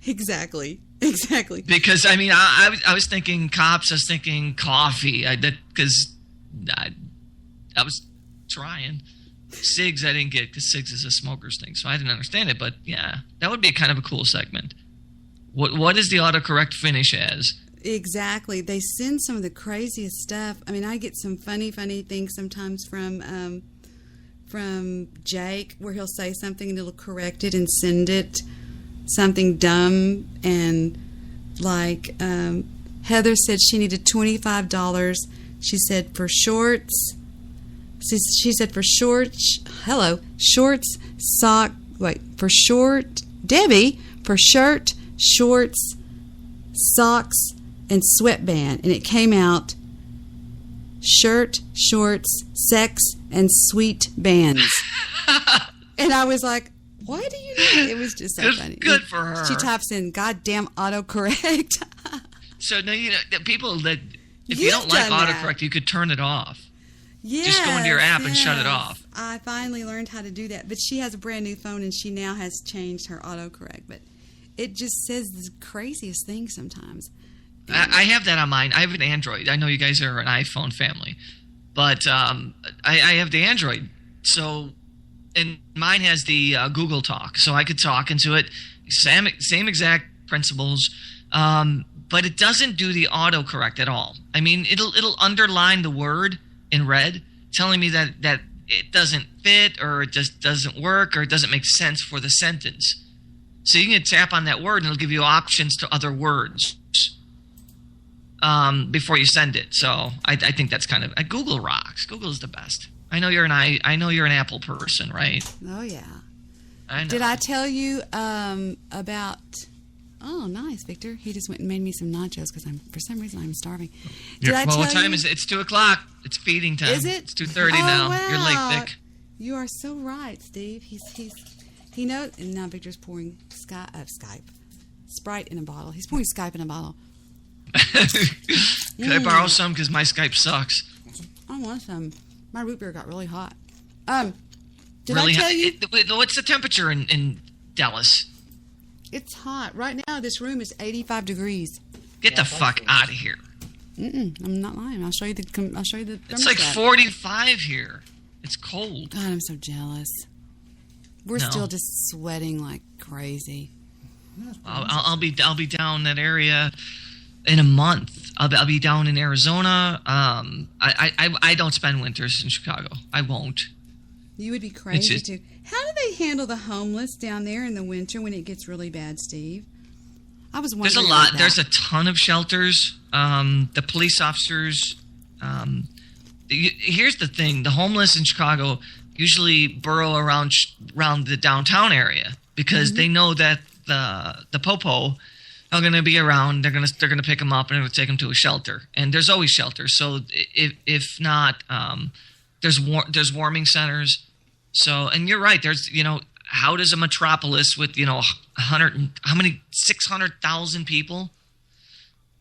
Exactly. Because I mean, I was thinking cops. I was thinking coffee. Because I was trying. SIGs I didn't get because SIGs is a smoker's thing, so I didn't understand it. But yeah, that would be kind of a cool segment. What does the autocorrect finish as? Exactly. They send some of the craziest stuff. I mean, I get some funny things sometimes from Jake, where he'll say something and it'll correct it and send it something dumb. And like Heather said she needed $25. She said for shorts. She said for shorts, Debbie, for shirt, shorts, socks, and sweatband. And it came out shirt, shorts, sex, and sweet bands. And I was like, why do you know? It was just so funny. Good for her. She types in goddamn autocorrect. So now, you know, the people that, if you don't like autocorrect, you could turn it off. Yes, just go into your app and shut it off. I finally learned how to do that. But she has a brand new phone, and she now has changed her autocorrect. But it just says the craziest things sometimes. I have that on mine. I have an Android. I know you guys are an iPhone family. But I have the Android. So, and mine has the Google Talk. So I could talk into it. Same exact principles. But it doesn't do the autocorrect at all. I mean, it'll underline the word in red, telling me that it doesn't fit, or it just doesn't work, or it doesn't make sense for the sentence. So you can tap on that word, and it'll give you options to other words before you send it. So I think that's kind of Google rocks. Google is the best. I know you're an Apple person, right? Oh yeah. I know. Did I tell you about? Oh, nice, Victor. He just went and made me some nachos because for some reason I'm starving. What time is it? It's 2:00. It's feeding time. Is it? It's 2:30 now. Wow. You're late, Vic. You are so right, Steve. He knows. And now Victor's pouring Skype, Sprite in a bottle. He's pouring Skype in a bottle. Can I borrow some? Because my Skype sucks. I want some. My root beer got really hot. Did Really I tell you? What's the temperature in Dallas? It's hot. Right now, this room is 85 degrees. Get the fuck out of here. I'm not lying. I'll show you the It's like 45 here. It's cold. God, I'm so jealous. We're still just sweating like crazy. I'll be down that area in a month. I'll be down in Arizona. I don't spend winters in Chicago. I won't. You would be crazy too. How do they handle the homeless down there in the winter when it gets really bad, Steve? I was wondering. There's a lot. There's a ton of shelters. The police officers, here's the thing: the homeless in Chicago usually burrow around the downtown area because they know that the popo are going to be around. They're going to pick them up and they're going to take them to a shelter. And there's always shelters. So if not, there's warming centers. So, and you're right. There's, how does a metropolis with, 600,000 people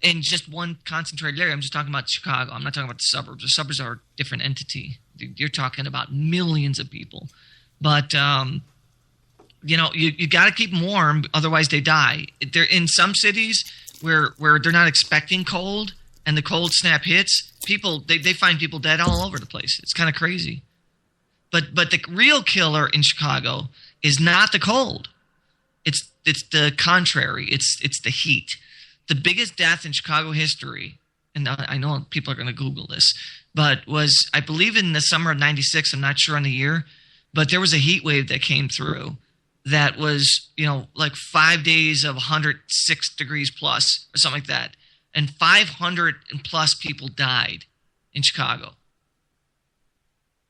in just one concentrated area? I'm just talking about Chicago. I'm not talking about the suburbs. The suburbs are a different entity. You're talking about millions of people. But, you got to keep them warm, otherwise they die. They're in some cities where they're not expecting cold, and the cold snap hits. People they find people dead all over the place. It's kind of crazy. But the real killer in Chicago is not the cold. It's the contrary. It's the heat. The biggest death in Chicago history, and I know people are going to Google this, but was, I believe, in the summer of '96. I'm not sure on the year, but there was a heat wave that came through. That was, like 5 days of 106 degrees plus or something like that. And 500 and plus people died in Chicago.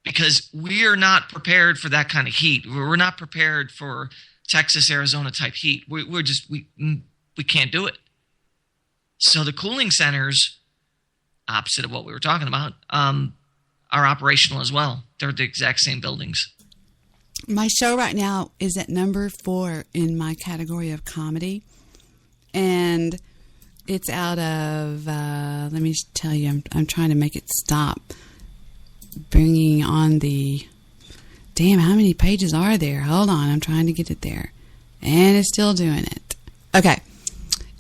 Because we are not prepared for that kind of heat. We're not prepared for Texas, Arizona type heat. We can't do it. So the cooling centers, opposite of what we were talking about, are operational as well. They're the exact same buildings. My show right now is at number 4 in my category of comedy. And it's out of, let me tell you, I'm trying to make it stop bringing on the, damn, how many pages are there? Hold on, I'm trying to get it there. And it's still doing it. Okay.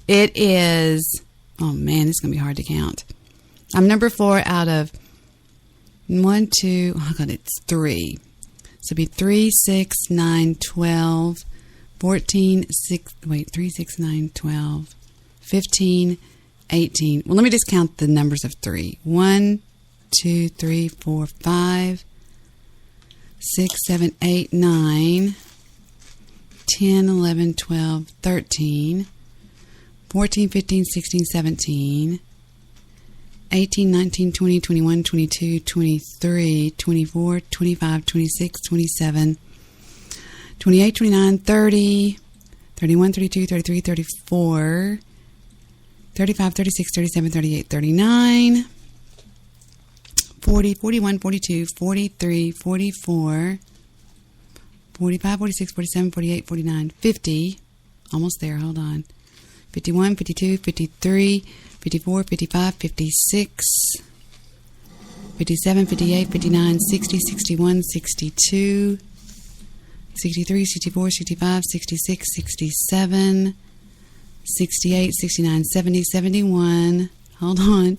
It is, oh man, it's going to be hard to count. I'm number 4 out of 1, 2, oh God, it's 3. So it'd be 3, 6, 9, 12, 14, 6, wait, 3, 6, 9, 12, 15, 18. Well, let me just count the numbers of 3. 1, 2, 3, 4, 5, 6, 7, 8, 9, 10, 11, 12, 13, 14, 15, 16, 17, 18, 19, 20, 21, 22, 23, 24, 25, 26, 27, 28, 29, 30, 31, 32, 33, 34, 35, 36, 37, 38, 39, 40, 41, 42, 43, 44, 45, 46, 47, 48, 49, 50. Almost there, hold on. 51, 52, 53, 54, 55, 56, 57, 58, 59, 60, 61, 62, 63, 64, 65, 66, 67, 68, 69, 70, 71. Hold on.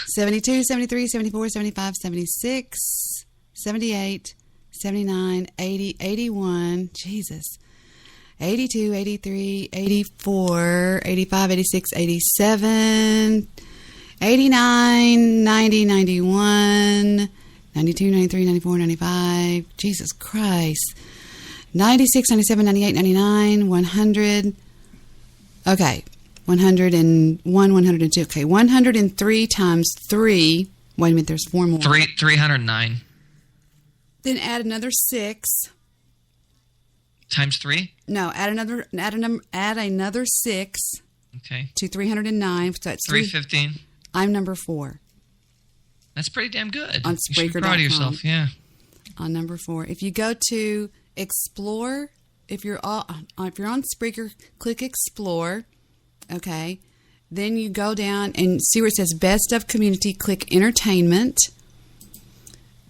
72, 73, 74, 75, 76, 78, 79, 80, 81. Jesus. 82, 83, 84, 85, 86, 87, 89, 90, 91, 92, 93, 94, 95. Jesus Christ. 96, 97, 98, 99, 100. Okay. 101, 102. Okay. 103 times 3. Wait a minute. There's 4 more. 309. Then add another 6. Times 3? No, add another 6. Okay. To 309. So that's 315. I'm number 4. That's pretty damn good. On You should be Spreaker.com. proud of yourself, yeah. On number 4. If you go to Explore, if you're on Spreaker, click Explore. Okay. Then you go down and see where it says Best of Community, click Entertainment.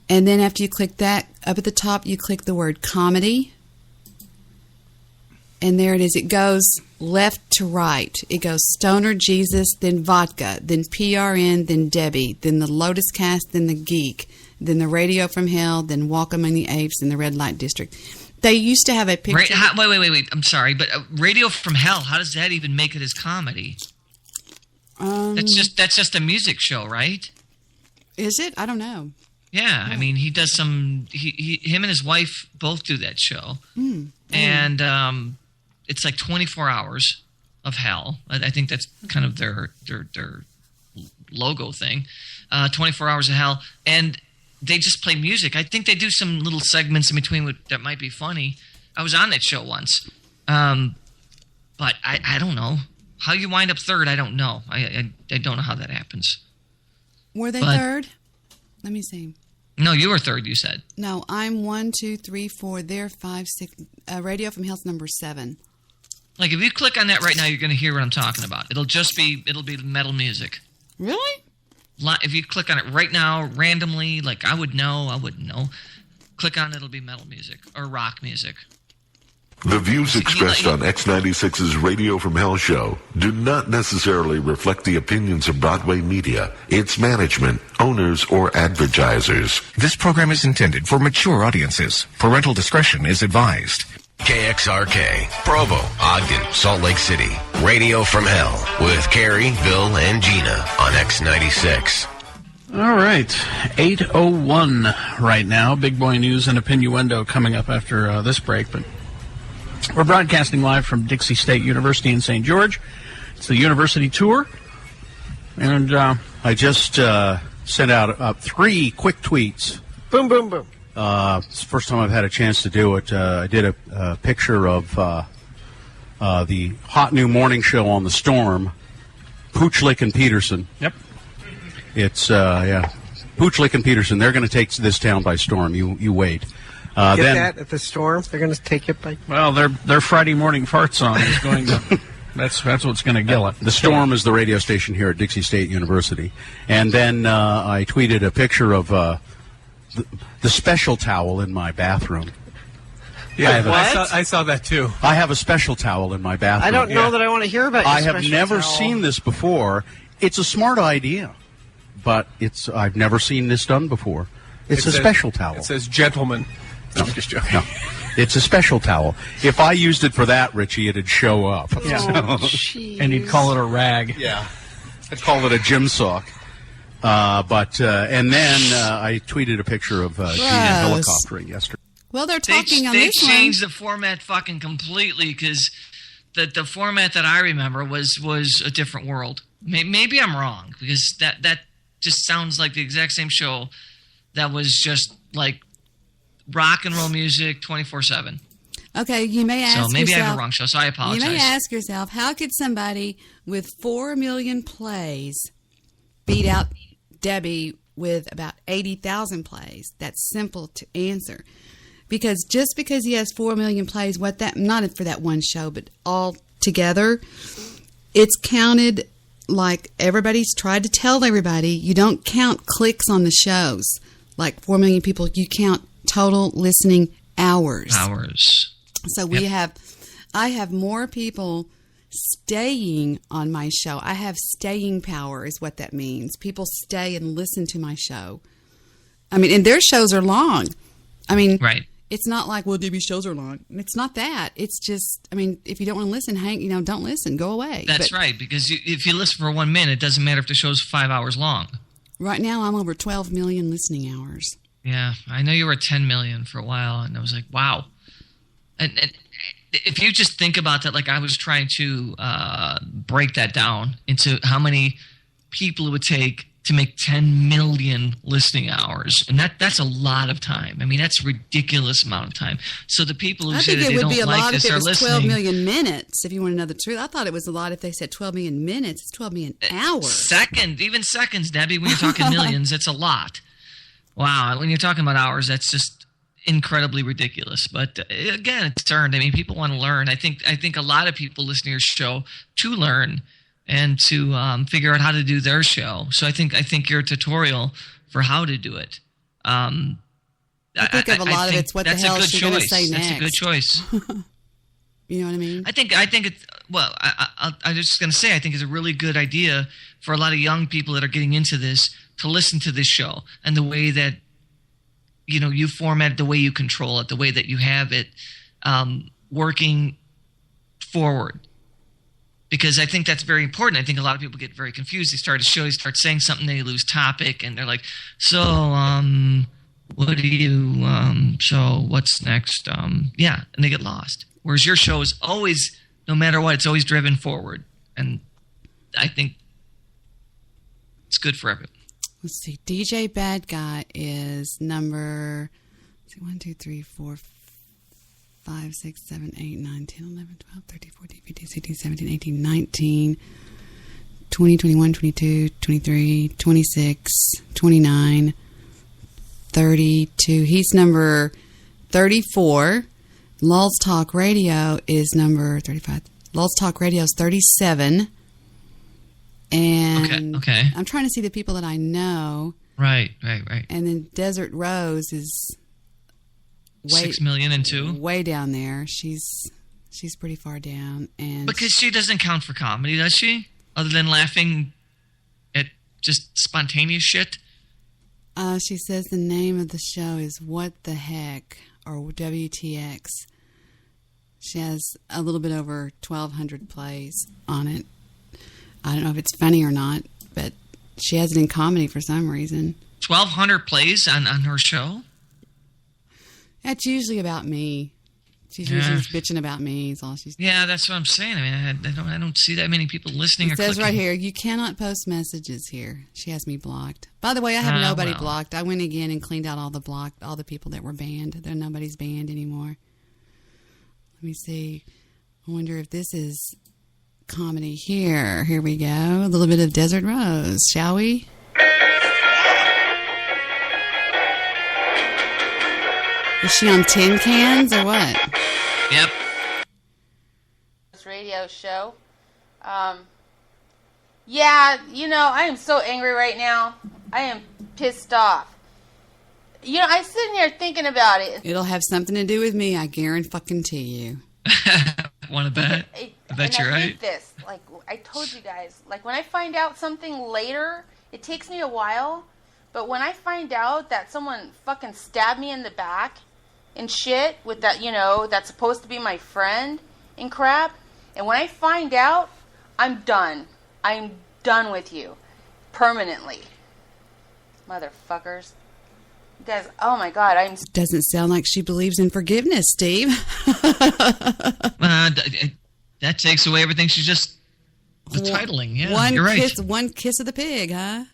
And then after you click that, up at the top, you click the word Comedy. And there it is. It goes left to right. It goes Stoner Jesus, then Vodka, then PRN, then Debbie, then the Lotus Cast, then the Geek, then the Radio from Hell, then Walk Among the Apes, and the Red Light District. They used to have a picture. Wait. I'm sorry, but Radio from Hell, how does that even make it as comedy? That's just a music show, right? Is it? I don't know. Yeah, I mean, he does some. Him and his wife both do that show, and it's like 24 hours of hell. I think that's kind of their logo thing, 24 Hours of Hell, and they just play music. I think they do some little segments in between that might be funny. I was on that show once, but I don't know. How you wind up third, I don't know. I don't know how that happens. Were they third? Let me see. No, you were third, you said. No, I'm 1, 2, 3, 4. They're 5, 6. Radio from Hell's number 7. Like, if you click on that right now, you're going to hear what I'm talking about. It'll be metal music. Really? If you click on it right now, randomly, like I wouldn't know. Click on it, it'll be metal music or rock music. The views expressed on X96's Radio from Hell show do not necessarily reflect the opinions of Broadway media, its management, owners, or advertisers. This program is intended for mature audiences. Parental discretion is advised. KXRK, Provo, Ogden, Salt Lake City. Radio from Hell with Carrie, Bill, and Gina on X96. All right, 8:01 right now. Big Boy News and Opinnuendo coming up after this break, but we're broadcasting live from Dixie State University in St. George. It's the university tour, and I just sent out 3 quick tweets. Boom, boom, boom. It's the first time I've had a chance to do it. I did a picture of the hot new morning show on the Storm, Poochlick and Peterson. Yep. It's, Poochlick and Peterson. They're going to take this town by storm. You wait. Get that at the Storm? They're going to take it by... Well, their Friday morning fart song is going to... That's what's going to kill it. The Storm is the radio station here at Dixie State University. And then I tweeted a picture of the special towel in my bathroom. Yeah, I saw that too. I have a special towel in my bathroom. I don't know that I want to hear about your I have special never towel. seen this before. It's a smart idea, but I've never seen this done before. It's a special towel. It says gentleman. No, I'm just joking. No. It's a special towel. If I used it for that, Richie, it'd show up. Yeah. And you'd call it a rag. Yeah. I'd call it a gym sock. And then I tweeted a picture of Gina helicoptering yesterday. Well, they're talking on they this one. changed the format fucking completely because the format that I remember was a different world. Maybe I'm wrong because that just sounds like the exact same show that was just like rock and roll music 24/7. Okay, you may ask So maybe yourself, I have a wrong show, so I apologize. You may ask yourself, how could somebody with 4 million plays beat out Debbie with about 80,000 plays? That's simple to answer. Because just because he has 4 million plays, not for that one show, but all together, it's counted like everybody's tried to tell everybody. You don't count clicks on the shows. Like 4 million people, you count total listening hours. So I have more people staying on my show. I have staying power is what that means. People stay and listen to my show. I mean, and their shows are long. I mean, right. It's not like, well, Debbie's shows are long. It's not that. It's just, I mean, if you don't want to listen, don't listen. Go away. That's right, because if you listen for 1 minute, it doesn't matter if the show's 5 hours long. Right now, I'm over 12 million listening hours. Yeah, I know you were 10 million for a while, and I was like, wow. And if you just think about that, like I was trying to break that down into how many people it would take to make 10 million listening hours. And that's a lot of time. I mean, that's a ridiculous amount of time. So the people who say that they don't like this are listening. I think it would be a lot if it was 12 million minutes, if you want to know the truth. I thought it was a lot if they said 12 million minutes. It's 12 million hours. Even seconds, Debbie, when you're talking millions, it's a lot. Wow, when you're talking about hours, that's just incredibly ridiculous. But again, it's earned. I mean, people want to learn. I think a lot of people listen to your show to learn and to figure out how to do their show. So I think your tutorial for how to do it. I think of a lot of it's what the hell is she going to say next. That's a good choice. You know what I mean? I think it's, well, I'm just going to say, I think it's a really good idea for a lot of young people that are getting into this to listen to this show and the way that, you format it, the way you control it, the way that you have it working forward. Because I think that's very important. I think a lot of people get very confused. They start a show, they start saying something, they lose topic, and they're like, so, what do you, so what's next? And they get lost. Whereas your show is always, no matter what, it's always driven forward. And I think It's good for everyone. Let's see. DJ Bad Guy is number 1, 2, 3, 4, 5, 6, 7, 8, 9, 10, 11, 12, 13, 14, 15, 16, 17, 18, 19, 20, 21, 22, 23, 26, 29, 32. He's number 34. Lulz Talk Radio is number 35. Lulz Talk Radio is 37. And Okay. I'm trying to see the people that I know. Right. And then Desert Rose is 6 million and 2. Way down there. She's pretty far down. And Because she doesn't count for comedy, does she? Other than laughing at just spontaneous shit? She says the name of the show is What the Heck, or WTX. She has a little bit over 1,200 plays on it. I don't know if it's funny or not, but she has it in comedy for some reason. 1,200 plays on her show? That's usually about me. She's usually bitching about me. Is all she's. Yeah, that's what I'm saying. I mean, I don't see that many people listening. It says right here, you cannot post messages here. She has me blocked. By the way, I have nobody blocked. I went again and cleaned out all the people that were banned. Nobody's banned anymore. Let me see. I wonder if this is comedy here. Here we go. A little bit of Desert Rose, shall we? Is she on tin cans or what? Yep. This radio show. Yeah, I am so angry right now. I am pissed off. I'm sitting here thinking about it. It'll have something to do with me, I guarantee you. Want to bet? I bet you're I right. hate this. Like I told you guys, like when I find out something later, it takes me a while. But when I find out that someone fucking stabbed me in the back and shit with that, that's supposed to be my friend and crap, and when I find out, I'm done. I'm done with you. Permanently. Motherfuckers. You guys, oh my God, Doesn't sound like she believes in forgiveness, Steve. That takes away everything she's just the titling. Yeah, you're right. One kiss of the pig, huh?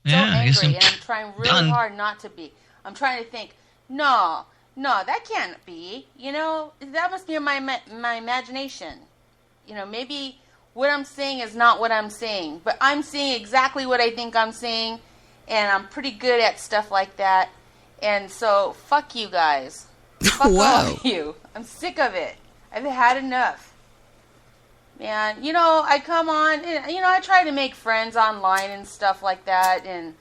Yeah, so I guess angry, and I'm trying really hard not to be. I'm trying to think, no, that can't be. That must be my imagination. Maybe what I'm saying is not what I'm saying, but I'm saying exactly what I think I'm saying, and I'm pretty good at stuff like that. And so, fuck you guys. Fuck all of you. I'm sick of it. I've had enough. Man, I come on, and, I try to make friends online and stuff like that, and,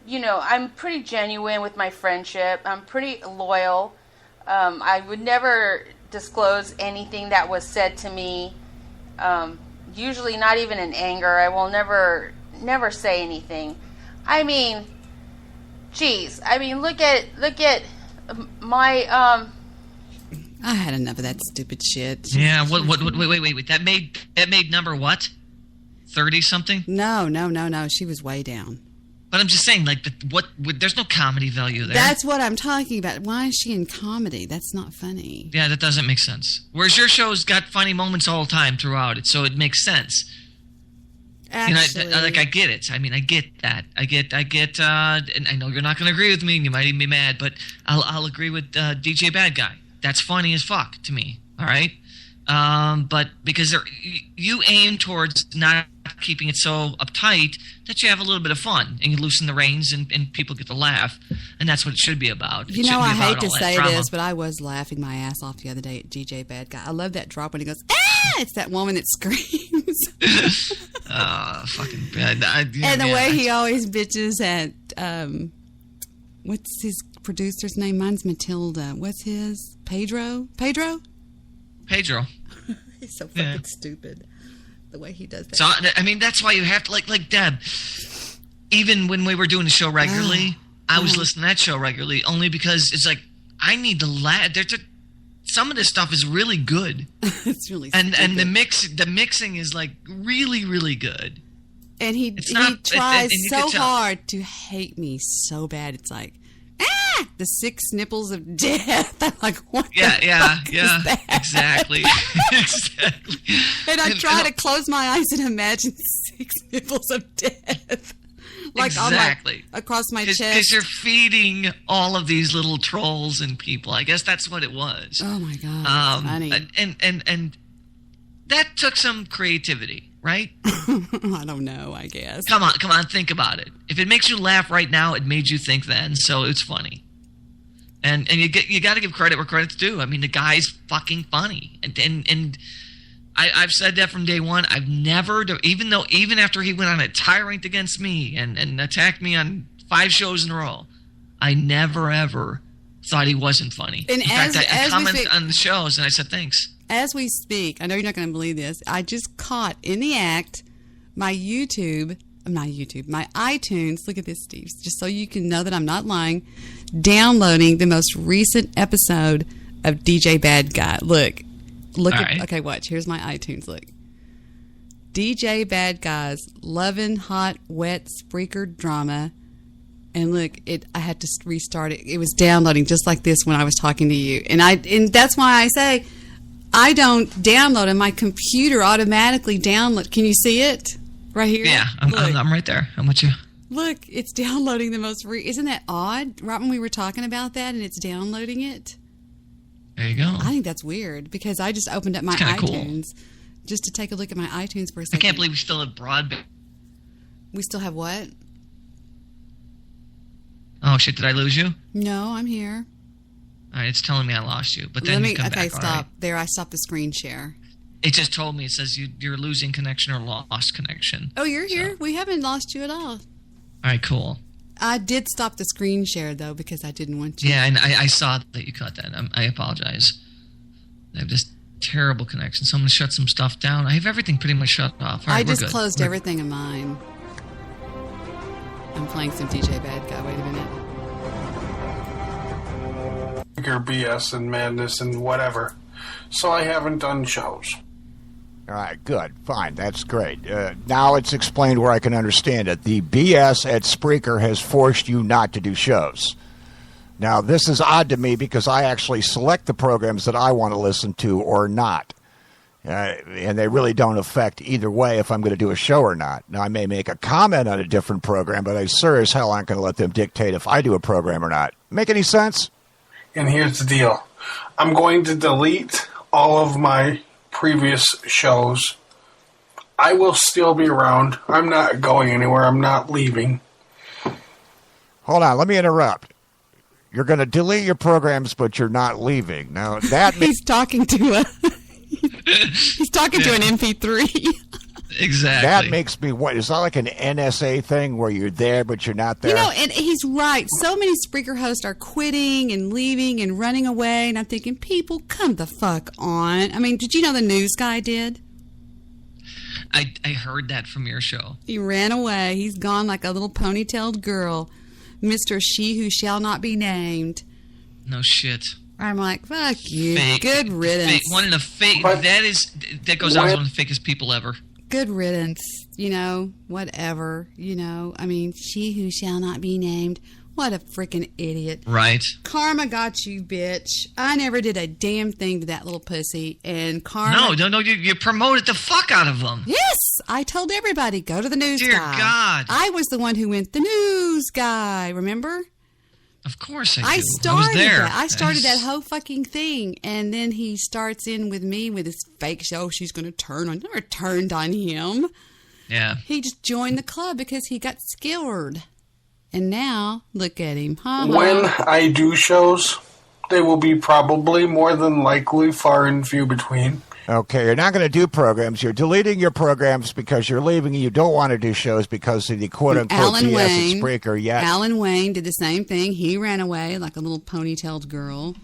I'm pretty genuine with my friendship. I'm pretty loyal. I would never disclose anything that was said to me, usually not even in anger. I will never say anything. I mean, geez. I mean, look at my, I had enough of that stupid shit. Yeah, wait. That made number what? 30 something? No. She was way down. But I'm just saying, like, there's no comedy value there. That's what I'm talking about. Why is she in comedy? That's not funny. Yeah, that doesn't make sense. Whereas your show's got funny moments all the time throughout it, so it makes sense. Actually, I get it. I mean, I get that. I get. And I know you're not going to agree with me, and you might even be mad, but I'll agree with DJ Bad Guy. That's funny as fuck to me. All right, but because you aim towards not keeping it so uptight that you have a little bit of fun and you loosen the reins and people get to laugh, and that's what it should be about. I hate to say this, but I was laughing my ass off the other day at DJ Bad Guy. I love that drop when he goes, ah! It's that woman that screams. Fucking bad. And the way he always bitches at, what's his producer's name? Mine's Matilda. What's his? Pedro? He's so fucking stupid. The way he does that. So, I mean, that's why you have to, like Deb, even when we were doing the show regularly, I was listening to that show regularly only because it's like, I need to laugh. Some of this stuff is really good. It's really stupid. And the mixing is, like, really, really good. And he tries so hard to hate me so bad. It's like, the 6 nipples of death. I'm like, what the fuck is that? Exactly. Exactly. And I try to close my eyes and imagine 6 nipples of death. like exactly. across my chest. Because you're feeding all of these little trolls and people. I guess that's what it was. Oh my God, funny. And that took some creativity, right? I don't know, I guess. Come on, think about it. If it makes you laugh right now, it made you think then, so it's funny. And you got to give credit where credit's due. I mean, the guy's fucking funny, and I've said that from day one. I've never, even after he went on a tirade against me and attacked me on 5 shows in a row, I never ever thought he wasn't funny. And in fact, I commented on the shows and I said thanks. As we speak, I know you're not going to believe this. I just caught in the act my iTunes. Look at this, Steve, just so you can know that I'm not lying. Downloading the most recent episode of DJ Bad Guy. Look at. Okay, watch. Here's my iTunes. Look, DJ Bad Guy's Lovin' Hot Wet Spreaker Drama, and look, I had to restart it. It was downloading just like this when I was talking to you, and that's why I say I don't download it. My computer automatically download. Can you see it? Right here? Yeah, I'm right there. How much you? Look, it's downloading the most... Isn't that odd? Right when we were talking about that and it's downloading it? There you go. I think that's weird because I just opened up my iTunes just to take a look at my iTunes for a second. I can't believe we still have broadband. We still have what? Oh, shit, did I lose you? No, I'm here. All right, it's telling me I lost you, but then you come back. Okay, stop. Right. There, I stopped the screen share. It just told me, it says you're losing connection or lost connection. Oh, you're here? We haven't lost you at all. All right, cool. I did stop the screen share, though, because I didn't want to. Yeah, and I saw that you cut that. I apologize. I have this terrible connection, so I'm going to shut some stuff down. I have everything pretty much shut off. All right, I just closed everything of mine. I'm playing some DJ Bad Guy. Wait a minute. Your BS and madness and whatever. So I haven't done shows. All right, good, fine, that's great. Now it's explained where I can understand it. The BS at Spreaker has forced you not to do shows. Now, this is odd to me because I actually select the programs that I want to listen to or not. And they really don't affect either way if I'm going to do a show or not. Now, I may make a comment on a different program, but I sure as hell aren't going to let them dictate if I do a program or not. Make any sense? And here's the deal. I'm going to delete all of my previous shows. I will still be around. I'm not going anywhere. I'm not leaving. Hold on, let me interrupt. You're going to delete your programs, but you're not leaving. Now that he's talking to an MP3. Exactly. That makes me what? Is that like an NSA thing where you're there but you're not there? You know, and he's right. So many Spreaker hosts are quitting and leaving and running away, and I'm thinking, people, come the fuck on. I mean, did you know the news guy did? I heard that from your show. He ran away. He's gone like a little ponytailed girl. Mr. She Who Shall Not Be Named. No shit. I'm like, fuck you. Fake. Good riddance. Fake. One of the fake. That goes on as one of the fakest people ever. Good riddance, you know, whatever, you know. I mean, She Who Shall Not Be Named. What a freaking idiot. Right. Karma got you, bitch. I never did a damn thing to that little pussy. And Karma... No, you promoted the fuck out of them. Yes! I told everybody, go to the news guy. Dear God. I was the one who went, the news guy, remember? Of course I started that. I started that whole fucking thing. And then he starts in with me with his fake show. She's going to turn on... Never turned on him. Yeah. He just joined the club because he got scared. And now, look at him. When I do shows, they will be probably more than likely far and few between. Okay, you're not going to do programs. You're deleting your programs because you're leaving and you don't want to do shows because of the quote-unquote BS at Spreaker yet. Alan Wayne did the same thing. He ran away like a little ponytailed girl.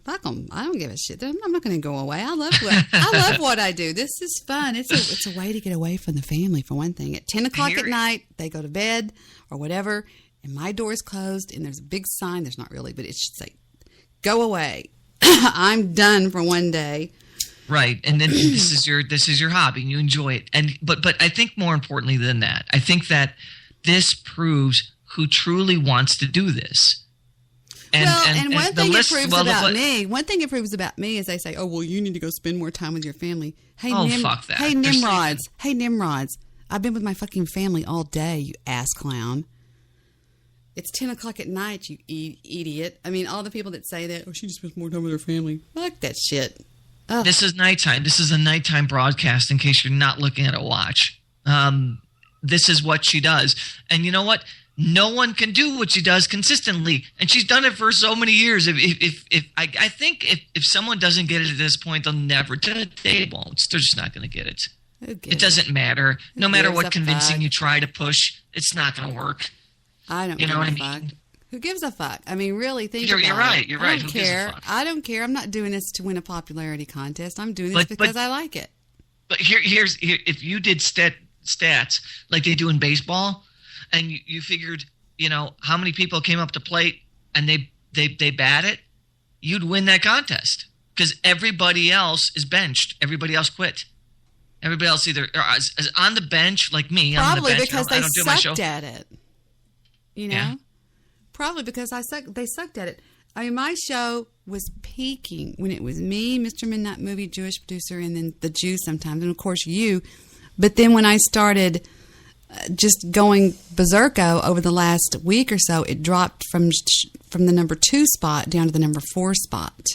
Fuck them. I don't give a shit. I'm not going to go away. I love what I do. This is fun. It's a way to get away from the family, for one thing. At 10 o'clock at night, they go to bed or whatever, and my door's closed, and there's a big sign. There's not really, but it should say, go away. I'm done for one day. Right, and then this is your hobby, and you enjoy it. And but I think more importantly than that, I think that this proves who truly wants to do this. And one thing it proves about me is they say, oh, well, you need to go spend more time with your family. Hey, fuck that. Hey, Nimrods. I've been with my fucking family all day, you ass clown. It's 10 o'clock at night, you idiot. I mean, all the people that say that, she just spends more time with her family. Fuck that shit. Ugh. This is nighttime. This is a nighttime broadcast in case you're not looking at a watch. This is what she does. And you know what? No one can do what she does consistently. And she's done it for so many years. I think if someone doesn't get it at this point, they'll never do it. They won't. They're just not going to get it. It doesn't matter. No matter what convincing you try to push, it's not going to work. I don't give a fuck. Who gives a fuck? I mean, really, think about it. You're right. You're right. I don't care. I don't care. I'm not doing this to win a popularity contest. I'm doing this because I like it. But here's if you did stats like they do in baseball, and you figured, how many people came up to plate and they bat it, you'd win that contest because everybody else is benched. Everybody else quit. Everybody else either is on the bench like me. Probably I'm on the bench. because I don't do my show. Sucked at it. Yeah. Probably because they sucked at it. I mean, my show was peaking when it was me, Mr. Midnight Movie, Jewish producer, and then the Jew sometimes, and of course you. But then when I started just going berserko over the last week or so, it dropped from the number 2 spot down to the number 4 spot.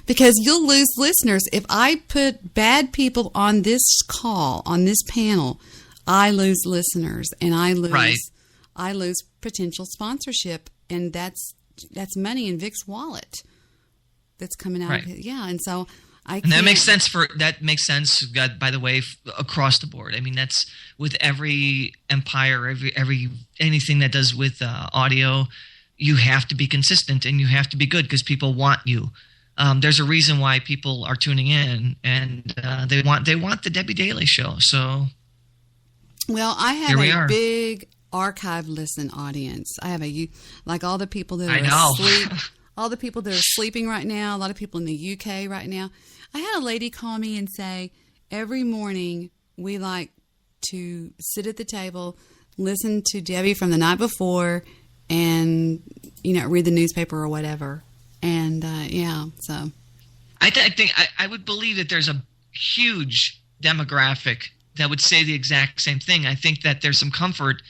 Because you'll lose listeners. If I put bad people on this call, on this panel, I lose listeners, and I lose potential sponsorship, and that's money in Vic's wallet that's coming out of it. Yeah, and so and that makes sense by the way, across the board. I mean, that's with every empire, every anything that does with audio. You have to be consistent and you have to be good because people want you. There's a reason why people are tuning in, and they want the Debbie Daly Show. So, well, I have a big archive listen audience. I have like all the people that are asleep, all the people that are sleeping right now, a lot of people in the UK right now. I had a lady call me and say, every morning we like to sit at the table, listen to Debbie from the night before, and read the newspaper or whatever. And so I think I would believe that there's a huge demographic that would say the exact same thing. I think that there's some comfort.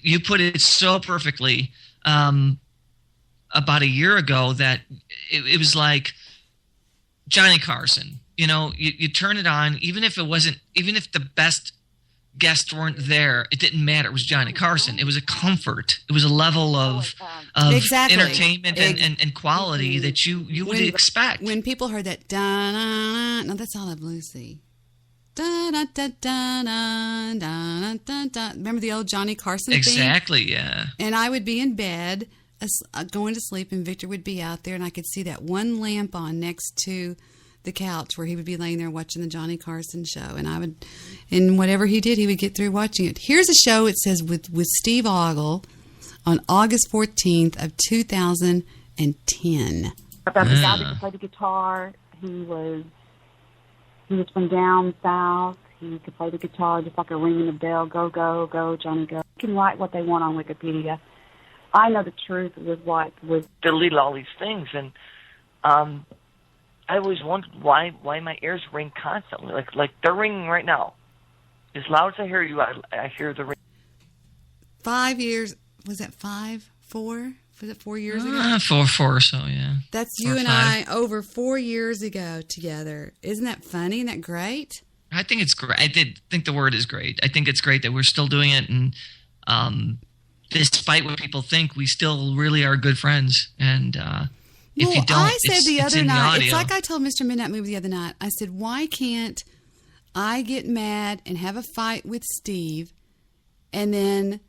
You put it so perfectly about a year ago that it was like Johnny Carson. You turn it on, even if the best guests weren't there, it didn't matter. It was Johnny Carson. It was a comfort. It was a level of entertainment and quality that you would expect. When people heard that, da-na-na, no, that's Olive Lucy. Da-da-da-da-da-da-da-da. Remember the old Johnny Carson thing? Exactly, yeah. And I would be in bed, going to sleep, and Victor would be out there, and I could see that one lamp on next to the couch where he would be laying there watching the Johnny Carson show, and whatever he did, he would get through watching it. Here's a show, it says, with Steve Ogle on August 14th of 2010. About the guy that could play the guitar. He was from down south. He could play the guitar just like a ringing a bell. Go, go, go, Johnny, go. You can write what they want on Wikipedia. I know the truth with what was delete all these things, and I always wondered why my ears ring constantly, like they're ringing right now. As loud as I hear you, I hear the ring. 5 years, was that 5, 4? Was it 4 years ago? 4 or so, yeah. That's you and I over 4 years ago together. Isn't that funny? Isn't that great? I think it's great. I did think the word is great. I think it's great that we're still doing it, and despite what people think, we still really are good friends. And if you don't, I said the other night, it's like I told Mr. Midnight Movie the other night, I said, why can't I get mad and have a fight with Steve and then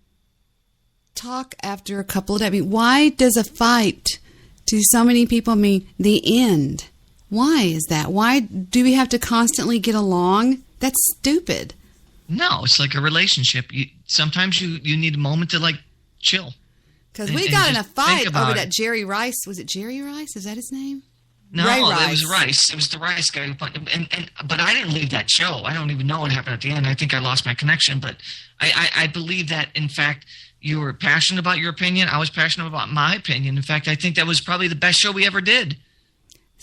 talk after a couple of days? I mean, why does a fight to so many people mean the end? Why is that? Why do we have to constantly get along? That's stupid. No, it's like a relationship. Sometimes you need a moment to chill. Because we got in a fight over that Jerry Rice. Was it Jerry Rice? Is that his name? No, it was Rice. It was the Rice guy. But I didn't leave that show. I don't even know what happened at the end. I think I lost my connection. But I believe that, in fact, you were passionate about your opinion. I was passionate about my opinion. In fact, I think that was probably the best show we ever did.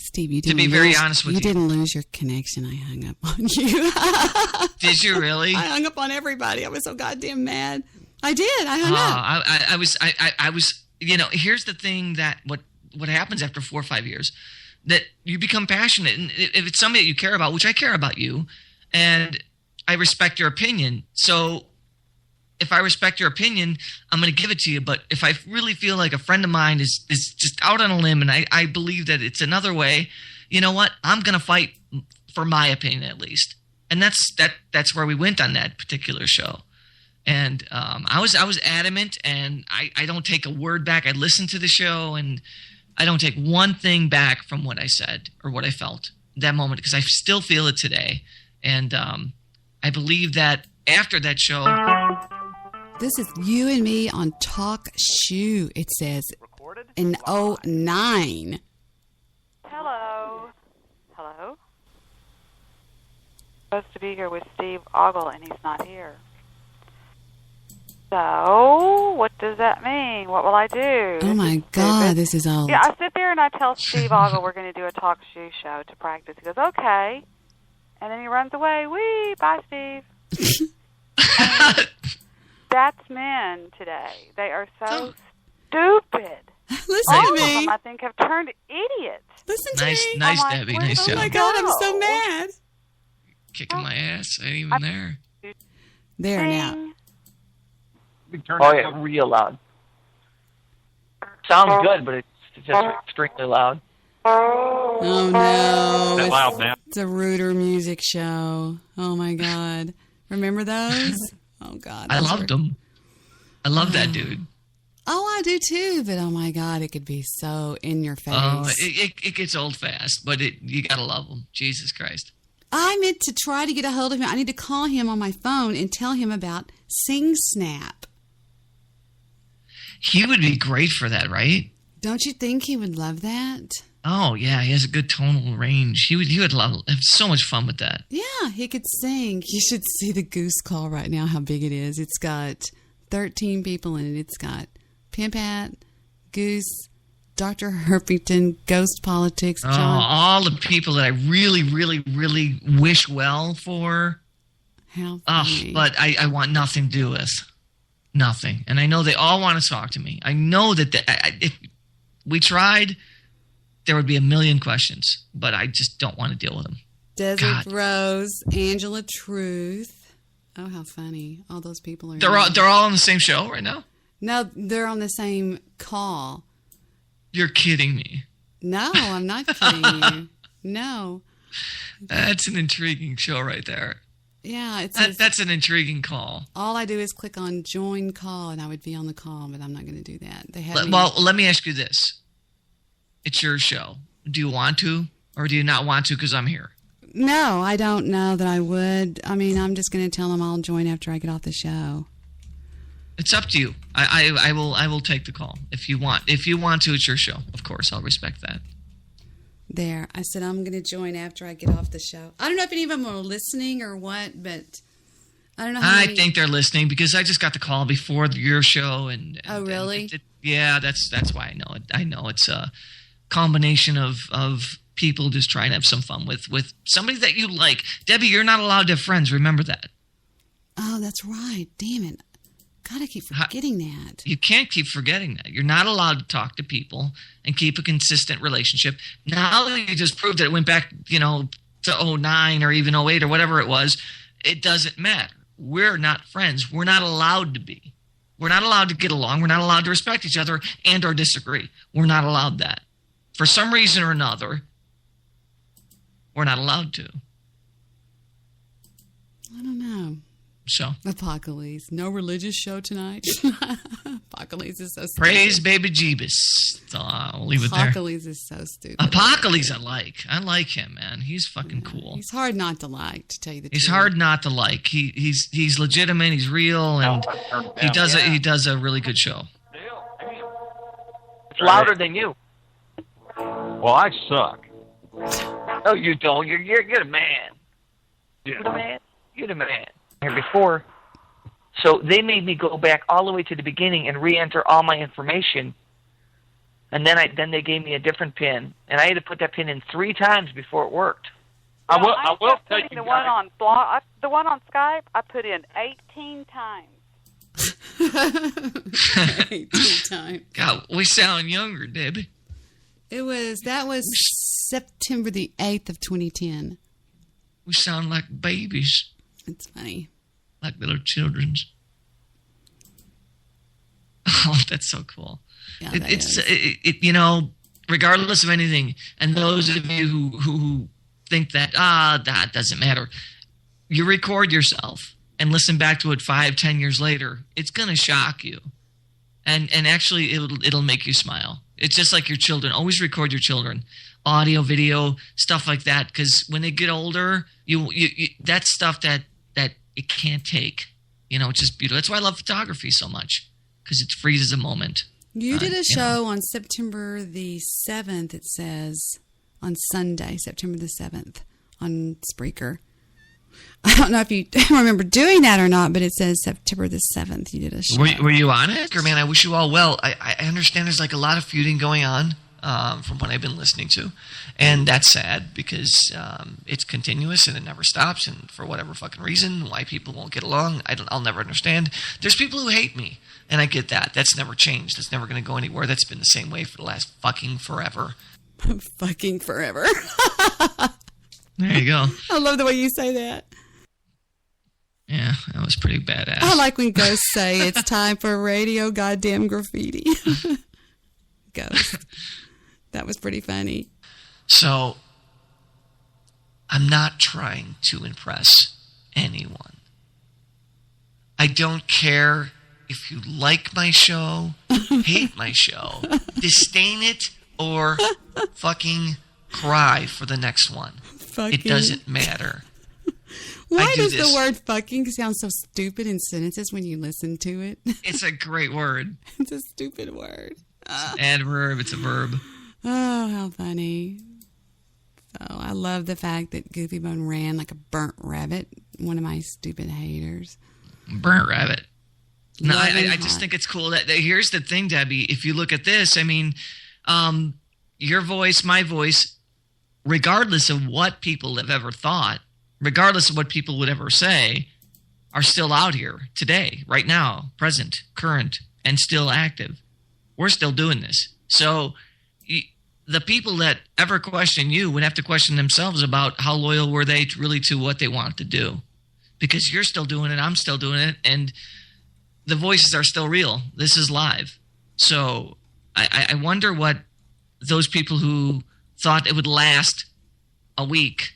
Steve, you To didn't be very honest with you. You didn't lose your connection. I hung up on you. Did you really? I hung up on everybody. I was so goddamn mad. I did. I hung up. I was. You know, here's the thing that what happens after 4 or 5 years, that you become passionate, and if it's somebody that you care about, which I care about you, and I respect your opinion. So if I respect your opinion, I'm going to give it to you. But if I really feel like a friend of mine is just out on a limb, and I believe that it's another way, you know what? I'm going to fight for my opinion at least. And that's where we went on that particular show. And I was adamant, and I don't take a word back. I listened to the show, and I don't take one thing back from what I said or what I felt that moment, because I still feel it today. And I believe that after that show... This is you and me on Talk Shoe, it says, in 09. Hello. Hello? I'm supposed to be here with Steve Ogle, and he's not here. So, what does that mean? What will I do? Oh, my God, this is old. Yeah, I sit there and I tell Steve Ogle we're going to do a Talk Shoe show to practice. He goes, okay. And then he runs away. Whee! Bye, Steve. That's men today. They are so stupid. Listen All to of me. them, I think, have turned idiots. Listen to me. Nice, I'm like, Debbie. where's Nice the job. Oh, my God, I'm so mad. Kicking my ass. I ain't even there. There now. Oh, yeah, real loud. Sounds good, but it's just extremely loud. Oh, no. That loud, man. It's a Rooter music show. Oh, my God. Remember those? Oh, God. I loved them. I love that dude. Oh, I do too, but oh my God, it could be so in your face. It gets old fast, but you gotta love him. Jesus Christ. I meant to try to get a hold of him. I need to call him on my phone and tell him about Sing Snap. He would be great for that, right? Don't you think he would love that? Oh yeah, he has a good tonal range. He would have so much fun with that. Yeah, he could sing. You should see the Goose Call right now, how big it is. It's got 13 people in it. It's got Pimp Hat, Goose, Dr. Herpington, Ghost Politics, John. All the people that I really, really, really wish well for. How funny. But I want nothing to do with. Nothing. And I know they all want to talk to me. I know that if we tried, there would be a million questions, but I just don't want to deal with them. Desert Rose, Angela Truth. Oh, how funny. All those people are... They're all on the same show right now? No, they're on the same call. You're kidding me. No, I'm not kidding you. No. That's an intriguing show right there. Yeah, that's an intriguing call. All I do is click on join call, and I would be on the call, but I'm not going to do that. Let me ask you this. It's your show. Do you want to, or do you not want to because I'm here? No, I don't know that I would. I mean, I'm just going to tell them I'll join after I get off the show. It's up to you. I will take the call. If you want to, it's your show. Of course, I'll respect that. There. I said I'm going to join after I get off the show. I don't know if any of them are listening or what, but I don't know how I think they're listening because I just got the call before your show. Oh, really? Yeah, that's why I know it. I know it's a combination of people just trying to have some fun with somebody that you like. Debbie, you're not allowed to have friends. Remember that. Oh, that's right. Damn it. God, I keep forgetting that. You can't keep forgetting that. You're not allowed to talk to people and keep a consistent relationship. Now that you just proved that it went back, to 09 or even 08 or whatever it was, it doesn't matter. We're not friends. We're not allowed to be. We're not allowed to get along. We're not allowed to respect each other and or disagree. We're not allowed that. For some reason or another, we're not allowed to. I don't know. So Apocalypse. No religious show tonight. Apocalypse is so stupid. Praise baby Jeebus. So I'll leave it there. Apocalypse is so stupid. Apocalypse I like him, man. He's fucking cool. He's hard not to like, to tell you the truth. He's hard not to like. He's legitimate, he's real, and he does a really good show. It's louder than you. Well, I suck. No, you don't. You're the man. Yeah. You're the man. You're the man. Here before, so they made me go back all the way to the beginning and re-enter all my information And then they gave me a different pin, and I had to put that pin in 3 times before it worked. I will tell you The one on blog, the one on Skype, I put in 18 times. 18 times. God, we sound younger, Debbie. That was September the 8th of 2010. We sound like babies. It's funny. Like little children's. Oh, that's so cool. Yeah, It you know, regardless of anything, and those of you who think that that doesn't matter, you record yourself and listen back to it 5-10 years later, it's gonna shock you, and actually it'll make you smile. It's just like your children. Always record your children, audio, video, stuff like that, because when they get older, you that's stuff that it can't take. You know, it's just beautiful. That's why I love photography so much, because it freezes a moment. You did a show on September the 7th, it says, on Sunday, September the 7th, on Spreaker. I don't know if you remember doing that or not, but it says September the 7th you did a show. Were you on it? Or, man, I wish you all well. I understand there's like a lot of feuding going on from what I've been listening to. And that's sad because it's continuous and it never stops. And for whatever fucking reason, why people won't get along, I'll never understand. There's people who hate me. And I get that. That's never changed. That's never going to go anywhere. That's been the same way for the last fucking forever. Fucking forever. There you go. I love the way you say that. Yeah, that was pretty badass. I like when ghosts say it's time for radio goddamn graffiti. Ghost. That was pretty funny. So, I'm not trying to impress anyone. I don't care if you like my show, hate my show, disdain it, or fucking cry for the next one. It doesn't matter. Why does the word fucking sound so stupid in sentences when you listen to it? It's a great word. It's a stupid word. It's an adverb. It's a verb. Oh, how funny. So I love the fact that Goofy Bone ran like a burnt rabbit. One of my stupid haters. Burnt rabbit. No, I just think it's cool. That here's the thing, Debbie. If you look at this, I mean, your voice, my voice, regardless of what people have ever thought, regardless of what people would ever say, are still out here today, right now, present, current, and still active. We're still doing this. So the people that ever question you would have to question themselves about how loyal were they really to what they wanted to do. Because you're still doing it, I'm still doing it, and the voices are still real. This is live. So I wonder what those people who thought it would last a week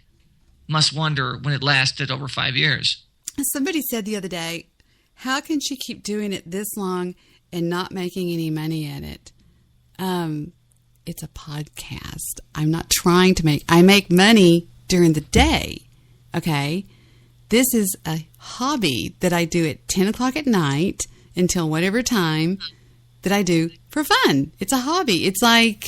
must wonder when it lasted over 5 years. Somebody said the other day, how can she keep doing it this long and not making any money at it? It's a podcast. I'm not trying to I make money during the day. Okay. This is a hobby that I do at 10 o'clock at night until whatever time that I do for fun. It's a hobby. It's like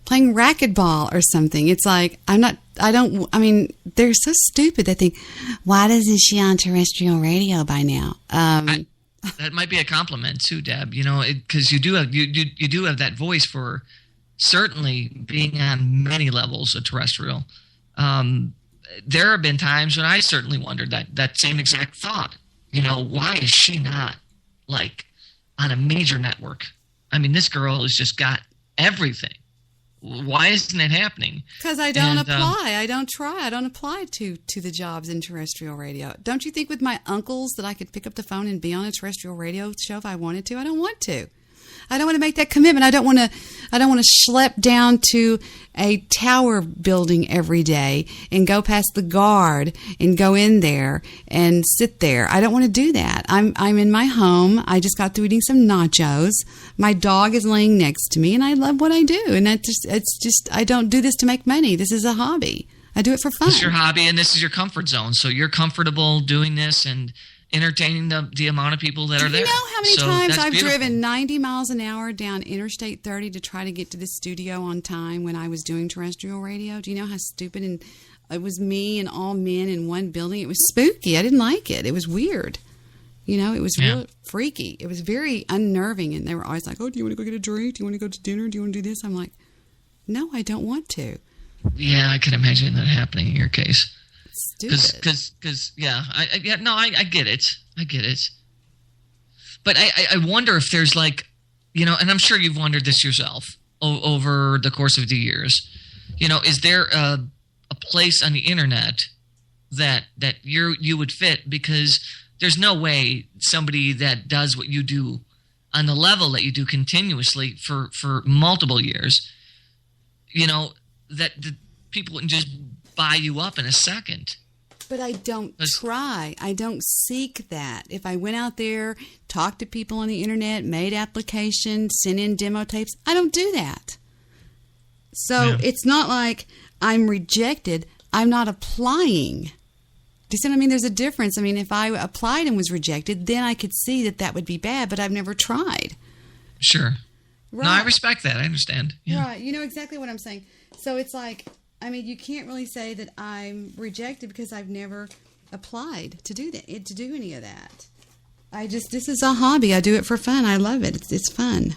playing racquetball or something. It's like, they're so stupid. They think, why isn't she on terrestrial radio by now? That might be a compliment too, Deb, because you do have that voice for certainly being on many levels of terrestrial. There have been times when I certainly wondered that same exact thought. Why is she not like on a major network? I mean, this girl has just got everything. Why isn't it happening? Because I don't apply. I don't try. I don't apply to the jobs in terrestrial radio. Don't you think with my uncles that I could pick up the phone and be on a terrestrial radio show if I wanted to? I don't want to. I don't want to make that commitment. I don't want to schlep down to a tower building every day and go past the guard and go in there and sit there. I don't want to do that. I'm in my home. I just got through eating some nachos. My dog is laying next to me, and I love what I do. And it's just I don't do this to make money. This is a hobby. I do it for fun. This is your hobby, and this is your comfort zone. So you're comfortable doing this and entertaining the amount of people that are there. You know how many times I've driven 90 miles an hour down Interstate 30 to try to get to the studio on time when I was doing terrestrial radio? Do you know how stupid? And it was me and all men in one building. It was spooky. I didn't like it. It was weird. It was real freaky. It was very unnerving, and they were always like, "Oh, do you want to go get a drink? Do you want to go to dinner? Do you want to do this?" I'm like, "No, I don't want to." Yeah, I can imagine that happening in your case. Stupid. Because I get it. I get it. But I wonder if there's like, and I'm sure you've wondered this yourself over the course of the years. Is there a place on the internet that you would fit? Because there's no way somebody that does what you do on the level that you do continuously for multiple years, that the people wouldn't just buy you up in a second. But I don't try. I don't seek that. If I went out there, talked to people on the internet, made applications, sent in demo tapes, I don't do that. So it's not like I'm rejected. I'm not applying. Do you see what I mean? There's a difference. I mean, if I applied and was rejected, then I could see that would be bad, but I've never tried. Sure. Right. No, I respect that. I understand. Yeah. Right. You know exactly what I'm saying. So it's like, I mean, you can't really say that I'm rejected because I've never applied to do that, to do any of that. This is a hobby. I do it for fun. I love it. It's fun.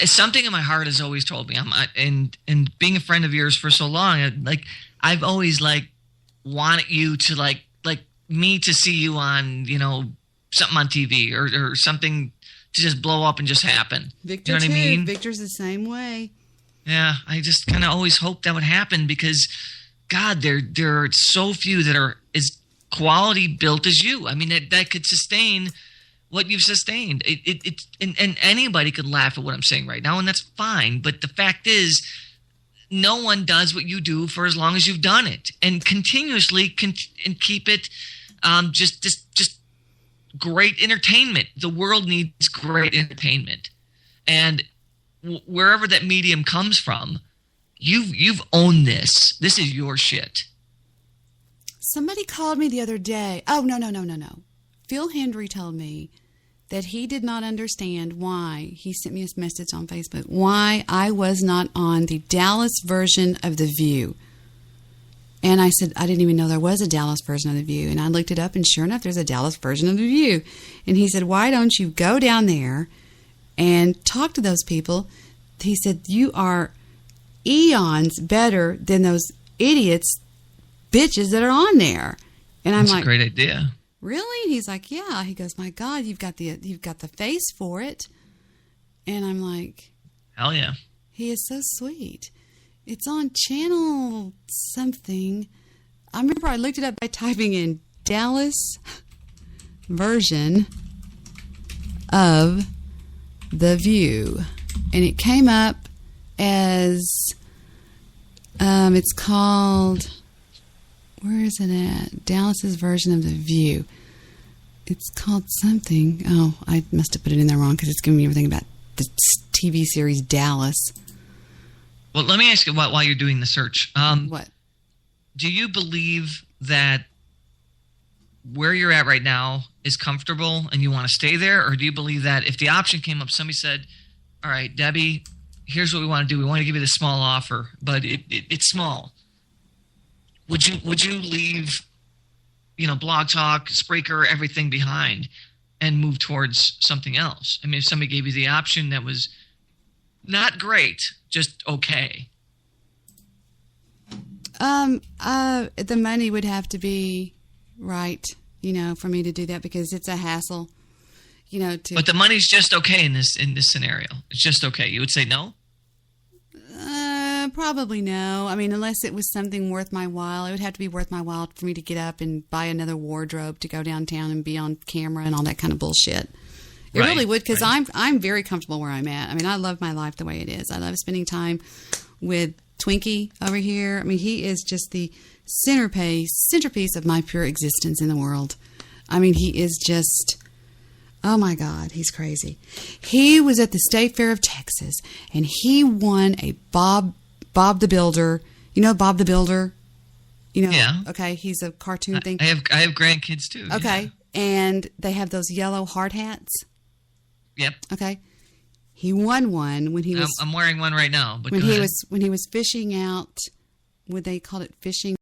Something in my heart has always told me, and being a friend of yours for so long, I've always wanted you to like me to see you on, something on TV or something to just blow up and just happen. Victor, you know what I mean? Victor's the same way. Yeah, I just kind of always hoped that would happen because, God, there are so few that are as quality built as you. I mean, that could sustain what you've sustained. And anybody could laugh at what I'm saying right now, and that's fine. But the fact is, no one does what you do for as long as you've done it, and continuously and keep it just great entertainment. The world needs great entertainment, and wherever that medium comes from, you've owned this. This is your shit. Somebody called me the other day. Oh, no. Phil Hendry told me that he did not understand why, he sent me a message on Facebook, why I was not on the Dallas version of The View. And I said, I didn't even know there was a Dallas version of The View. And I looked it up, and sure enough, there's a Dallas version of The View. And he said, why don't you go down there and talk to those people? He said, you are eons better than those idiots, bitches that are on there. And I'm That's like, a great idea. Really? And he's like, yeah. He goes, my God, you've got the face for it. And I'm like, hell yeah. He is so sweet. It's on channel something. I remember I looked it up by typing in Dallas version of The View. And it came up as, it's called, where is it at? Dallas's version of The View. It's called something. Oh, I must have put it in there wrong because it's giving me everything about the TV series Dallas. Well, let me ask you while you're doing the search. What? Do you believe that where you're at right now is comfortable and you want to stay there? Or do you believe that if the option came up, somebody said, all right, Debbie, here's what we want to do. We want to give you this small offer, but it's small. Would you leave, Blog Talk, Spreaker, everything behind and move towards something else? I mean, if somebody gave you the option that was not great, just okay. The money would have to be right, for me to do that because it's a hassle, But the money's just okay in this scenario. It's just okay. You would say no? Probably no. I mean, unless it was something worth my while. It would have to be worth my while for me to get up and buy another wardrobe to go downtown and be on camera and all that kind of bullshit. It really would, because I'm very comfortable where I'm at. I mean, I love my life the way it is. I love spending time with Twinkie over here. I mean, he is just the centerpiece of my pure existence in the world. I mean, he is just, oh my God, he's crazy. He was at the State Fair of Texas, and he won a Bob the Builder. You know Bob the Builder? Yeah. Okay, he's a cartoon thing. I have grandkids too. Okay, yeah. And they have those yellow hard hats. Yep. Okay. He won one when he was. I'm wearing one right now. But when he was fishing out, what they called it, fishing